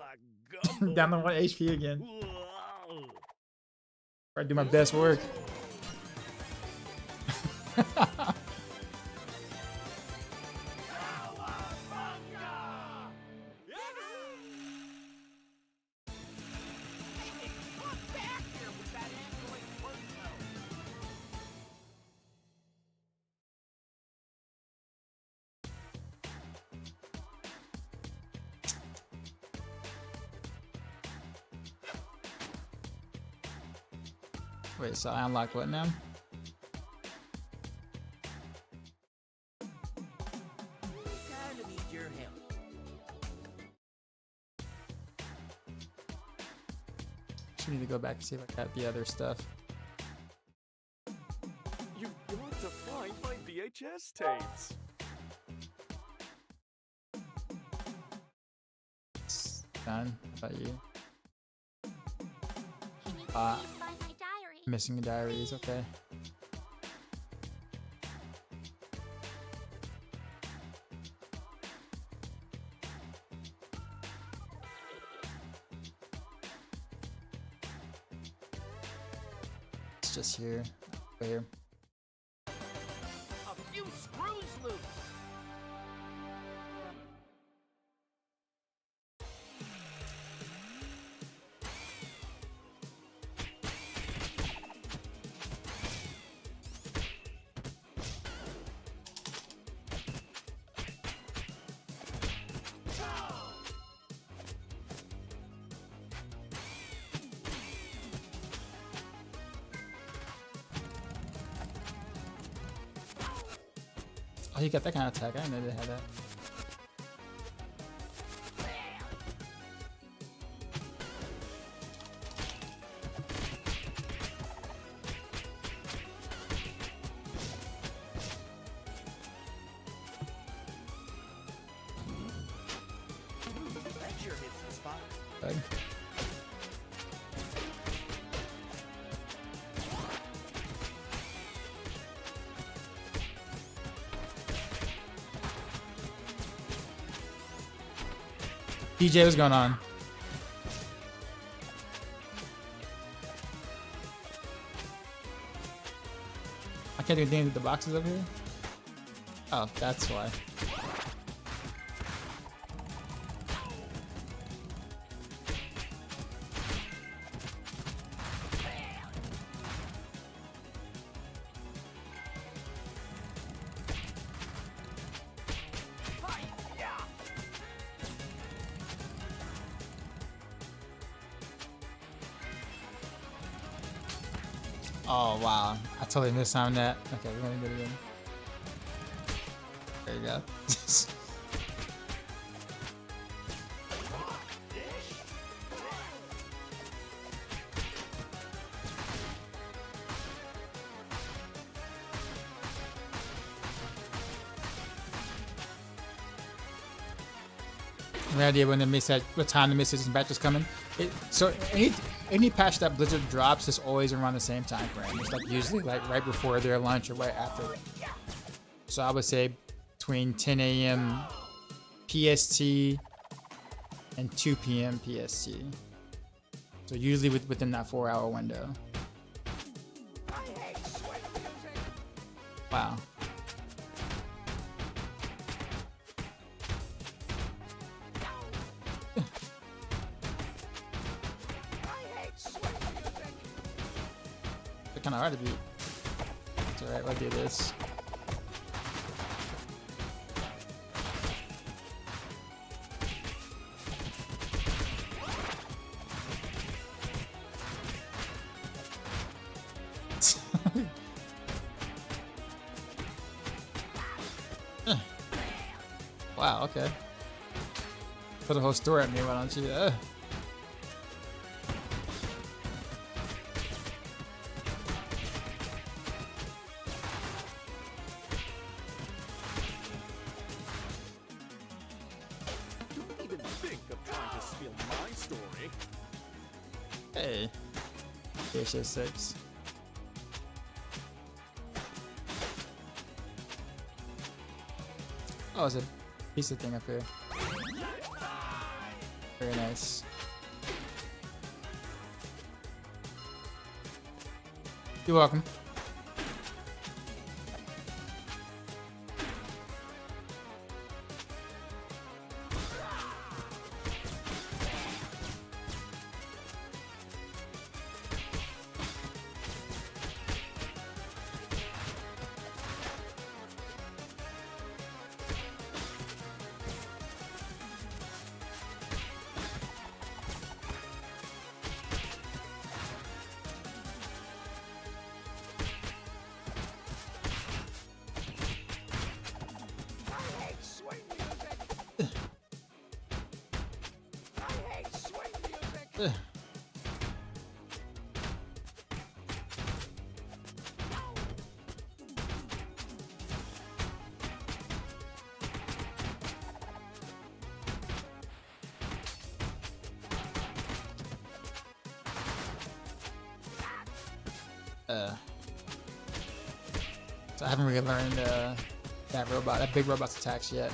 Down to 1 HP again. Try to do my best work. Wait, so I unlocked what now? Kinda need your help. Should need to go back and see if I got the other stuff. You've got to find my VHS tapes. It's done. How about you? Please find my diary. Missing diaries. Okay. It's just here. Here. A few screws loose. Oh, you got that kind of attack. I didn't know they had that. That sure hits the spot. Good. DJ, what's going on? I can't do anything with the boxes up here? Oh, that's why. Oh wow, I totally mistimed that. Okay, we're gonna do it again. There you go. No idea when the message, what time the message batch is coming. So any patch that Blizzard drops is always around the same time frame. It's like usually like right before their lunch or right after. So I would say between 10 a.m. PST and 2 p.m. PST. So usually within that 4-hour window. Wow. Kind of hard to beat. It's alright, we'll do this. Wow, okay. Put a whole story at me, why don't you? Hey, PSA 6. Oh, it's a piece of thing up here. Very nice. You're welcome. So I haven't really learned that big robot's attacks yet.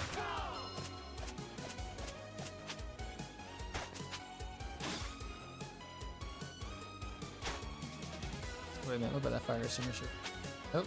Wait a minute, what about that fire extinguisher? Oh.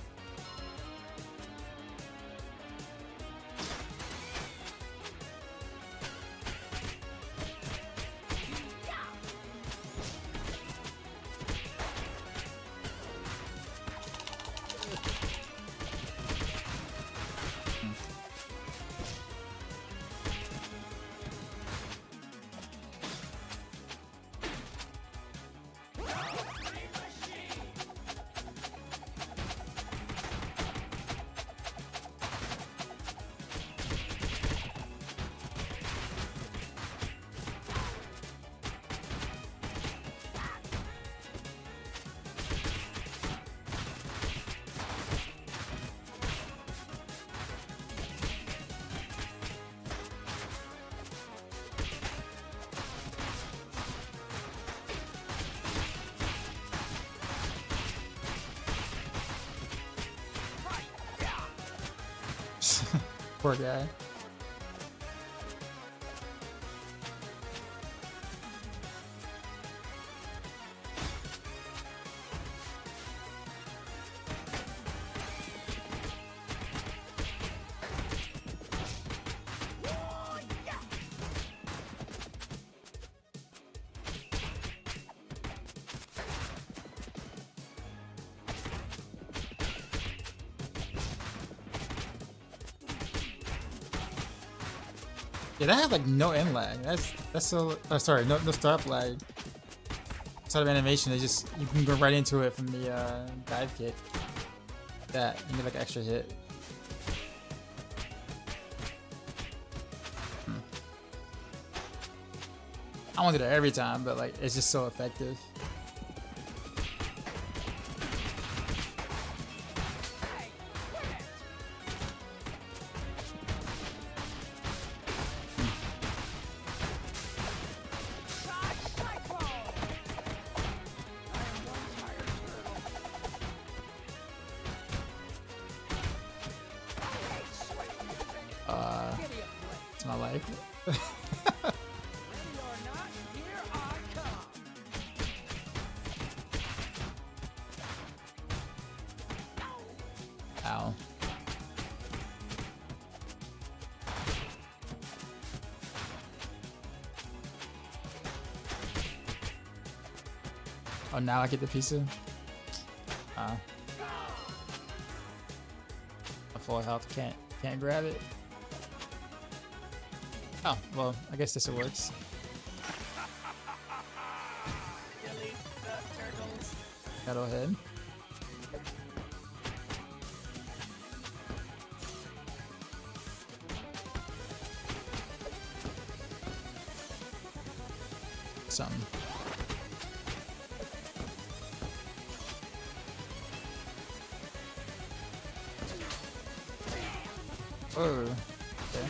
Poor guy. Yeah, that had like no end lag. That's so. Oh, sorry, no startup lag. Sort of animation. They just you can go right into it from the dive kick. That and get like an extra hit. I won't do that every time, but like it's just so effective. It's my life. Ow. Oh, now I get the pizza? A full health can't grab it. Oh, well, I guess this works. Go ahead. Something. Oh, okay.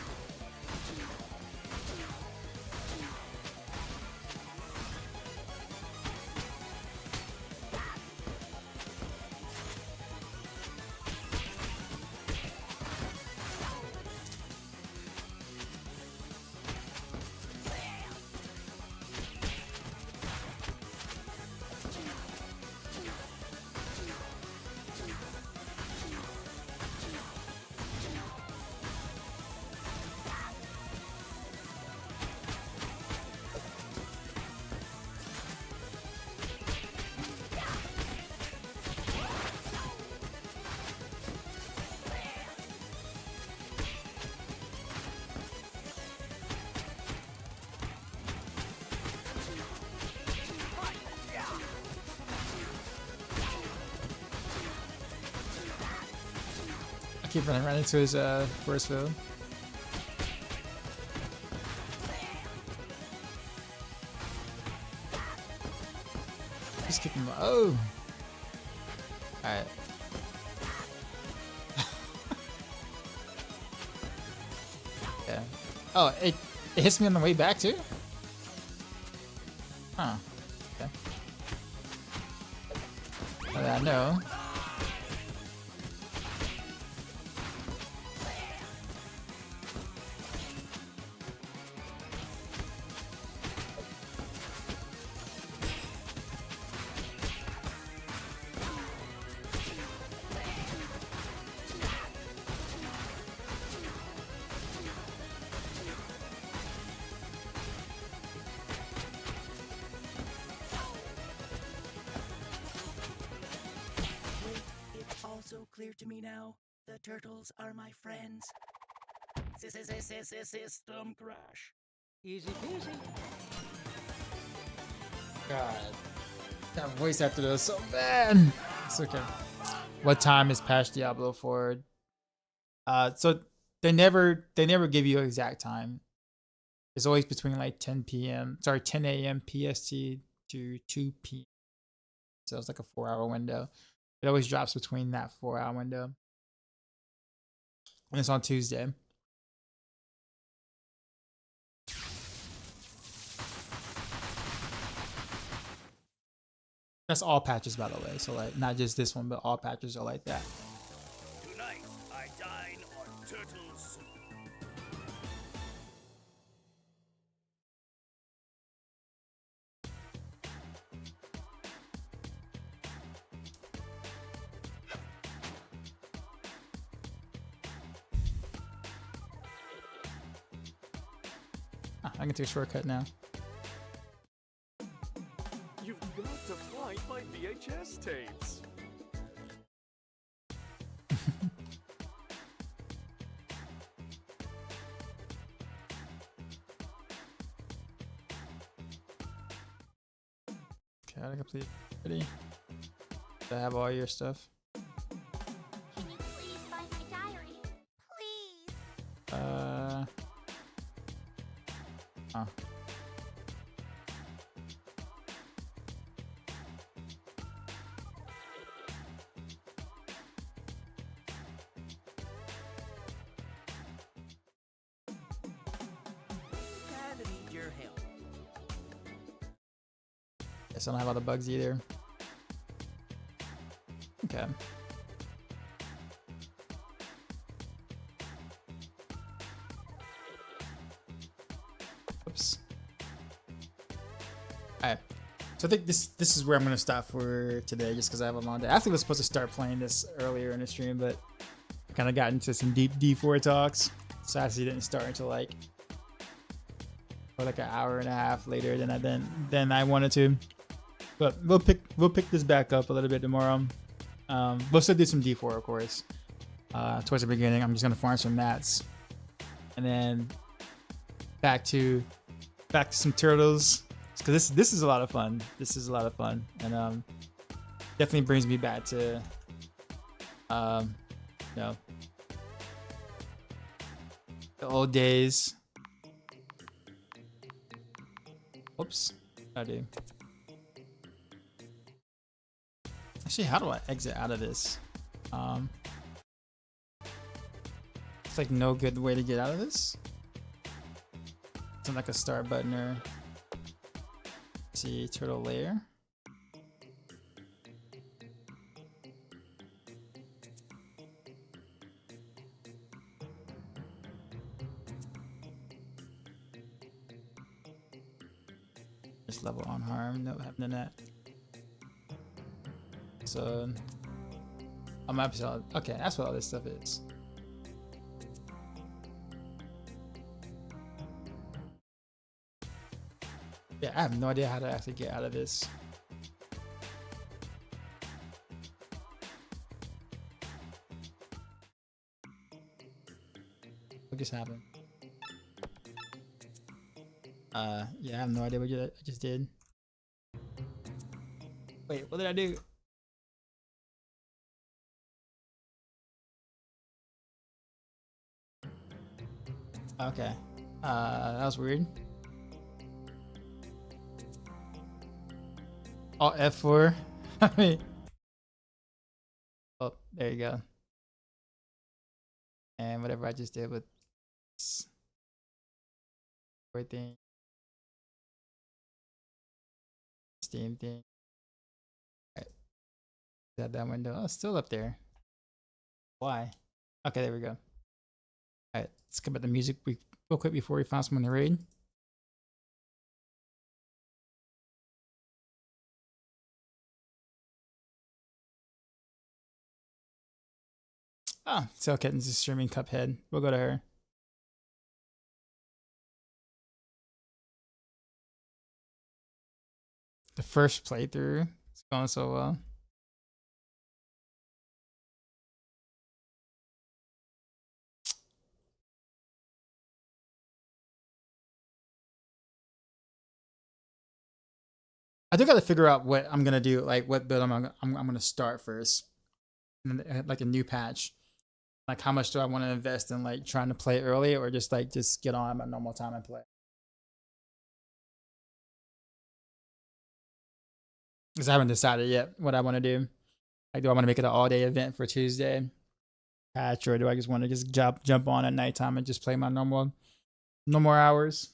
I keep running right into his force field. Just kick him. Oh! Alright. Yeah. Oh, it hits me on the way back too? Huh. Okay. Oh, I know. It's also clear to me now. The turtles are my friends. System crash. Easy peasy. God. That voice after those so bad. It's okay. What time is past Diablo forward? So they never give you an exact time. It's always between like 10 a.m. PST to 2 p.m. So it's like a 4-hour window. It always drops between that 4-hour window. And it's on Tuesday. That's all patches, by the way. So like not just this one, but all patches are like that. Tonight, I dine on turtle soup. I can take a shortcut now. You've got to find my VHS tapes. Okay, I complete. Ready? Do I have all your stuff? Can you please find my diary? Please. Oh. Kinda need your help. Guess I don't have all the bugs either. Okay. Oops. Alright. So I think this is where I'm gonna stop for today, just because I have a long day. I actually was supposed to start playing this earlier in the stream, but I kind of got into some deep D4 talks, so I actually didn't start until like an hour and a half later than I wanted to. But we'll pick this back up a little bit tomorrow. We'll still do some D4, of course. Towards the beginning, I'm just gonna farm some mats, and then back to some turtles, because this is a lot of fun. This is a lot of fun, and definitely brings me back to you know, the old days. Oops, I do. Actually, how do I exit out of this? It's like no good way to get out of this. It's like a start button or see turtle layer. Just level unharmed, no happening that. So I'm episode. Okay, that's what all this stuff is. Yeah, I have no idea how to actually get out of this. What just happened? Yeah, I have no idea what I just did. Wait, what did I do? Okay. That was weird. Alt F4. I mean, oh, there you go. And whatever I just did with this thing, Steam thing. Right. that window. Oh, it's still up there. Why? Okay, there we go. All right, let's come back to music real quick before we find someone to raid. Oh, Tailkitten's is streaming Cuphead. We'll go to her. The first playthrough is going so well. I do got to figure out what I'm gonna do, like what build I'm gonna start first, like a new patch. Like how much do I want to invest in like trying to play early, or just get on at my normal time and play? Because I haven't decided yet what I want to do. Like, do I want to make it an all-day event for Tuesday patch, or do I just want to just jump on at nighttime and just play my normal hours?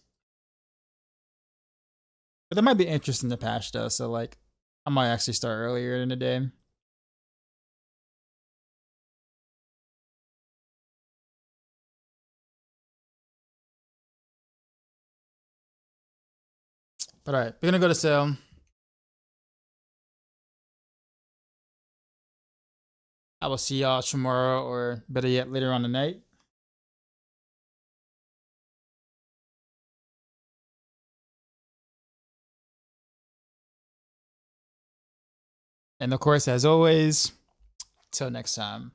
But there might be interest in the patch though, so like I might actually start earlier in the day. But all right, we're gonna go to sale. I will see y'all tomorrow, or better yet, later on tonight. And of course, as always, till next time.